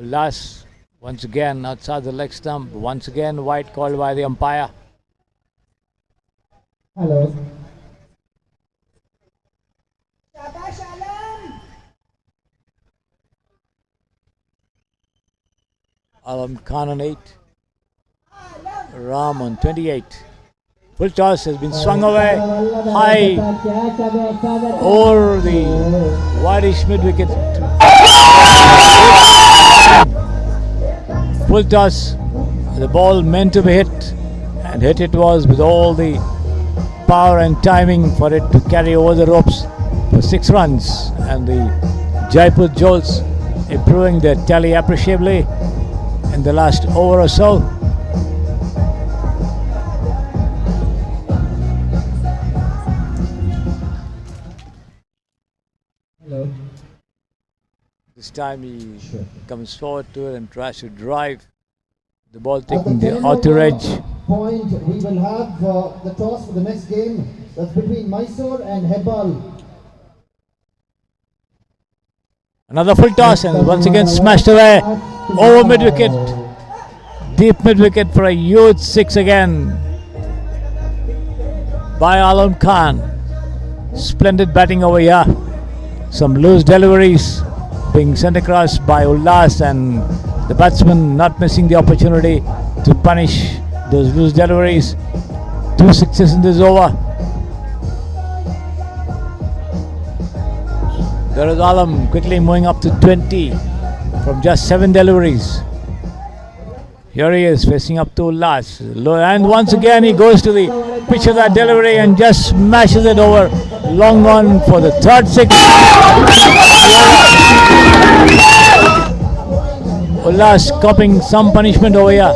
Ullas once again outside the leg stump. Once again wide called by the umpire. Hello. Alam Khan on 8. Ram on 28. Full toss has been swung away high over the wideish mid wicket. Full toss, the ball meant to be hit, and hit it was with all the power and timing for it to carry over the ropes for 6 runs, and the Jaipur Jolts improving their tally appreciably in the last over or so. Hello. This time he comes forward to it and tries to drive the ball, taking the outer edge. Point, we will have the toss for the next game. That's between Mysore and Hebal. Another full toss and once again smashed away over mid wicket. Deep mid wicket for a huge 6 again. by Alam Khan. Splendid batting over here. Some loose deliveries being sent across by Ullas, and the batsman not missing the opportunity to punish those loose deliveries. 2 sixes in this over. There is Alam quickly moving up to 20 from just 7 deliveries. Here he is facing up to Ullas, and once again he goes to the pitch of that delivery and just smashes it over. Long on for the 3rd six. Ullas copping some punishment over here.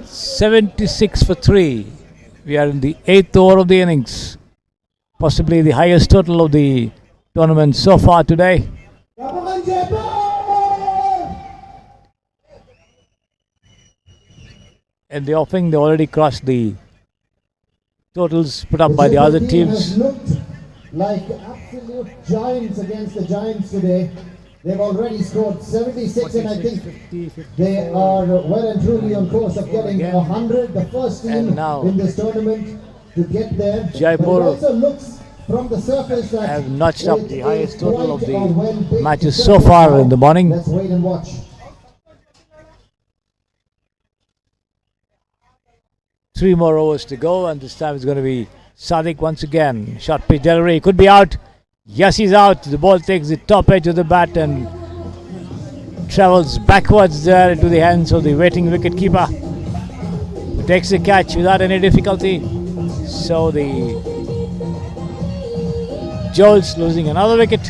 "76 for 3. We are in the 8th over of the innings. Possibly the highest total of the tournament so far today. In the offing, they already crossed the totals put up by the other teams. Looked like absolute giants against the Giants today. They've already scored 76, and I think they are well and truly on course of getting 100. The first team in this tournament to get there. Jaipur also looks from the surface that have notched up the highest total of the matches so far in the morning. Let's wait and watch. Three more overs to go, and this time it's going to be Sadiq once again. Short pitch delivery, could be out. Yes, he's out. The ball takes the top edge of the bat and travels backwards there into the hands of the waiting wicket keeper, who takes the catch without any difficulty. So the Joels losing another wicket.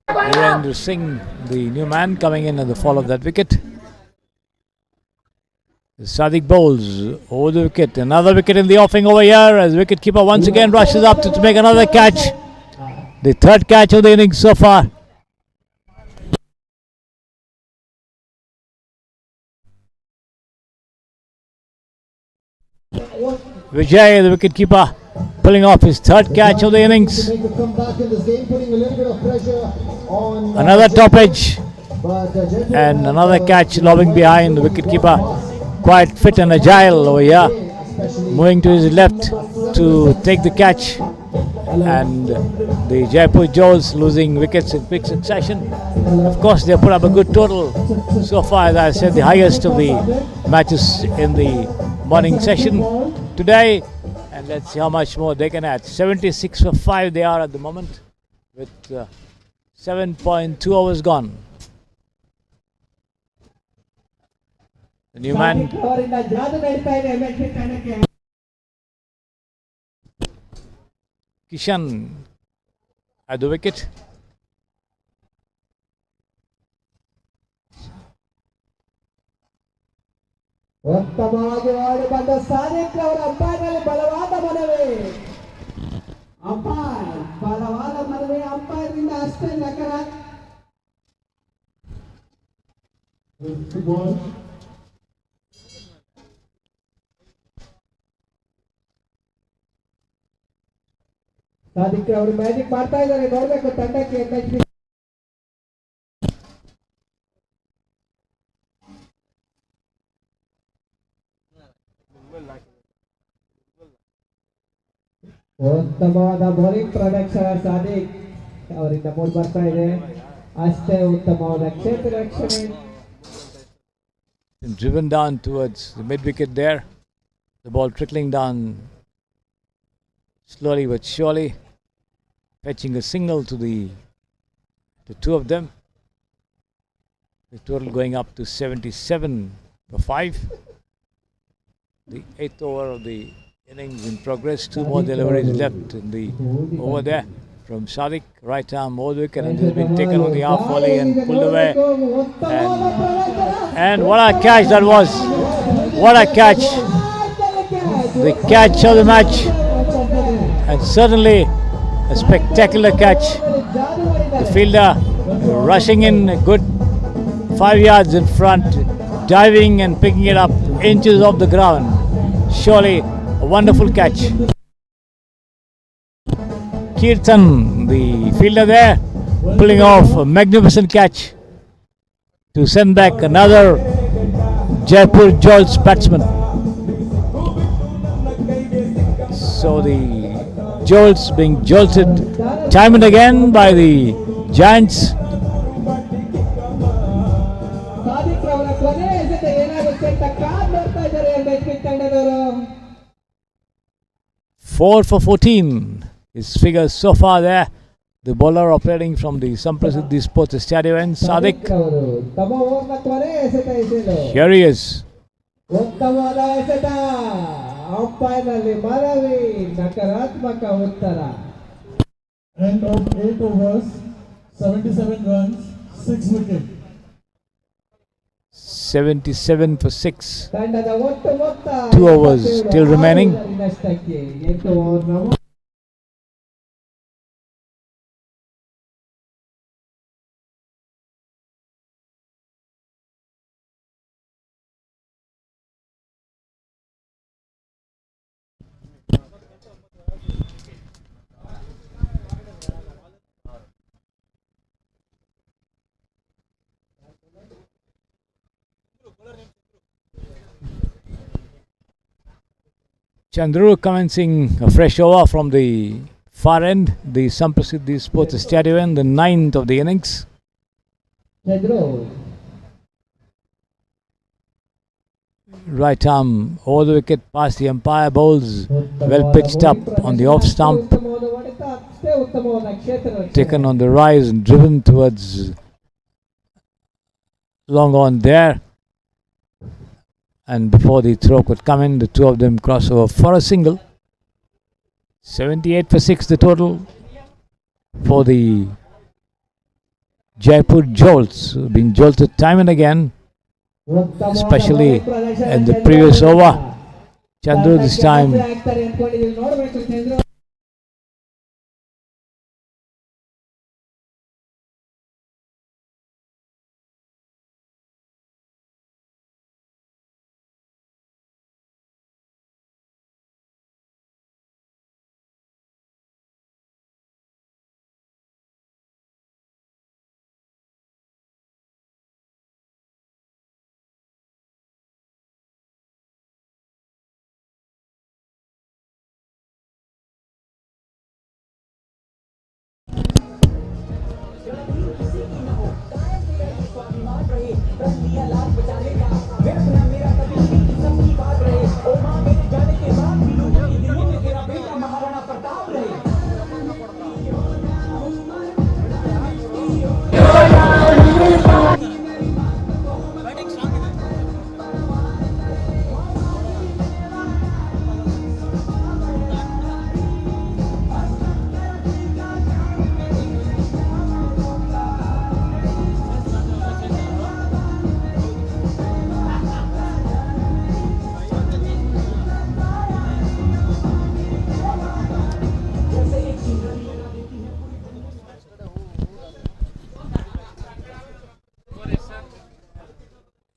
Virendra Singh, the new man, coming in at the fall of that wicket. Sadiq bowls over the wicket. Another wicket in the offing over here as wicketkeeper once again rushes up to make another catch. The 3rd catch of the innings so far. Vijay, the wicketkeeper, pulling off his 3rd catch of the innings. Another top edge and another catch lobbing behind the wicketkeeper. Quite fit and agile over here, moving to his left to take the catch, and the Jaipur Joels losing wickets in quick succession. Of course, they put up a good total so far, as I said, the highest of the matches in the morning session today, and let's see how much more they can add. 76 for 5 they are at the moment, with 7.2 overs gone. The new man Kishan at the wicket. ಉತ್ತಮವಾಗಿ ಆಡಿ ಬಂದ ಸಾದಿಕ್ ಅವರ ಅಂಪೈರ್ನಲ್ಲಿ ಬಲವಾದ ಮನವಿ. ಬಲವಾದ ಮನವಿ ಅಂಪೈರ್ನಿಂದ ಅಷ್ಟೇ ನಕಾರ Football. Sadiq ಅವರು ಮ್ಯಾಜಿಕ್ ಮಾಡ್ತಾ ಇದ್ದಾರೆ ನೋಡ್ಬೇಕು ತಂಡಕ್ಕೆ MHP ಉತ್ತಮವಾದ ಬೌಲಿಂಗ್ ಪ್ರೊಡಕ್ಷನ್ ಸಾದಿಕ್ ಅವರಿಂದ ಮೂಡ್ ಬರ್ತಾ ಇದೆ ಅಷ್ಟೇ ಉತ್ತಮವಾದ ಕ್ಷೇತ್ರ ರಕ್ಷಣೆ driven down towards the mid wicket there, the ball trickling down slowly but surely, fetching a single to the two of them, the total going up to 77 for 5. The 8th over of the innings in progress, 2 more deliveries left in the over there from Sadiq, right arm over the wicket, and this has been taken on the half volley and pulled away. And what a catch that was! What a catch! The catch of the match, and certainly a spectacular catch. The fielder rushing in a good 5 yards in front, diving and picking it up inches off the ground. Surely a wonderful catch. Kirtan, the fielder there, pulling off a magnificent catch to send back another Jaipur Jolts batsman. So the Jolts being jolted time and again by the Giants. Sadiq ಅವರ ಕೊನೆ ಎಸೆತ ಏನಾಗುತ್ತೆ ಅಂತ ಕಾದ್ ನೋಡ್ತಾ ಇದ್ದಾರೆ MHP ತಂಡದವರು 4 for 14 his figures so far there. The bowler operating from the Samprasiddhi Sports Estadio and Sadiq. ತಮ್ಮ ಓವರ್ನ ಕೊನೆ ಎಸೆತ ಎಸೆಯಲು Here he is. ಉತ್ತಮವಾದ ಎಸೆತ ಅಂಪೈರ್ನಲ್ಲಿ ಮನವಿ ನಕಾರಾತ್ಮಕ ಉತ್ತರ End of 8 overs, 77 runs, 6 wickets. 77 for 6. ತಂಡದ ಒಟ್ಟು ಮೊತ್ತ 2 overs still remaining. ನಷ್ಟಕ್ಕೆ 8 ಓವರ್ನ Chandru commencing a fresh over from the far end, the Samprasiddhi Sports Estadio, in the 9th of the innings. Chandru Right arm over the wicket past the umpire, bowls well pitched up on the off stump, ಉತ್ತಮವಾದ ಹೊಡೆತ ಅಷ್ಟೇ ಉತ್ತಮವಾದ ಕ್ಷೇತ್ರ ರಕ್ಷಣೆ. taken on the rise and driven towards long on there. And before the throw could come in, the two of them cross over for a single. 78 for 6 the total for the Jaipur Jolts, who've been jolted time and again, especially in the previous over. Chandru this time ಆಗ್ತಾರೆ ಅನ್ಕೊಂಡಿದ್ದೀವಿ ನೋಡ್ಬೇಕು Chandru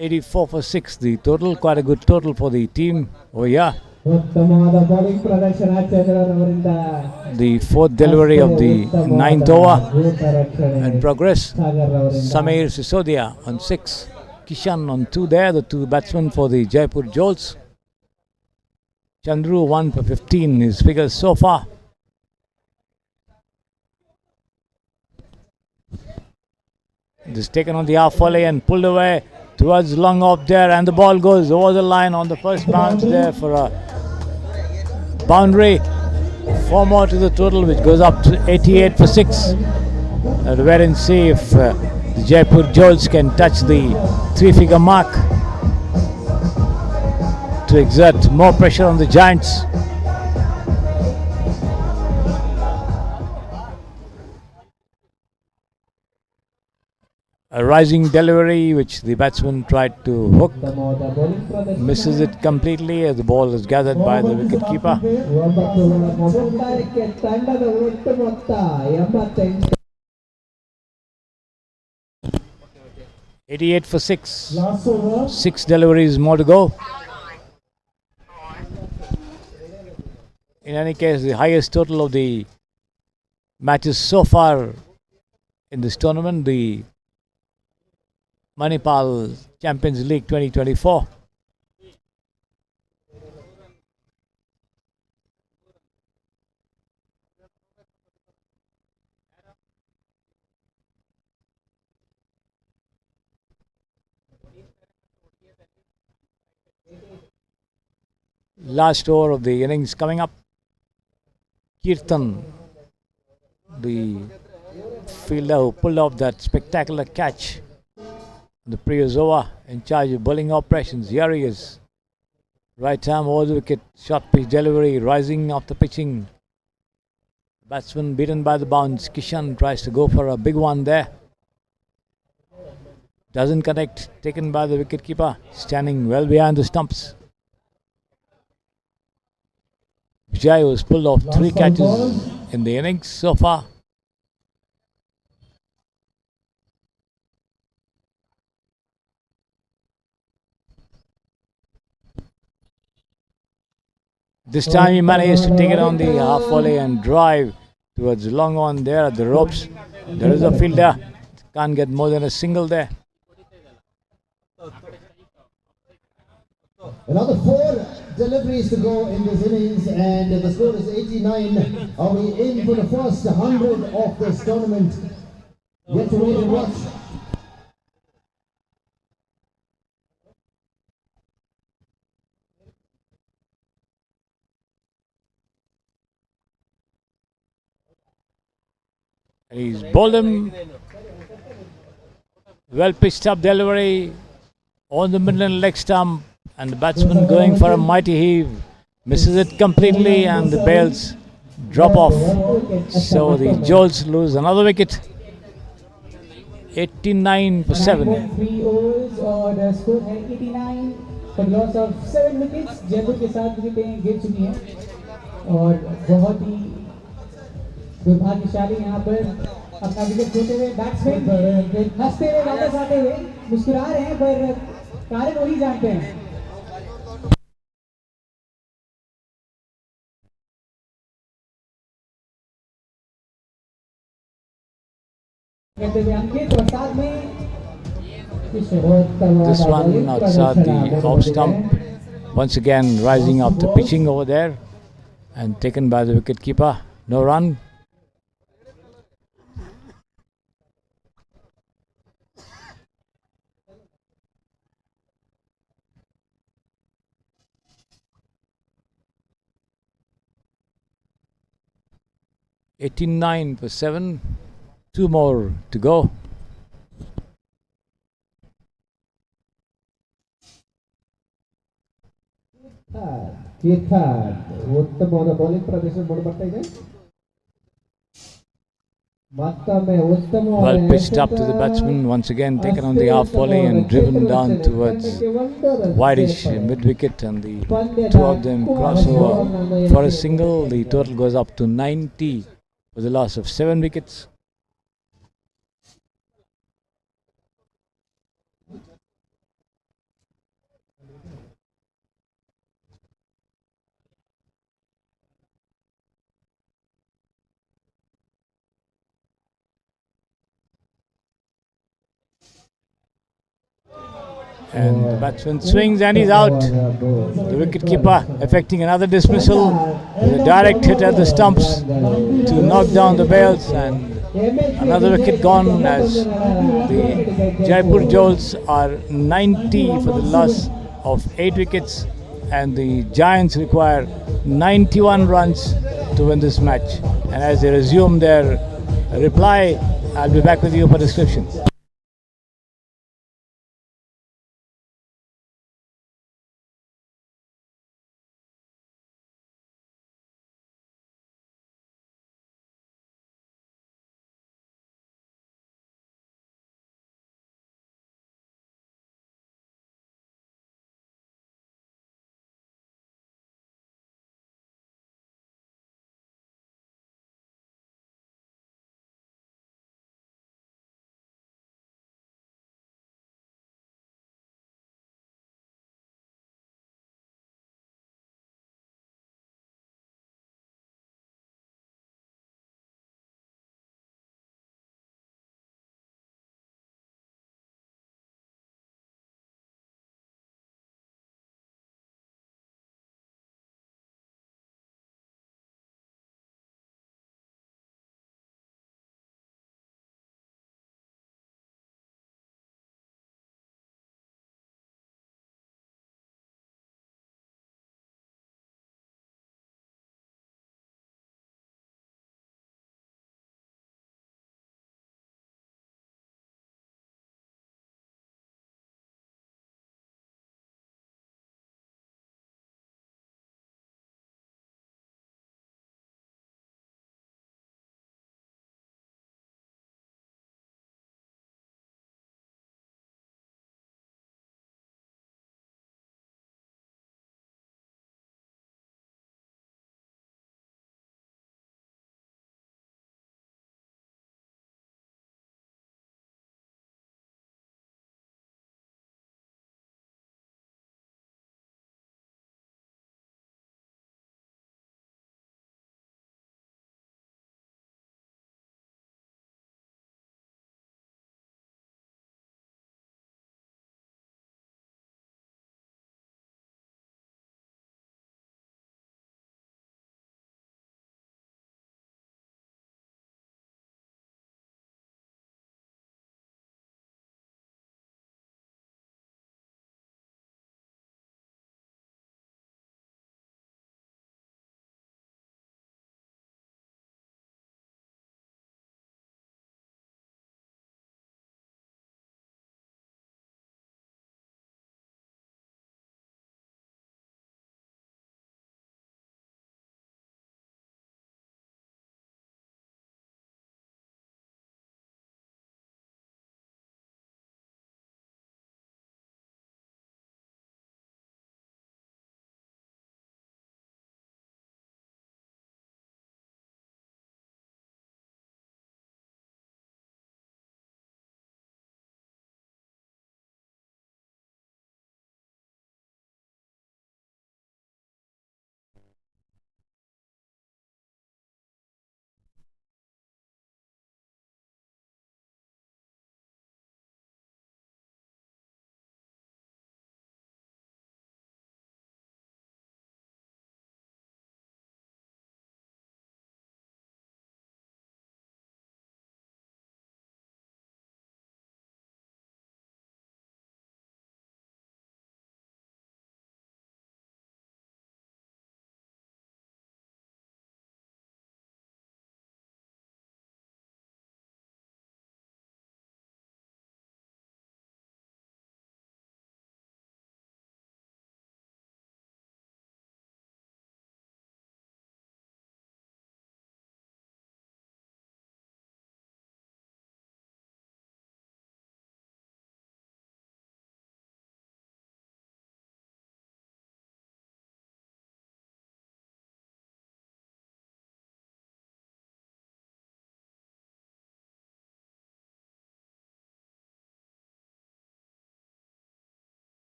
84 for 6, the total, quite a good total for the team. Oh yeah. The fourth delivery of the ninth over in progress. Samir Sisodia on 6, Kishan on 2 there, the two batsmen for the Jaipur Jolts. Chandru 1 for 15, his figures so far. This taken on the half volley and pulled away towards long off there, and the ball goes over the line on the first bounce there for a boundary. 4 more to the total, which goes up to 88 for 6. We'll wait and see if the Jaipur Jolts can touch the 3-figure mark to exert more pressure on the Giants. A rising delivery which the batsman tried to hook, misses it completely as the ball is gathered by the wicket keeper. 88 for 6. 6 deliveries more to go. In any case, the highest total of the matches so far in this tournament, the Manipal Champions League 2024. Last over of the innings coming up. Kirtan, the fielder who pulled off that spectacular catch the previous over, in charge of bowling operations. Here he is. Right arm over the wicket, short pitch delivery, rising after pitching. Batsman beaten by the bounce. Kishan tries to go for a big one there. Doesn't connect, taken by the wicketkeeper, standing well behind the stumps. Vijay has pulled off 3 catches in the innings so far. This time he managed to take it on the half volley and drive towards long on there at the ropes. There is a fielder, can't get more than a single there. Another 4 deliveries to go in this innings, and the score is 89. Are we in for the first 100 of this tournament? Yet to wait and watch. He's bowled him. Well pitched up delivery on the middle and leg stump, and the batsman going for a mighty heave. Misses it completely and the bails drop off. So the Jolts lose another wicket. 89 for 7. 3 overs और score है 89 for loss of 7 wickets. Jaipur के 7 विकेटें गिर चुकी हैं और बहुत ही दुर्भाग्यशाली यहाँ पर अपना विकेट खोते हुए बैट्समैन हंसते हुए वापस आते हुए मुस्कुरा रहे हैं, पर कारण वही जानते हैं. This one outside the off stump. Once again rising after pitching over there and taken by the wicket keeper. No run. $89 for 7. 2 more to go. ಉತ್ತಮವಾದ ಬೌಲಿಂಗ್ ಪ್ರದರ್ಶನ ಮಾಡಬರ್ತಾ ಇದೆ. Well pitched up to the batsman, once again taken on the half volley and driven down towards wideish mid wicket, and the 2 of them cross over for a single. The total goes up to 90 with a loss of 7 wickets. And the batsman swings and he's out. The wicket-keeper effecting another dismissal with a direct hit at the stumps to knock down the bails, and another wicket gone as the Jaipur Jewels are 90 for the loss of 8 wickets, and the Giants require 91 runs to win this match. And as they resume their reply, I'll be back with you for description.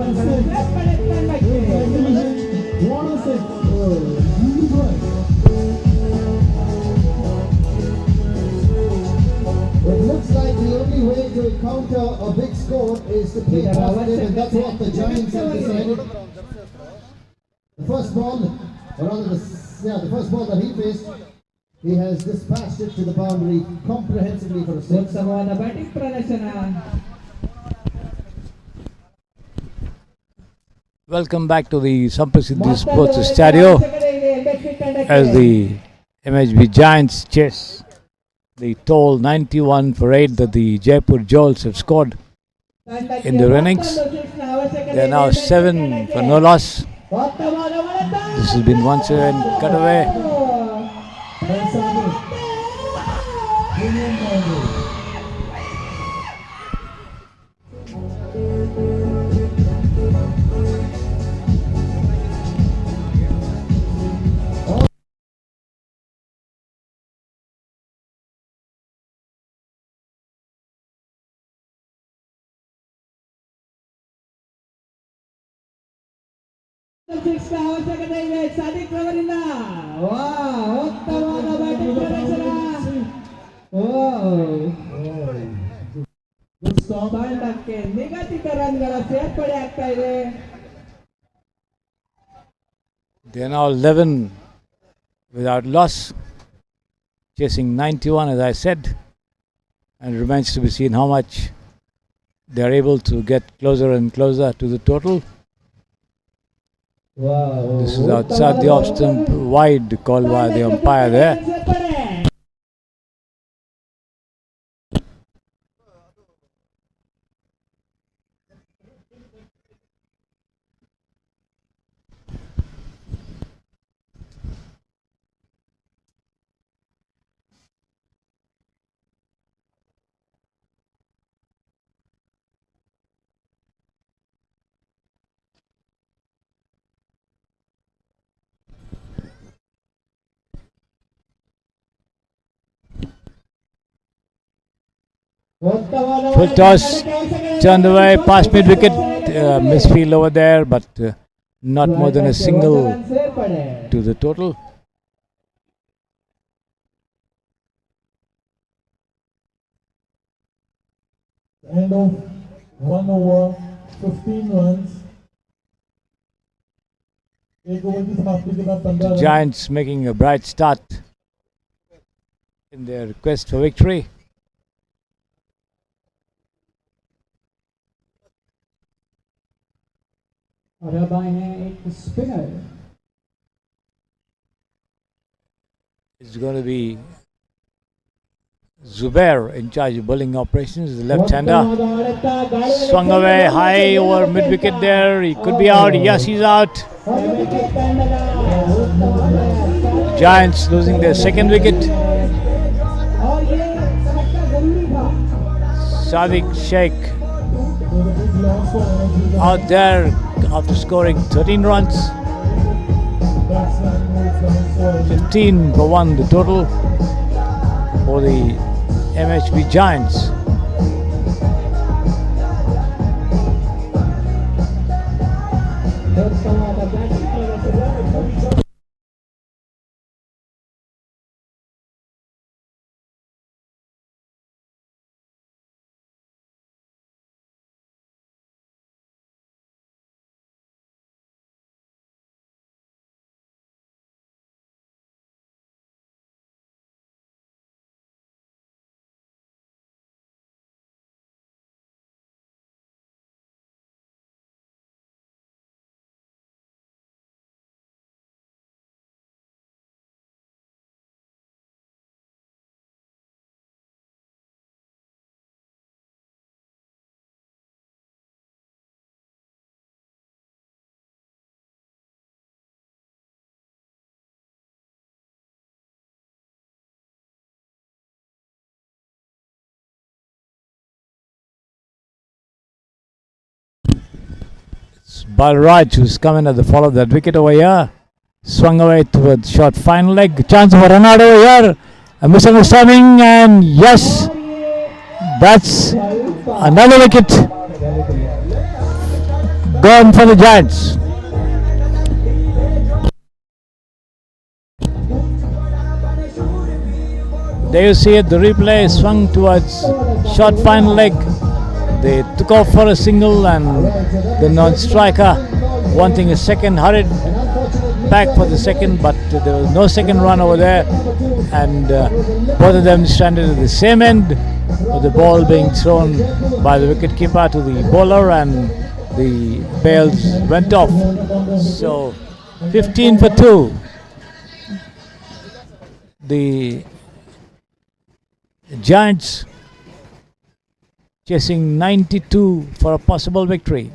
It looks like the only way to counter a big score is to play positive, and that's what the Giants have decided. The first ball, or rather the first ball that he faced, he has dispatched it to the boundary comprehensively for a six. batting pradeshana. Welcome back to the Samprasiddhi Sports Estadio as the MHB Giants chase the tall 91 for 8 that the Jaipur Jewels have scored in their innings. They are now 7 for no loss. This has been once again cut away. ಅವಶ್ಯಕತೆ ಇದೆ ಸಾದಿಕ್ ರವರಿಂದ ಉತ್ತಮವಾದ batting ಪ್ರದರ್ಶನ ತಂಡಕ್ಕೆ ನಿಗದಿತ ರನ್ಗಳ ಸೇರ್ಪಡೆ ಆಗ್ತಾ ಇದೆ. They are now 11 without loss, chasing 91 as I said, and it remains to be seen how much they are able to get closer and closer to the total. This is outside the off stump, wide call by the umpire there. Full toss, turned away, past mid wicket, misfield over there, but not more than a single to the total. End of 1 over, 15 runs. The Giants making a bright start in their quest for victory. और अब आए हैं एक spinner. It's going to be Zubair in charge of bowling operations, the left-hander. Swung away high over mid-wicket there. He could be out. Yes, he's out. Giants losing their second wicket. Sadiq Sheikh out there after scoring 13 runs. 15 for 1 the total for the MHB Giants. Balraj, who's come in at the fall of that wicket over here, swung away towards short final leg. Chance for run out over here. A misunderstanding, and yes, that's another wicket. gone for the Giants. There you see it, the replay swung towards short final leg. They took off for a single and the non-striker wanting a second hurried back for the second, but there was no second run over there, and both of them stranded at the same end with the ball being thrown by the wicketkeeper to the bowler and the bails went off. So 15 for 2. The Giants chasing 92 for a possible victory.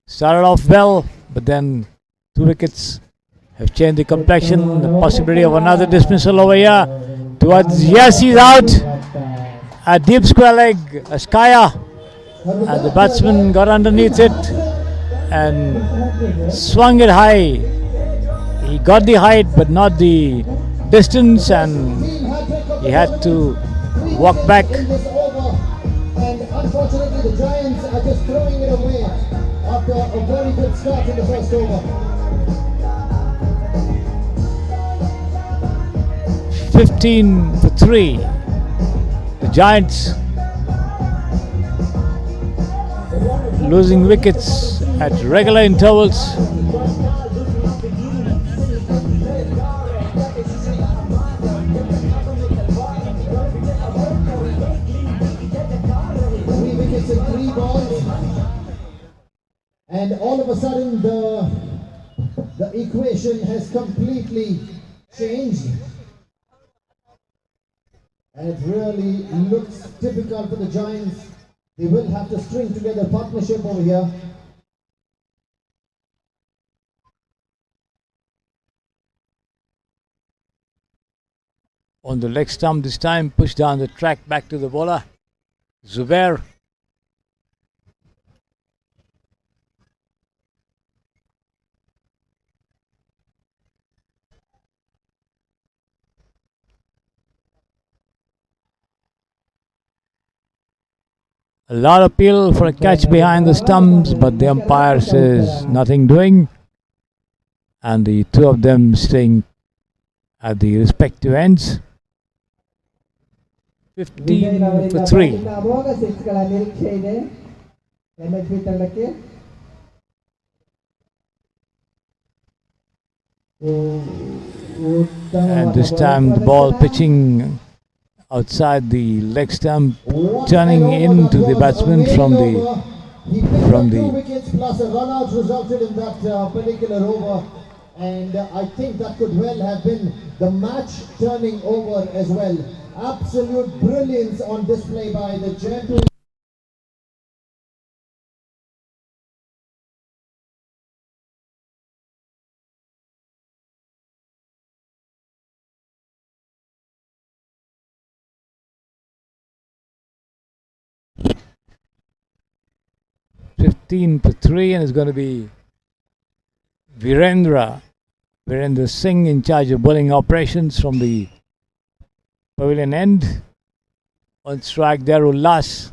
Started off well, but then 2 wickets have changed the complexion. The possibility of another dismissal over here. Towards, yes, he's out. A deep square leg, a skyer. And the batsman got underneath it and swung it high. He got the height, but not the distance, and he had to walk back. And unfortunately, the Giants are just throwing it away after a very good start in the first over. 15 for 3. The Giants losing wickets at regular intervals. And all of a sudden the equation has completely changed. And it really looks difficult for the Giants. They will have to string together a partnership over here. On the leg stump this time, pushed down the track back to the bowler, Zubair. A lot of appeal for a catch behind the stumps, but the umpire says nothing doing, and the 2 of them staying at the respective ends. 15 for 3. And this time the ball pitching outside the leg stump, turning into the batsman from the Two wickets plus a run out resulted in that particular over, and I think that could well have been the match turning over as well. Absolute brilliance on display by the gentle. For 3, and it's going to be Virendra Singh in charge of bowling operations from the pavilion end. On strike there, Ullas,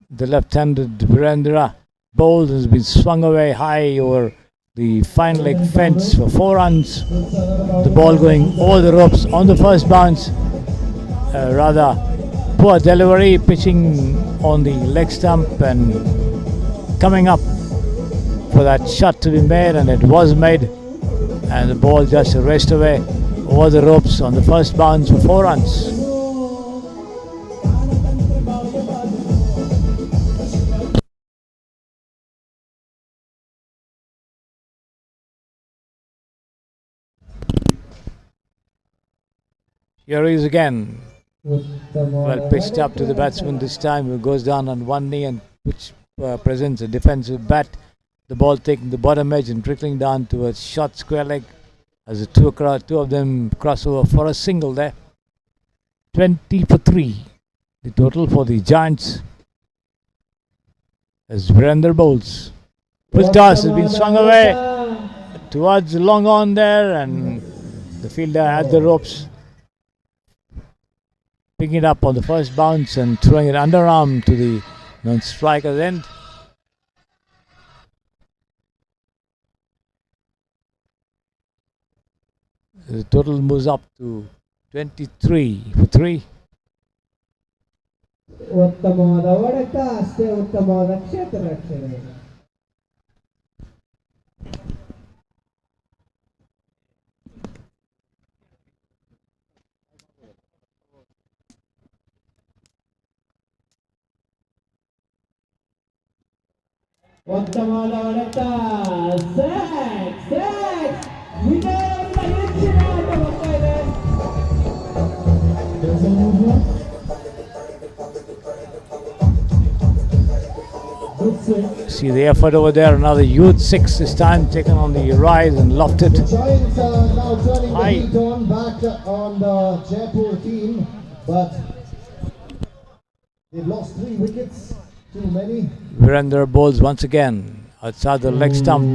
the left-handed Virendra, bowled, has been swung away high over the fine leg fence for 4 runs. The ball going over the ropes on the first bounce. Rather poor delivery, pitching on the leg stump and coming up for that shot to be made, and it was made, and the ball just raced away over the ropes on the first bounce for 4 runs. Here he is again. Well pitched up to the batsman this time, who goes down on one knee and which presents a defensive bat. The ball taking the bottom edge and trickling down to a short square leg as the two of them cross over for a single there. 20 for 3, the total for the Giants. As Virendra bowls. Full toss has been swung away towards the long on there, and the fielder at the ropes, picking it up on the first bounce and throwing it underarm to the non-striker's end. The total moves up to 23 for 3. ಉತ್ತಮವಾದ ಹೊಡೆತ, ಅಷ್ಟೇ ಉತ್ತಮವಾದ ಕ್ಷೇತ್ರ ರಕ್ಷಣೆ. ಉತ್ತಮವಾದ ಹೊಡೆತ, ಹೆಚ್ಚಿನ ಆಟ ಬರ್ತಾ ಇದೆ. See the effort over there. Another youth 6 this time taken on the rise and lofted. The Giants are now turning the High. heat on back on the Jaipur team, but they've lost 3 wickets, too many. Virender bowls once again outside the leg stump.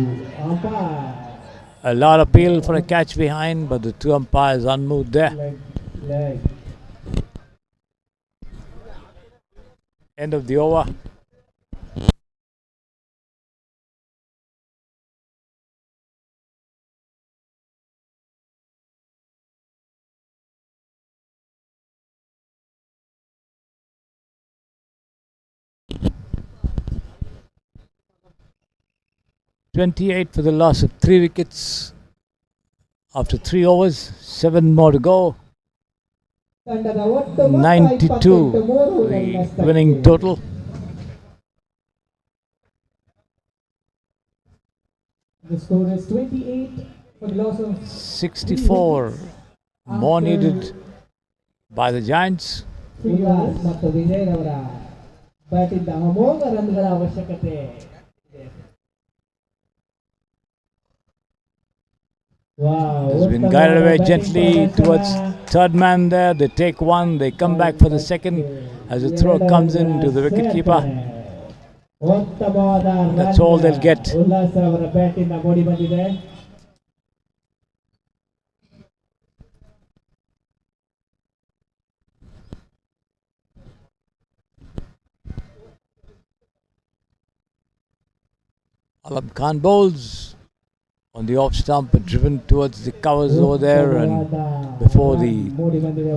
A lot of appeal for a catch behind, but the 2 umpires unmoved there. End of the over. $28 for the loss of 3 wickets after 3 overs, 7 more to go. 92 the winning total. The score is 28 for the loss of 64 more needed by the Giants. Ullas ಮತ್ತು ವಿಜಯ್ ಅವರ ಬ್ಯಾಟಿಂದ ಅಮೋಘ ರನ್ಗಳ ಅವಶ್ಯಕತೆ ಇದೆ. Has been guided away gently towards third man there. They take one, they come back for the second as the throw comes in to the wicketkeeper. That's all they'll get. Ullas ಅವರ ಬ್ಯಾಟಿಂದ ಮೂಡಿ ಬಂದಿದೆ. Alam Khan bowls on the off stump, driven towards the covers over there, and before the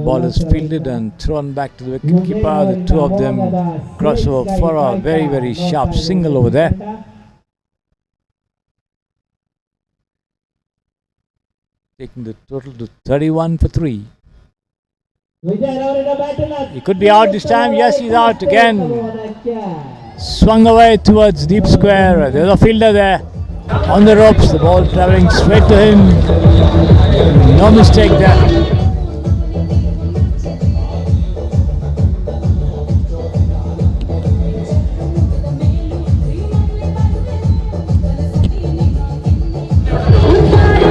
ball is fielded and thrown back to the wicketkeeper, the 2 of them cross over for a very, very sharp single over there. Taking the total to 31 for 3. He could be out this time. Yes, he's out again. Swung away towards deep square. There's a fielder there on the ropes. The ball travelling straight to him. No mistake there.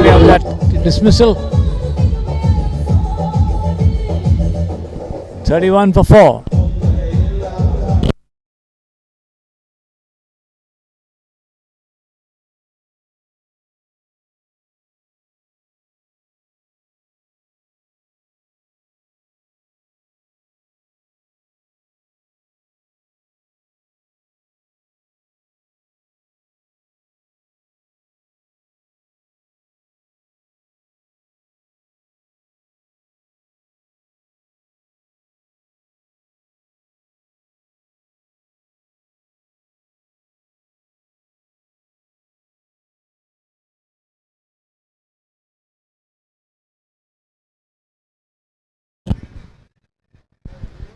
We have that dismissal. 31 for 4.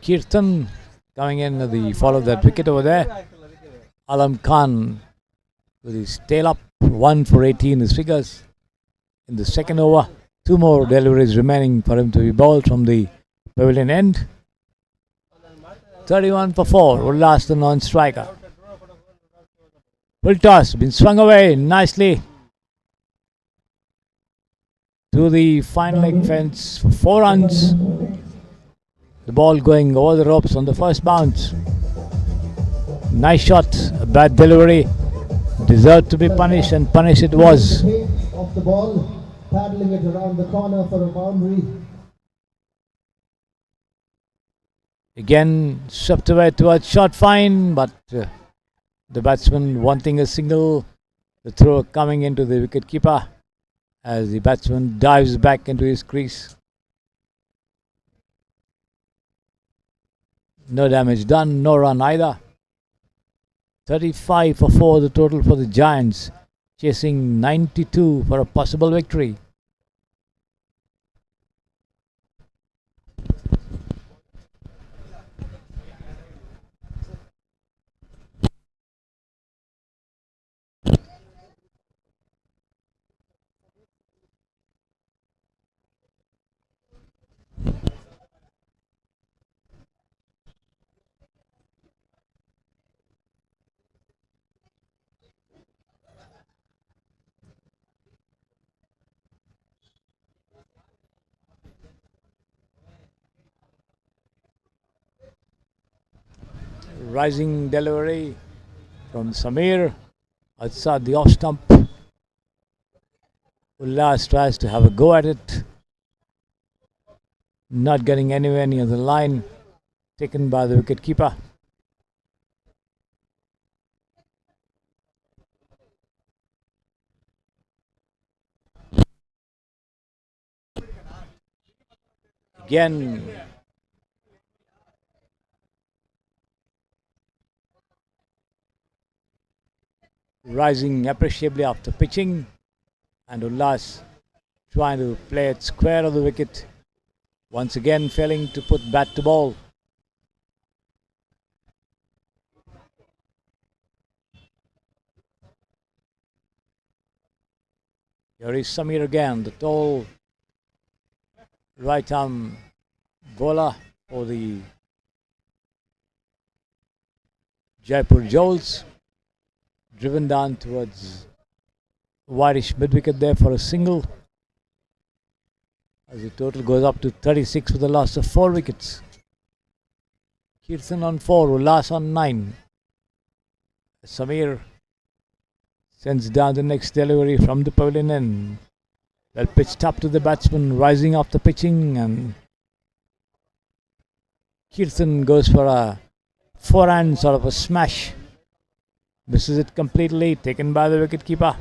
Kirtan coming in at the fall of that wicket over there. Alam Khan with his tail up, 1 for 18 his figures in the second over. 2 more deliveries remaining for him to be bowled from the pavilion end. 31 for 4, Ullas the non-striker. Full toss, been swung away nicely to the fine leg fence for 4 runs. The ball going over the ropes on the first bounce. Nice shot, a bad delivery. Deserved to be punished, and punished it was. Of the ball, paddling it around the corner for a boundary. Again, swept away towards short fine, but the batsman wanting a single. The throw coming into the wicketkeeper. as the batsman dives back into his crease. No damage done, no run either. 35 for 4 the total for the Giants, chasing 92 for a possible victory. Rising delivery from Samir outside the off stump. Ullas tries to have a go at it. Not getting anywhere near the line. Taken by the wicketkeeper. Again, rising appreciably after pitching, and Ullas trying to play it square of the wicket, once again failing to put bat to ball. Here is Samir again, the tall right arm bowler for the Jaipur Jowls, driven down towards whitish mid-wicket there for a single, as the total goes up to 36 with the loss of 4 wickets. Kirtan on 4, Ullas on 9. Samir sends down the next delivery from the pavilion end. Well pitched up to the batsman, rising after pitching, and Kirtan goes for a forehand sort of a smash. Misses it completely, taken by the wicketkeeper.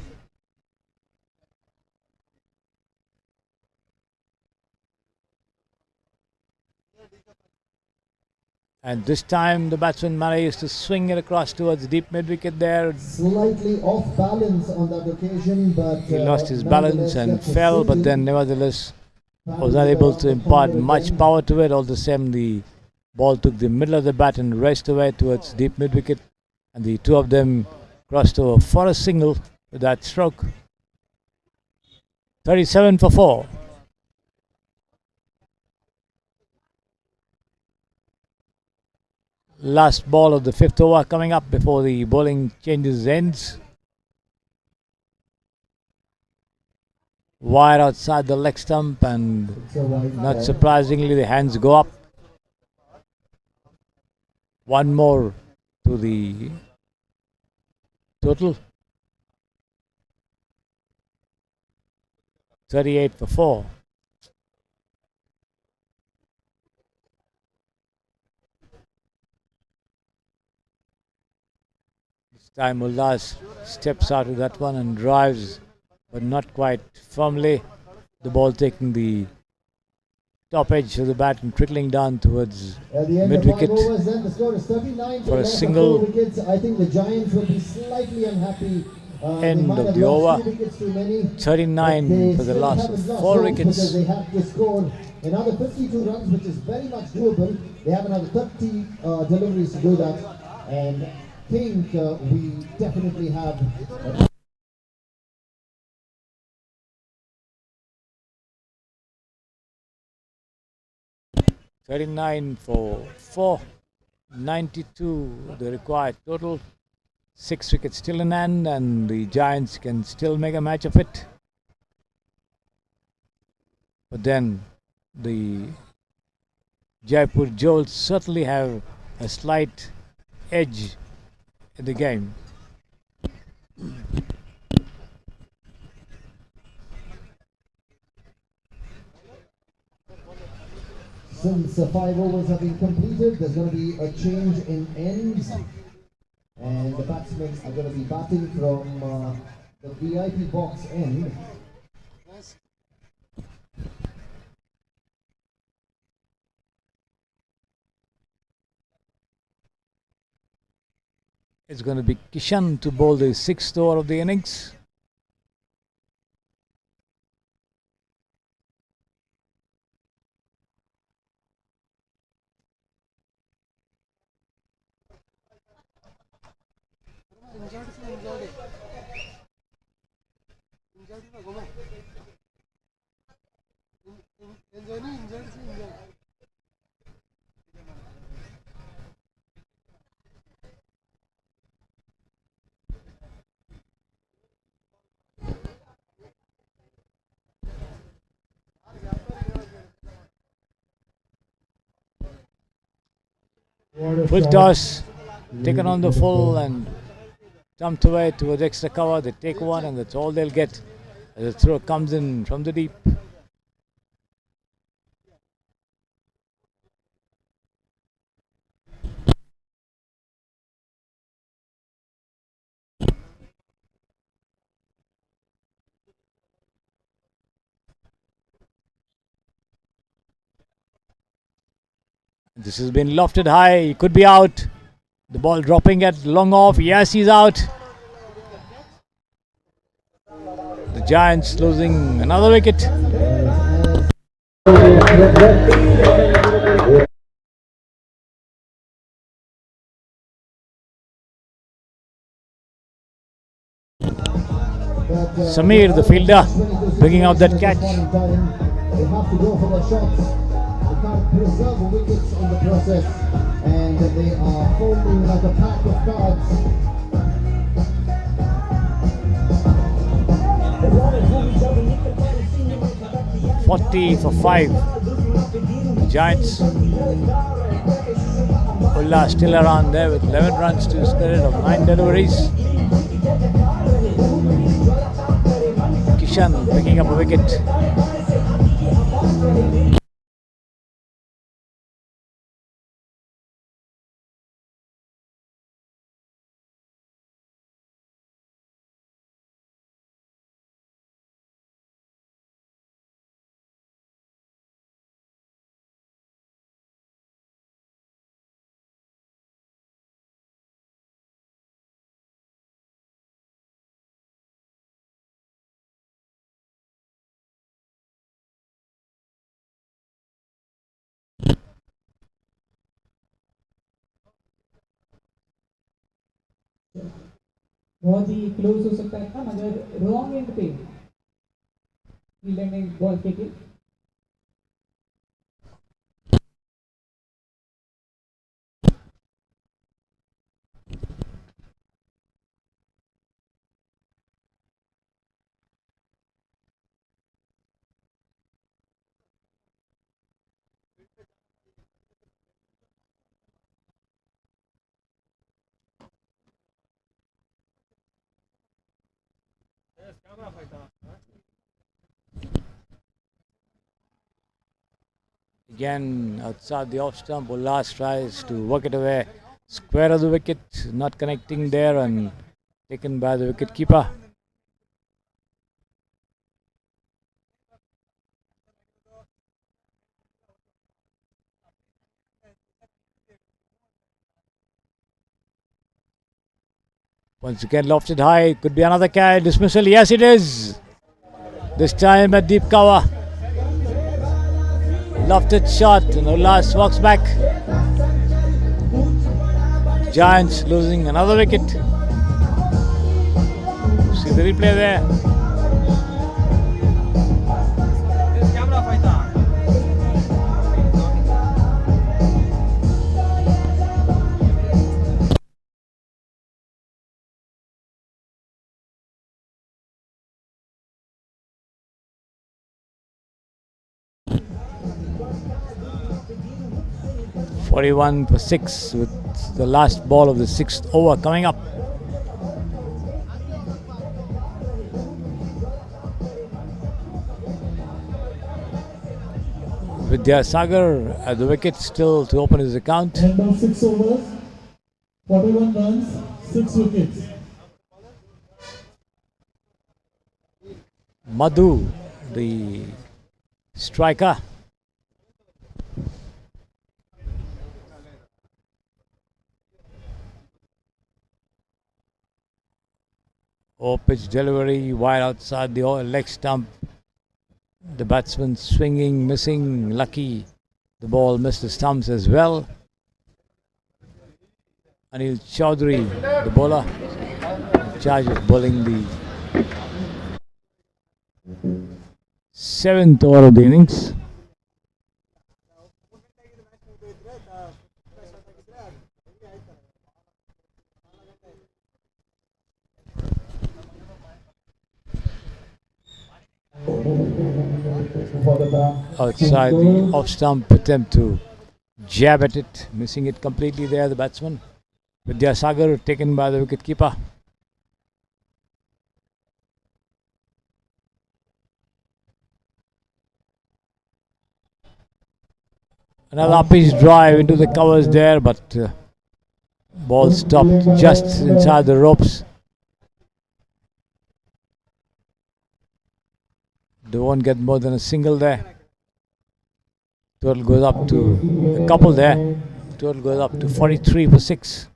And this time the batsman managed to swing it across towards deep mid-wicket there. Slightly off balance on that occasion, but he lost his balance and fell, but then nevertheless was not able to impart much power to it. All the same, the ball took the middle of the bat and raced away towards deep mid-wicket, and the two of them crossed over for a single with that stroke. 37 for 4. Last ball of the 5th over coming up before the bowling changes ends. Wide outside the leg stump, and not surprisingly the hands go up. One more to the total. 38 for 4. Time Ullas steps out of that one and drives, but not quite firmly. The ball taking the top edge of the bat and trickling down towards mid-wicket for a single. I think the Giants will be slightly unhappy. End of the over. 39 for the loss of 4 wickets. They have to score another 52 runs, which is very much doable. They have another 30 deliveries to do that, and think we definitely have 39 for 4, 92 the required total. 6 wickets still in hand, and the Giants can still make a match of it. But then the Jaipur Jowls certainly have a slight edge in the game. Since 5 overs have been completed, there's going to be a change in ends, and the batsmen are going to be batting from the VIP box end. It's going to be Kishan to bowl the 6th over of the innings. Full toss, taken on the full and dumped away towards extra cover. They take one and that's all they'll get as the throw comes in from the deep. This has been lofted high. He could be out. The ball dropping at long off. Yes, he's out. The Giants losing another wicket. Samir, the fielder, bringing out that catch. They have to go for their shots. They can't preserve wickets in the process, and they are folding like a pack of cards. 40 for 5. The Giants. Ullah still around there with 11 runs to his credit of 9 deliveries. Kishan picking up a wicket. बहुत ही close हो सकता था मगर wrong and पे fielder ने ball फेंकी. Again outside the off stump, Ullas tries to work it away. Square of the wicket, not connecting there and taken by the wicket keeper. Once again lofted high, could be another catch, dismissal, yes it is. This time at deep cover. Lofted shot and Ullas walks back. Giants losing another wicket. See the replay there. "41 for 6 with the last ball of the 6th over coming up. Vidyasagar at the wicket still to open his account. End of 6 overs, 41 runs, 6 wickets. Madhu, the striker. Pitch delivery wide outside the leg stump. The batsman swinging, missing, lucky. The ball missed the stumps as well. Anil Chaudhary, the bowler, in charge of bowling the 7th over of the innings. Outside the off stump, attempt to jab at it, missing it completely there, the batsman. Vidyasagar taken by the wicketkeeper. Another up-pitch drive into the covers there, but ball stopped just inside the ropes. They won't get more than a single there. Total goes up to a couple there. Total goes up to 43 for 6.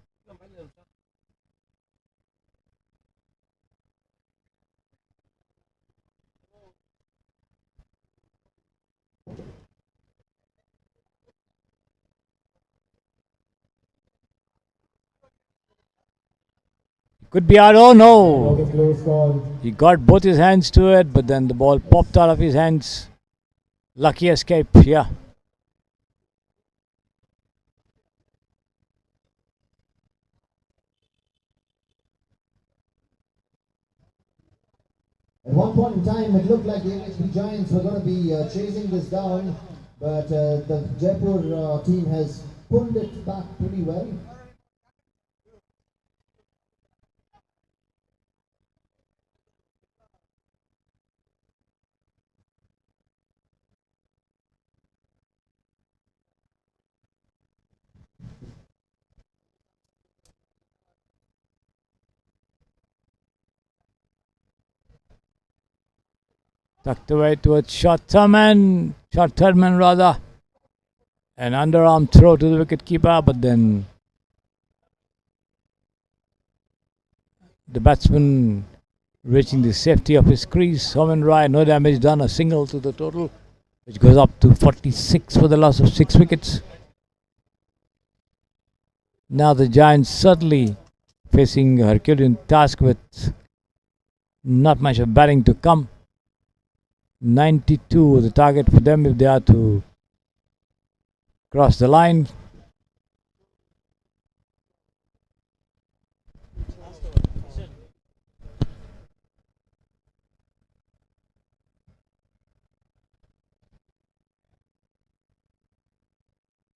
Could be out. Oh no! He got both his hands to it, but then the ball popped out of his hands. Lucky escape, yeah. At one point in time, it looked like the NHB Giants were going to be chasing this down, but the Jaipur team has pulled it back pretty well. Tucked away towards short third man rather. An underarm throw to the wicketkeeper, but then the batsman reaching the safety of his crease. Soman Rai, no damage done, a single to the total, which goes up to 46 for the loss of 6 wickets. Now the Giants certainly facing a Herculean task with not much of batting to come. 92 the target for them if they are to cross the line.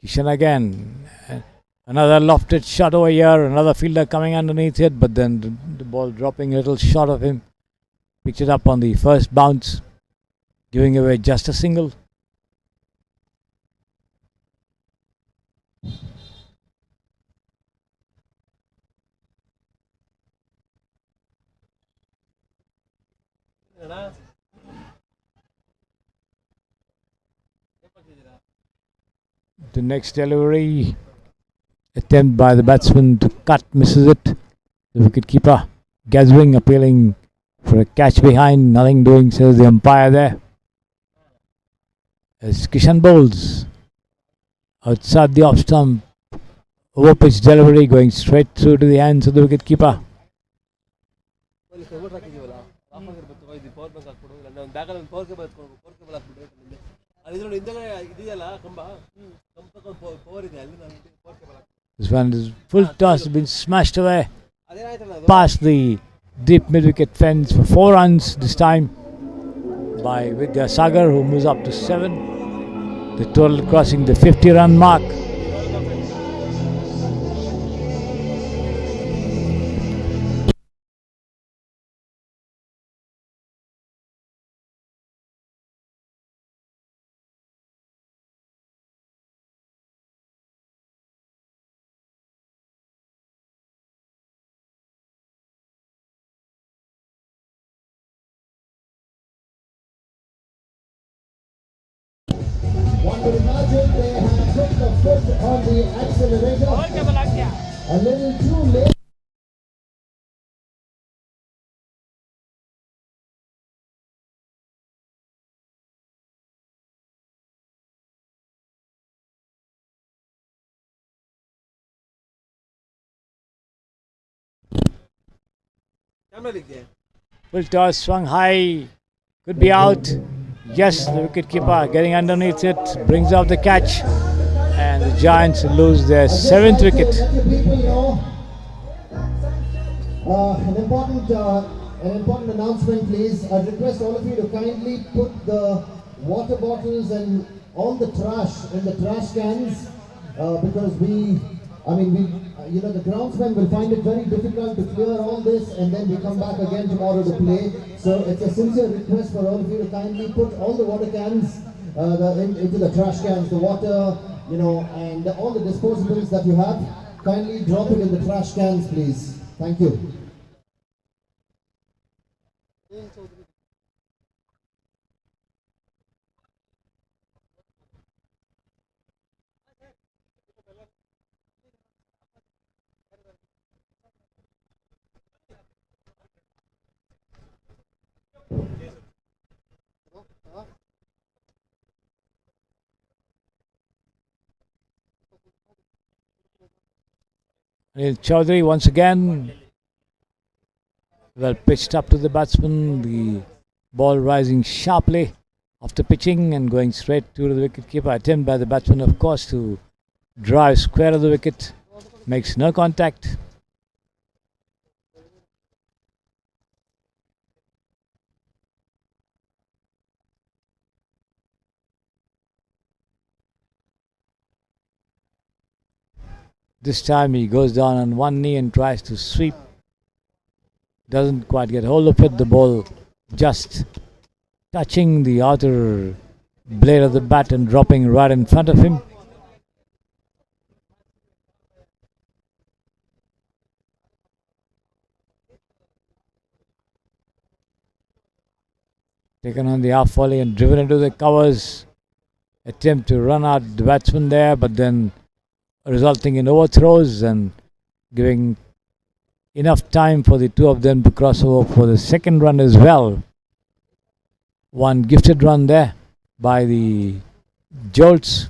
Kishan again. Another lofted shot over here. Another fielder coming underneath it, but then the ball dropping a little short of him. Picked it up on the first bounce, giving away just a single. The next delivery attempt by the batsman to cut, misses it. The wicketkeeper gathering, appealing for a catch behind. Nothing doing, says the umpire there. As Kishan bowls outside the off stump, over pitch delivery going straight through to the hands of the wicketkeeper. This one is full toss, been smashed away past the deep mid-wicket fence for 4 runs this time by Vidyasagar, who moves up to 7. The total crossing the 50-run mark. One would imagine they have put the foot on the accelerator a little too late. Full toss, swung high, could be out. Yes, the wicketkeeper getting underneath it, brings out the catch, and the Giants lose their 7th wicket. An important announcement, please. I'd request all of you to kindly put the water bottles and all the trash in the trash cans, because the groundsmen will find it very difficult to clear all this, and then we come back again tomorrow to play. So it's a sincere request for all of you to kindly put all the water cans into the trash cans, the water, and all the disposables that you have. Kindly drop it in the trash cans, please. Thank you. Anil Chaudhary once again, well pitched up to the batsman, the ball rising sharply after pitching and going straight to the wicketkeeper. Attempt by the batsman, of course, to drive square of the wicket, makes no contact. This time he goes down on one knee and tries to sweep. Doesn't quite get hold of it. The ball just touching the outer blade of the bat and dropping right in front of him. Taken on the half volley and driven into the covers. Attempt to run out the batsman there, but then resulting in overthrows and giving enough time for the two of them to cross over for the second run as well. One gifted run there by the Jolts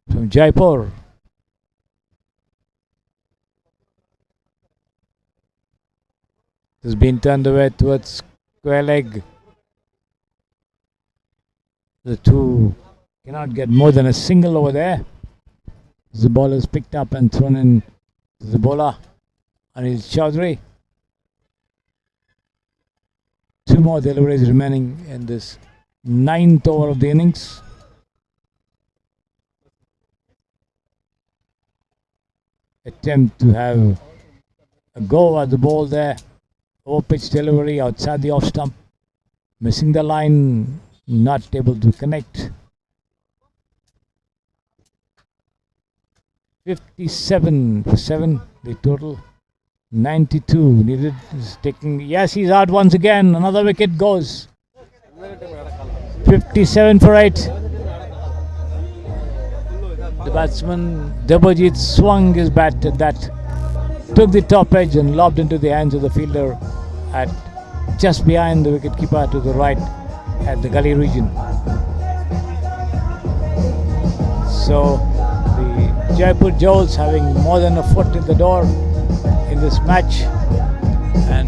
from Jaipur. This has been turned away towards square leg. The two cannot get more than a single over there. The ball is picked up and thrown in to the bowler, Anil Chaudhary. Two more deliveries remaining in this 9th over of the innings. Attempt to have a go at the ball there. Over pitch delivery outside the off stump. Missing the line, not able to connect. 57 for 7, the total. 92 needed. Is taking. Yes, he's out once again. Another wicket goes. 57 for 8. The batsman Debojit swung his bat at that, took the top edge and lobbed into the hands of the fielder at just behind the wicketkeeper to the right at the gully region. So the Jaipur Jolts having more than a foot in the door in this match, and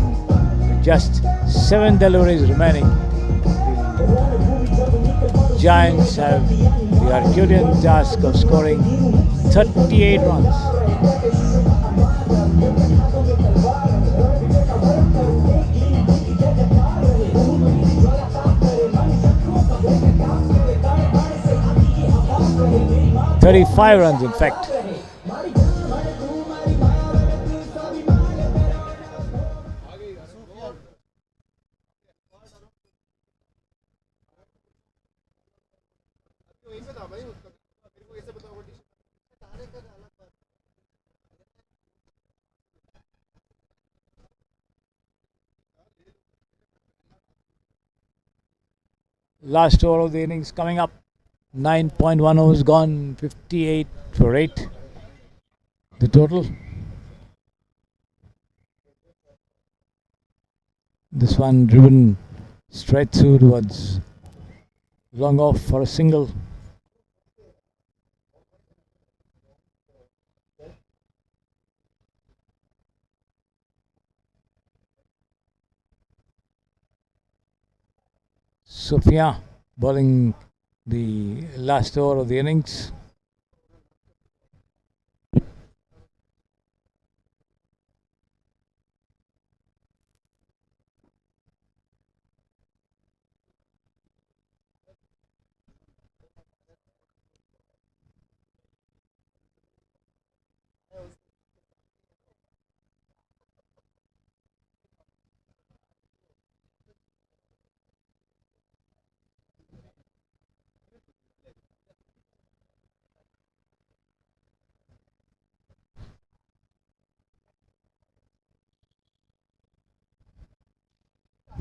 with just 7 deliveries remaining, the Giants have the Herculean task of scoring 38 runs. "35 runs, in fact." Last over of the innings coming up. 9.1 overs gone. 58 for 8. The total. This one driven straight through towards long off for a single. Sophia bowling the last over of the innings.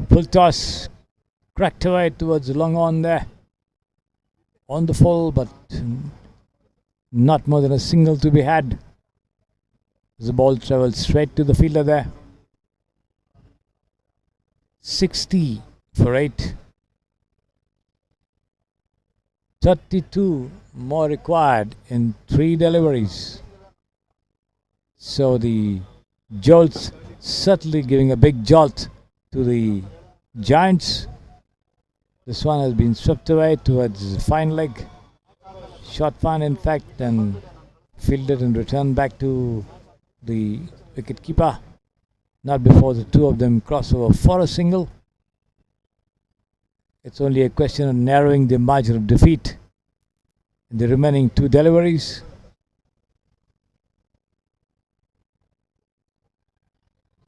Full toss, cracked away towards the long on there. On the full, but not more than a single to be had. The ball travelled straight to the fielder there. 60 for 8. 32 more required in 3 deliveries. So the jolts certainly giving a big jolt to the Giants. This one has been swept away towards the fine leg. Short fine in fact, and fielded and returned back to the wicket keeper. Not before the two of them cross over for a single. It's only a question of narrowing the margin of defeat in the remaining 2 deliveries.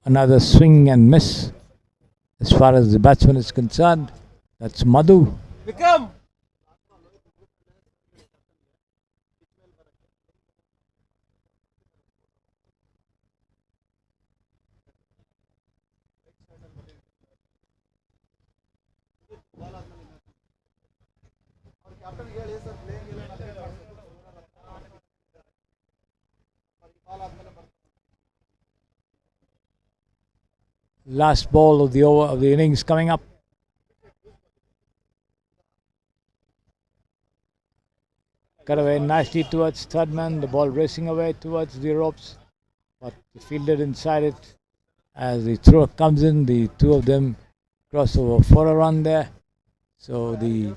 Another swing and miss as far as the batsman is concerned. That's Madhu. Vikram! Last ball of the over of the innings coming up. Cut away nicely towards third man. The ball racing away towards the ropes, but fielded inside it. As the throw comes in, the two of them cross over for a run there. So the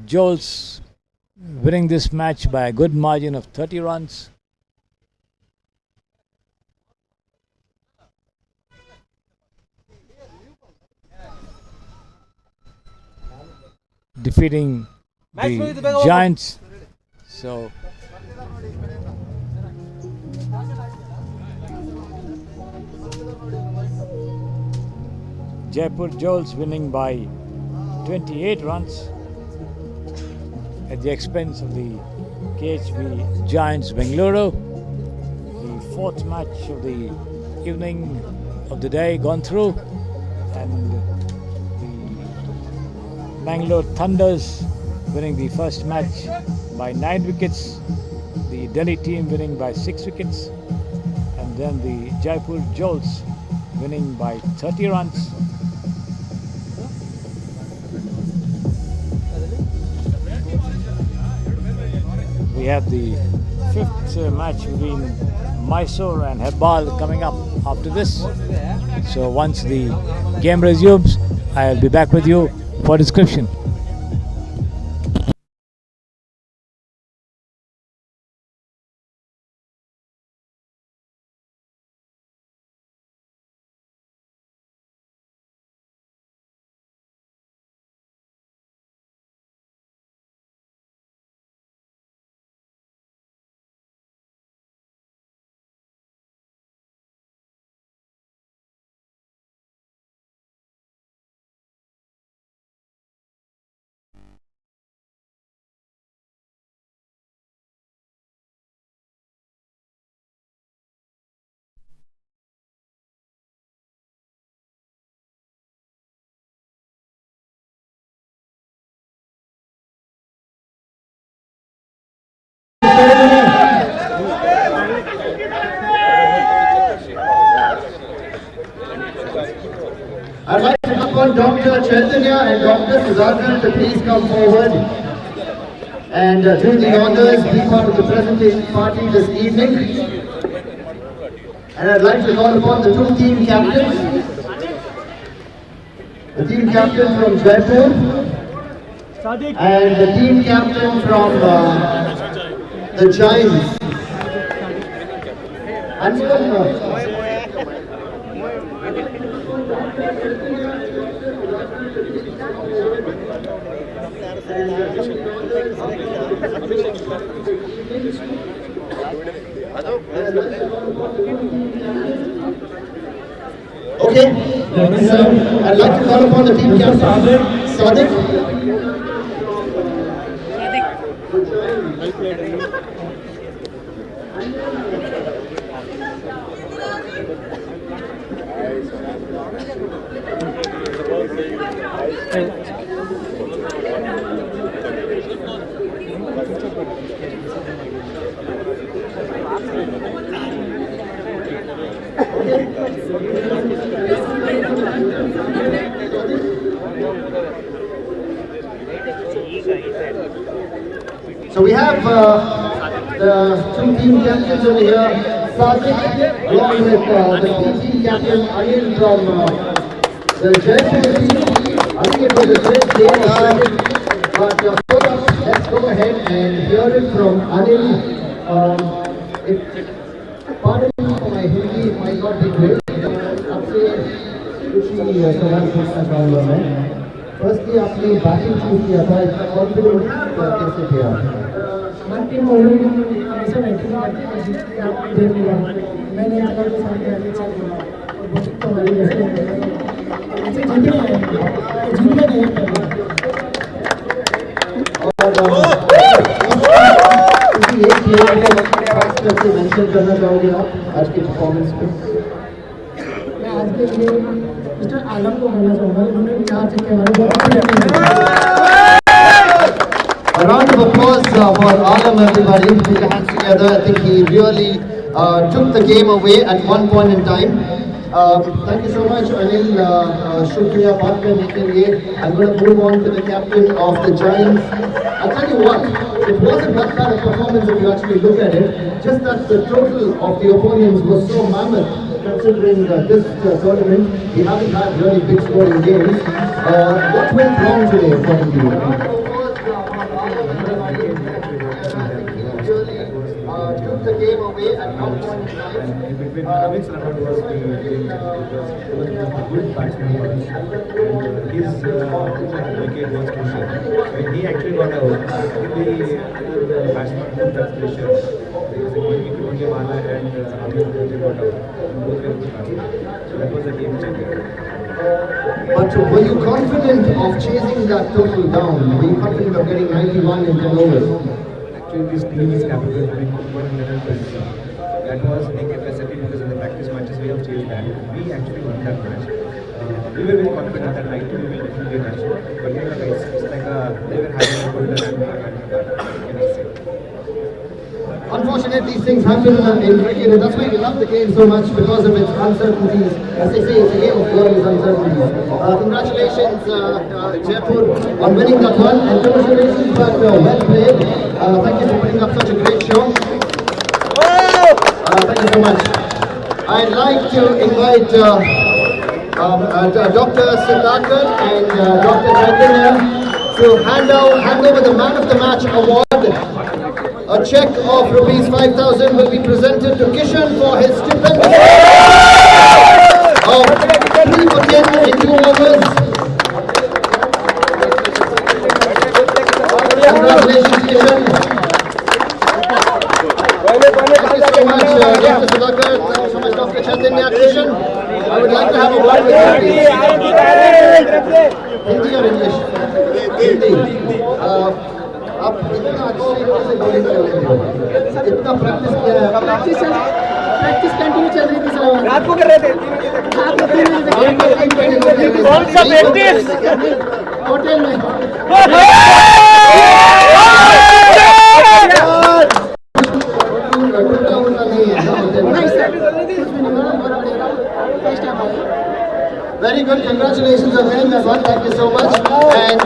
Joels winning this match by a good margin of 30 runs. Defeating the Giants. So Jaipur Joels winning by 28 runs at the expense of the KHB Giants Bengaluru. The 4th match of the evening of the day gone through, and Bangalore Thunders winning the first match by 9 wickets, the Delhi team winning by 6 wickets, and then the Jaipur Joels winning by 30 runs. We have the 5th match between Mysore and Hebbal coming up after this. So once the game resumes, I'll be back with you for description. I'd like to call upon Dr. Chaitanya and Dr. Sudhakar to please come forward and do the honors, be part of the presentation party this evening. And I'd like to call upon the 2 team captains the team captain from Jaipur, and the team captain from the Giants. Okay, so I'd like to call upon the team captain, Sadiq. So we have the two team captains over here, Sadiq, along with the team captain Anil from the Jaipur team. I think it was a great game, but let's go ahead and hear it from Anil. Pardon me for my Hindi, it might not be great. आपसे कुछ ही सवाल पूछना चाहूँगा मैं. Firstly, आपने batting choose किया था, इतना कॉन्फिडेंट कैसे थे आप? हमारी टीम ऑलरेडी हमेशा बैटिंग करती है, जिसकी आपने देख लिया. मैंने अगर के साथ आगे चल रहा और बहुत तो हमारी ऐसे जीतने आए जीतने नहीं एक प्लेयर को खास करके मेंशन करना चाहोगे आप आज के परफॉर्मेंस पे? मैं आज के लिए मिस्टर आलम को कहना चाहूँगा, उन्होंने 4 छक्के मारे. A round of applause for Alam, everybody. Put your hands together. I think he really took the game away at one point in time. Thank you so much, Anil. Shukriya baat karne ke liye. I'm going to move on to the captain of the Giants. I'll tell you what, it wasn't that bad a performance if you actually look at it. Just that the total of the opponents was so mammoth, considering this tournament. We haven't had really big scoring games. What went wrong today, according to you? Took the game away at one point in time. Between Amit's run out was the good batsman and his wicket was crucial. When he actually got out, the batsman took that pressure. Because he could only Mala and Amit got out. Both were good batsmen. So that was a game changer. But were you confident of chasing that total down? Were you confident of getting 91 in 10 overs? Actually, this team is capable of doing 120. That was the capacity because in the practice matches we have chased that. We actually won that match. We were very confident that night we will definitely match. But you know, guys, it's like they were having a good luck. Unfortunately, these things happen in cricket, and that's why we love the game so much, because of its uncertainties. As they say, it's a game of glorious uncertainties. Congratulations, Jaipur, on winning that one, and congratulations, but well played. Thank you for putting up such a great show. Thank you so much. I'd like to invite Dr. Siddharthan and Dr. Chaitanya to hand over the Man of the Match award. A check of ₹5,000 will be presented to Kishan for his stipend of 3 for 10 in 2 overs. Congratulations, Kishan. Thank you so much, Dr. Sudhakar. Thank you so much, Dr. Chaitanya. Kishan, I would like to have a word with you, please. Hindi or English? Hindi. आप इतना अच्छी तरह से bowling कर लेते हो, इतना practice किया है? प्रैक्टिस कंटिन्यू चल रही थी सर. रात को कर रहे थे. रात को 3 बजे कौन सा प्रैक्टिस? होटल में. Very good, congratulations again, everyone. Thank you so much. And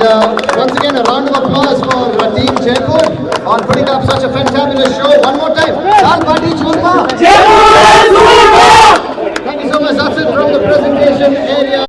once again, a round of applause for Team Jaipur on putting up such a fantabulous show. One more time. Thank you so much. That's it from the presentation area.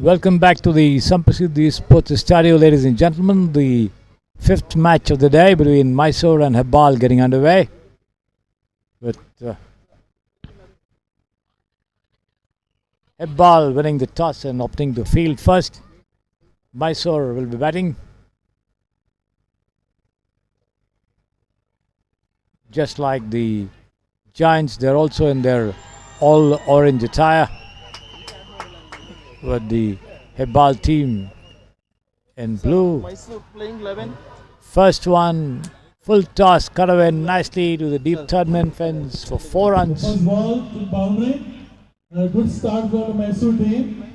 Welcome back to the Samprasiddhi Sports Estadio, ladies and gentlemen. The fifth match of the day between Mysore and Hebbal getting underway. With Hebbal winning the toss and opting to field first. Mysore will be batting. Just like the Giants, they're also in their all-orange attire, with the Hebbal team in blue. Playing 11. First one, full toss, cut away nicely to the deep third man fence for 4 runs. First ball to boundary. A good start for the Mysore team.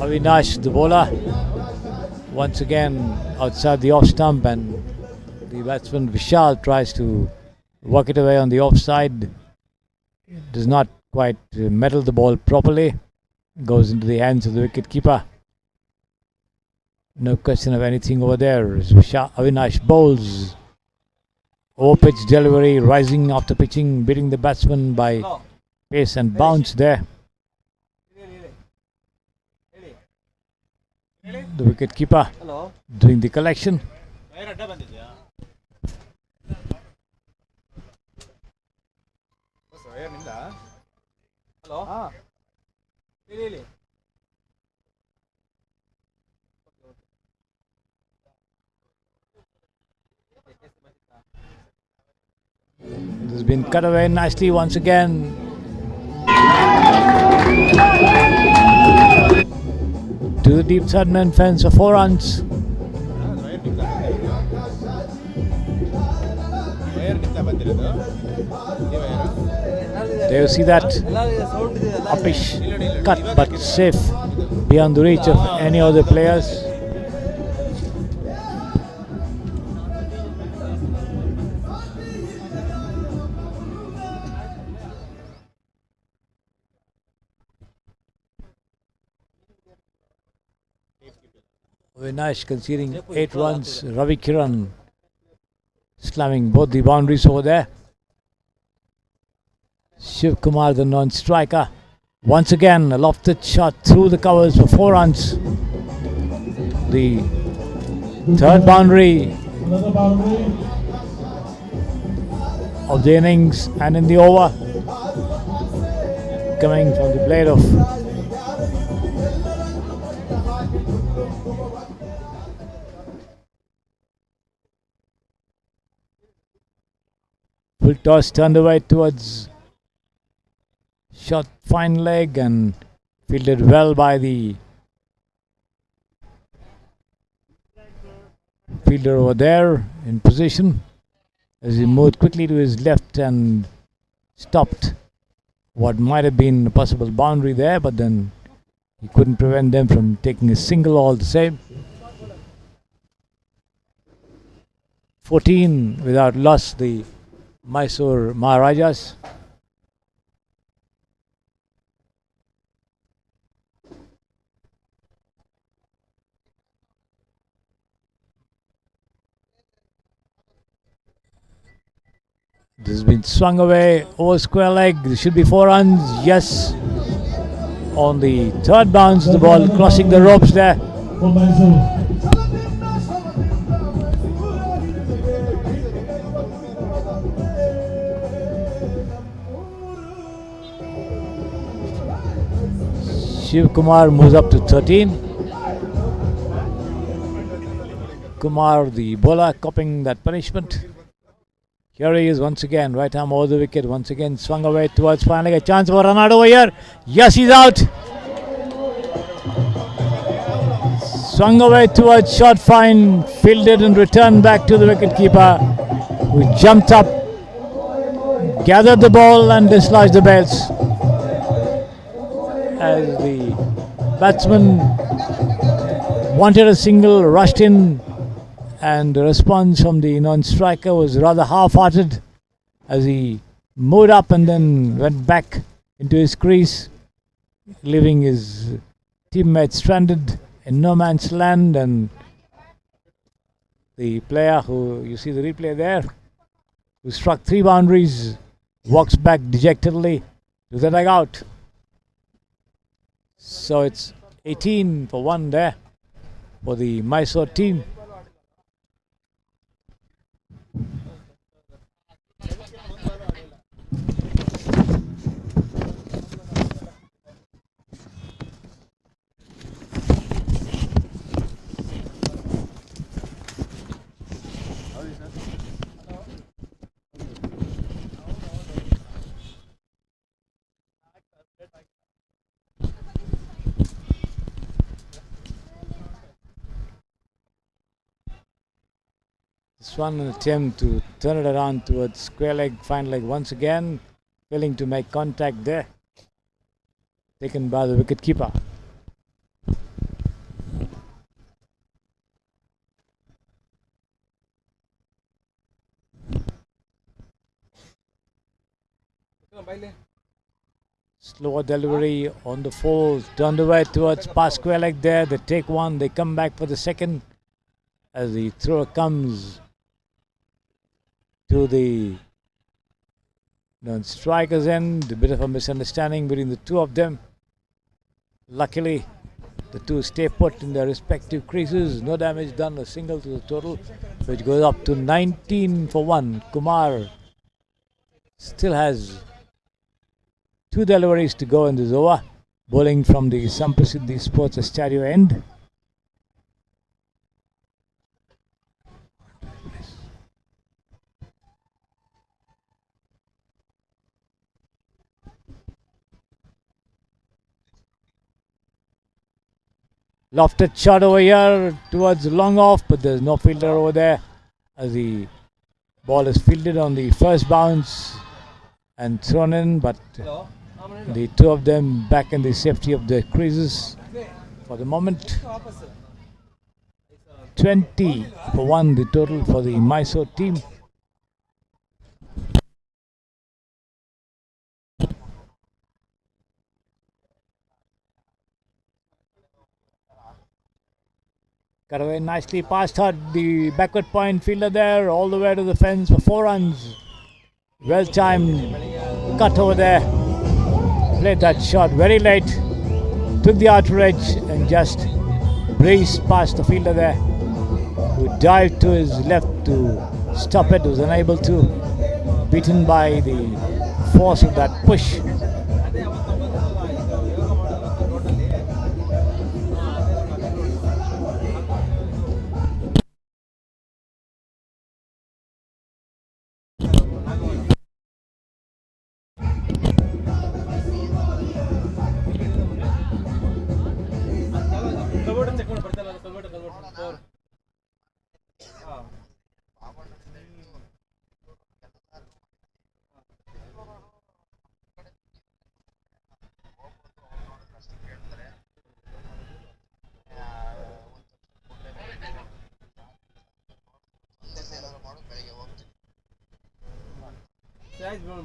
Avinash, the bowler, once again outside the off stump, and the batsman Vishal tries to work it away on the offside. Does not quite meddle the ball properly. Goes into the hands of the wicket keeper. No question of anything over there. As Avinash bowls. Over pitch delivery, rising after pitching, beating the batsman by pace and bounce there. The wicket keeper doing the collection. This has been cut away nicely once again. To the deep third man fence for 4 runs. There you see that uppish cut, but safe beyond the reach of any other players. Avinash conceding 8 runs. Ravi Kiran slamming both the boundaries over there. Shiv Kumar, the non-striker, once again a lofted shot through the covers for 4 runs. The third boundary of the innings and in the over, coming from the blade of full toss turned away towards shot, fine leg, and fielded well by the fielder over there in position as he moved quickly to his left and stopped what might have been a possible boundary there, but then he couldn't prevent them from taking a single all the same. 14 without loss, the Mysore Maharajas. This has been swung away over square leg. There should be 4 runs. Yes. On the third bounce, the ball crossing the ropes there. Shiv Kumar moves up to 13. Kumar, the bowler, copying that punishment. Here he is once again, right arm over the wicket, once again swung away towards finally a chance for a run out over here. Yes, he's out. Swung away towards short fine, fielded and returned back to the wicket keeper, who jumped up, gathered the ball and dislodged the bails. As the batsman wanted a single, rushed in, and the response from the non-striker was rather half-hearted as he moved up and then went back into his crease, leaving his teammates stranded in no man's land, and The player who, you see the replay there, who struck 3 boundaries, walks back dejectedly to the dugout. So it's 18 for 1 there for the Mysore team. This one an attempt to turn it around towards square leg, fine leg once again, failing to make contact there. Taken by the wicket keeper. Slower delivery on the full, turned away towards past square leg there. They take one, they come back for the second as the thrower comes to the striker's end. A bit of a misunderstanding between the two of them. Luckily, the two stay put in their respective creases. No damage done, a single to the total, which goes up to 19 for 1. Kumar still has 2 deliveries to go in this over, bowling from the Samprasiddhi Sports Estadio end. Lofted shot over here towards long off, but there's no fielder over there as the ball is fielded on the first bounce and thrown in, but the two of them back in the safety of their creases for the moment. 20 for 1 the total for the Mysore team. Cut away nicely past her, the backward point fielder there, all the way to the fence for 4 runs. Well timed cut over there. Played that shot very late. Took the outer edge and just breezed past the fielder there, who dived to his left to stop it, was unable to. Beaten by the force of that push.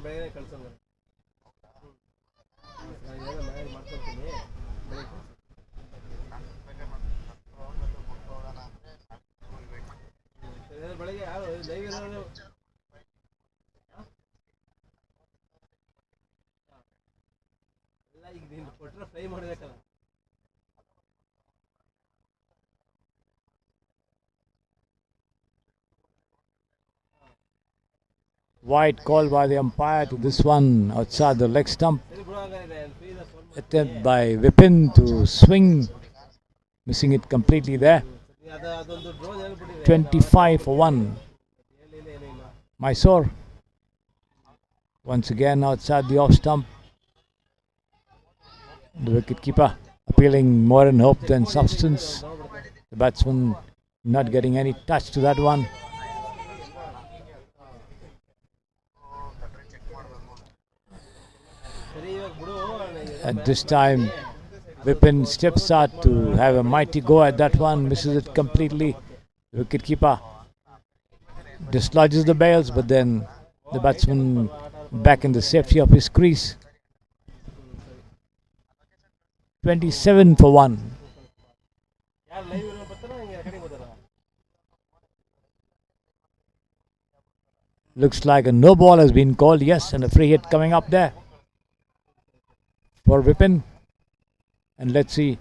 ಬೆಳಗ್ಗೆ ಕಳ್ಸೋದು ಮನೇಲಿ ಮಾಡ್ಕೊಳ್ತೀನಿ ಬೆಳಗ್ಗೆ ಯಾರು live ಇರೋರು ಎಲ್ಲ ಈಗ ನೀನು ಕೊಟ್ಟರೆ ಫ್ರೈ ಮಾಡಬೇಕಲ್ಲ. Wide call by the umpire to this one outside the leg stump. Attempt by Vipin to swing, missing it completely there. 25 for 1. Mysore once again outside the off stump. The wicket keeper appealing more in hope than substance. The batsman not getting any touch to that one. At this time, Vipin steps out to have a mighty go at that one, misses it completely. The wicketkeeper dislodges the bails, but then the batsman back in the safety of his crease. 27 for 1. Looks like a no ball has been called, yes, and a free hit coming up there for Vipin. And let's see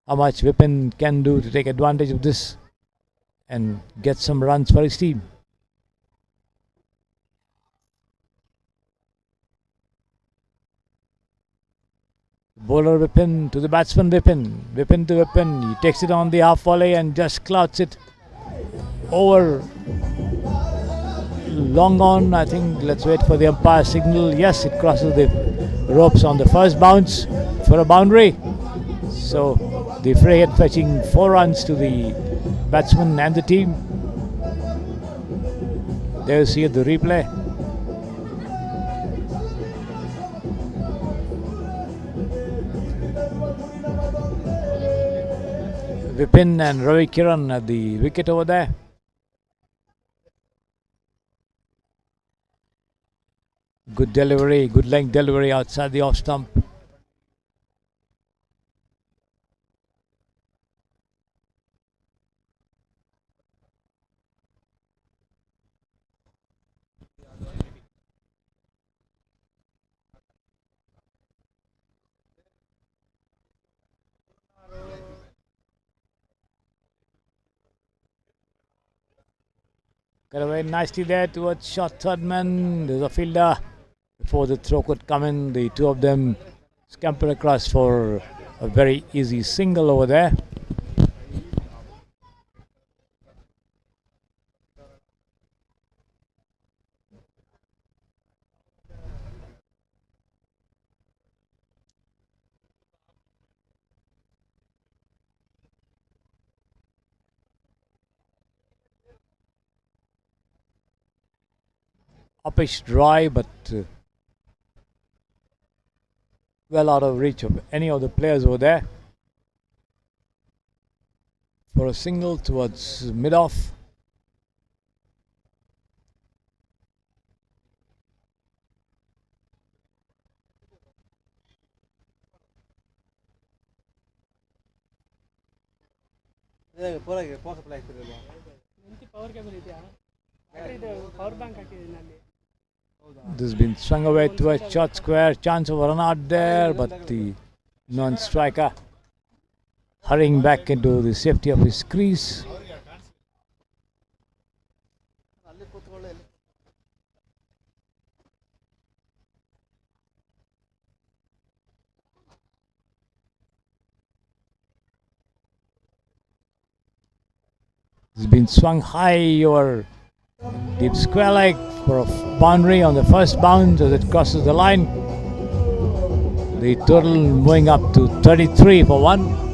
how much Vipin can do to take advantage of this and get some runs for his team. Bowler Vipin to the batsman Vipin. Vipin to Vipin. He takes it on the half volley and just clouts it over. Long on, I think. Let's wait for the umpire signal. Yes, it crosses the ropes on the first bounce for a boundary. So the free hit fetching 4 runs to the batsman and the team. There you see the replay. Vipin and Ravi Kiran at the wicket over there. Good delivery, good length delivery outside the off stump. Got away nicely there towards short third man. There's a fielder. Before the throw could come in, the two of them scamper across for a very easy single over there. Uppish dry, but well out of reach of any of the players over there. For a single towards mid-off. This has been swung away towards short square. Chance of a run out there, but the non-striker hurrying back into the safety of his crease. It's been swung high over deep square leg for a boundary on the first bounce as it crosses the line. The total moving up to 33 for 1.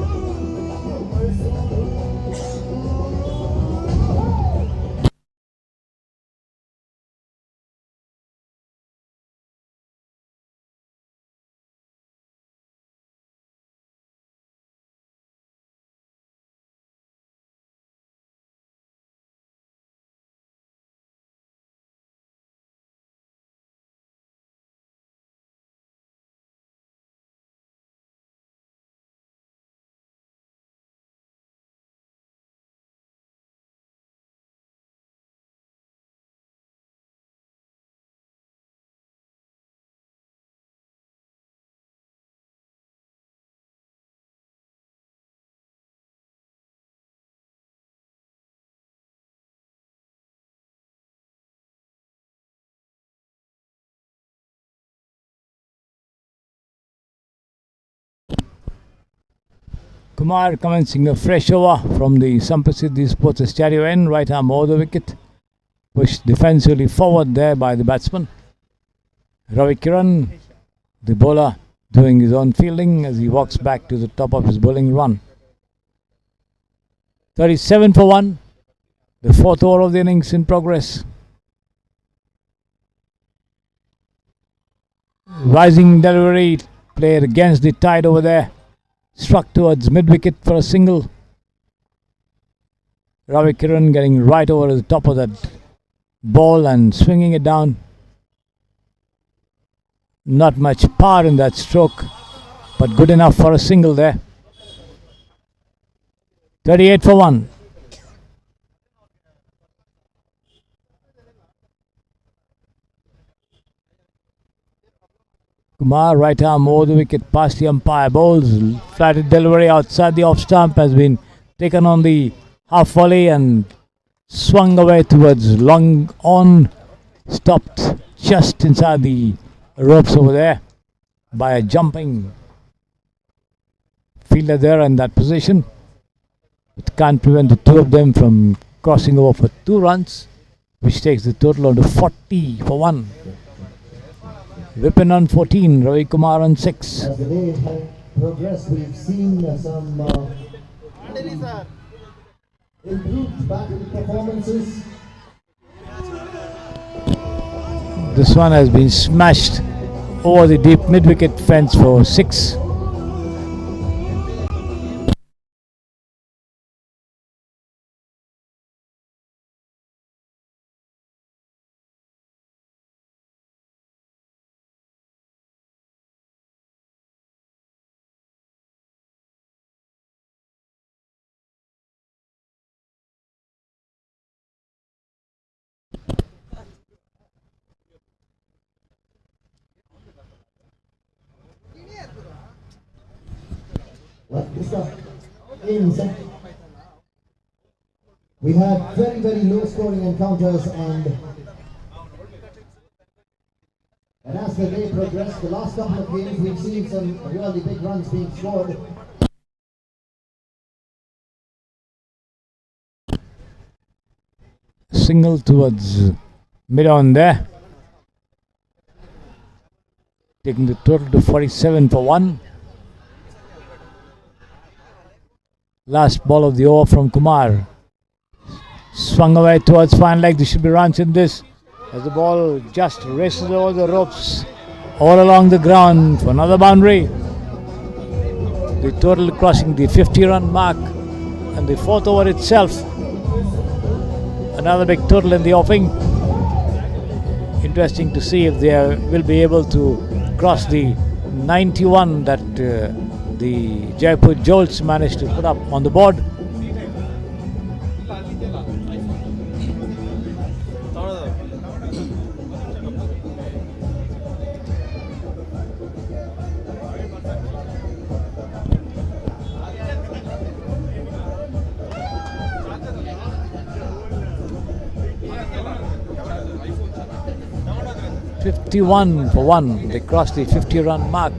Kumar commencing a fresh over from the Samprasiddhi Sports Estadio end, right arm over the wicket. Pushed defensively forward there by the batsman. Ravi Kiran, the bowler, doing his own fielding as he walks back to the top of his bowling run. 37 for 1. The 4th over of the innings in progress. Rising delivery played against the tide over there. Struck towards mid-wicket for a single. Ravi Kiran getting right over the top of that ball and swinging it down. Not much power in that stroke, but good enough for a single there. 38 for 1. Kumar, right arm over the wicket, past the umpire, bowls, flatted delivery outside the off stump, has been taken on the half volley and swung away towards long on, stopped just inside the ropes over there by a jumping fielder there in that position. It can't prevent the two of them from crossing over for 2 runs, which takes the total on to 40 for 1. Vipin on 14, Ravi Kumar on 6. As the day has progressed, we've seen some improved batting performances. This one has been smashed over the deep mid-wicket fence for 6. We had very, very low scoring encounters, and as the day progressed, the last couple of games we've seen some really big runs being scored. Single towards mid on there, taking the total to 47 for 1. Last ball of the over from Kumar. Swung away towards fine leg. There should be runs in this as the ball just races over the ropes all along the ground for another boundary. The total crossing the 50-run mark, and the 4th over itself. Another big total in the offing. Interesting to see if they will be able to cross the 91 that the Jaipur Jolts managed to put up on the board. (51 for 1). They crossed the 50-run mark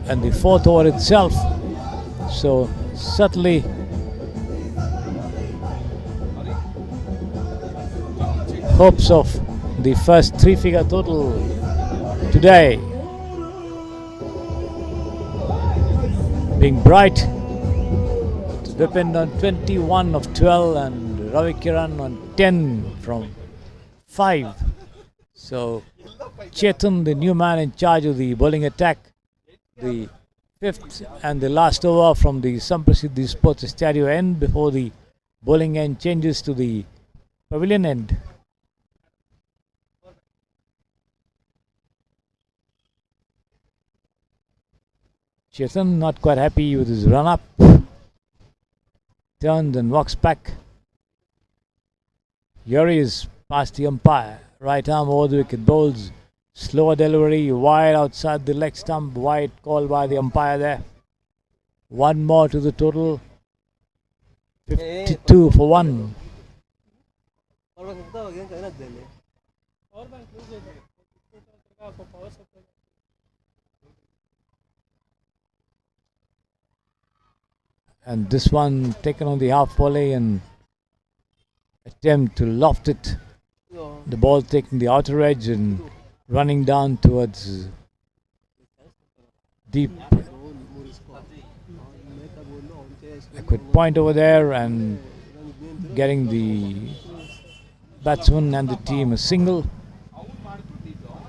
and the 4th over itself. So certainly hopes of the first 3-figure total today being bright. Vipin on 21 of 12 and Ravi Kiran on 10 from 5. So Chetan, the new man in charge of the bowling attack, the 5th and the last over from the Samprasiddhi Sports Estadio end before the bowling end changes to the pavilion end. Chetan not quite happy with his run up, turns and walks back. Here he is past the umpire, right arm over the wicket, bowls slower delivery, wide outside the leg stump, wide call by the umpire there. 1 more to the total, 52 for 1. And this one taken on the half volley and attempt to loft it. The ball taking the outer edge and running down towards deep. A quick point over there and getting the batsman and the team a single.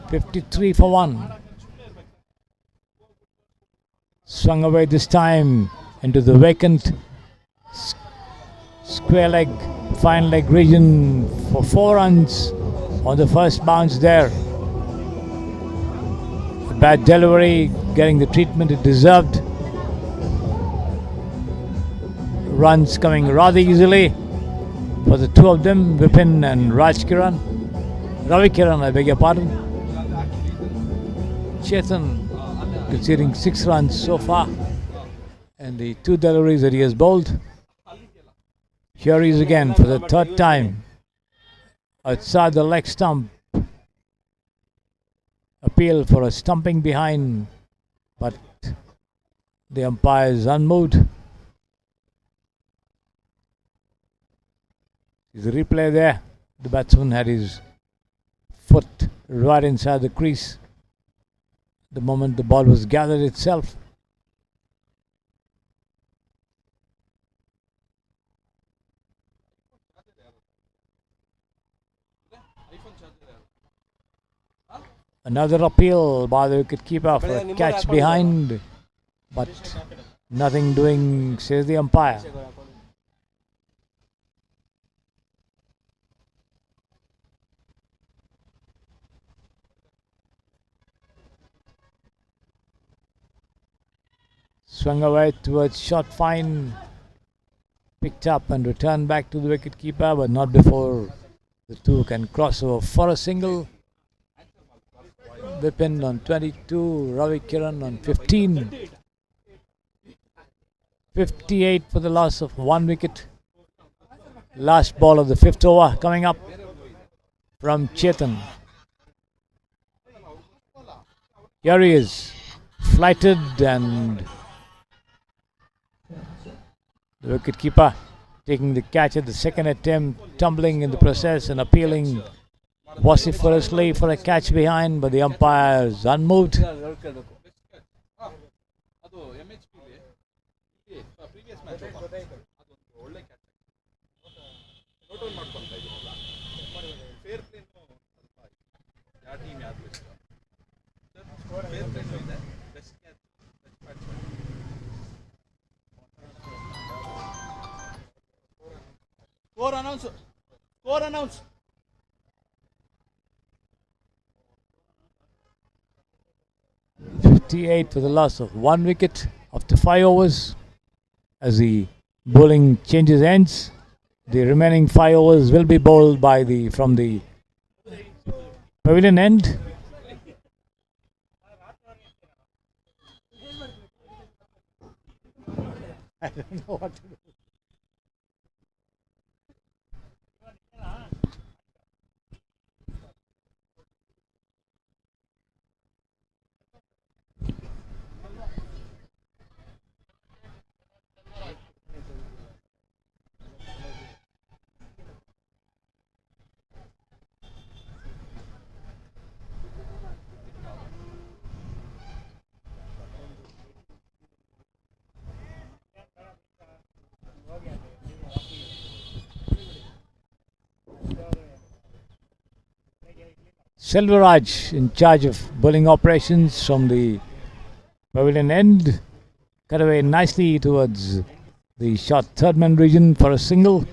53 for 1. Swung away this time into the vacant square leg, fine leg region for 4 runs on the first bounce there. Bad delivery, getting the treatment it deserved. Runs coming rather easily for the two of them, Vipin and Ravi Kiran, I beg your pardon. Chetan conceding 6 runs so far, and the 2 deliveries that he has bowled. Here he is again for the 3rd time outside the leg stump. Appeal for a stumping behind, but the umpire is unmoved. The replay there. The batsman had his foot right inside the crease the moment the ball was gathered itself. Another appeal by the wicketkeeper for a catch behind, but nothing doing, says the umpire. Swung away towards short fine, picked up and returned back to the wicketkeeper, but not before the two can cross over for a single. Vipin on 22, Ravi Kiran on 15. 58 for the loss of 1 wicket. Last ball of the 5th over coming up from Chetan. Here he is, flighted, and the wicketkeeper taking the catch at the 2nd attempt, tumbling in the process and appealing vociferously for a catch behind, but the umpire is unmoved. Score announce. Score announce. .58 for the loss of 1 wicket after 5 overs. As the bowling changes ends, the remaining 5 overs will be bowled by from the pavilion end. I don't know what to do. Selvaraj in charge of bowling operations from the pavilion end. Cut away nicely towards the short 3rd man region for a single.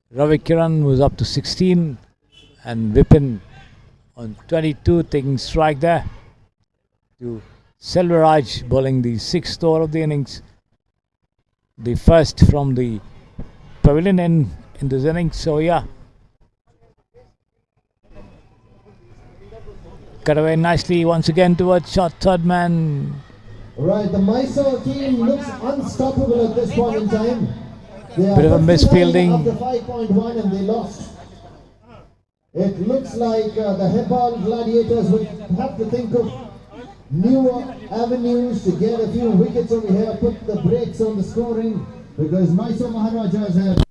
Ravi Kiran was up to 16 and Vipin on 22 taking strike there. To Selvaraj bowling the 6th over of the innings. The first from the pavilion end in this innings. So yeah, cut away nicely once again towards short 3rd man. Right, the Mysore team looks unstoppable at this point in time. Bit of a misfielding. After 5.1 and they lost. It looks like the Hepal Gladiators will have to think of newer avenues to get a few wickets over here, put the brakes on the scoring, because Mysore Maharajas have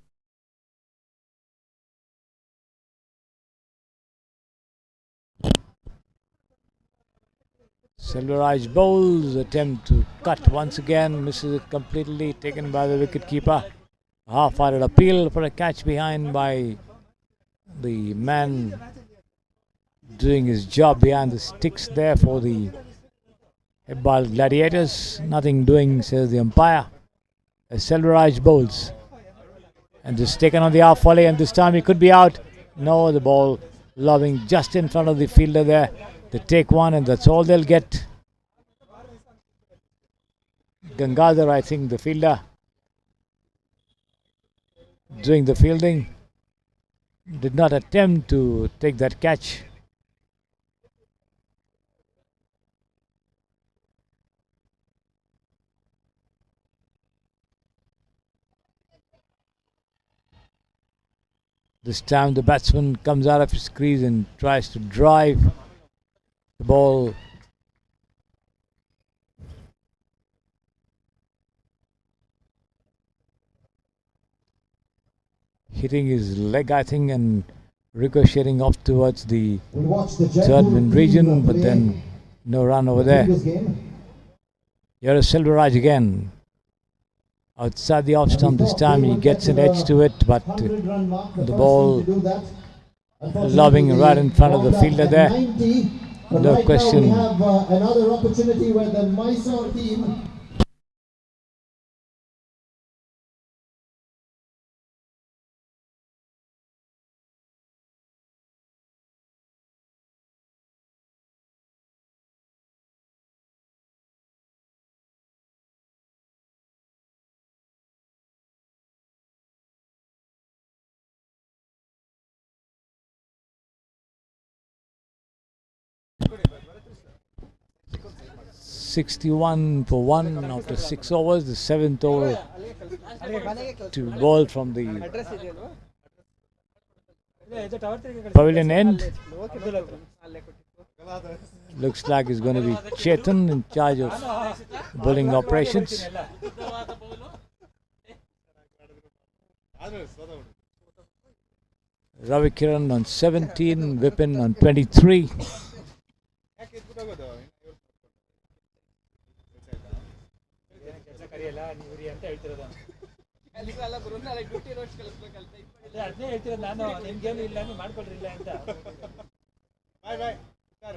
Selvaraj bowls, attempt to cut once again, misses it completely, taken by the wicketkeeper. Half-hearted appeal for a catch behind by the man doing his job behind the sticks there for the Hepal Gladiators. Nothing doing, says the umpire. As Selvaraj bowls and just taken on the half volley, and this time he could be out. No, the ball lobbing just in front of the fielder there. They take one and that's all they'll get. Gangadhar, I think, the fielder, doing the fielding. did not attempt to take that catch. This time the batsman comes out of his crease and tries to drive the ball. Hitting his leg, I think, and ricocheting off towards the third man region, but then no run over there. Here is Selvaraj again. Outside the off stump this time, he gets an edge to it, but the ball lobbing right in front of the fielder there. No question. We have another opportunity where the Mysore team .61 for 1 after 6 overs. The 7th over to ball from the pavilion end. Looks like it's going to be Chetan in charge of bowling operations. Ravi Kiran on 17, Vipin on 23.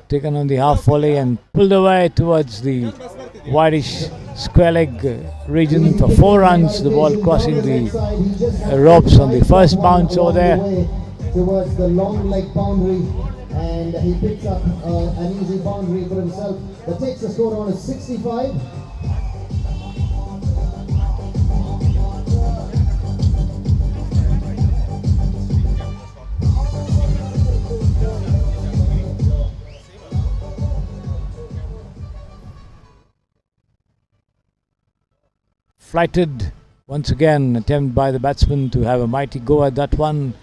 Taken on the half volley and pulled away towards the whitish square leg region for 4 runs. The ball crossing the ropes on the first bounce over there. Towards the long leg boundary, and he picks up an easy boundary for himself. That takes the score on to 65. Flighted once again, attempt by the batsman to have a mighty go at that one.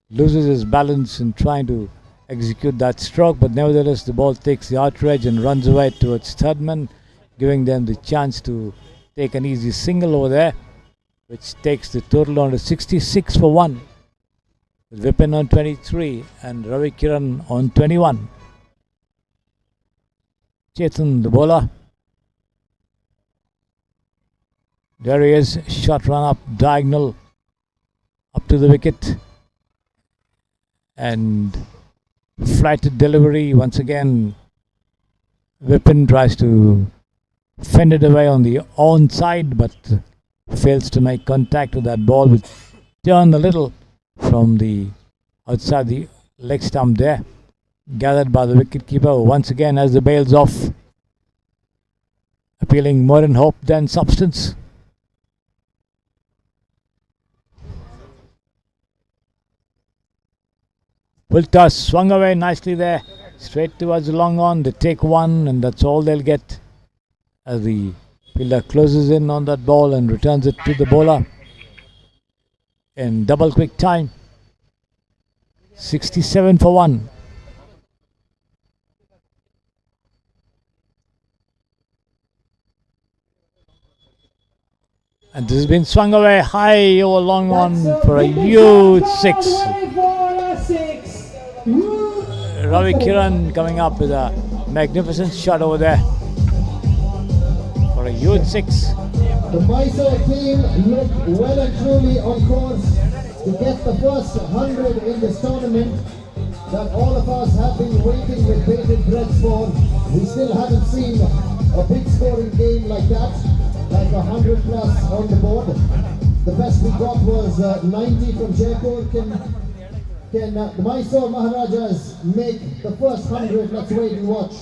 Loses his balance in trying to execute that stroke, but nevertheless the ball takes the outer edge and runs away towards third man, giving them the chance to take an easy single over there, which takes the total on to 66 for 1. With Vipin on 23 and Ravi Kiran on 21. Chetan, the bowler. There he is, shot run up diagonal up to the wicket, and flighted delivery once again. Vipin tries to fend it away on the onside, but fails to make contact with that ball, which turned a little from the outside the leg stump there. Gathered by the wicketkeeper once again as the bails off, appealing more in hope than substance. Full toss, swung away nicely there, straight towards the long on. They take 1, and that's all they'll get as the fielder closes in on that ball and returns it to the bowler in double quick time. 67 for 1. And this has been swung away high over long on for a huge 6. Ravi Kiran coming up with a magnificent shot over there for a huge 6. The Mysore team look well and truly on course to get the first 100 in this tournament that all of us have been waiting with bated breath for. We still haven't seen a big scoring game like that, like 100 plus on the board. The best we got was 90 from Jaipur. Can the Mysore Maharajas make the first 100? Let's wait and watch.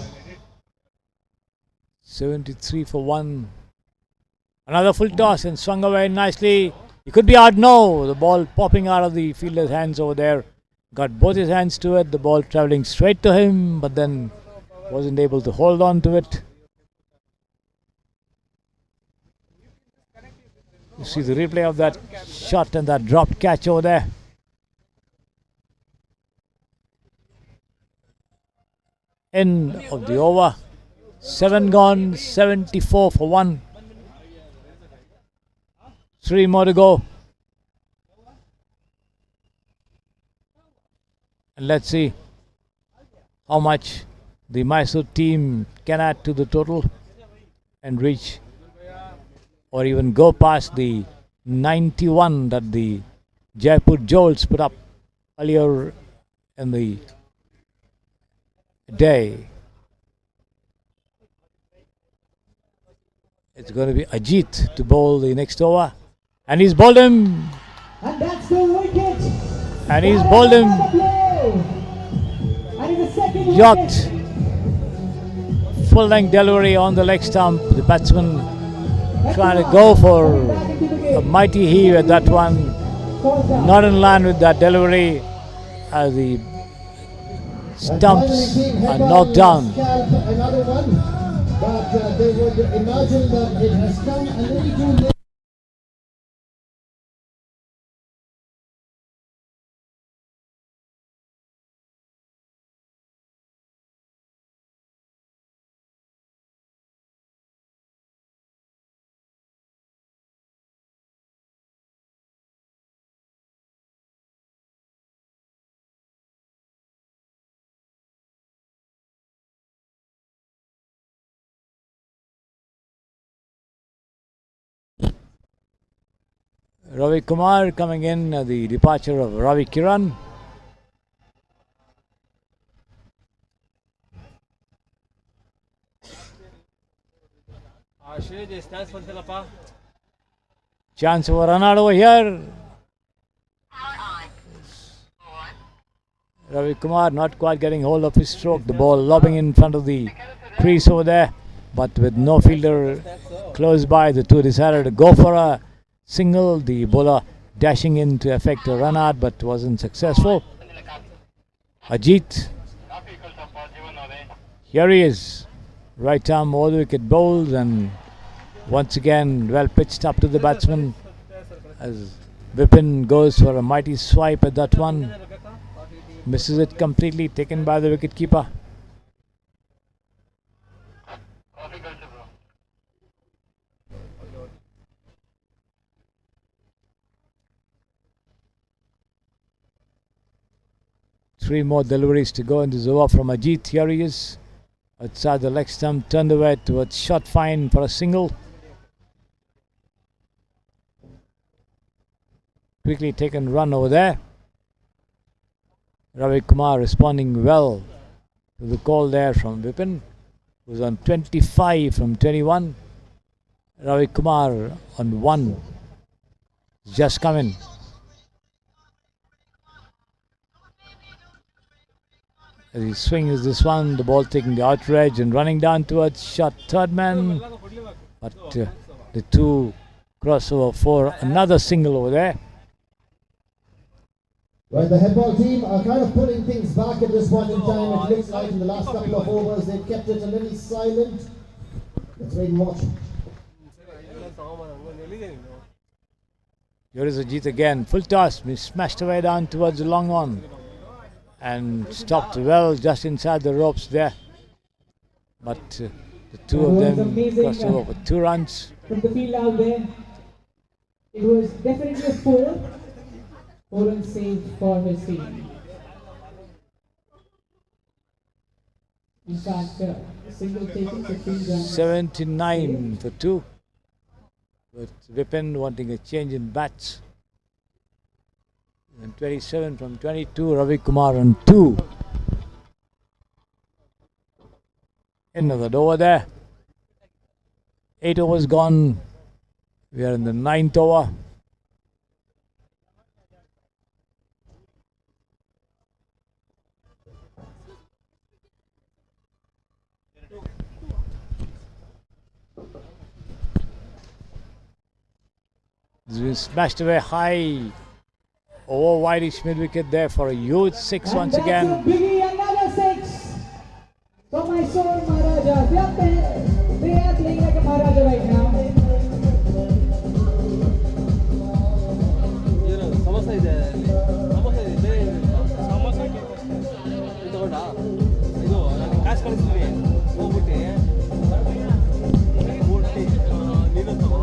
73 for 1. Another full toss and swung away nicely. It could be out. No, the ball popping out of the fielder's hands over there got both his hands to it, the ball travelling straight to him, but then wasn't able to hold on to it. You see the replay of that shot and that dropped catch over there. End of the over. 7 gone, 74 for 1. 3 more to go. And let's see how much the Mysore team can add to the total and reach or even go past the 91 that the Jaipur Jolts put up earlier in the day. It's going to be Ajit to bowl the next over. And he's bowled him. And that's the wicket. And he's bowled him. And in the second Yacht. Full length delivery on the leg stump. The batsman trying to go for a mighty heave at that one. Not in line with that delivery as the stumps are knocked down. Another one, but they would imagine that it has come a little too late. Ravi Kumar coming in, the departure of Ravi Kiran. Chance for a run out over here. Ravi Kumar not quite getting hold of his stroke. The ball lobbing in front of the crease over there. But with no fielder close by, the two decided to go for a single. The bowler dashing in to effect a run out but wasn't successful. Ajit. Here he is. Right arm all the wicket bowls, and once again well pitched up to the batsman as Vipin goes for a mighty swipe at that one. Misses it completely, taken by the wicketkeeper. Three more deliveries to go in this over from Ajit. Here he is. Outside the leg stump, turned away towards shot fine for a single. Quickly taken run over there. Ravi Kumar responding well to the call there from Vipin, who's on 25 from 21. Ravi Kumar on 1. Just come in. As he swings this one, the ball taking the outer edge and running down towards shot third man. But the two crossover for another single over there. Right, the headball team are kind of pulling things back at this point in time. It looks like in the last couple of overs they've kept it a little silent. Let's wait and watch. Here is Ajit again. Full toss. He smashed away down towards the long on. And stopped well just inside the ropes there. But the two of them crossed over for 2 runs. From the field out there, it was definitely a 4. 4 runs saved for his team. In fact, single taking 15 runs. 79 for 2. With Vipin wanting a change in bats. And 27 from 22, Ravi Kumar on 2. End of the over there. 8 overs gone. We are in the 9th over. This is smashed away high over wideish mid wicket there for a huge 6 And once that's again. a biggie, another 6. So Mysore Maharajas, they are playing like a Maharaja right now. ಸಮಸ್ಯೆ ಇದೆ ಸಮಸ್ಯೆ ಇದೆ ಸಮಸ್ಯೆ ತಗೊಂಡ ಇದು ನಾನು ಕಾಸು ಕಳಿಸ್ತೀನಿ ಹೋಗ್ಬಿಟ್ಟು ನೀನು ತಗೋ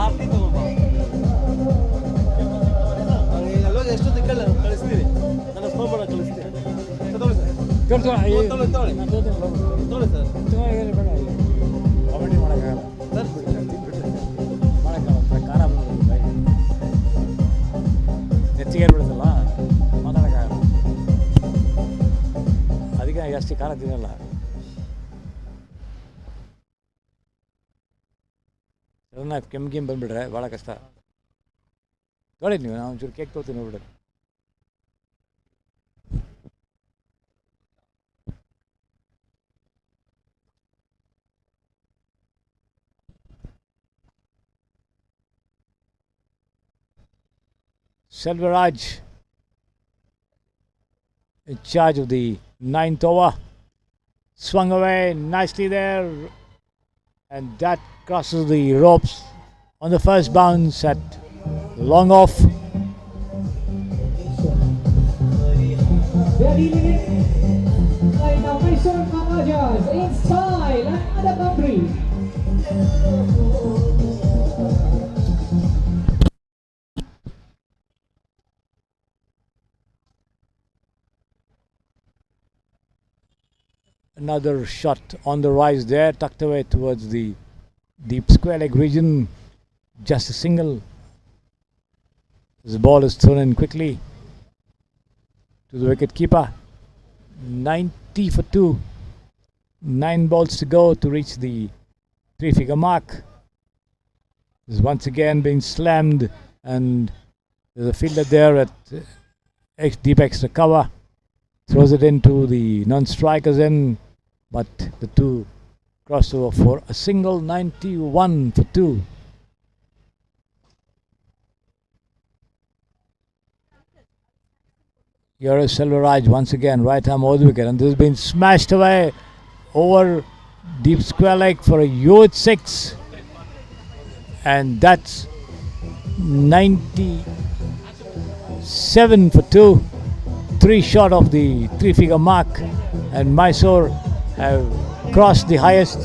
ಆರ್ತಿ ತಗೊಂಬ ನನಗೆ ಎಲ್ಲೋ ಎಷ್ಟು ತಿಕ್ಕಲ್ಲ ಕಳಿಸ್ತೀನಿ ನನ್ನ ಫೋನ್ ಮಾಡೋ ಕಳಿಸ್ತೀನಿ ತಗೊಳ್ಳಿ ಸರ್ ತಗೊಳ್ಳಿ ಸರ್ ಕಾಮಿಡಿ ಮಾಡೋಕ್ಕಾಗಲ್ಲ ಸರ್ ಮಾಡೋಕ್ಕಾಗಲ್ಲ ಖಾರ ನೆಚ್ಚಿಗೆ ಬಿಡುತ್ತಲ್ಲ ಮಾತಾಡೋಕ್ಕಾಗಲ್ಲ ಅದಕ್ಕೆ ಜಾಸ್ತಿ ಖಾರ ತಿನ್ನಲ್ಲ. ಸಡನ್ನಾಗಿ ಕೆಮ್ಮು ಬಂದುಬಿಟ್ರೆ ಭಾಳ ಕಷ್ಟ. ನೋಡಿ ನೀವು, ನಾವು ಒಂಚೂರು ಕೇಕ್ ತೊಗೊಳ್ತೀನಿ ನೋಡ್ಬಿಡ್ರಿ. Selvaraj in charge of the 9th over, swung away nicely there, and that crosses the ropes on the first bounce at long off. They are dealing it right now. Mysore Maharajas in style, another boundary. Another shot on the rise there, tucked away towards the deep square leg region. Just a single. The ball is thrown in quickly to the wicket keeper. 90 for 2. 9 balls to go to reach the 3-figure mark. Is once again being slammed, and there's a fielder there at deep extra cover. Throws it into the non-strikers end, but the two cross over for a single. 91 for 2. Here is Selvaraj once again, right arm over the wicket, and this has been smashed away over deep square leg for a huge 6, and that's 97 for 2. 3 short of the 3-figure mark, and Mysore have crossed the highest.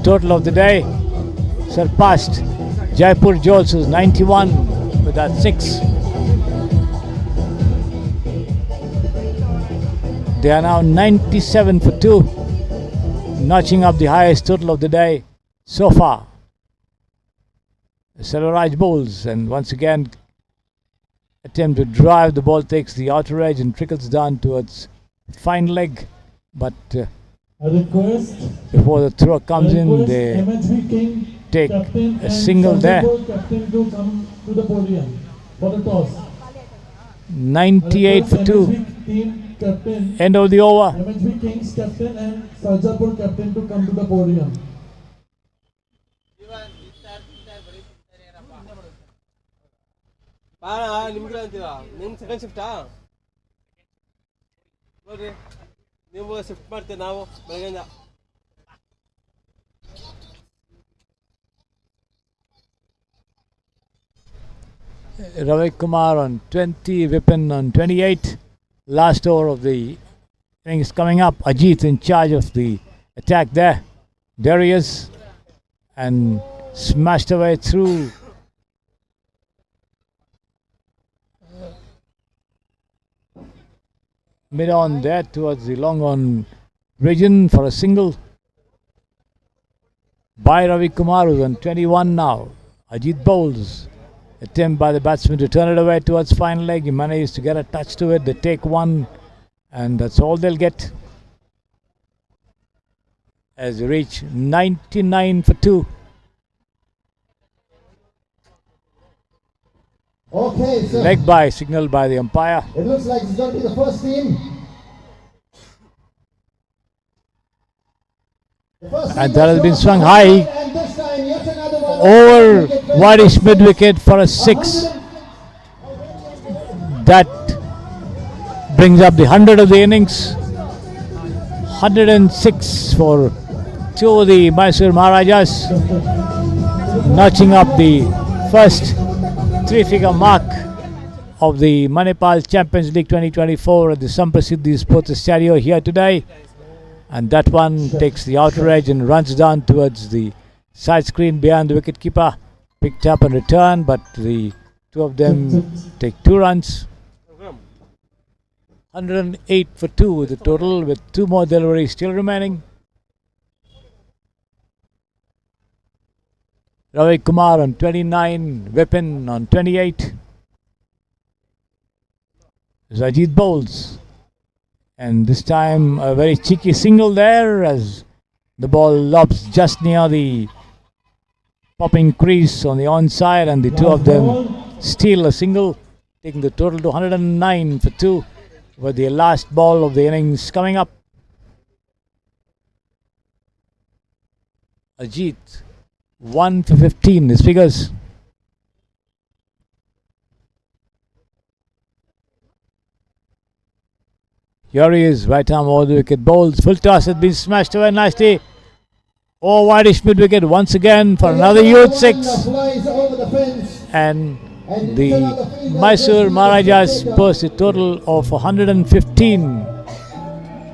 Total of the day surpassed Jaipur Jolts, who's 91 with that 6. They are now 97 for 2, notching up the highest total of the day so far. Selvaraj bowls, and once again attempt to drive. The ball takes the outer edge and trickles down towards fine leg, but A request. before the throw comes in, they MHB King take captain a and single there. Samprasiddhi captain to come to the podium for the toss. 98 for 2. MHB team captain. End of the over. MHB Kings captain and Sarjapur captain to come to the podium. ನಿಮ್ಗೆ ಅಂತೀರಾ ನಿಮ್ಗೆ second ಶಿಫ್ಟಾ ನೋಡ್ರಿ ನೀವು shift ಮಾಡ್ತೀವಿ ನಾವು ಬೆಳಗ್ಗೆಯಿಂದ. Ravi Kumar on 20, Vipin on 28. Last over of the innings coming up. Ajit in charge of the attack there. There he is, and smashed away through. Mid on there towards the long on region for a single by Ravi Kumar, who's on 21 now. Ajit bowls. Attempt by the batsman to turn it away towards fine leg. He manages to get a touch to it. They take one, and that's all they'll get as they reach 99 for 2. Okay, so Leg by signaled by the umpire. it looks like it's going to be the first team. The first And that has been swung high And this time, yet another one. over wideish mid wicket for a 6. That brings up the 100 of the innings. 106 for two of the Mysore Maharajas, notching up the first three-figure mark of the Manipal Champions League 2024 at the Samprasiddhi Sports Estadio here today. And that one takes the outer edge and runs down towards the side screen behind the wicketkeeper. Picked up and returned, but the two of them take 2 runs. 108 for 2 the total, with 2 more deliveries still remaining. Ravi Kumar on 29, Vipin on 28. Rajit bowls, and this time a very cheeky single there as the ball lobs just near the popping crease on the onside, and the two of them steal a single, taking the total to 109 for 2, with the last ball of the innings coming up. Ajit 1 for 15 his figures. Here he is, right arm over the wicket, bowls, full toss, has been smashed away nicely. Oh, wideish mid wicket once again for another huge 6. And the Mysore Maharajas post a total of 115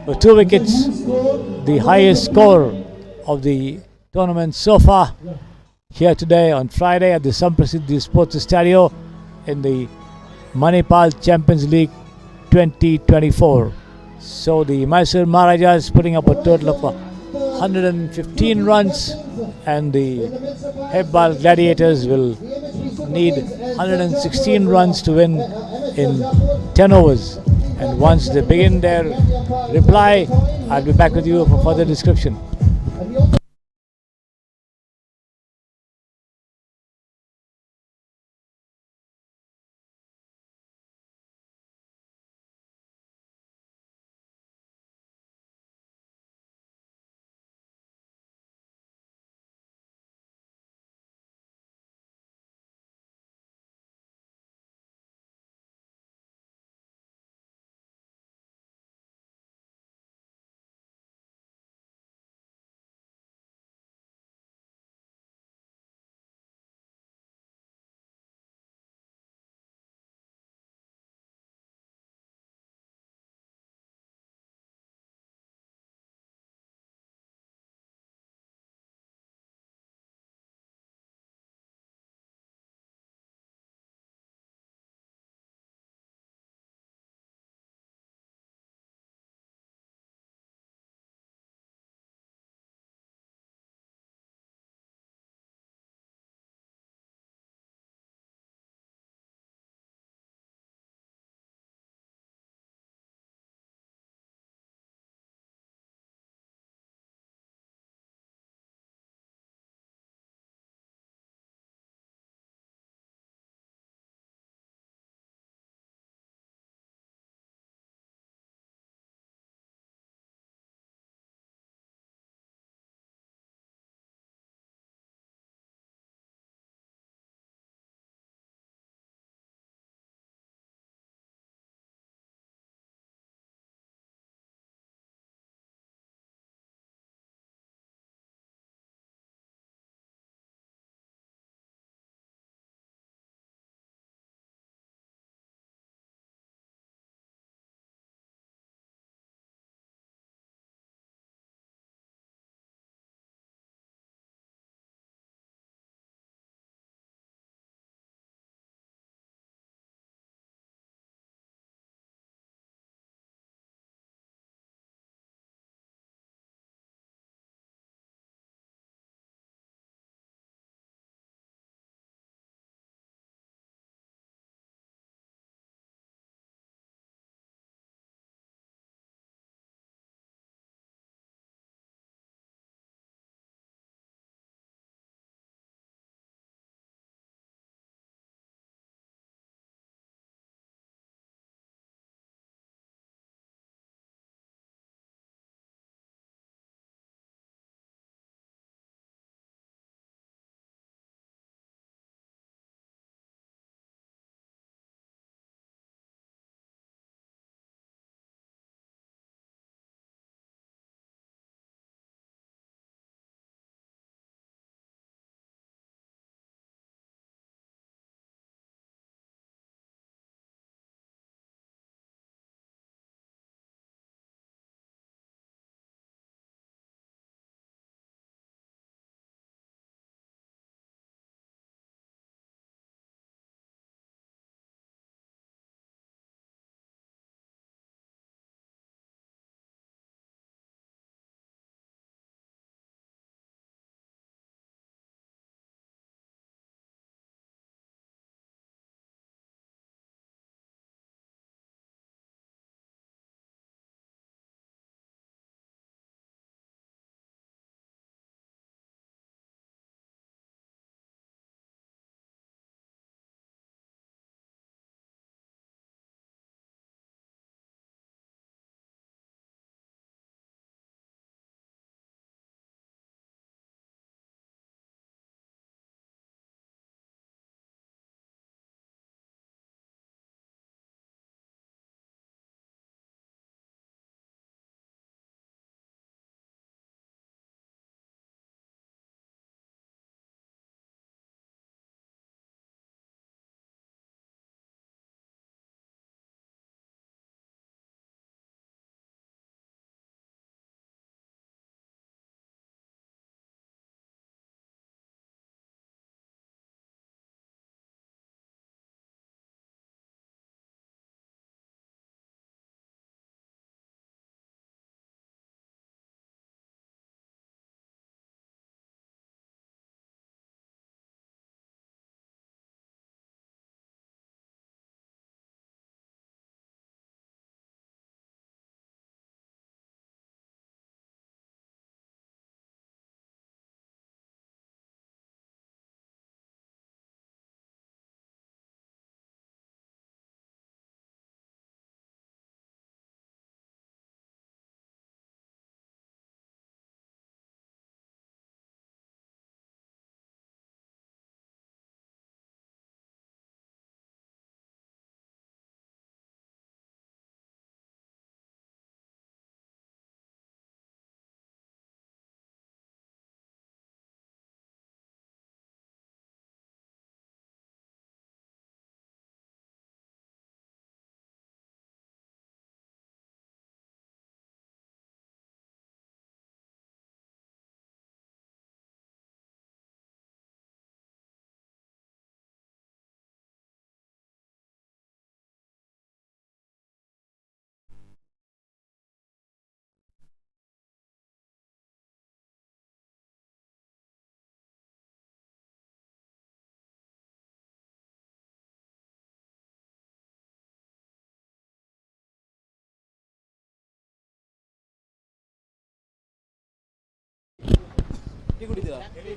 for 2 wickets, the highest score of the tournament so far here today on Friday at the Samprasiddhi Sports Estadio in the Manipal Champions League 2024. So the Mysore Maharajas putting up a total of 115 runs, and the Hebbal Gladiators will need 116 runs to win in 10 overs. And once they begin their reply, I'll be back with you for further description.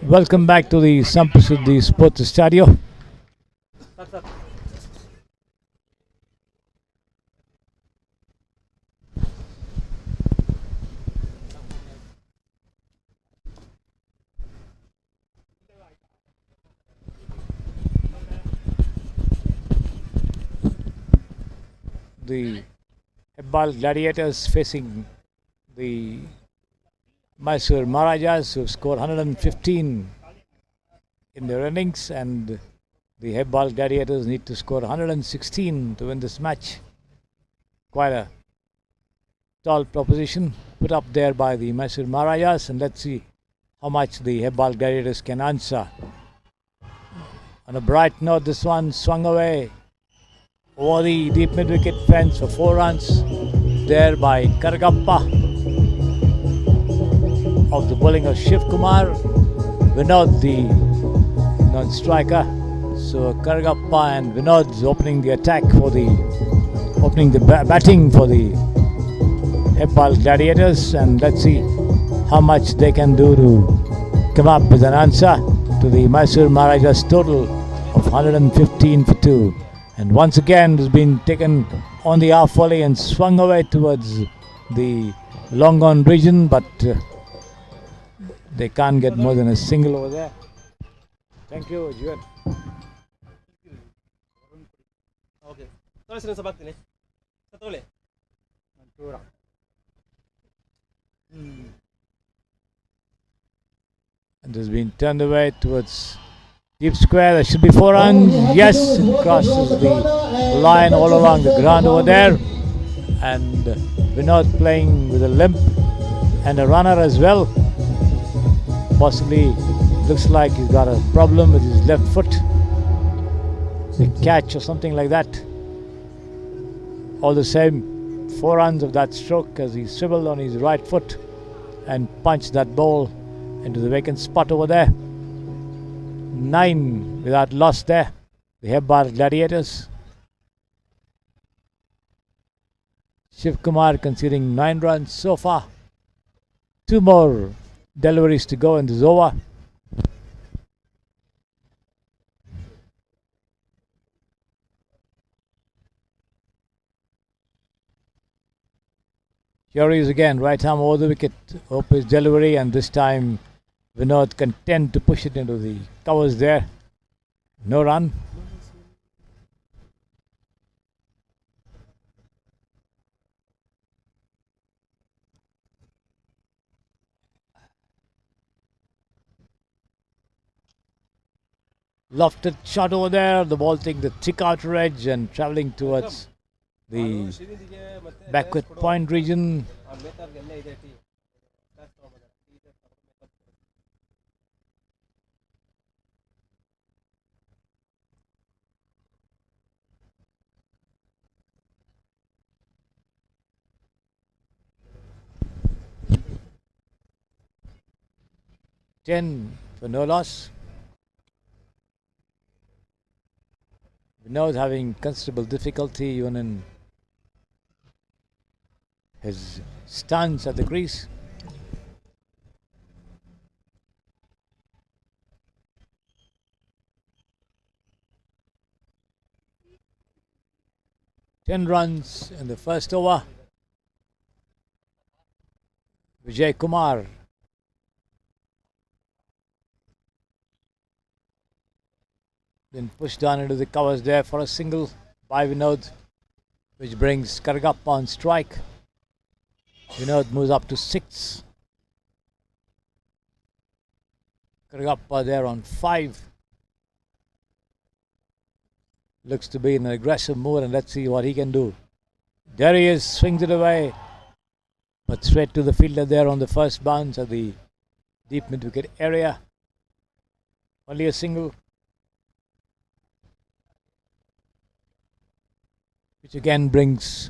Welcome back to the Samprasiddhi Sports Estadio. The Hebbal Gladiators facing the Mysore Maharajas, who scored 115 in their innings, and the Hebbal Gladiators need to score 116 to win this match. Quite a tall proposition put up there by the Mysore Maharajas, and let's see how much the Hebbal Gladiators can answer. On a bright note, this one swung away over the deep mid-wicket fence for 4 runs there by Karagappa of the bowling of Shiv Kumar. Vinod, the non-striker. So Karagappa and Vinod opening the attack for the batting for the Hebbal Gladiators, and let's see how much they can do to come up with an answer to the Mysore Maharajas total of 115 for 2. And once again it has been taken on the half volley and swung away towards the long on region, but they can't get more than a single over there. Thank you, Juan. Okay. And has been turned away towards deep square. There should be 4 runs. Yes, it crosses the line all along the ground over there. And Vinod playing with a limp and a runner as well. Possibly looks like he's got a problem with his left foot. A catch or something like that. All the same, 4 runs of that stroke as he swiveled on his right foot and punched that ball into the vacant spot over there. 9 without loss there. The Hebbal Gladiators. Shiv Kumar conceding 9 runs so far. 2 more deliveries to go in this over. Here he is again, right arm over the wicket. Hope his delivery, and this time Vinod content to push it into the covers there. No run. Lofted shot over there. The ball taking the thick outer edge and travelling towards the backward point region. Ten for no loss. Vinod having considerable difficulty even in his stance at the crease. Ten runs in the first over. Vijay Kumar then pushed down into the covers there for a single by Vinod, which brings Karagappa on strike. Vinod moves up to 6. Karagappa there on 5. Looks to be in an aggressive mood, and let's see what he can do. There he is, swings it away, but straight to the fielder there on the first bounce at the deep mid-wicket area. Only a single, which again brings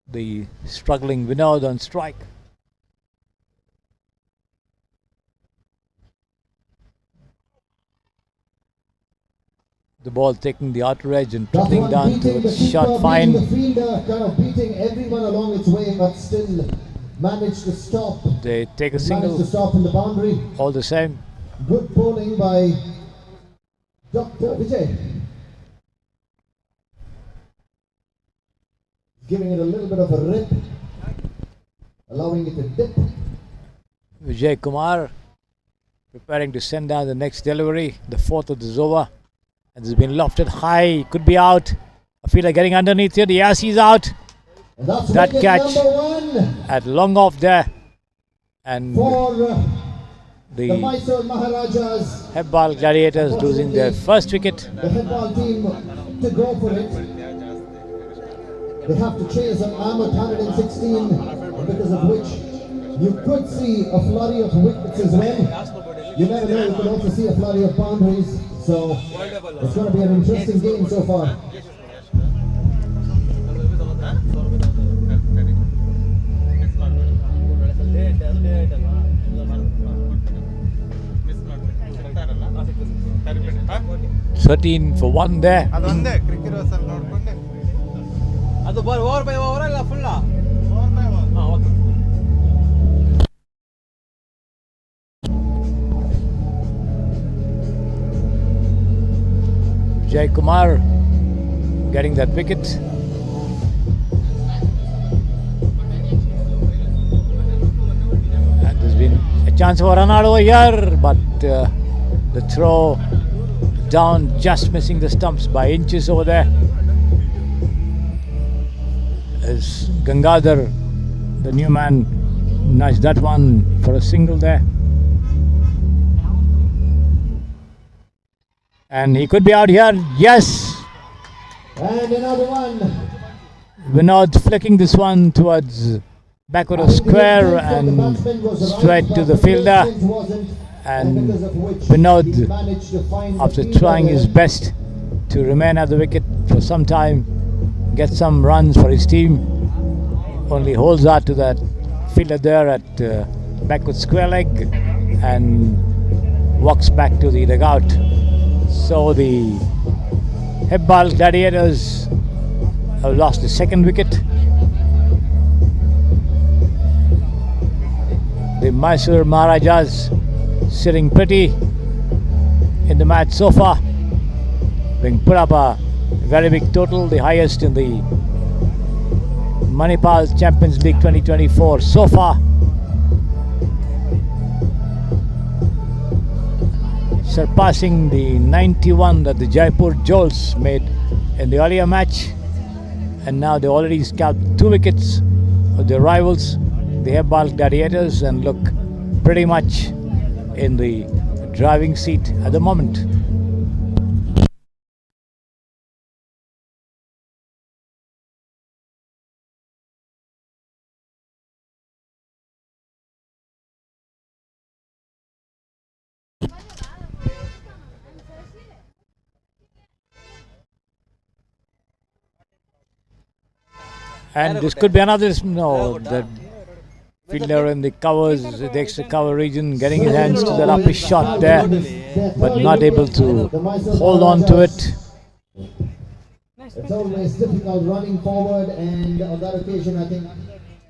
the struggling Vinod on strike. The ball taking the outer edge and trickling down to its short fine. The fielder kind of beating everyone along its way, but still managed to stop. They take a Managed single. to stop in the boundary. All the same. Good bowling by Dr. Vijay. Giving it a little bit of a rip, allowing it to dip. Vijay Kumar preparing to send down the next delivery, the fourth of this over. And this has been lofted high, could be out. A fielder getting underneath it, yes, he's out. And that's That wicket catch number 1 at long off there. And for the the Mysore Maharajas. Hebbal Gladiators losing their first wicket. The Hebbal team to go for it. They have to chase an Ahmed 116, because of which you could see a flurry of wickets as well. You never know, you could also see a flurry of boundaries. So it's going to be an interesting game so far. Thirteen for 1 there. ಅದು over by over ಅಲ್ಲ full Vijay Kumar getting that wicket. And there's been a chance for a run out over here, but the throw down, just missing the stumps by inches over there. As Gangadhar, the new man, nudged that one for a single there. And he could be out here, yes! And another one. Vinod flicking this one towards backward of square and straight to the fielder. And Vinod, after trying his best to remain at the wicket for some time, get some runs for his team, only holds out to that fielder there at backward square leg and walks back to the dugout. So the Hebbal Gladiators have lost the second wicket. The Mysore Maharajas sitting pretty in the match so far, being put up a very big total, the highest in the Manipal Champions League 2024 so far. Surpassing the 91 that the Jaipur Jolts made in the earlier match, and now they already scalped 2 wickets of their rivals, the Hebbal Gladiators, and look pretty much in the driving seat at the moment. And this could be another, no, the fielder in the covers, the extra cover region, getting his hands to the upper shot there, but not able to hold on to it. It's always difficult running forward, and on that occasion I think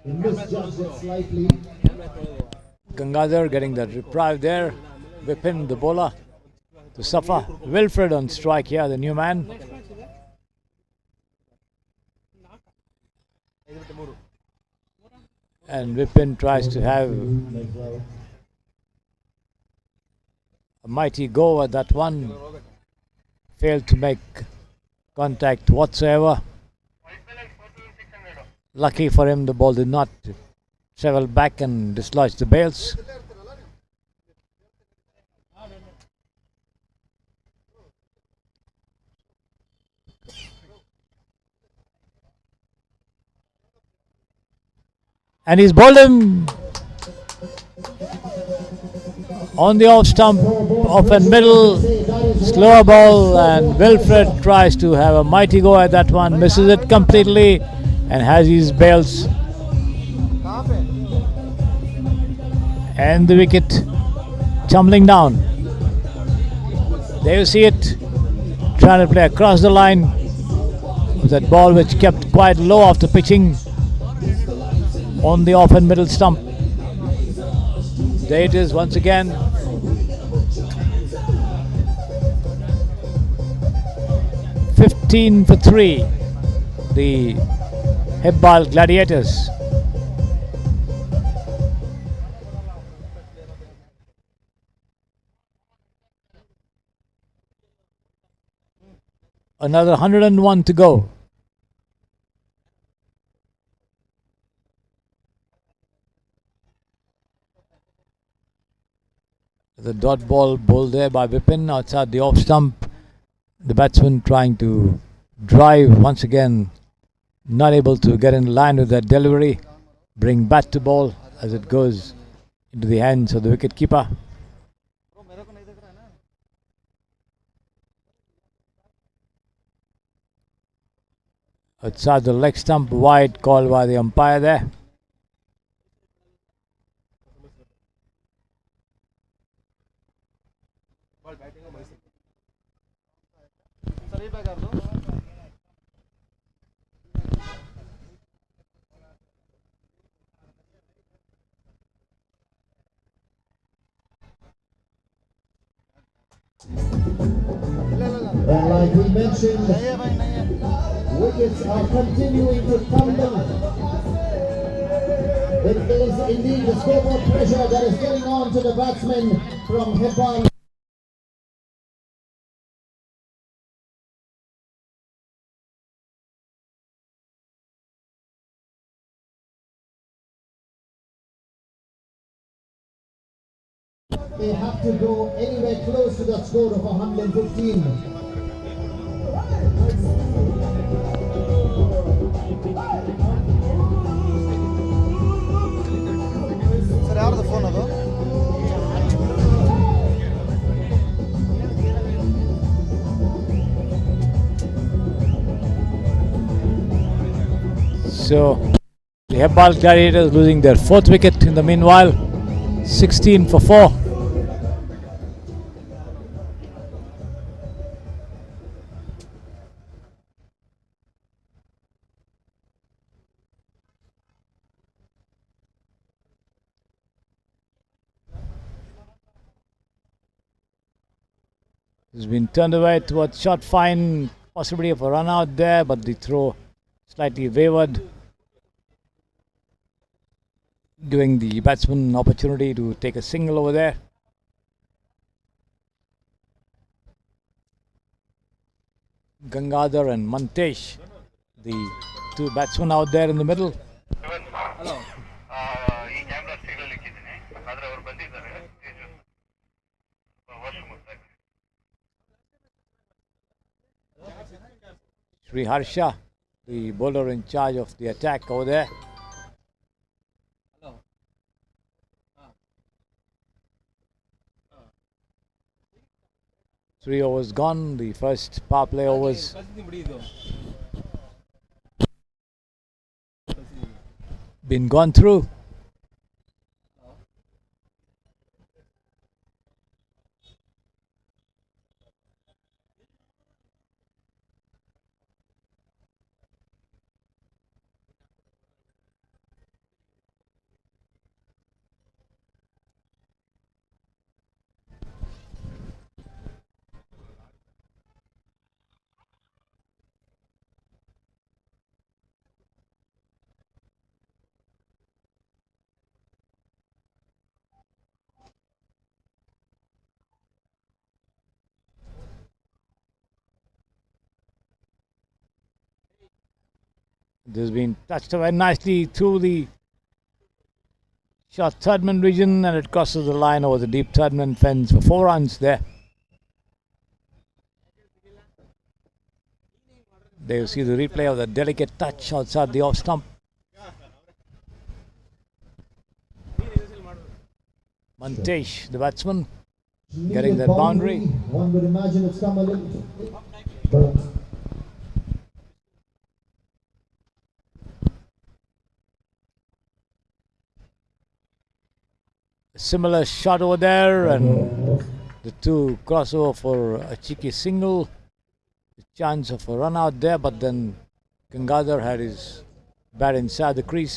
he misjudged it slightly. Gangadhar getting that reprieve there. Vipin, the bowler, to suffer. Wilfred on strike here, the new man. And Vipin tries to have a mighty go at that one. Failed to make contact whatsoever. Lucky for him, the ball did not travel back and dislodge the bails. And he's bowled him on the off stump, off and middle, slower ball, and Wilfred tries to have a mighty go at that one, misses it completely and has his bails. And the wicket tumbling down. There you see it, trying to play across the line with that ball which kept quite low after pitching. on the off and middle stump. There it is once again. "15 for 3, the Hebbal Gladiators. Another 101 to go. The dot ball bowled there by Vipin outside the off stump. The batsman trying to drive once again, not able to get in line with that delivery. Bring bat to ball as it goes into the hands of the wicket keeper. Outside the leg stump, wide call by the umpire there. And like we mentioned, wickets are continuing to tumble. It is indeed the scoreboard pressure that is getting on to the batsmen from Hebbal. They have to go anywhere close to that score of 115. Sir, ಯಾರ್ದು phone ಅದು? So the Hebbal Gladiators losing their 4th wicket in the meanwhile. 16 for 4. It's been turned away towards short fine, possibility of a run out there, but the throw slightly wavered, giving the batsman an opportunity to take a single over there. Gangadhar and Mantesh, the two batsmen out there in the middle. Hello. ಈ camera ಸಿಗಲ್ ಇಕ್ಕಿದ್ದೀನಿ ಆದ್ರೆ ಅವರು ಬಂದಿದ್ದಾರೆ washroom ಹೋಗ್ತಾ ಇದ್ದಾರೆ. Sri Harsha, the bowler in charge of the attack over there. Hello. 3 overs gone, the first power play overs been gone through. This has been touched very nicely through the short third man region, and it crosses the line over the deep third man fence for 4 runs there. There you see the replay of the delicate touch outside the off stump. Mantesh, the batsman, getting that boundary. One would imagine it's come a little, but similar shot over there, and the two crossover for a cheeky single. The chance of a run out there, but then Gangadhar had his bat inside the crease.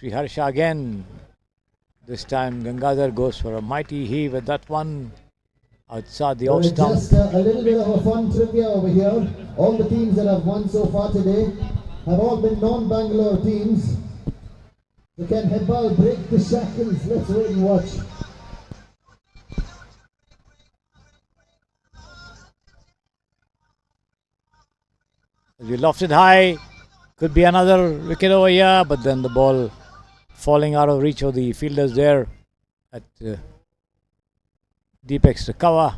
Sri Harsha again. This time Gangadhar goes for a mighty heave at that one. Outside the off stump. Just a little bit of a fun trivia over here. All the teams that have won so far today have all been non-Bangalore teams. So can Hebbal break the shackles? Let's wait and watch. You lofted high. Could be another wicket over here, but then the ball falling out of reach of the fielders there at deep extra cover.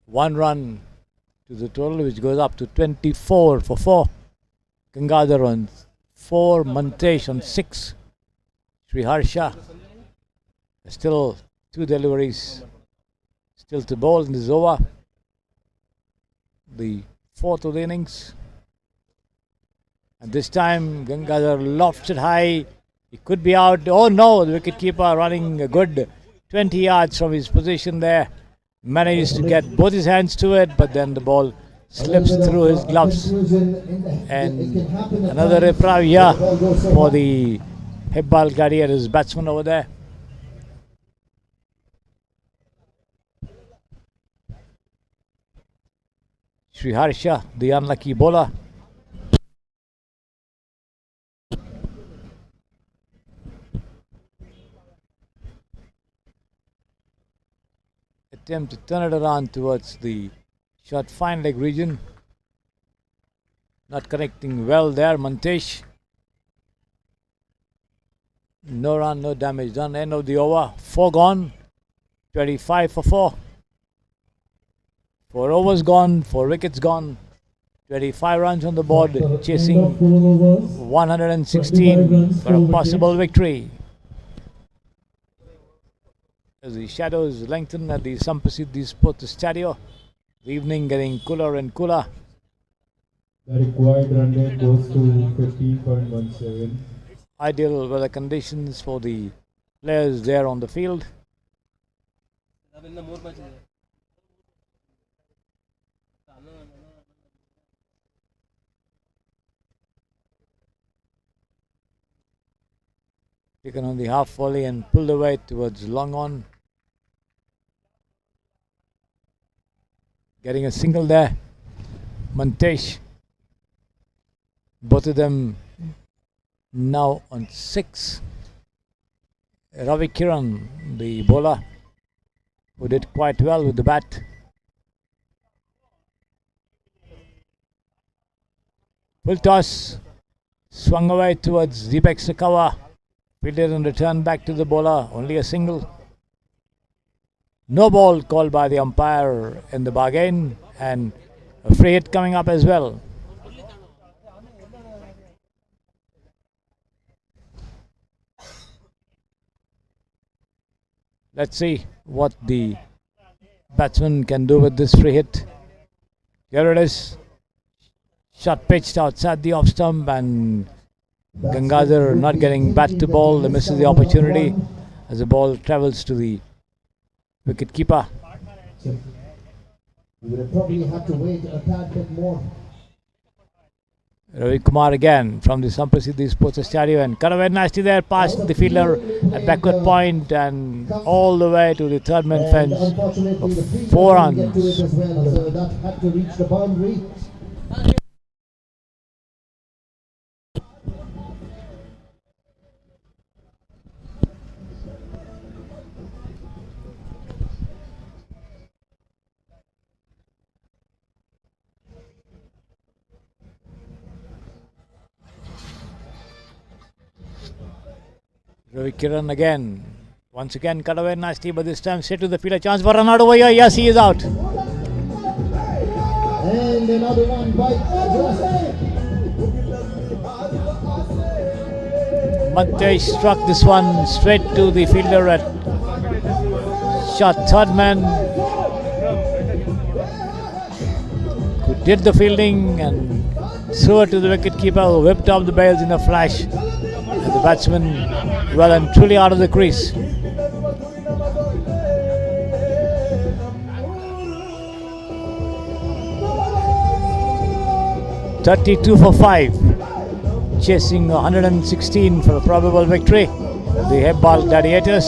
1 run to the total, which goes up to 24 for 4. Gangadhar on 4, Mantesh on 6. Sri Harsha still 2 deliveries still to bowl in this over. The 4th of the innings. And this time Gangadhar lofts it high. He could be out. Oh no, the wicketkeeper running a good 20 yards from his position there. Manages to get both his hands to it, but then the ball slips through his gloves. And another reprise here for the Hebbal Gladiators batsman over there. Sri Harsha, the unlucky bowler. Attempt to turn it around towards the short fine leg region. Not connecting well there, Mantesh. No run, no damage done. End of the over. 4 gone. 25 for 4. 4 overs gone, 4 wickets gone. 25 runs on the board, chasing 116 for a possible victory. As the shadows lengthen at the Samprasiddhi Estadio, the evening getting cooler and cooler. The required run rate goes to 15.17. Ideal weather conditions for the players there on the field. Taken on the half volley and pulled away towards long on. Getting a single there. Mantesh. Both of them now on 6. Ravi Kiran, the bowler, who did quite well with the bat. Full toss. Swung away towards Deepak Sakawa. Fielded and returned back to the bowler. Only a single. No ball called by the umpire in the bargain. And a free hit coming up as well. Let's see what the batsman can do with this free hit. Here it is. Shot pitched outside the off stump, and Gangadhar not getting bat to ball. They misses the opportunity as the ball travels to the wicket keeper. We would probably have to wait a tad bit more. Ravi Kumar again from the Samprasiddhi Sports Estadio, and cut away nasty there past the fielder at backward point and all the way to the third man fence for 4 runs. So that had to reach the boundary. Ravi Kiran again. Once again cut away nasty, but this time straight to the fielder. Chance for run out over here. Yes, he is out. And another one by Mantesh struck this one straight to the fielder at shot third man. Who did the fielding and threw it to the wicket keeper, who whipped up the bails in a flash. And the batsman well and truly out of the crease. $32 for 5. chasing 116 for a probable victory. The Hebbal Gladiators.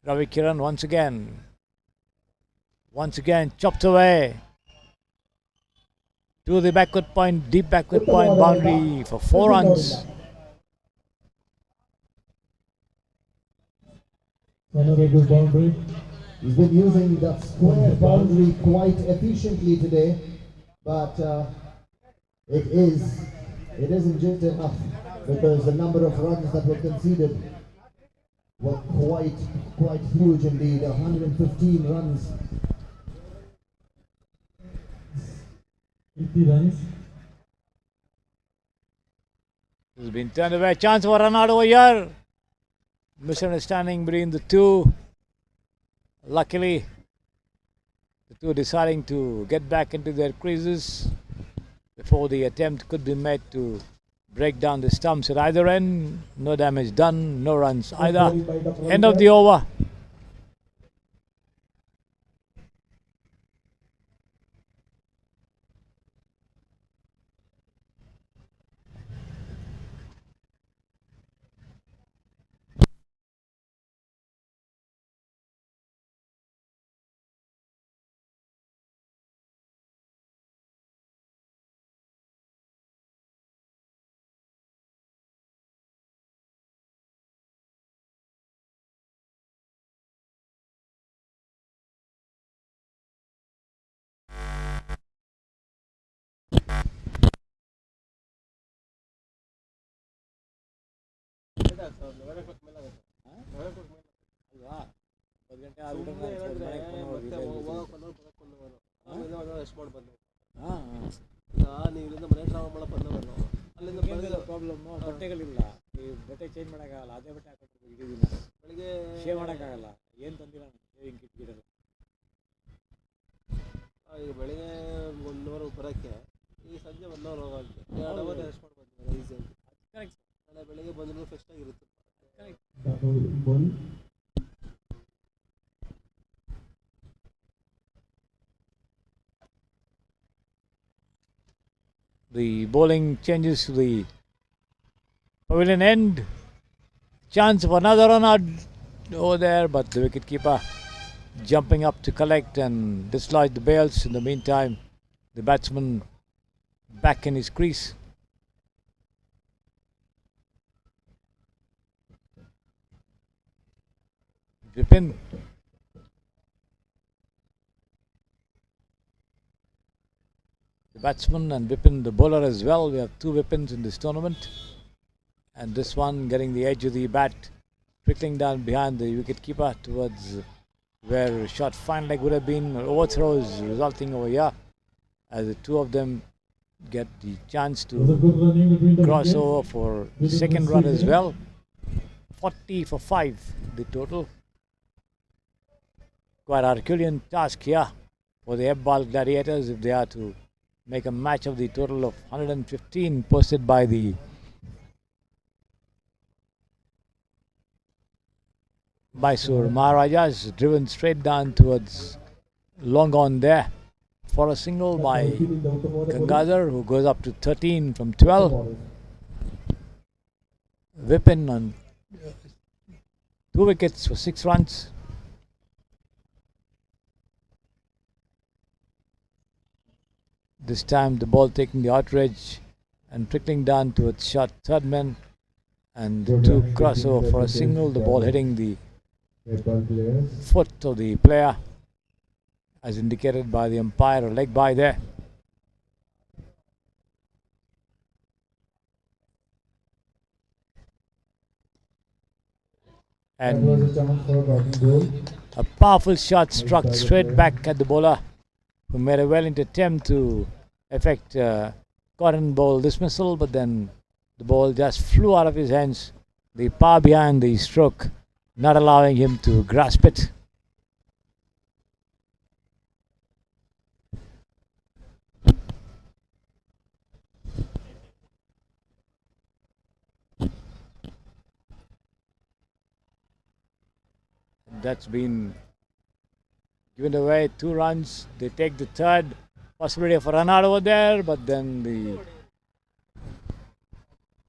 Ravi Kiran once again chopped away to the backward point, deep backward point boundary for 4 runs. Another good boundary. He's been using that square boundary quite efficiently today, but it isn't just enough because the number of runs that were conceded were quite huge indeed. 115 runs. 50 runs. This has been turned away. Chance for a run out over here. Misunderstanding between the two. Luckily, the two deciding to get back into their creases before the attempt could be made to break down the stumps at either end. No damage done, no runs either. End of the over. Problem ಬಟ್ಟೆಗಳಿಲ್ಲ ಈ ಬಟ್ಟೆ change ಮಾಡೋಕ್ಕಾಗಲ್ಲ ಅದೇ ಬಟ್ಟೆ ಹಾಕೊಂಡು ಇಡೀ ದಿನ ಬೆಳಿಗ್ಗೆ ಶೇವ್ ಮಾಡೋಕ್ಕಾಗಲ್ಲ ಏನು ತಂದಿಲ್ಲ ಶೇವಿಂಗ್ ಕಿಟ್ ಗಿಡಲ್ಲ ಈಗ ಬೆಳಿಗ್ಗೆ 1 ಅವರ್ ಬರೋಕ್ಕೆ ಈ ಸಂಜೆ 1 ಅವರ್ ಹೋಗೋಕ್ಕೆ 2 ಅವರ್ ರೆಸ್ಟ್ ಮಾಡಿ ಬಂದಿದ್ದಾರೆ ಈಸಿಯಾಗಿ ಕರೆಕ್ಟ್ ನಾಳೆ ಬೆಳಿಗ್ಗೆ ಬಂದರೂ ಫ್ರೆಶ್ ಆಗಿರುತ್ತೆ correct The bowling changes to the pavilion end. Chance of another run out over there, but the wicketkeeper jumping up to collect and dislodge the bails. In the meantime, the batsman back in his crease. Vipin. The batsman and Vipin, the bowler as well. We have 2 Vipins in this tournament. And this one getting the edge of the bat, trickling down behind the wicketkeeper towards where a shot fine leg would have been. Overthrows resulting over here as the 2 of them get the chance to cross over for the second run as well. 40 for 5 the total. Quite Herculean task here for the Hebbal Gladiators if they are to make a match of the total of 115 posted by the Mysore Maharajas, driven straight down towards long on there for a single by Gangadhar, who goes up to 13 from 12. Vipin on 2 wickets for 6 runs. This time the ball taking the outrage and trickling down towards short third man and 2 crossover for a single. The ball hitting the foot of the player as indicated by the umpire, a leg by there. And a powerful shot struck straight back at the bowler, who made a valiant attempt to effect cotton ball dismissal, but then the ball just flew out of his hands. The power behind the stroke not allowing him to grasp it. that's been given away. 2 runs. They take the third. Possibility of a run out over there, but then the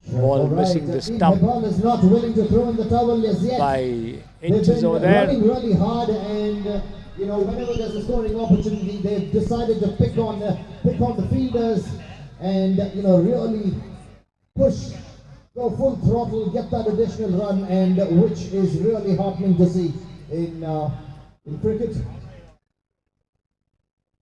ball missing the stump Manipal is not willing to throw in the towel as yet. by They've inches been over there. running really hard, and whenever there's a scoring opportunity, they've decided to pick on the fielders, and really push, go full throttle, get that additional run, and which is really heartening to see in cricket.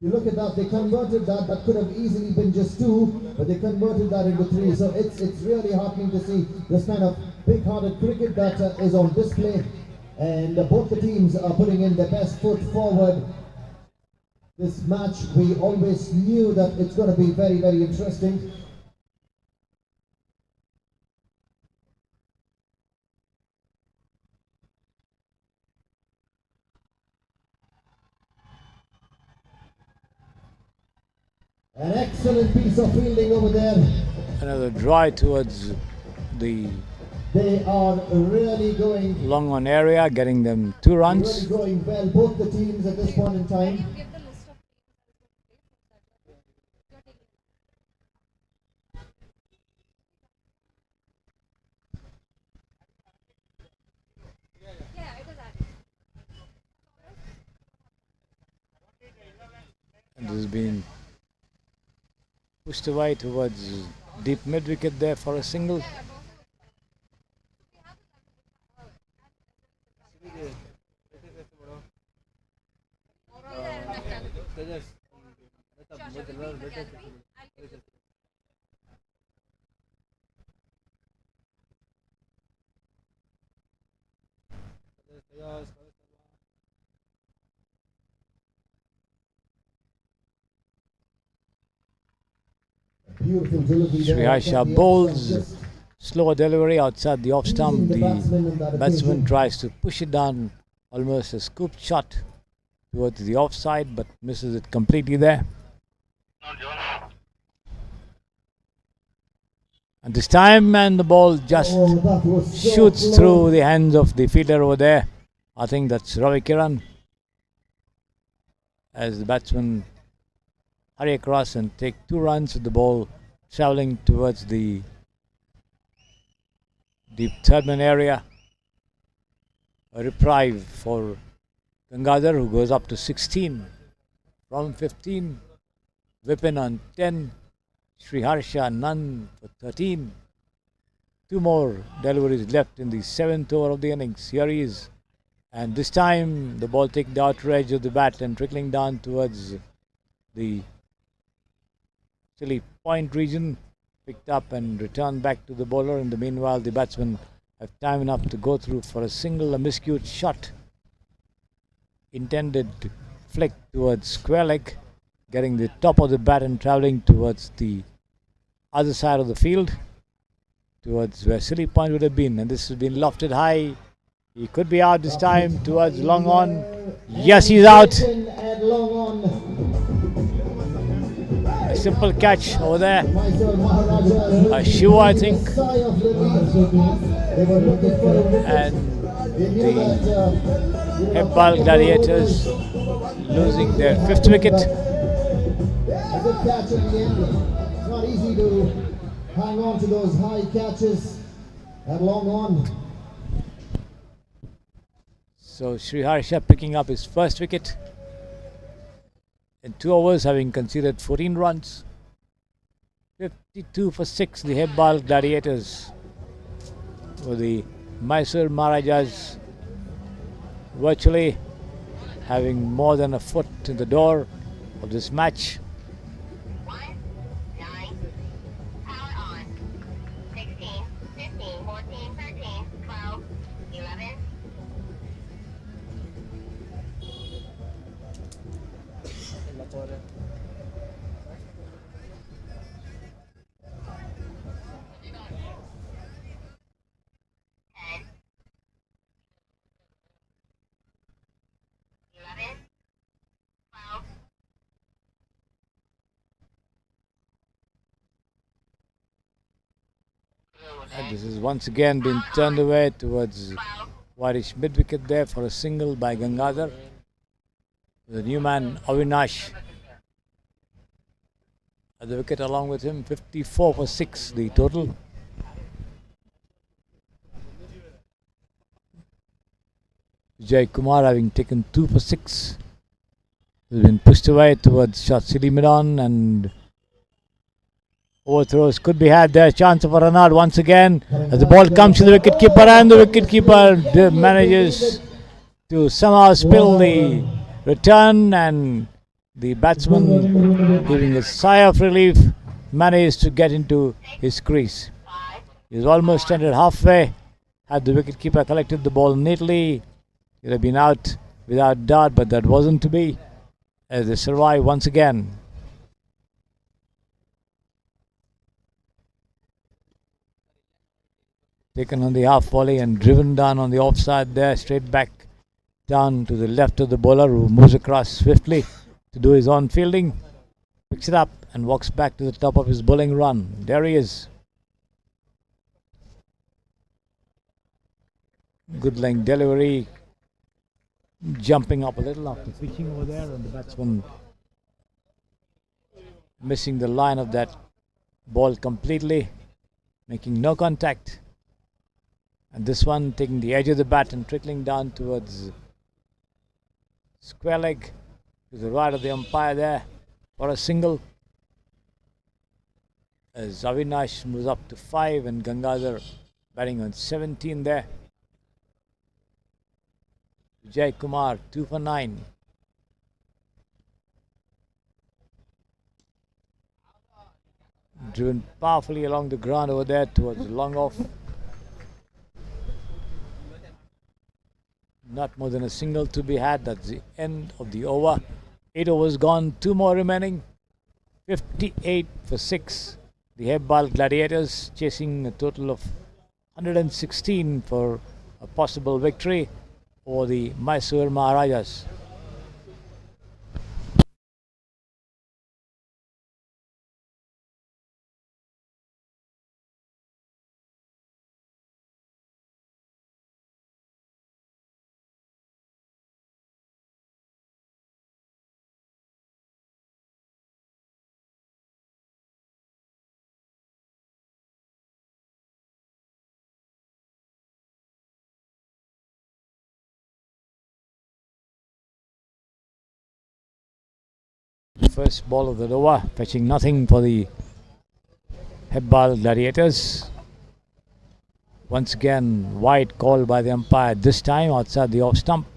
You look at that, they converted that. That could have easily been just 2, but they converted that into 3. So it's really heartening to see this kind of big-hearted cricket that is on display. And both the teams are putting in their best foot forward. This match, we always knew that it's going to be very, very interesting. An excellent piece of fielding over there. Another dry towards the They are really going long on area, getting them 2 runs. really going well, both the teams at this point in time. And this has been pushed away towards deep mid wicket there for a single. Beautiful delivery there. Sriharsha bowls, slower delivery outside the off stump. The batsman tries to push it down, almost a scoop shot towards the offside, but misses it completely there. And this time, and the ball just shoots through the hands of the fielder over there. I think that's Ravi Kiran, as the batsman hurry across and take 2 runs with the ball travelling towards the deep third man area. A reprieve for Gangadhar, who goes up to 16 from 15. Vipin on 10. Sriharsha none for 13. 2 more deliveries left in the 7th over of the innings. Here he is. And this time the ball taking the outer edge of the bat and trickling down towards the silly point region, picked up and returned back to the bowler. In the meanwhile, the batsmen have time enough to go through for a single, a miscued shot. Intended flick towards square leg, getting the top of the bat and travelling towards the other side of the field, towards where silly point would have been. And this has been lofted high. He could be out this time towards long on. Yes, he's out. A simple catch over there. A shoe, I think. And the Manipal Gladiators losing their 5th wicket. A good catch at the end. It's not easy to hang on to those high catches at long on. So Sriharsha picking up his 1st wicket in 2 overs, having conceded 14 runs. 52 for 6, the Manipal Gladiators, for the Mysore Maharajas virtually having more than a foot in the door of this match. And this has once again been turned away towards Wirish mid wicket there for a single by Gangadhar. The new man Avinash at the wicket along with him. 54 for 6 the total. Vijay Kumar having taken 2 for 6 has been pushed away towards shot silly mid-on, and overthrows could be had there. Chance of a run out once again as the ball comes to the wicketkeeper, and the wicketkeeper manages to somehow spill the return, and the batsman, giving a sigh of relief, managed to get into his crease. He's almost ended halfway. Had the wicketkeeper collected the ball neatly, he'd have been out without doubt, but that wasn't to be, as they survive once again. Taken on the half volley and driven down on the offside there, straight back down to the left of the bowler, who moves across swiftly to do his own fielding, picks it up and walks back to the top of his bowling run. There he is. Good length delivery, jumping up a little after pitching over there, and the batsman missing the line of that ball completely, making no contact. And this one taking the edge of the bat and trickling down towards square leg to the right of the umpire there for a single. As Avinash moves up to 5 and Gangadhar batting on 17 there. Vijay Kumar 2 for 9. Driven powerfully along the ground over there towards the long off. Not more than a single to be had. That's the end of the over. 8 overs gone, 2 more remaining. 58 for 6. The Hebbal Gladiators chasing a total of 116 for a possible victory over the Mysore Maharajas. First ball of the over, fetching nothing for the Hebbal Gladiators. Once again, wide call by the umpire, this time outside the off stump.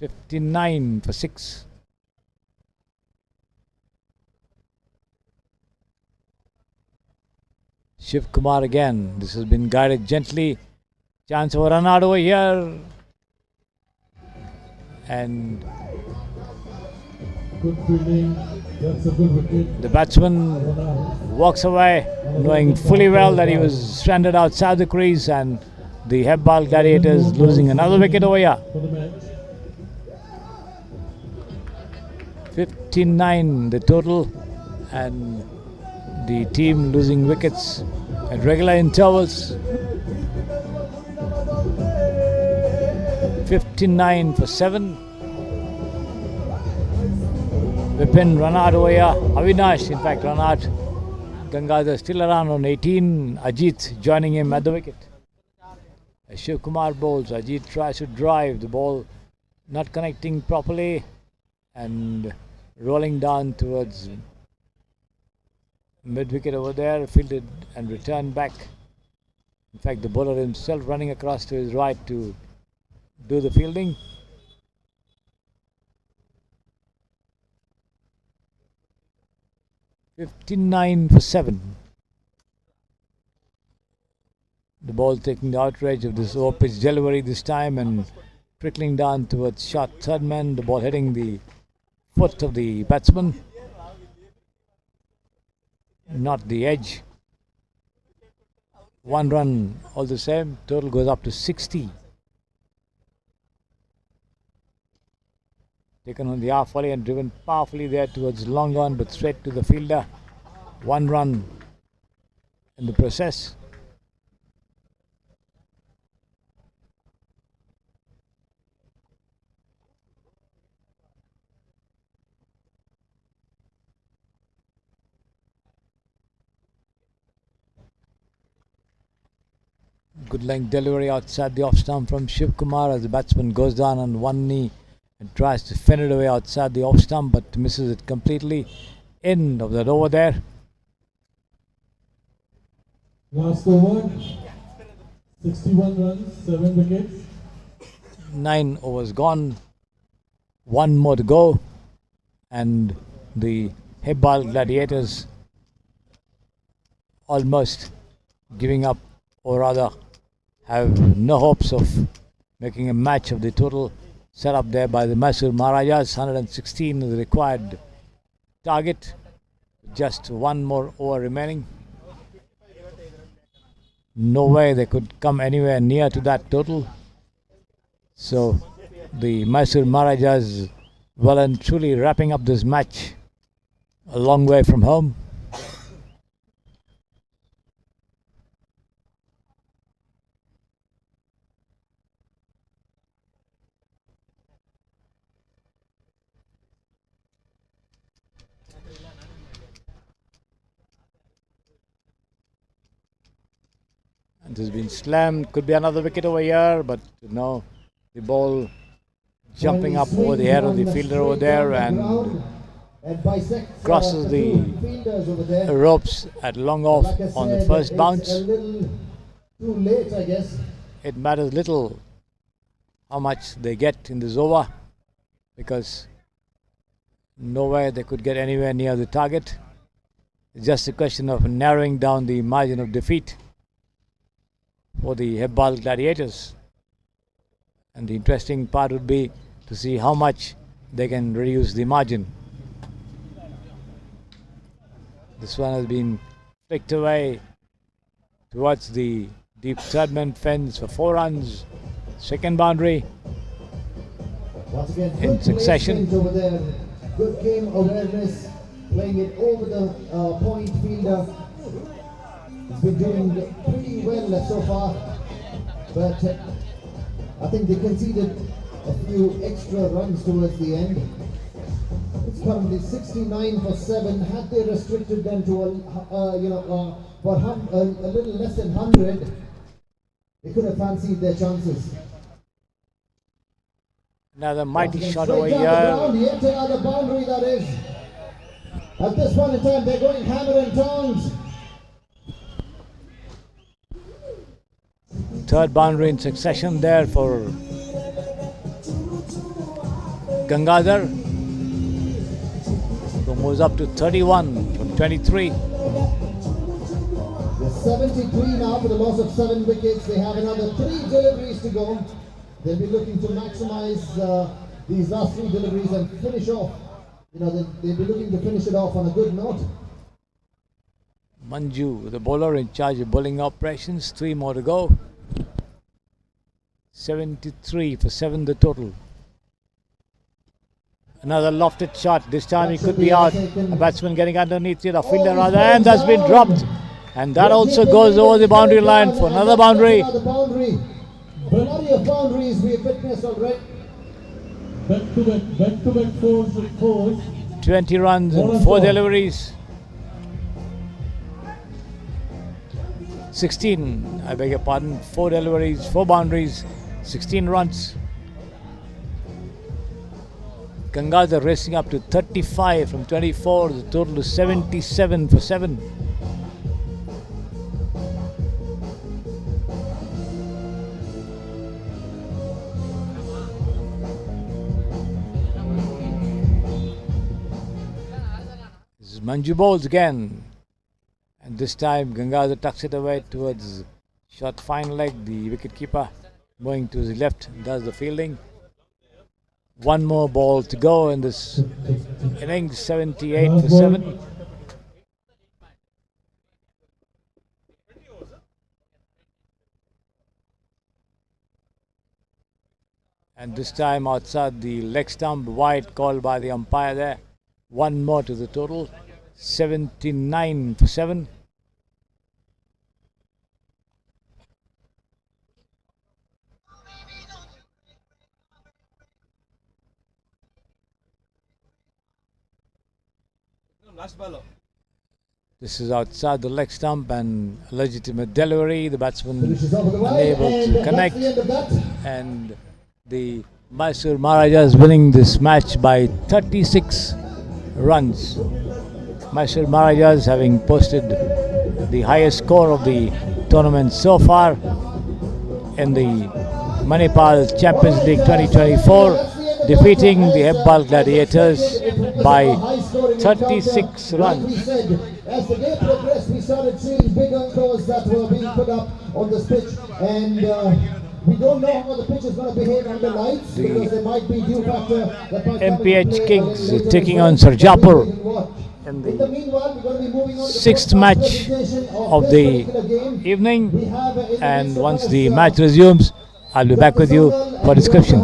59 for 6. Shiv Kumar again. This has been guided gently. Chance of a run out over here. And good fielding, that's a good wicket. The batsman walks away, knowing fully well that he was stranded outside the crease, and the Hebbal Gladiators losing another wicket over here. 59 the total, and the team losing wickets at regular intervals. 59 for 7. Vipin run out over here. Avinash, in fact, run out. Gangadhar still around on 18. Ajit joining him at the wicket. As Shiv Kumar bowls, Ajit tries to drive the ball, not connecting properly and rolling down towards mid wicket over there, fielded and returned back. In fact, the bowler himself running across to his right to do the fielding. $59 for 7. The ball taking the outrage of this over pitch delivery this time and trickling down towards short third man. The ball hitting the foot of the batsman, not the edge. 1 run all the same. Total goes up to 60. Taken on the half volley and driven powerfully there towards long on, but straight to the fielder. 1 run in the process. Good length delivery outside the off stump from Shiv Kumar as the batsman goes down on one knee and tries to fend it away outside the off stump, but misses it completely. End of that over there. Last over, 61 runs, 7 wickets. 9 overs gone, 1 more to go, and the Hebbal Gladiators almost giving up, or rather have no hopes of making a match of the total set up there by the Mysore Maharajas. 116 is the required target, just 1 more over remaining. No way they could come anywhere near to that total. So the Mysore Maharajas well and truly wrapping up this match a long way from home. And has been slammed. Could be another wicket over here, but no. The ball jumping up over the head of the fielder over there and crosses the ropes at long off on the first bounce. Too late, I guess. It matters little how much they get in this over, because no way they could get anywhere near the target. It's just a question of narrowing down the margin of defeat for the Hebbal Gladiators. And the interesting part would be to see how much they can reduce the margin. This one has been flicked away towards the deep third man fence for 4 runs. Second boundary Once again, in good succession. placement over there. Good game awareness, playing it over the point fielder. He's been doing pretty well so far, but I think they conceded a few extra runs towards the end. It's currently 69 for 7. Had they restricted them to a little less than 100, they could have fancied their chances. Another mighty shot Straight over down the ground, here. the entire boundary that is. At this point in time, they're going hammer and tongs. Third boundary in succession there for Gangadhar, who moves up to 31 from 23. They're 73 now for the loss of 7 wickets. They have another 3 deliveries to go. They'll be looking to maximize these last 3 deliveries and finish off. They'll be looking to finish it off on a good note. Manju, the bowler in charge of bowling operations. 3 more to go. 73 for 7 the total. Another lofted shot. This time he could be out. A batsman getting underneath it, a fielder rather, and that's been dropped. And that also goes over the boundary line for another boundary. Plenty of boundaries we have witnessed already. Back-to-back fours. 20 runs and 4 deliveries. 16, I beg your pardon, 4 deliveries, 4 boundaries, 16 runs. Gangadhar racing up to 35 from 24, the total is 77 for 7. This is Manju bowls again. And this time Gangadhar tucks it away towards short fine leg. The wicketkeeper going to the left does the fielding. 1 more ball to go in this innings, 78 for 7. And this time outside the leg stump, wide call by the umpire there. 1 more to the total, 79 for 7. Last ball. This is outside the leg stump and legitimate delivery. The batsman Finishes off with the wide, unable and to that's connect. the end of that. And the Mysore Maharajas winning this match by 36 runs. Mysore Maharajas having posted the highest score of the tournament so far in the Manipal Champions League 2024, defeating the Hebbal Gladiators by 36 runs. As the game progressed, we started seeing bigger scores that were being put up on this pitch, and we don't know how the pitch is going to behave under lights, because there might be dew factor that might come into MPH play Kings later taking as on well. Sarjapur In the meanwhile, we're going to be moving on to the sixth first match presentation of this the particular game. evening, We have and once the match resumes, I'll be back with you for description.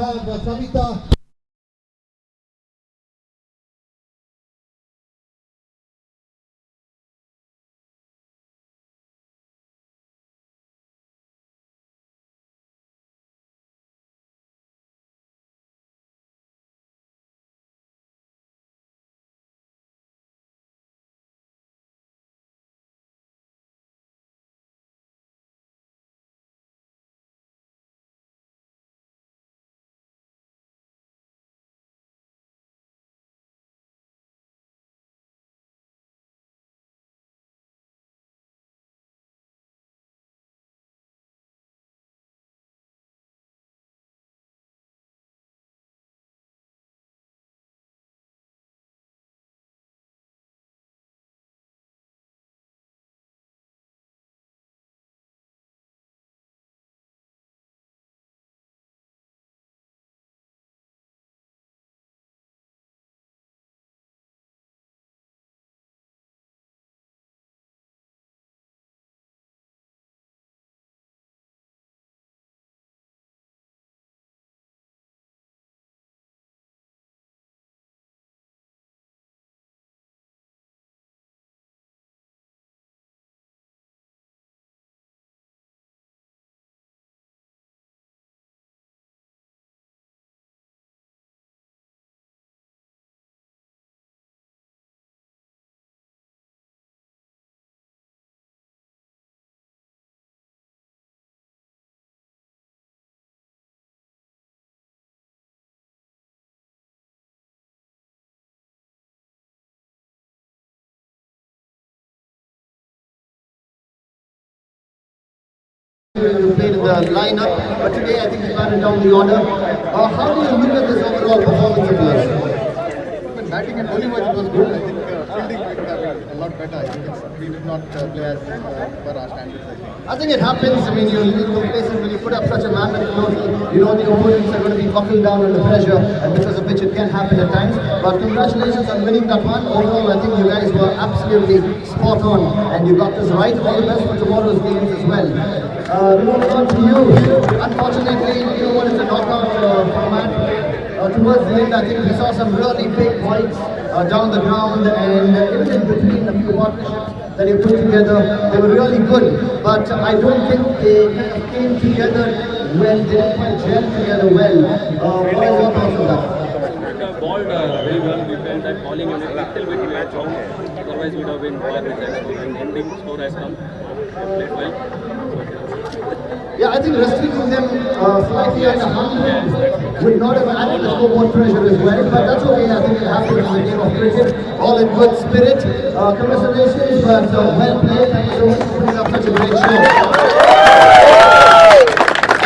Who played in the lineup, but today I think we batted down the order. How do you look at this overall performance of yours? Batting and bowling wise it was good. I think fielding might have been a lot better. I think we did not play as per our standards. I think it happens. I mean, you're in places when you put up such a mammoth total, you know the opponents are going to be buckled down under pressure, and because of which it can happen at times. But congratulations on winning that one. Overall, I think you guys were absolutely spot on, and you got this right. All the best for tomorrow's games as well. Moving on to you. Unfortunately, you know what is the knockout format. Towards the end, I think we saw some really big points down the ground, and even in between a few partnerships that you put together, they were really good. But I don't think they kind of came together well, they didn't quite gel together well. What are your thoughts on that? Balled very well. We felt that bowling unit little bit match on. Otherwise, we would have been far with that score. And ending score has come. Played well. Yeah, I think restricting them slightly at 100 would not have added the scoreboard pressure as well, but that's okay. I think it happens in the game of cricket. All in good spirit. Congratulations, but well played. Thank you so much for putting up such a great show.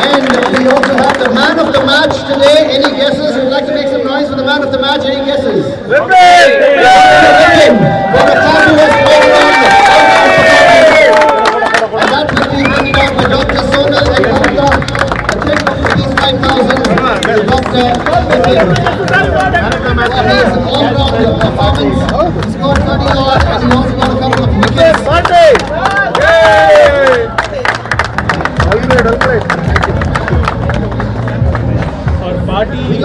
And we also have the man of the match today. Any guesses? Would like to make some noise for the man of the match? Any guesses? Vipin! For a fabulous all-round performance. And that will be handed out by Dr. Sonal and Gupta. A check of rupees 5,000 to Dr. Vipin. For his all-round performance, he scored 30 odd and he also got a couple of wickets. Party is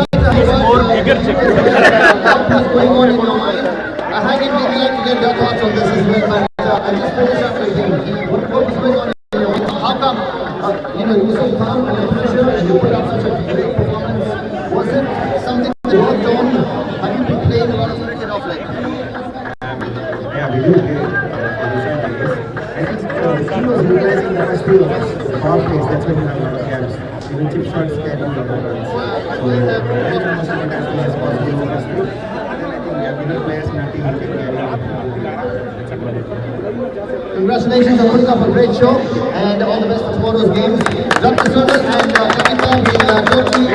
more bigger check. What's going on in your mind? I think we'd like to get your thoughts on this as well, but I just finished up with you. What was going on in your mind? How come, you know, you were so calm under pressure and you put up such a great performance? Was it something that worked on? Have you been playing a lot of cricket off late? Yeah, we do play. motivate as much as possible for us to. And I think we have enough players in our team who can carry on. Congratulations on putting up a great show and all the best for tomorrow's games. Dr. Sunil and Kavita, we totally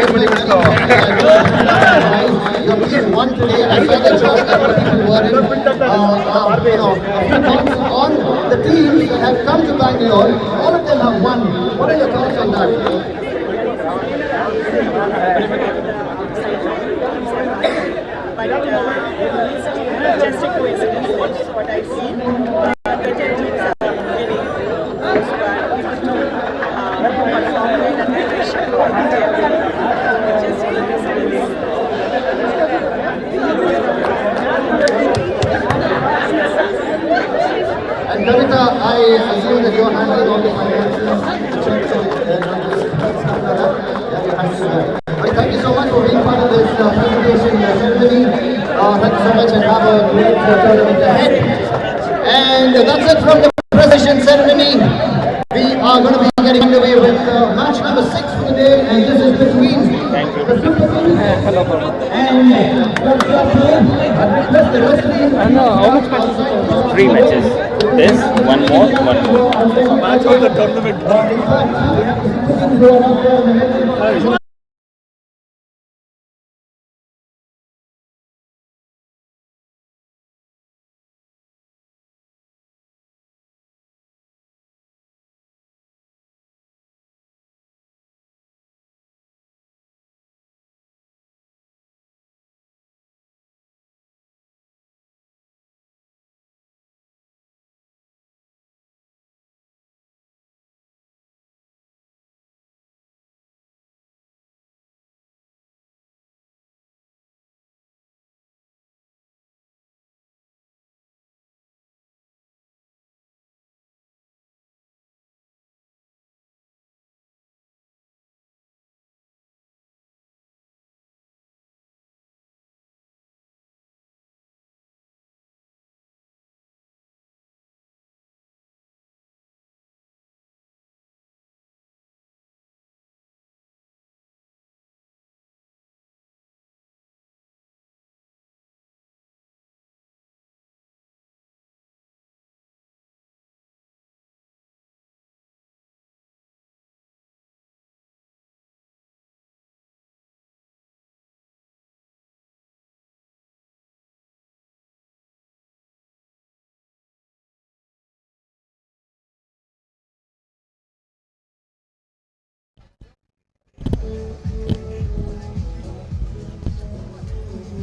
your team won today. I saw the job that what people were in. Thoughts on the teams that have come to Bangalore. All of them have won. What are your thoughts on that? Just a coincidence, that's what I see. Better teams are winning. Those who are able to perform well under pressure, they are winning. Just a coincidence. And Kavita, I assume that you're handling all the finances. Thank you so much for being part of this presentation ceremony. Thank you so much and have a great tournament ahead. And that's it from the presentation ceremony. We are going to be getting underway with match number 6 for the day, and this is between the Super Kings and how much matches? 3 matches. This, one more. Match of the tournament.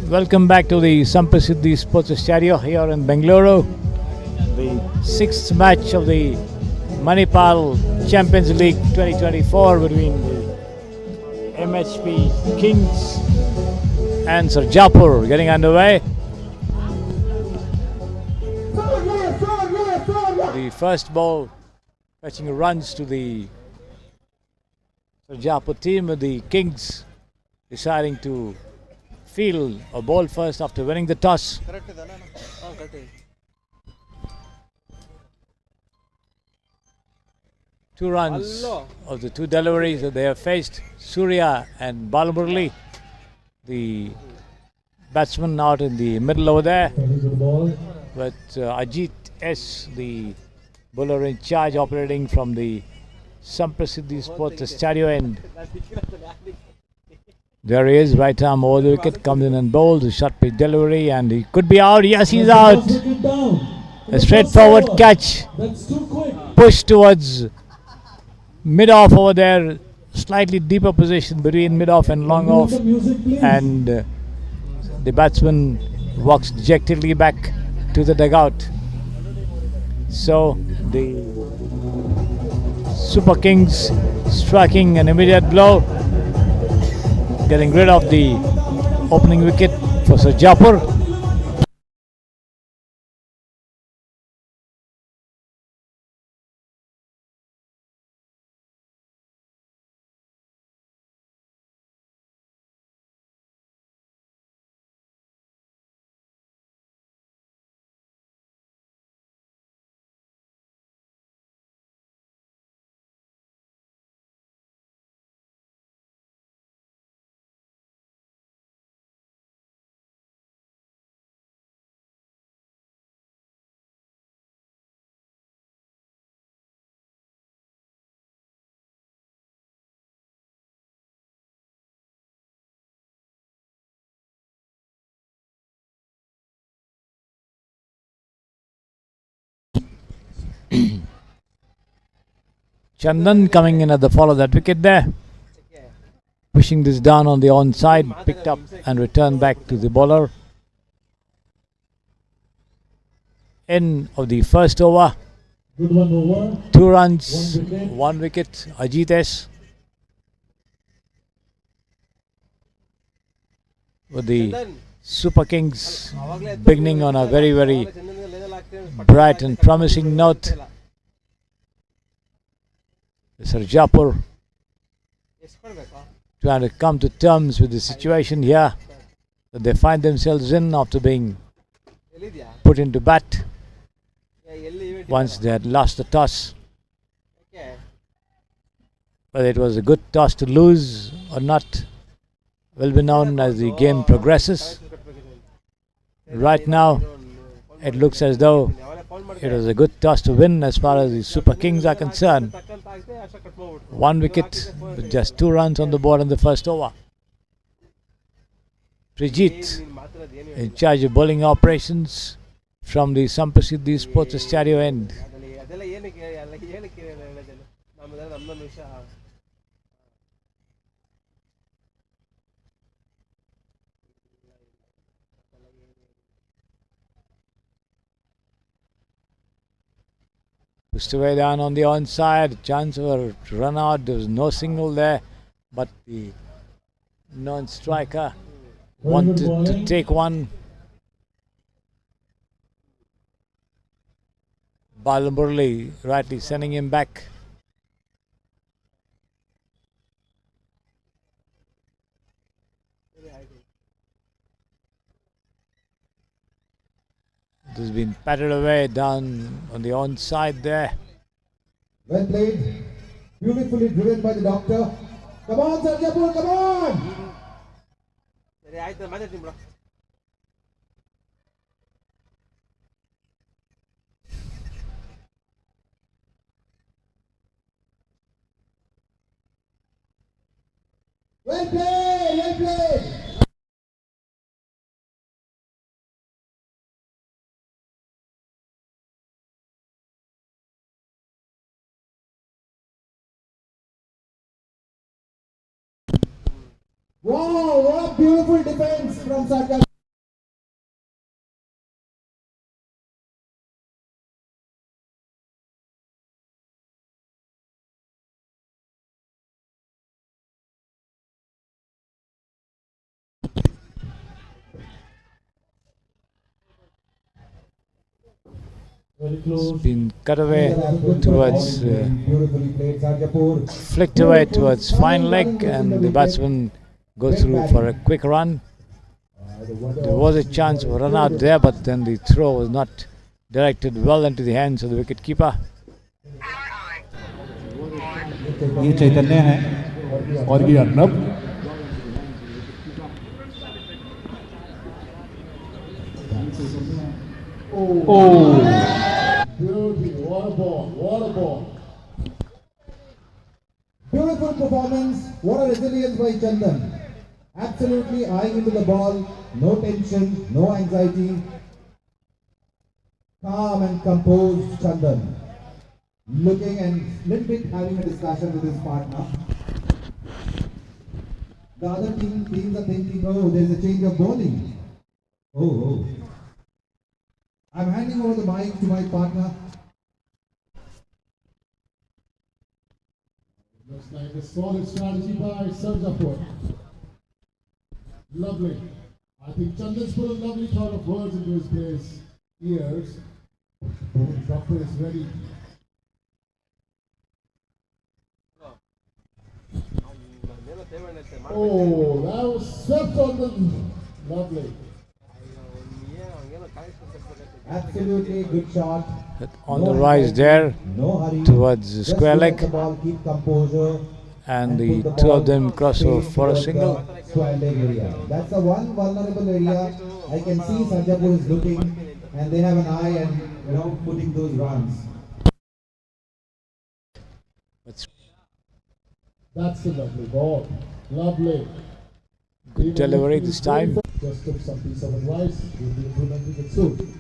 Welcome back to the Samprasiddhi Sports Estadio here in Bengaluru. The 6th match of the Manipal Champions League 2024 between the MHP Kings and Sarjapur getting underway. The first ball fetching runs to the Sarjapur team, with the Kings deciding to field a ball first after winning the toss. 2 runs of the 2 deliveries that they have faced, Surya and Balamurali, the batsman out in the middle over there, with Ajit S, the bowler in charge, operating from the Samprasiddhi Sports Estadio end. There he is, right arm over the wicket, comes in and bowls, a short pitch delivery, and he could be out. Yes, he's out. A straightforward catch. Push towards mid-off over there, slightly deeper position between mid-off and long-off, and the batsman walks dejectedly back to the dugout. So the Super Kings striking an immediate blow, getting rid of the opening wicket for Sarjapur. Chandan coming in at the fall of that wicket there. Pushing this down on the onside, picked up and returned back to the bowler. End of the first over. Good one over. 2 runs, 1 wicket. Ajit S. With the Super Kings beginning on a very, very bright and promising note. Sarjapur trying to come to terms with the situation here that they find themselves in after being put into bat once they had lost the toss. Whether it was a good toss to lose or not will be known as the game progresses. Right now, it looks as though it was a good toss to win as far as the Super Kings are concerned. 1 wicket with just 2 runs on the board in the first over. Prijit in charge of bowling operations from the Samprasiddhi Sports Estadio end. Pushed away down on the onside, chance of a run out, there was no single there, but the non-striker wanted to take one. Balamurli rightly sending him back. It has been patted away down on the onside there. Well played. Beautifully driven by the doctor. Come on, Sarjapur, come on! Well played, well played! Wow, what a beautiful defense from Sarkar. It's been cut away towards, flicked away towards fine leg, and the batsman goes through for a quick run. There was a chance of a run out there, but then the throw was not directed well into the hands of the wicket keeper. ये चैतन्य है और ये Arnab. Oh! Beauty, what a ball, what a ball. Beautiful performance, what a resilience by Chandan. Absolutely eyeing into the ball, no tension, no anxiety. Calm and composed Chandan. Looking and little bit having a discussion with his partner. The other teams are thinking, oh, there's a change of bowling. Oh. I'm handing over the mic to my partner. Looks like a solid strategy by Sarjapur. Lovely. I think Chandan's put a lovely thought of words into his players' ears. Doctor is ready. Oh, that was swept on the lovely. Absolutely good shot. On the rise there, towards the square leg, keep composure, and the two of them cross over for a single. Square leg area. That's the one vulnerable area. I can see Sarjapur is looking, and they have an eye and putting those runs. That's a lovely ball. Lovely. Good delivery this time. Just took some piece of advice. We'll be implementing it soon.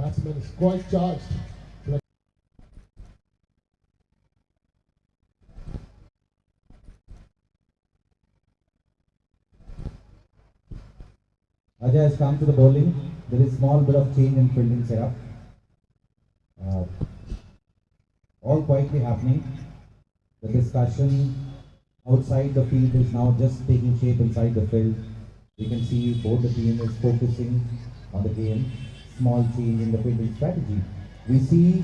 batsman is quite charged. Ajay has come to the bowling. There is small bit of change in fielding setup. All quietly happening. The discussion outside the field is now just taking shape inside the field. You can see both the team is focusing on the game. Small change in the fielding strategy. We see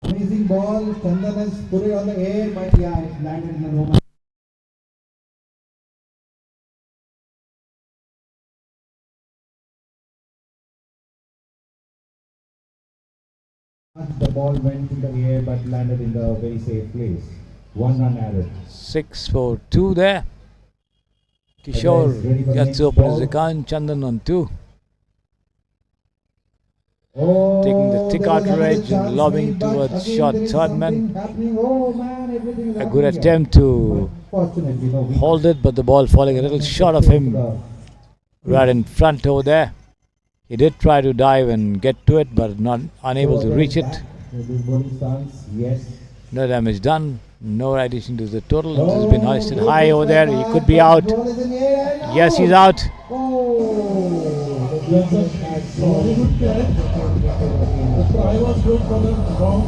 amazing ball. Chandan has put it on the air, but yeah, it landed in the room. The ball went in the air but landed in the very safe place. 1 run added. 6 for 2 there. Kishore gets up as Zikan, Chandan on 2. Taking the thick outer edge and lobbing towards short third man. A good attempt to hold it, but the ball falling a little short of him right in front over there. He did try to dive and get to it, but unable to reach it. No damage done. No addition to the total. It has been hoisted high over there. He could be out. Yes, he's out.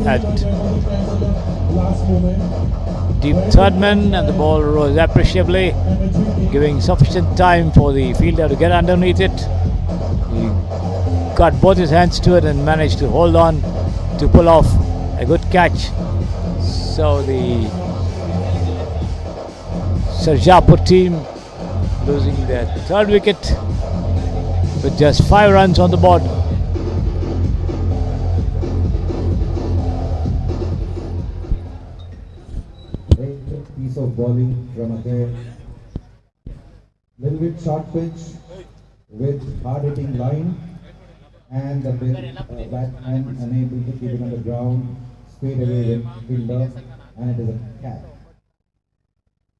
At deep third man, and the ball rose appreciably, giving sufficient time for the fielder to get underneath it. He got both his hands to it and managed to hold on to pull off a good catch. So the Sarjapur team losing their third wicket with just 5 runs on the board. Great piece of bowling from Ajay. Little bit short pitch with hard hitting line, and the batsman unable to keep it on the ground, straight away with fielder, and it is a catch.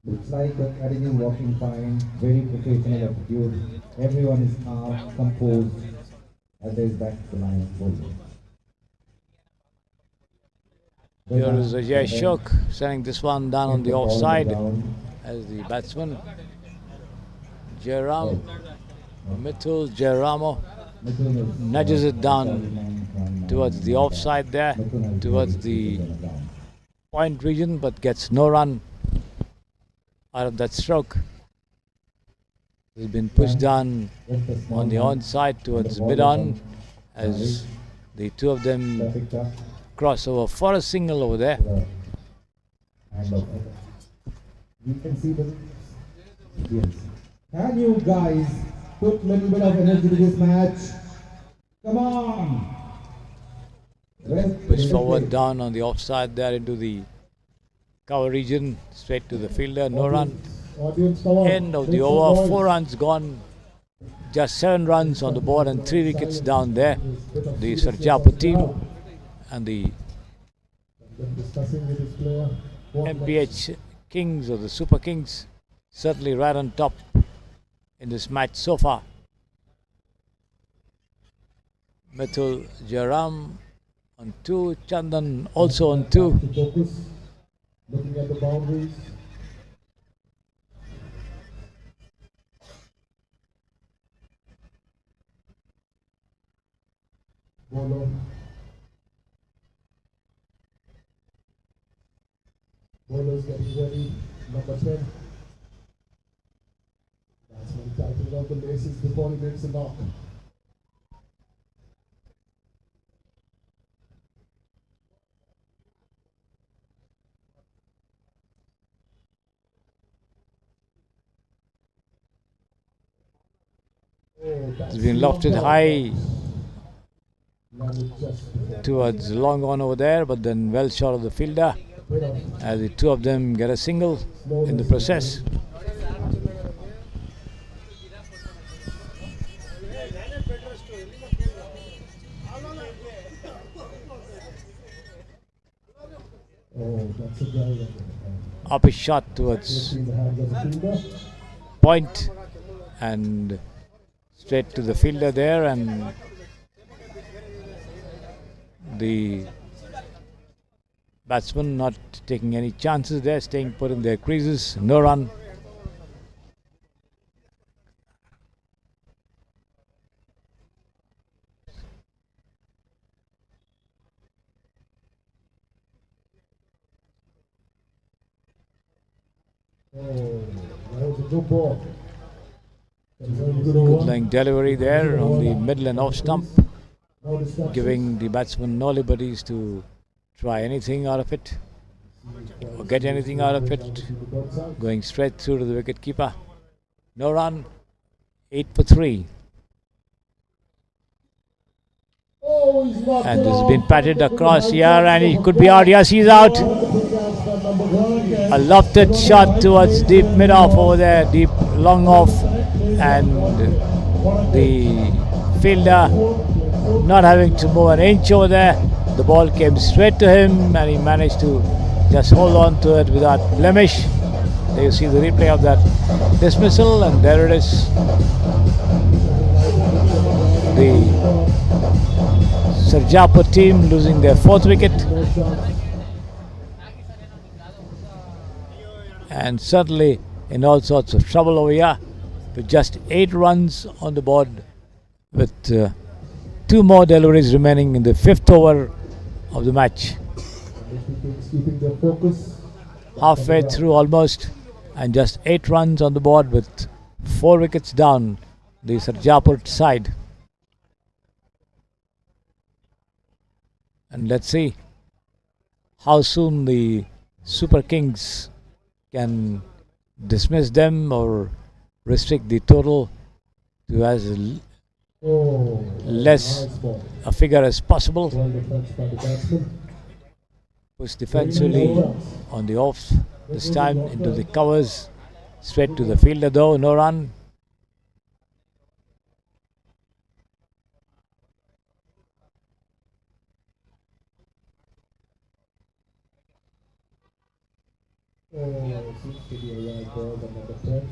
Looks like the strategy is working fine, very professional attitude. Everyone is calm, composed, as they is back to the line of bowling. Here is Ajay Shok sending this one down on the offside as the batsman. Jairam, Mithul Jairamo nudges it down towards the offside there, towards the point region, but gets no run out of that stroke. He's been pushed down on the onside towards mid-on as the two of them cross over for a single over there. You can see the yes. Can you guys put a little bit of energy to this match? Come on! Push forward down on the offside there into the cover region, straight to the fielder, no run. End of the over, 4 runs gone, just 7 runs on the board and 3 wickets down there. The Sarjapur team and the MPH Kings or the Super Kings certainly right on top in this match so far. Mithul Jairam on 2, Chandan also on 2. Looking at the boundaries. Bowler. Bowlers getting ready. Number 10. Batsman tightening up the laces before he makes a knock. It's been lofted high towards long on over there, but then well short of the fielder as the two of them get a single in the process. Up a shot towards point and straight to the fielder there, and the batsmen not taking any chances there, staying put in their creases. No run. That was a good ball. Good laying delivery there on the middle and off stump, giving the batsman no liberties to try anything out of it or get anything out of it. Going straight through to the wicket keeper. No run. 8 for 3. And this has been patted across here, and he could be out. Yes, he's out. A lofted shot towards deep mid off over there, deep long off, and the fielder not having to move an inch over there. The ball came straight to him, and he managed to just hold on to it without blemish. There you see the replay of that dismissal, and there it is. The Sarjapur team losing their 4th wicket, and certainly in all sorts of trouble over here with just 8 runs on the board, with 2 more deliveries remaining in the 5th over of the match. Halfway through almost, and just 8 runs on the board with 4 wickets down, the Sarjapur side. And let's see how soon the Super Kings can dismiss them or restrict the total to as less a figure as possible. Push defensively on the off, this time into the covers, straight to the fielder though, no run.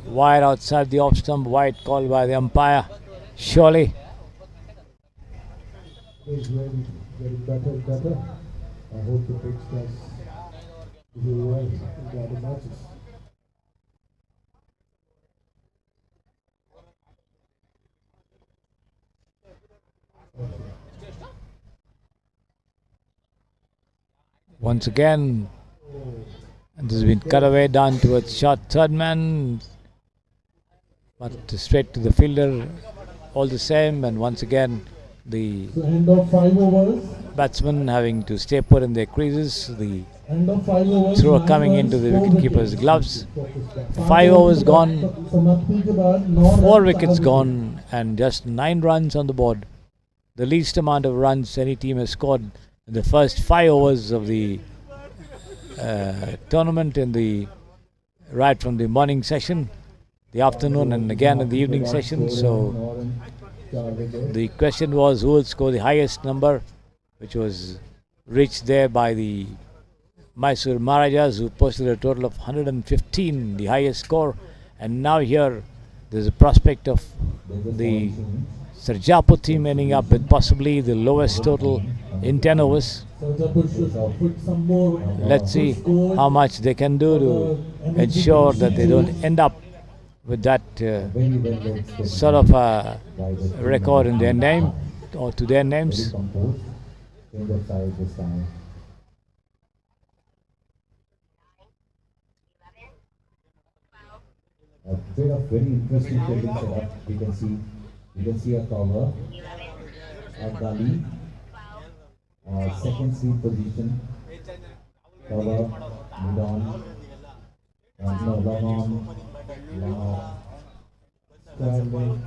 Wide outside the off stump, wide called by the umpire. Surely. Getting better and better. I hope the pitch does do well in the other matches. Once again, and this has been cut away down towards short third man, but straight to the fielder all the same, and once again the end of 5 overs. Batsmen having to stay put in their creases, the End of 5 overs. thrower coming into the wicketkeeper's gloves. 5 overs gone, 4 wickets gone, and just 9 runs on the board. The least amount of runs any team has scored in the first 5 overs of the tournament, in the right from the morning session, the afternoon, and again in the evening session. So the question was who will score the highest number, which was reached there by the Mysore Maharajas, who posted a total of 115, the highest score. And now here there's a prospect of the Sarjapur team ending up with possibly the lowest total in 10 overs. Let's see how much they can do to ensure that they don't end up with that sort of a record in their name or to their names. A bit of very interesting fielding setup. You can see a cover, a gully, second seat position, cover, mid on, no, long on, long off, square leg,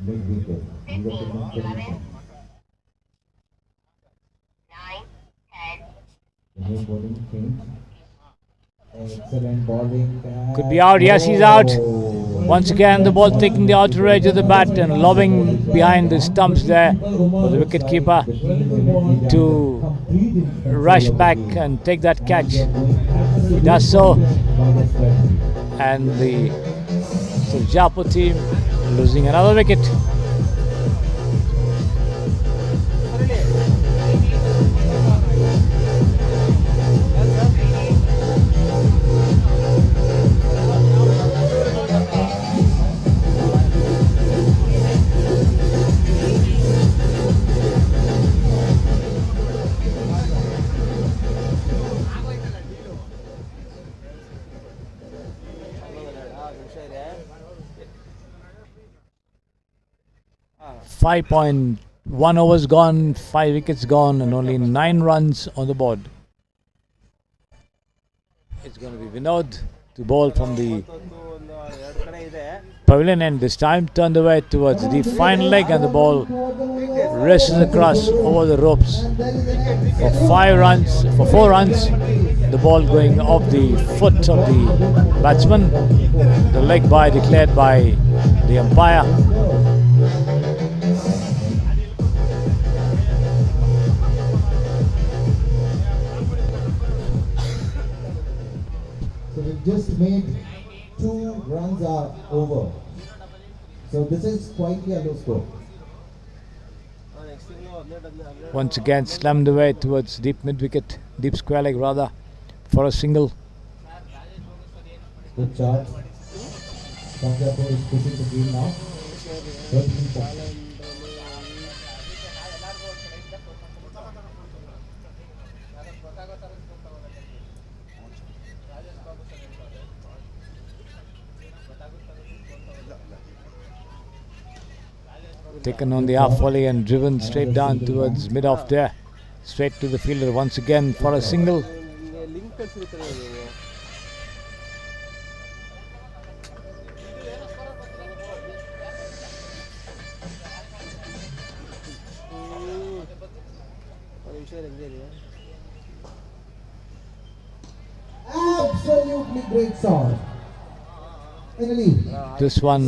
mid wicket. These are the position. The new bowling change. Excellent bowling. Could be out. Yes, he's out. Once again, the ball taking the outer edge of the bat and lobbing behind the stumps there for the wicketkeeper to rush back and take that catch. He does so. and the Jaipur team losing another wicket. Ah. 5.1 overs gone, 5 wickets gone, and only 9 runs on the board. It's going to be Vinod to bowl from the pavilion end this time, turned away towards the final leg, and the ball races across over the ropes for 4 runs. The ball going off the foot of the batsman. The leg by declared by the umpire. So we've just made 2 runs are over. So this is quietly a low score. Once again slammed away towards deep mid-wicket, deep square leg rather, for a single. Good shot. Singapore is pushing the game now. 13 points. Taken on the half volley and driven straight down towards mid-off there. Straight to the fielder once again for a single. Absolutely great shot. This one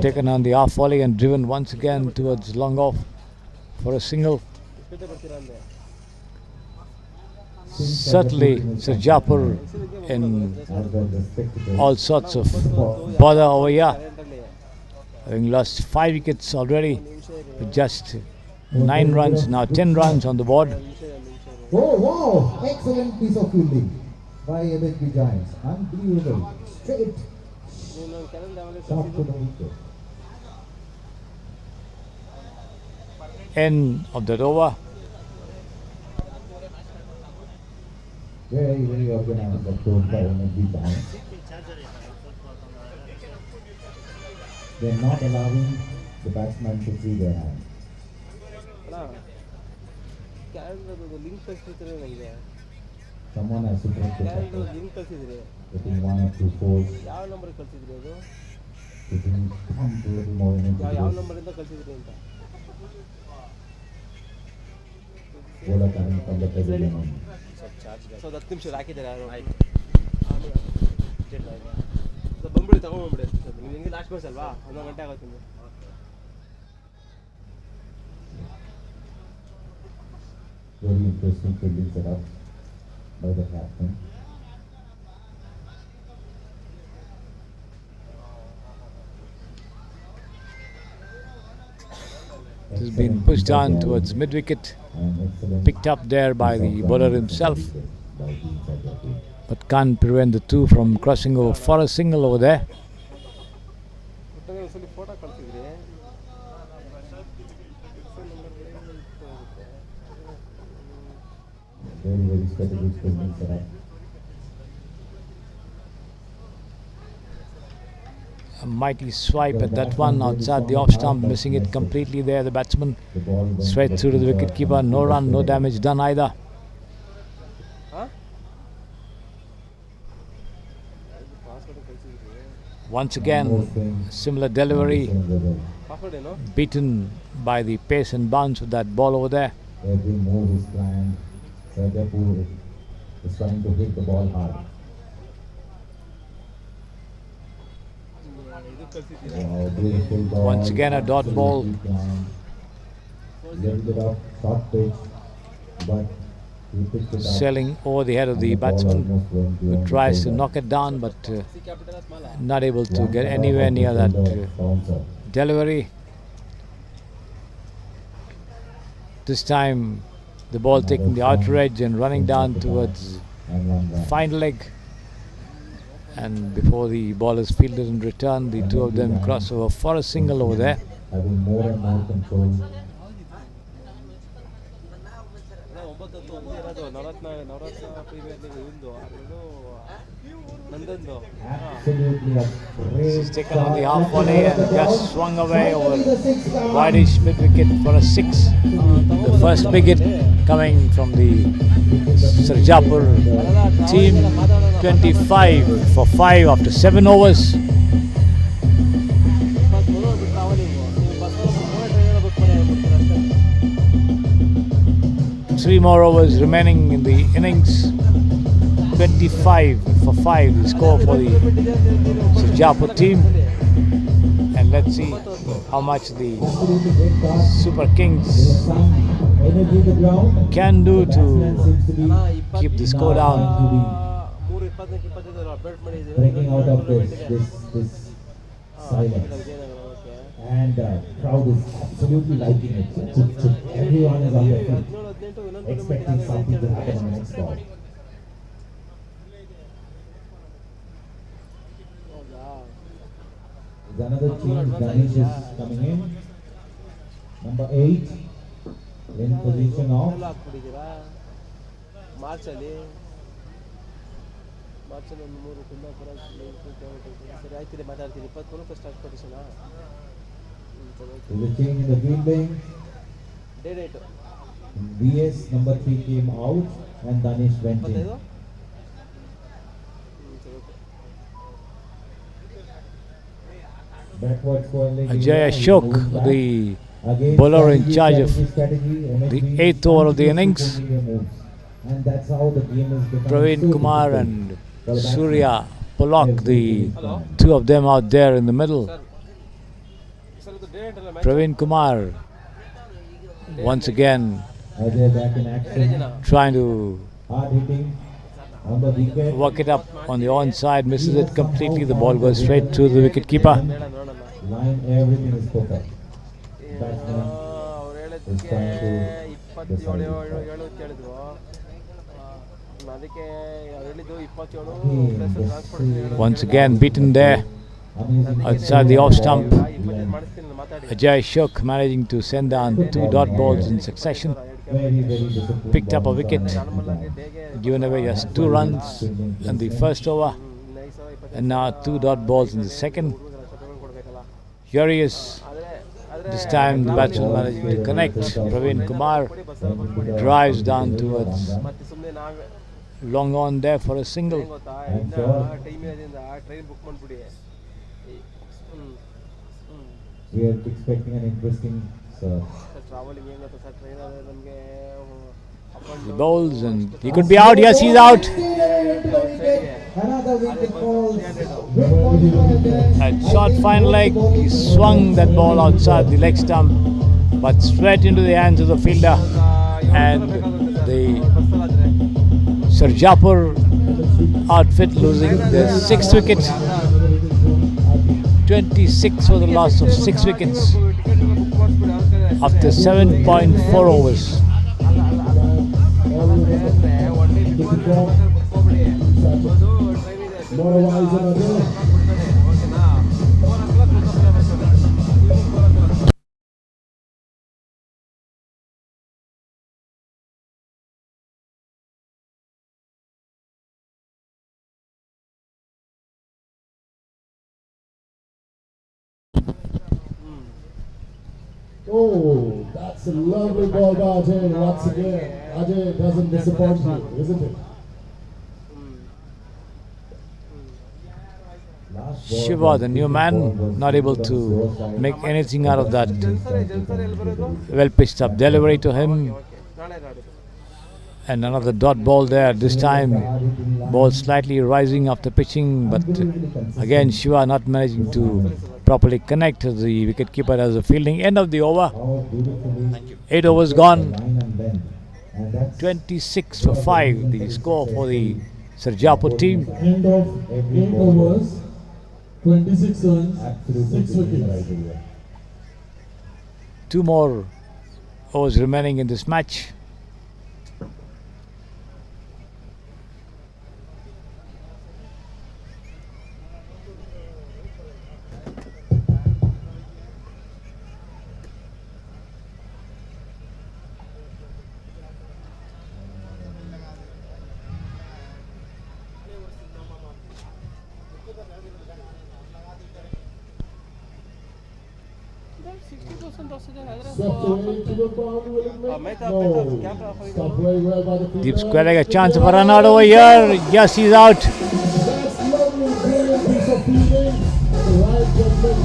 taken on the half volley and driven once again towards long off for a single. Certainly Sir Jaipur in all sorts of bother over here, having lost 5 wickets already with just 9 runs, now 10 runs on the board. Oh wow! Excellent piece of fielding by MHP Giants. Unbelievable. Straight. Shot to the wicket. End of that over. Very organized approach by MHP Giants. They are not allowing the batsman to free their hand. Someone has to break the tackle. Getting 1 or 2 fours. Getting pumped a little more into this. Bowler coming from the pavilion only. So 10 ನಿಮಿಷ ಹಾಕಿದ್ದಾರೆ ಯಾರು ಬಂದ್ಬಿಡಿ ತಗೊಂಡ್ಬಿಡಿ ನಿಮಗೆ last match ಅಲ್ವಾ 11 ಗಂಟೆ ಆಗುತ್ತೆ ನಿಮಗೆ Very interesting fielding setup by the captain. It has been pushed on towards mid-wicket, picked up there by the bowler himself, but can't prevent the 2 from crossing over for a single over there. Very strategic fielding setup. A mighty swipe at that one outside the off stump, missing it completely there. The batsman straight through to the wicketkeeper. No run, no damage done either. Once again, similar delivery, beaten by the pace and bounce of that ball over there. Every move is planned. Estadio is trying to hit the ball hard. Once again a dot ball. Little bit of short pitch, but sailing over the head of the batsman, who tries to knock it down, but not able to get anywhere near that delivery. This time the ball taking the outer edge and running down towards fine leg, and before the ball is fielded in return, the two of them cross over for a single over there. Having more and more control. Absolutely a great He's taken on the half volley and just swung away over wideish mid wicket for a 6. The first big hit coming from the Sarjapur team. 25 for 5 after 7 overs. 3 more overs remaining in the innings. 25 for 5 the score for the Sarjapur team, and let's see how much the Super Kings can do to keep the score down. Breaking out of this silence, and crowd is absolutely liking it. Everyone is on their feet, expecting something to happen on the next ball. There's another change. Ganesh is coming in. Number 8 in position of there's a change in the fielding. VS number 3 came out and Danish went in. Ajay Ashok, the bowler in charge of the 8th over of the innings. Praveen Kumar and Surya Polak, the two of them out there in the middle. Praveen Kumar once again trying to work it up on the onside, misses it completely. The ball goes straight to the wicket keeper. Line, everything is perfect. Batsman is trying to decide it. Once again beaten there outside the off stump. Ajay Ashok managing to send down 2 dot balls in succession. Picked up a wicket, given away just 2 runs in the first over, and now 2 dot balls in the second. Here he is. This time the batsman managing to connect. Praveen Kumar drives down towards long on there for a single. We are expecting an interesting serve. He bowls and he could be out. Yes, he's out. At short fine leg, he swung that ball outside the leg stump, but straight into the hands of the fielder, and the Sarjapur outfit losing their 6th wicket. 26 for the loss of 6 wickets after 7.4 overs. Oh, that's a lovely ball by Ajay once again. Ajay doesn't disappoint you, isn't it? Shiva, the new man, not able to make anything out of that well pitched up delivery to him. And another dot ball there. This time ball slightly rising after pitching, but again Shiva not managing to properly connect. The wicket keeper as a fielding. End of the over. 8 overs gone. And that's 26 for 5, the score for the Sarjapur team. End of 8 overs, 26 runs, 6 wickets. 2 more overs remaining in this match. Swept away to the boundary, will it make? No. Stopped very well by the Deep fielder. squaring, a chance for a run out over here. Yes, he's out. That's lovely, brilliant piece of fielding. The right judgment.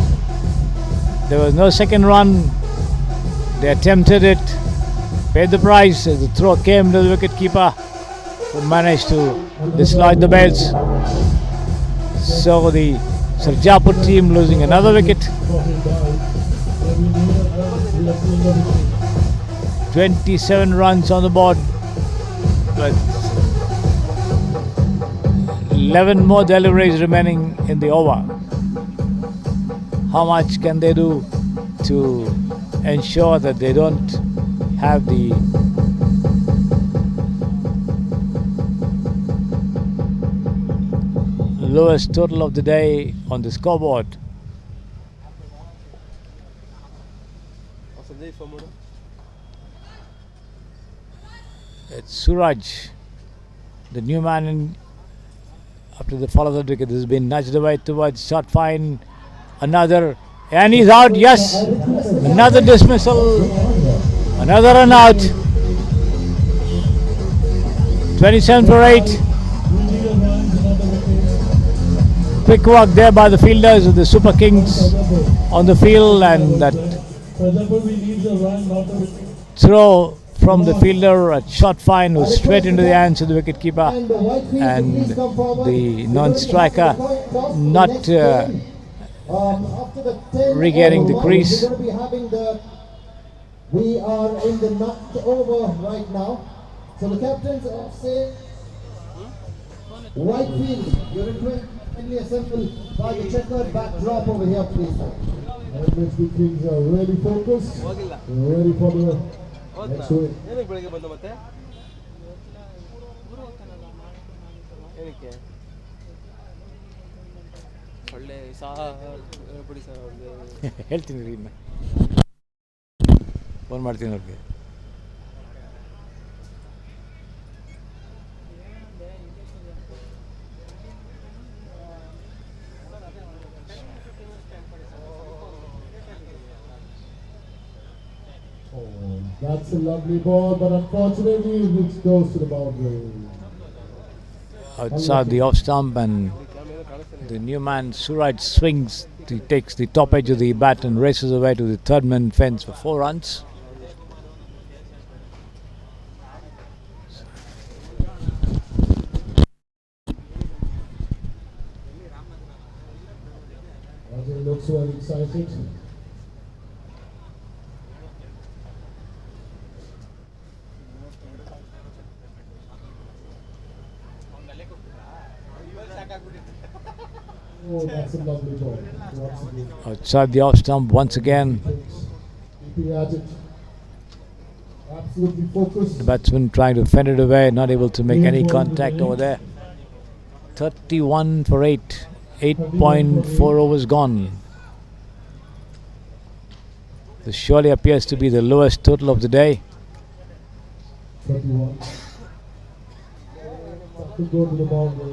There was no second run. They attempted it, paid the price as the throw came to the wicketkeeper, who managed to dislodge the bails. So the Sarjapur team losing another wicket. 27 runs on the board, but 11 more deliveries remaining in the over. How much can they do to ensure that they don't have the lowest total of the day on the scoreboard? It's Suraj, the new man in after the fall of the wicket. This has been nudged away towards short fine. Another, and he's out. Yes, another dismissal, another run out. 27 for 8. Quick work there by the fielders of the Super Kings on the field, and that throw from the fielder, a short fine was straight into the hands of the wicketkeeper, and the non-striker not regaining the crease. We are in the not over right now. So the captains say, Whitefield, you're kindly assembled by the checkered backdrop over here, please. The Kings are really focused. They're ready for the next wave. ಏನಕ್ಕೆ ಬೆಳಿಗ್ಗೆ ಬಂದ ಮತ್ತೆ ಏನಕ್ಕೆ ಒಳ್ಳೆ ಹೇಳ್ಬಿಡಿ sir ಅವ್ರಿಗೆ ಹೇಳ್ತೀನಿ ರೀ ಇನ್ನು ಫೋನ್ ಮಾಡ್ತೀನಿ ಅವ್ರಿಗೆ. That's a lovely ball, but unfortunately it goes to the boundary. Outside the off stump, and the new man Suraj swings. He takes the top edge of the bat and races away to the third man fence for 4 runs. He looks well excited. Oh, that's a lovely ball. Outside the off stump once again. Keeping at it. Absolutely focused. The batsman trying to fend it away, not able to make any contact over there. 31 for 8. 8.4 overs gone. This surely appears to be the lowest total of the day. 31. To go to the boundary.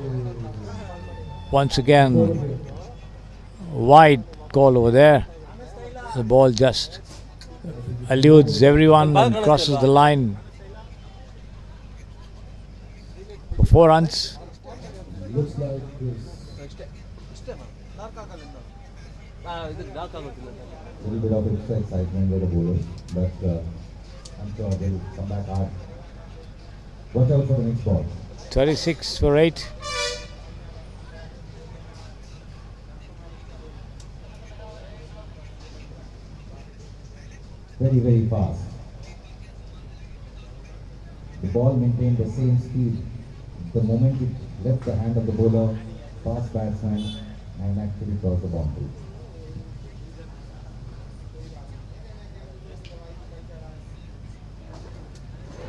Once again, wide call over there. The ball just eludes everyone and crosses the line for 4 runs. Looks like this. A little bit of extra excitement by the bowlers, but I'm sure they'll come back hard. Watch out for the next ball. 36 for 8. Very, very fast. The ball maintained the same speed. The moment it left the hand of the bowler, fast batsman, and actually crossed the boundary.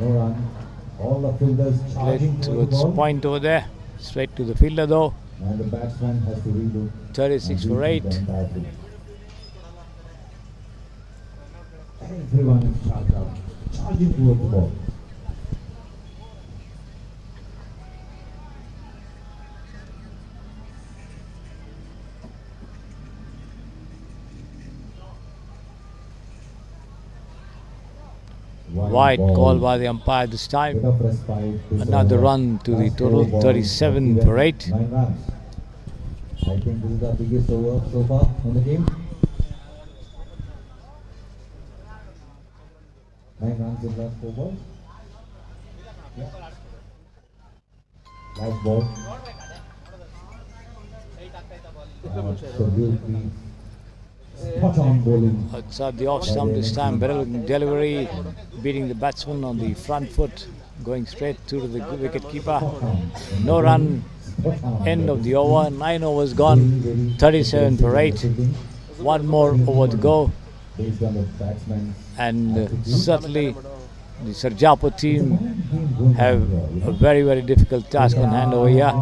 No run. All the fielders charging Played towards the towards ball. point over there. Straight to the fielder though. And the batsman has to relook. 36 for 8. Everyone is charged out, charging towards the ball. Wide call by the umpire this time. Another run to the total, 37 for 8. 9 runs. I think this is the biggest over so far in the game. 9 runs in last 4 balls. Yeah. Last ball. Absolutely spot on bowling. Outside the off stump this time, better looking delivery, beating the batsman on the front foot, going straight through to the wicket keeper. No run, end of the over, 9 overs gone, 37 for 8. One more over to go. Based on the batsman's And certainly the Sarjapo team have a very, very difficult task on hand over here.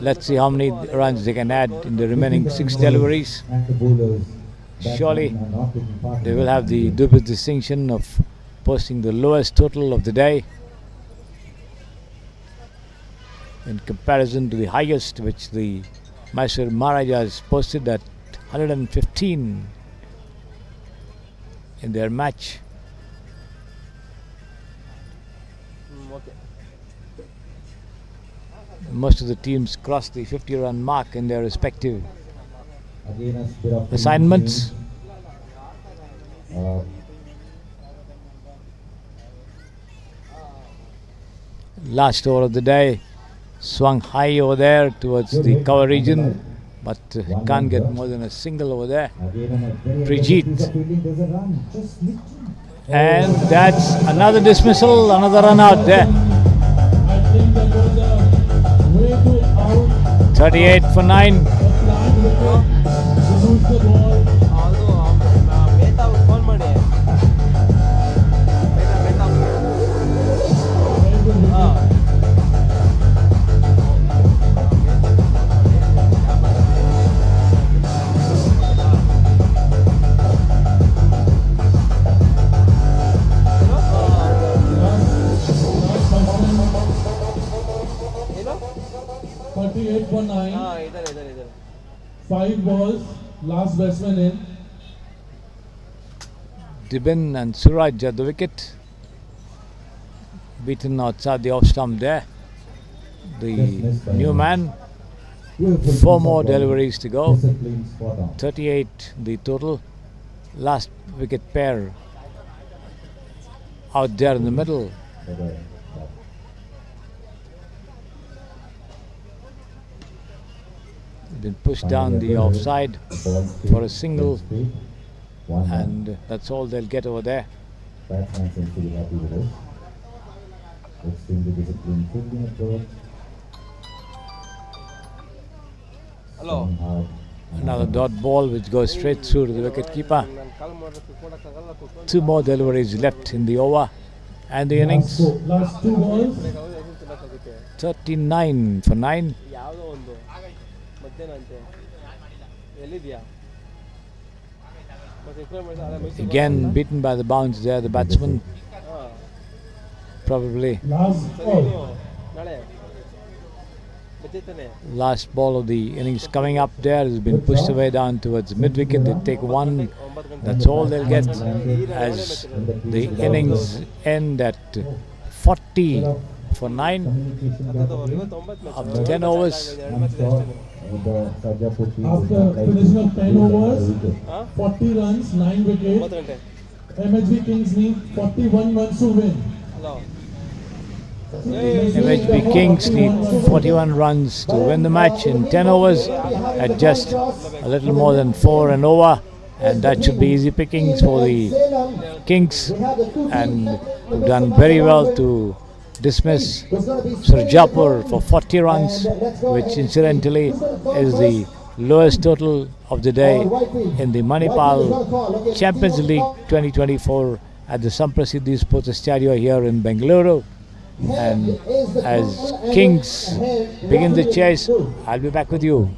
Let's see how many runs they can add in the remaining 6 deliveries. and the bowlers. Surely Batsmen are not taking part they in will the have the game. dubious distinction of posting the lowest total of the day in comparison to the highest, which the Mysore Maharajas posted at 115 in their match. Okay. Most of the teams crossed the 50-run mark in their respective Again, a bit of assignments. Last over of the day, swung high over there towards the cover region, but can't get more than a single over there. Prijit. There's a run. Just nicked him. And that's another dismissal, another run out there. 38 for 9. Phone ಮಾಡಿ ಏನು 38 for 9. ಇದ್ದಾರೆ 5 balls, last batsman in. Dibin and Suraj at the wicket. Beaten outside the off stump there. The new man. 4 more deliveries to go. 38 the total. Last wicket pair out there in the middle. Been pushed down the offside for a single, and that's all they'll get over there. Batsman seems to be happy with it. Extremely disciplined fielding approach. Hello. Another dot ball which goes straight through to the wicket keeper. 2 more deliveries left in the over and the innings. Last 2 balls. 39 for 9. ಯಾವುದೋ ಒಂದು ಮಧ್ಯಾಹ್ನ ಅಂತೆ ಎಲ್ಲಿದ್ಯಾ Again beaten by the bounce there, the batsman. Probably ನಾಳೆ ಬಜ್ಜೆತಾನೆ last ball of the innings coming up there has been pushed away down towards mid wicket. They take 1. That's all they'll get as the innings end at 40 for 9 of the 10 overs. After finishing of 10 overs, 40 runs, 9 wickets. MHB Kings need 41 runs to win. MHB Kings need 41 runs to win the match in 10 overs at just a little more than 4 and over, and that should be easy pickings for the Kings, and have done very well to dismiss Surjapur for 40 runs, which incidentally is the lowest total of the day in the Manipal Champions League 2024 at the Samprasiddhi Sports Estadio here in Bengaluru. And as Kings begin the chase, I'll be back with you.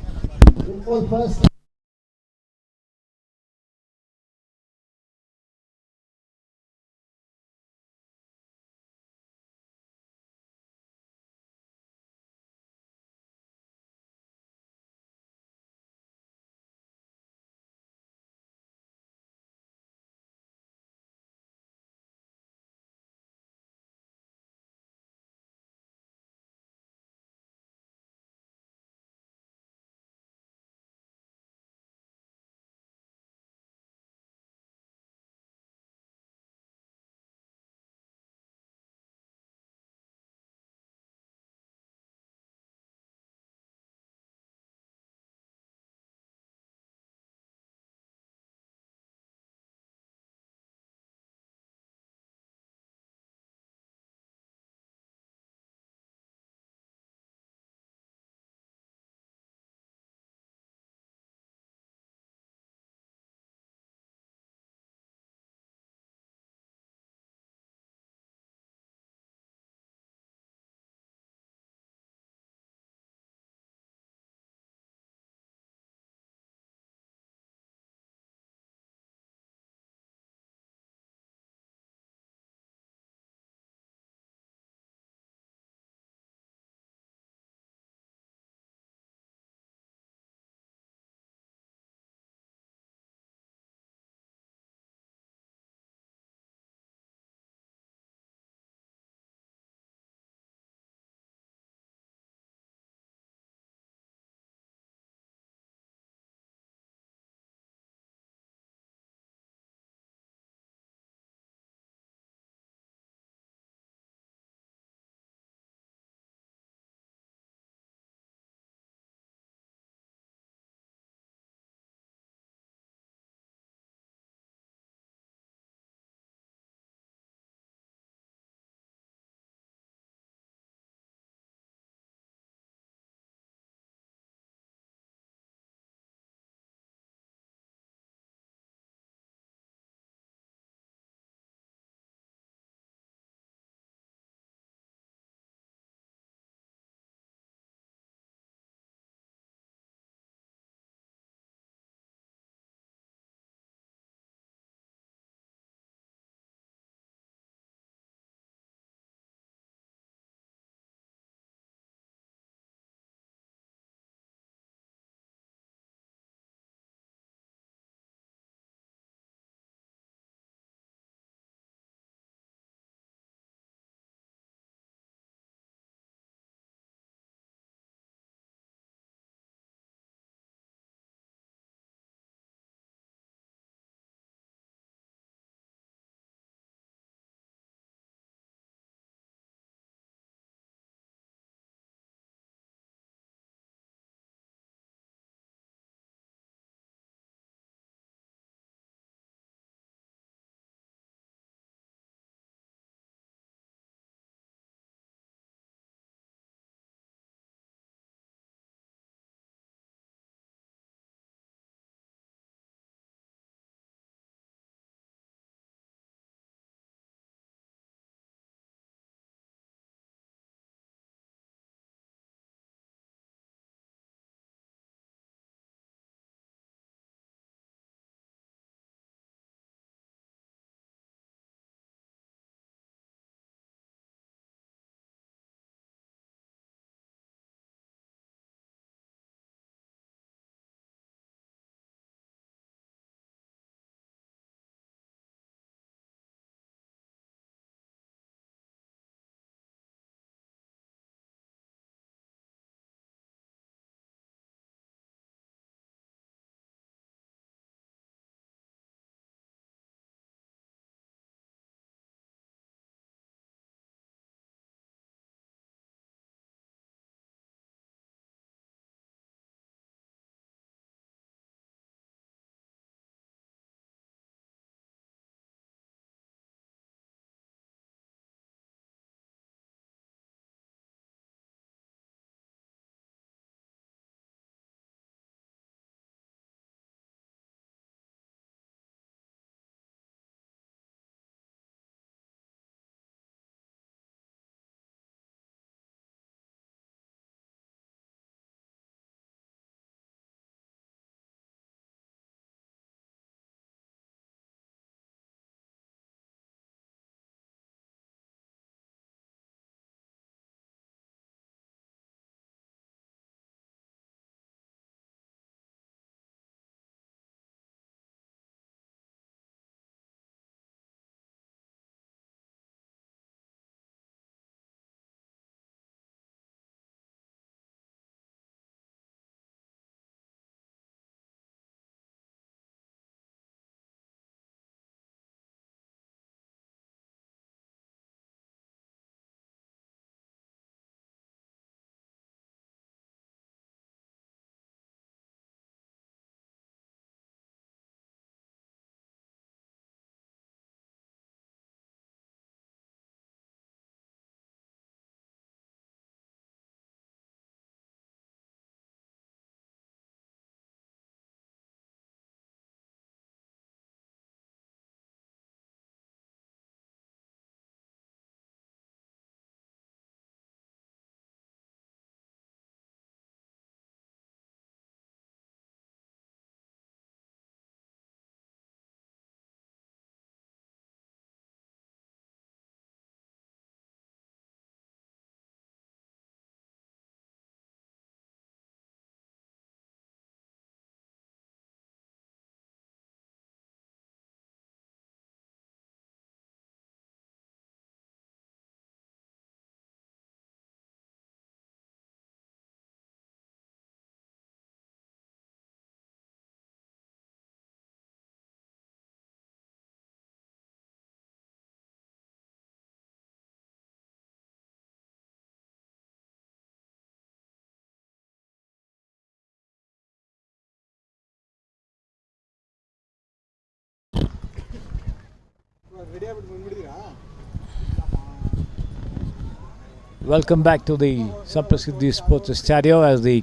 Welcome back to the Samprasiddhi Sports Estadio as the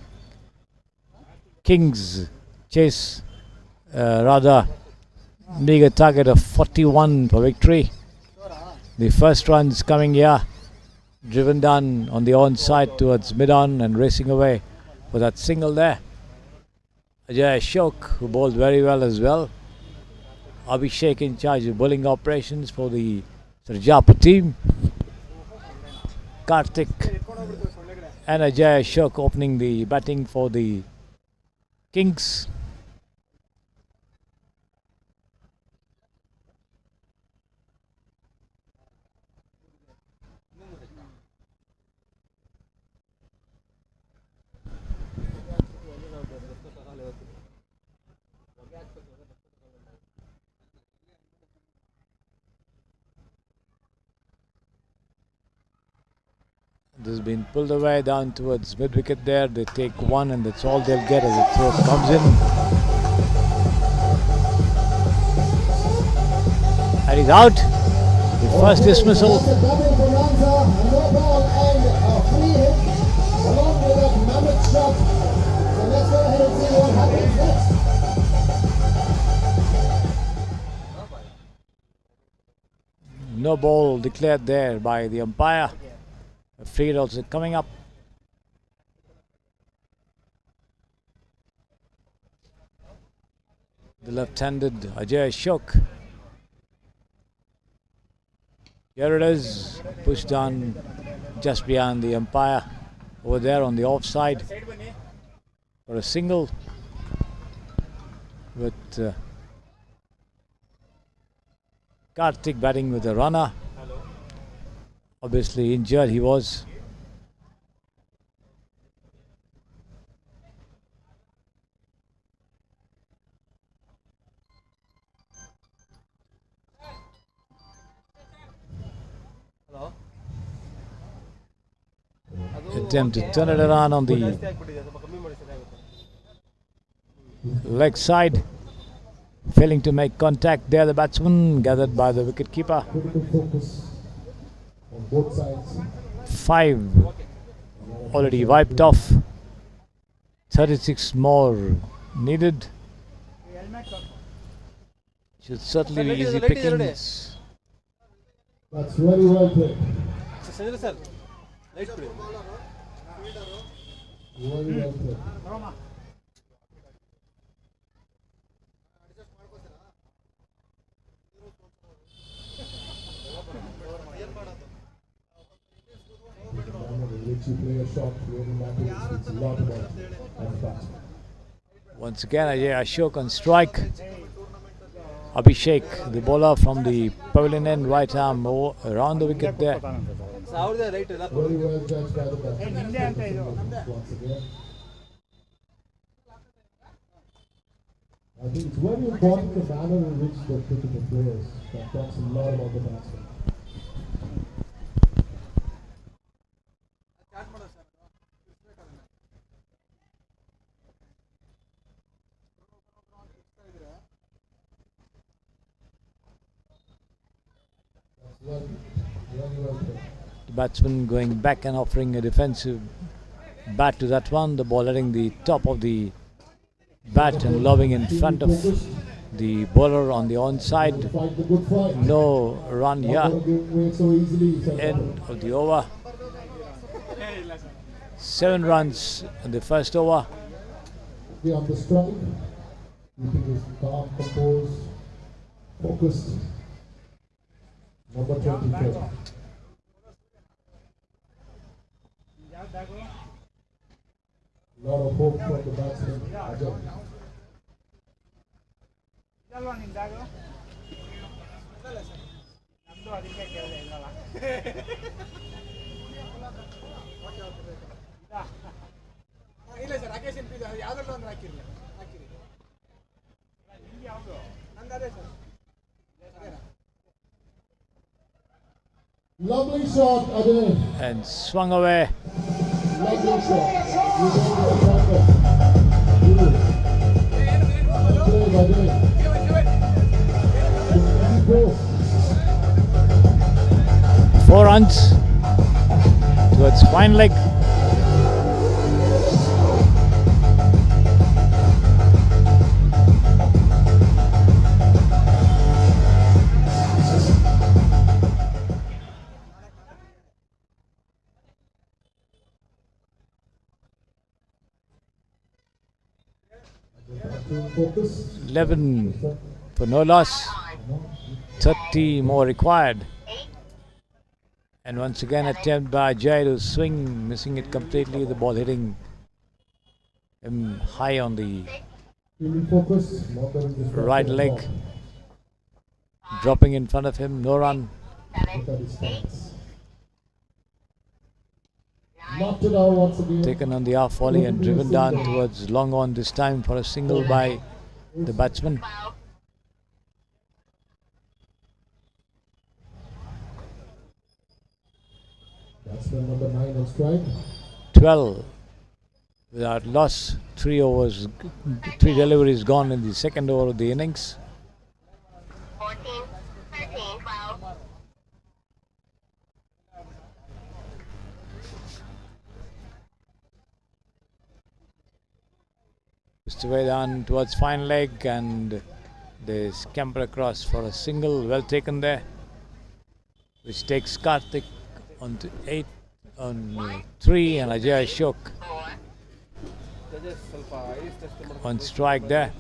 Kings chase rather meager target of 41 for victory. The first runs coming here, driven down on the onside towards mid-on and racing away for that single there. Ajay Ashok, who bowled very well as well. Abhishek in charge of bowling operations for the Sarjapur team. Karthik and Ajay Ashok opening the batting for the Kings. This has been pulled away down towards mid-wicket there. They take one and that's all they'll get as the throw comes in. And he's out. The first dismissal. No ball declared there by the umpire. A free hit also coming up. The left-handed Ajay Ashok. Here it is, pushed down just beyond the umpire over there on the offside for a single. With Karthik batting with a runner. Obviously injured he was. Attempt to turn it around on the leg side. Failing to make contact there, the batsman gathered by the wicketkeeper. On both sides. 5 already wiped off. 36 more needed. Should certainly be easy pickings. That's very well played. Very well played. Which you play a shot really matters. It's a lot about that. Once again, Ajay Ashok on strike. Abhishek, the bowler from the pavilion end, right arm around the wicket there. Very well judged by the batsman. Once again. I think it's very important the manner in which they cricket the players. That talks a lot about the batsman. The batsman going back and offering a defensive bat to that one. The ball hitting the top of the bat and lobbing in front of the bowler on the onside. No run here. End of the over. 7 runs in the first over. Yeah, on the strike, keeping his calm, composed, focused. Number 24. Lot of hope for the batsman. Ajay. Lovely shot, Ajay. And swung away. Lovely shot. You go to the target. Good. Ajay. 24. 4 runs towards fine leg. Focus. 11 for no loss. 30 more required. And once again attempt by Jai to swing, missing it completely. The ball hitting him high on the Focus. right leg. Dropping in front of him, no run. Knocked it out once again. Taken on the half volley and driven down towards long on, this time for a single by the batsman. Batsman number 9 on strike. 12 without loss. 3 deliveries gone in the second over of the innings. Mr. Vedan towards fine leg, and they scamper across for a single. Well taken there, which takes Karthik on to 8 on 3, and Ajay Ashok on strike there.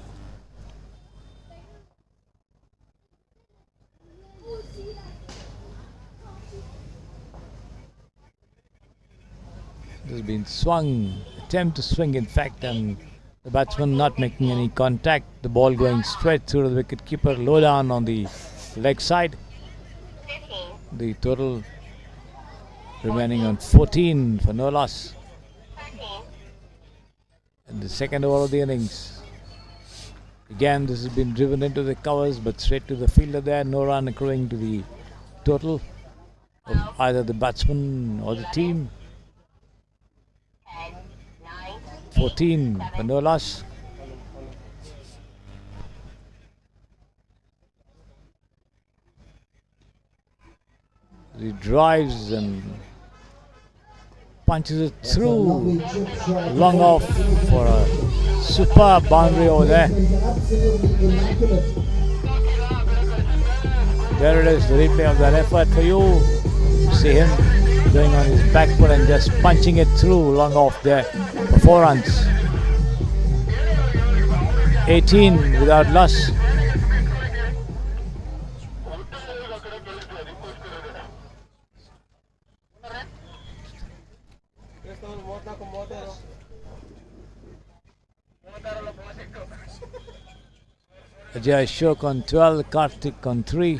This has been swung, attempt to swing in fact, and the batsman not making any contact. The ball going straight through the wicket keeper, low down on the leg side. The total remaining on 14 for no loss. And the second over of the innings. Again, this has been driven into the covers, but straight to the fielder there. No run accruing to the total of either the batsman or the team. 14 for no loss. He drives and punches it through, long off for a superb boundary over there. There it is, the replay of that effort for you. See him going on his back foot and just punching it through, long off there for 4 runs. 18 without loss. Ajay Ashok on 12, Karthik on 3.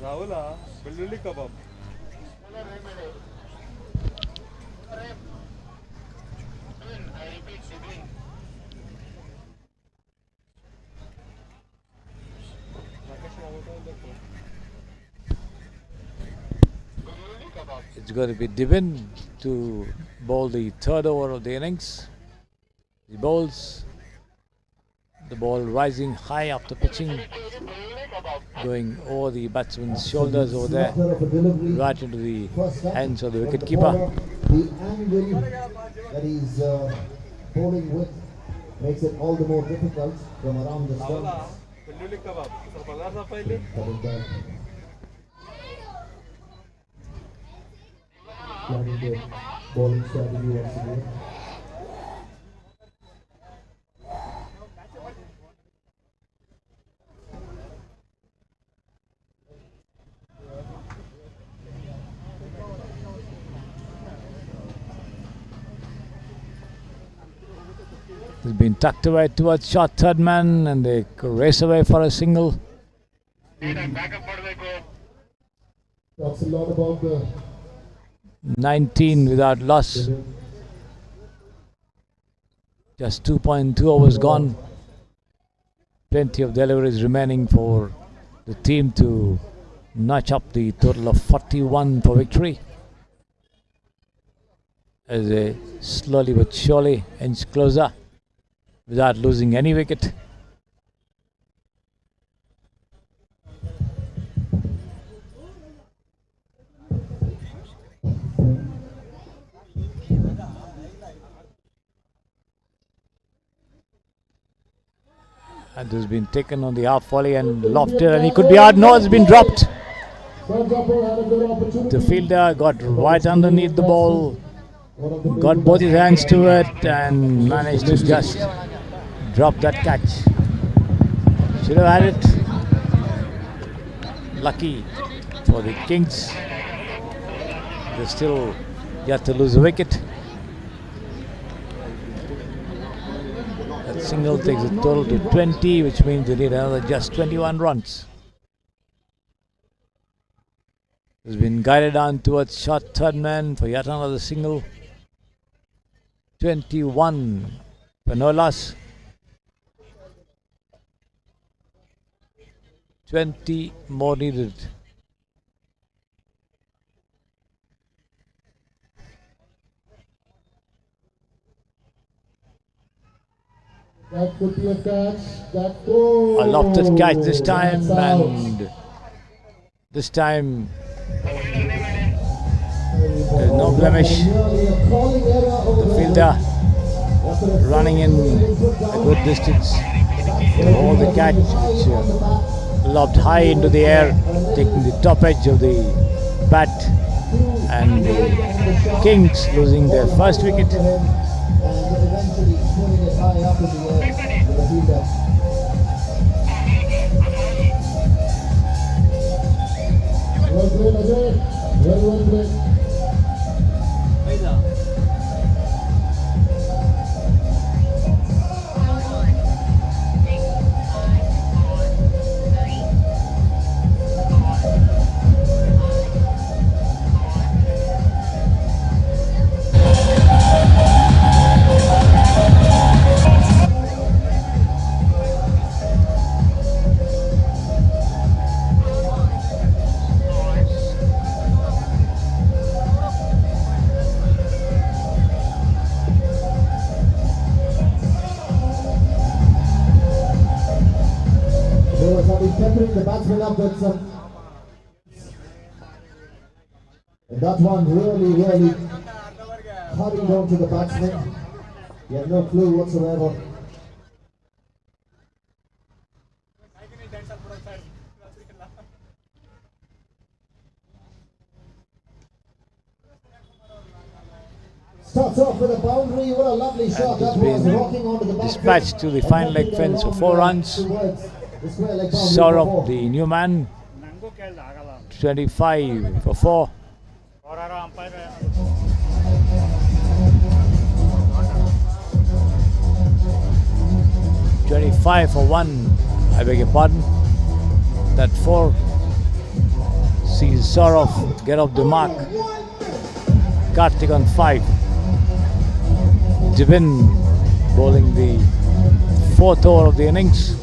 Rahula, Belluli kebab. It's going to be Divin to bowl the third over of the innings. He bowls. The ball rising high after pitching, going over the batsman's shoulders over there, right into the hands of the wicketkeeper. The angle that he's bowling with makes it all the more difficult from around the stumps. Planning the bowling strategy once again. He's been tucked away towards short third man, and they race away for a single. Talks a lot about the 19 without loss. Just 2.2 overs gone. Plenty of deliveries remaining for the team to notch up the total of 41 for victory, as they slowly but surely inch closer without losing any wicket. And this has been taken on the half volley and lofted, and he could be out. No, it's been dropped. The fielder got right underneath the ball, got both his hands to it, and managed to just drop that catch. Should have had it. Lucky for the Kings. They still yet to lose a wicket. That single takes a total to 20, which means they need another just 21 runs. Has been guided down towards short third man for yet another single. 21 for no loss. 20 more needed. That could be a catch. That goal. A lofted catch this time, and this time there's no blemish. The fielder running in a good distance to hold the catch, which lobbed high into the air, taking the top edge of the bat, and the Kings losing their first wicket. High up in the air with the fielder. Well played, Ajay. Very well played. Peppering the batsman up with some. And that one really hurried on to the batsman. He had no clue whatsoever. Starts off with a boundary. What a lovely shot that was, rocking onto the back. Dispatched to the fine leg fence for 4 runs. Saurabh, the new man, 25 for 4. 25 for 1. I beg your pardon. That 4 sees Saurabh get off the mark. Karthik on 5. Jibin bowling the 4th over of the innings.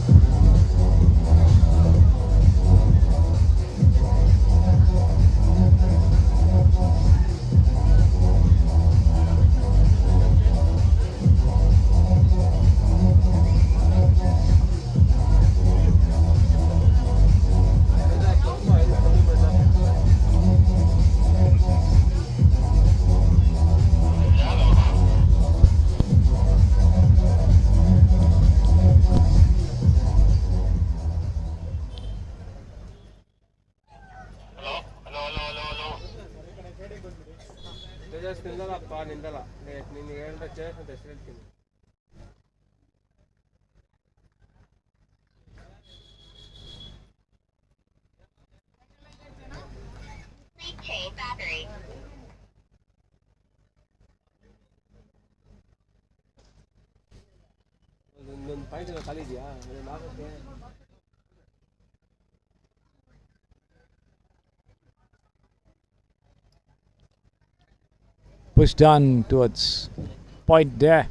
Pushed down towards point there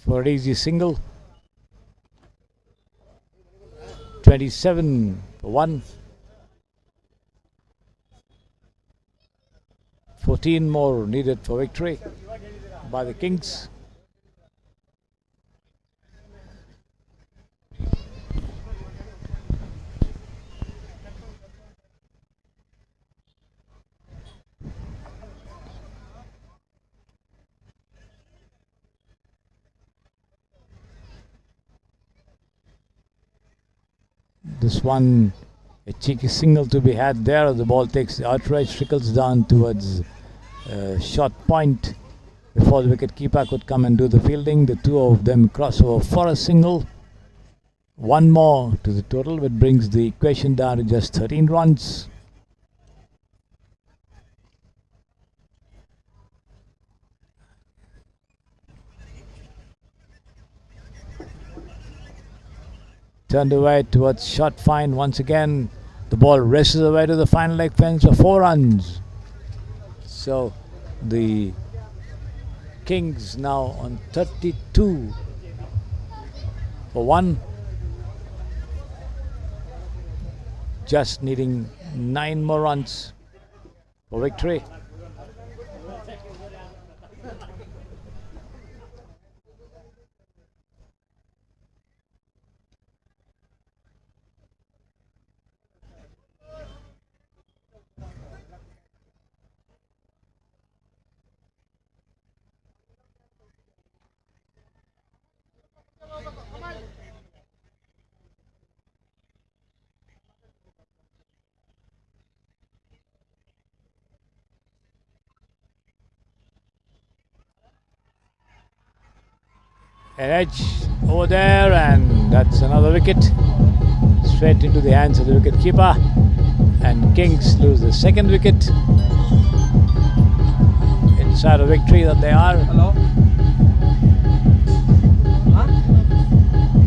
for an easy single. 27 for 1. 14 more needed for victory by the Kings. This one, a cheeky single to be had there. The ball takes the outright, trickles down towards short point before the wicket keeper could come and do the fielding. The two of them cross over for a single. One more to the total, which brings the equation down to just 13 runs. Turned away towards short fine once again. The ball races away to the final leg fence for 4 runs. So the Kings now on 32 for 1. Just needing 9 more runs for victory. An edge over there, and that's another wicket straight into the hands of the wicket keeper, and Kings lose the second wicket. Inside a victory that they are.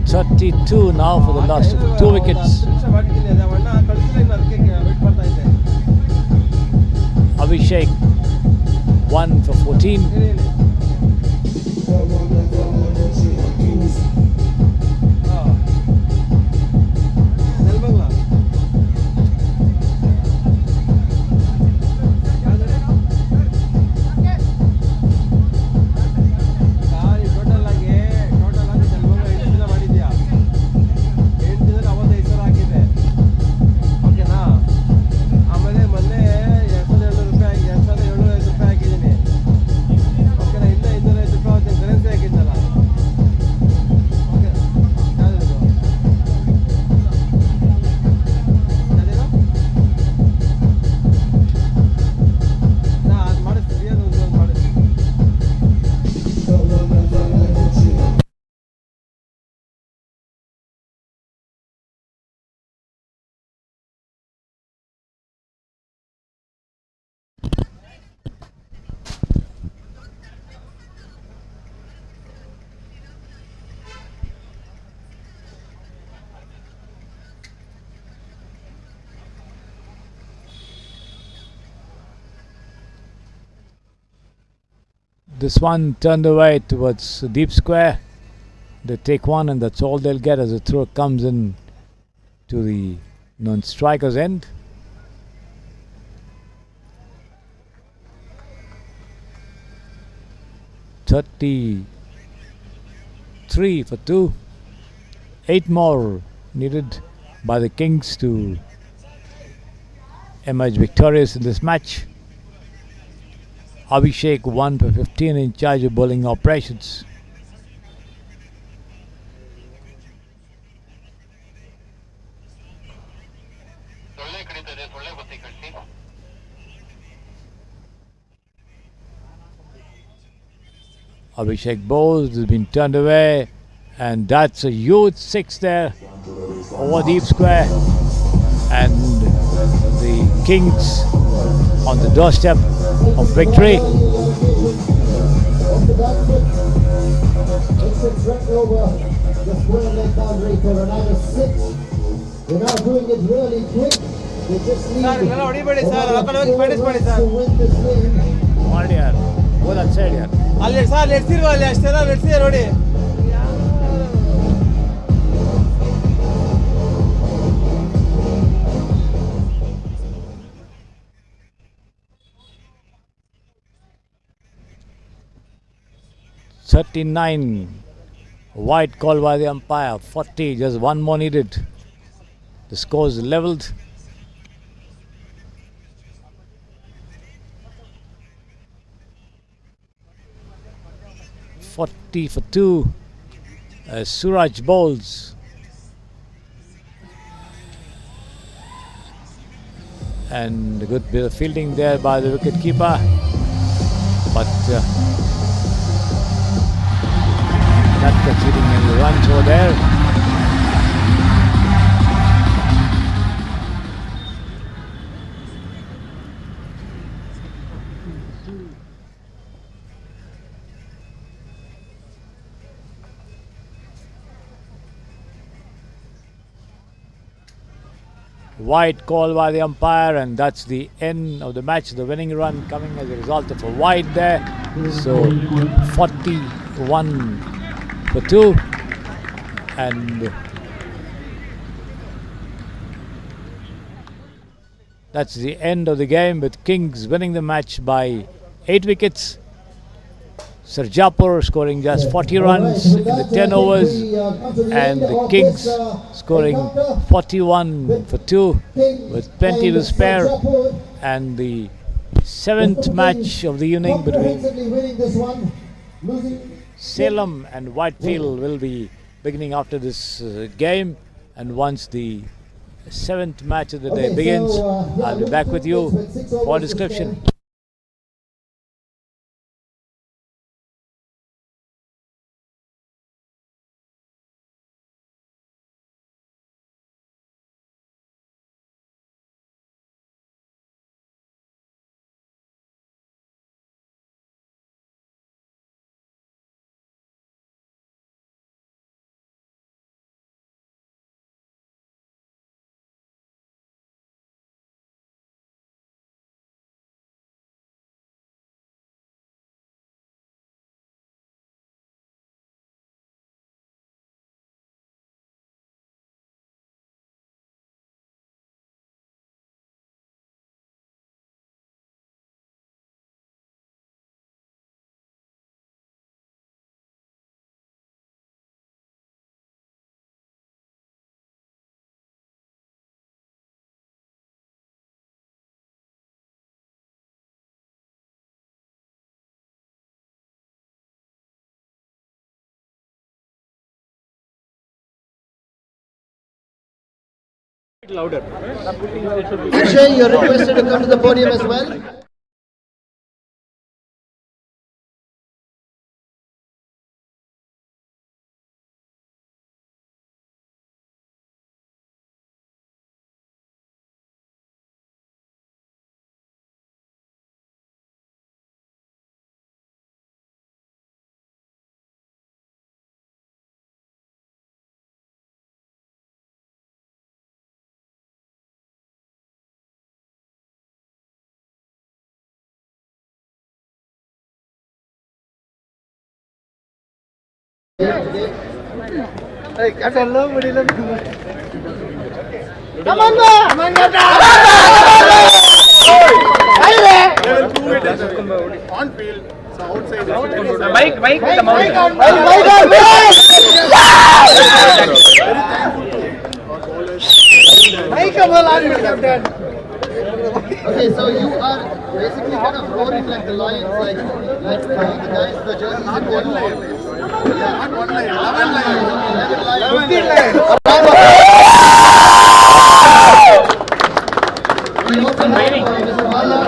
32 now for the loss of 2 wickets. Abhishek 1 for 14. This one turned away towards the deep square. They take one, and that's all they'll get as the throw comes in to the non-striker's end. .33 for 2. 8 more needed by the Kings to emerge victorious in this match. Abhishek 1 for 15 in charge of bowling operations. Abhishek bowls, has been turned away, and that's a huge 6 there over deep square, and the Kings on the doorstep of victory. They're now doing it really quick. They just need to win this game. Go that side here. Let's see Rodi. 39. Wide call by the umpire. 40. Just one more needed. The score is levelled. .40 for 2. Suraj bowls. And a good bit of fielding there by the wicket keeper. But not conceding any runs over there. Wide call by the umpire, and that's the end of the match. The winning run coming as a result of a wide there. So 41 for 2, and that's the end of the game, with Kings winning the match by 8 wickets. Sarjapur scoring just 40 runs in the 10 overs, and the Kings scoring 41 for 2 with plenty to spare. And the 7th match of the evening between Salem and Whitefield will be beginning after this game. And once the 7th match of the day begins, I'll be back with you for description. Louder. Cricsay, you're requested to come to the podium as well. Come on, On field, so outside. Mike, the Mike, Okay, so you are basically kind of roaring like the lions, like the guys, the jerseys in one line. Yeah, not one line, 11 lines. 11 lines. 15 lines. Mr. Bala,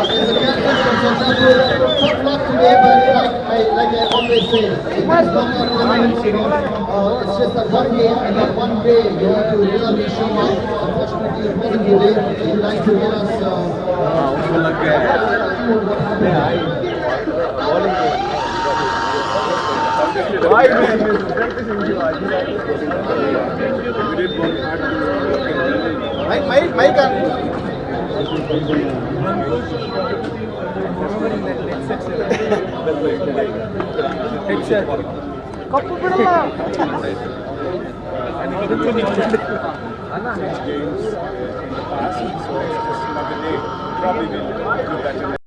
is the captain from Samprasiddhi. Tough luck today, but like I always say, it is not a tournament, it's just that one game, and that one day you have to really show up. Unfortunately, it wasn't today. Would you like to give us Mike. ಕಪ್ಪು ಬಿಡಲ್ಲ Probably will do better.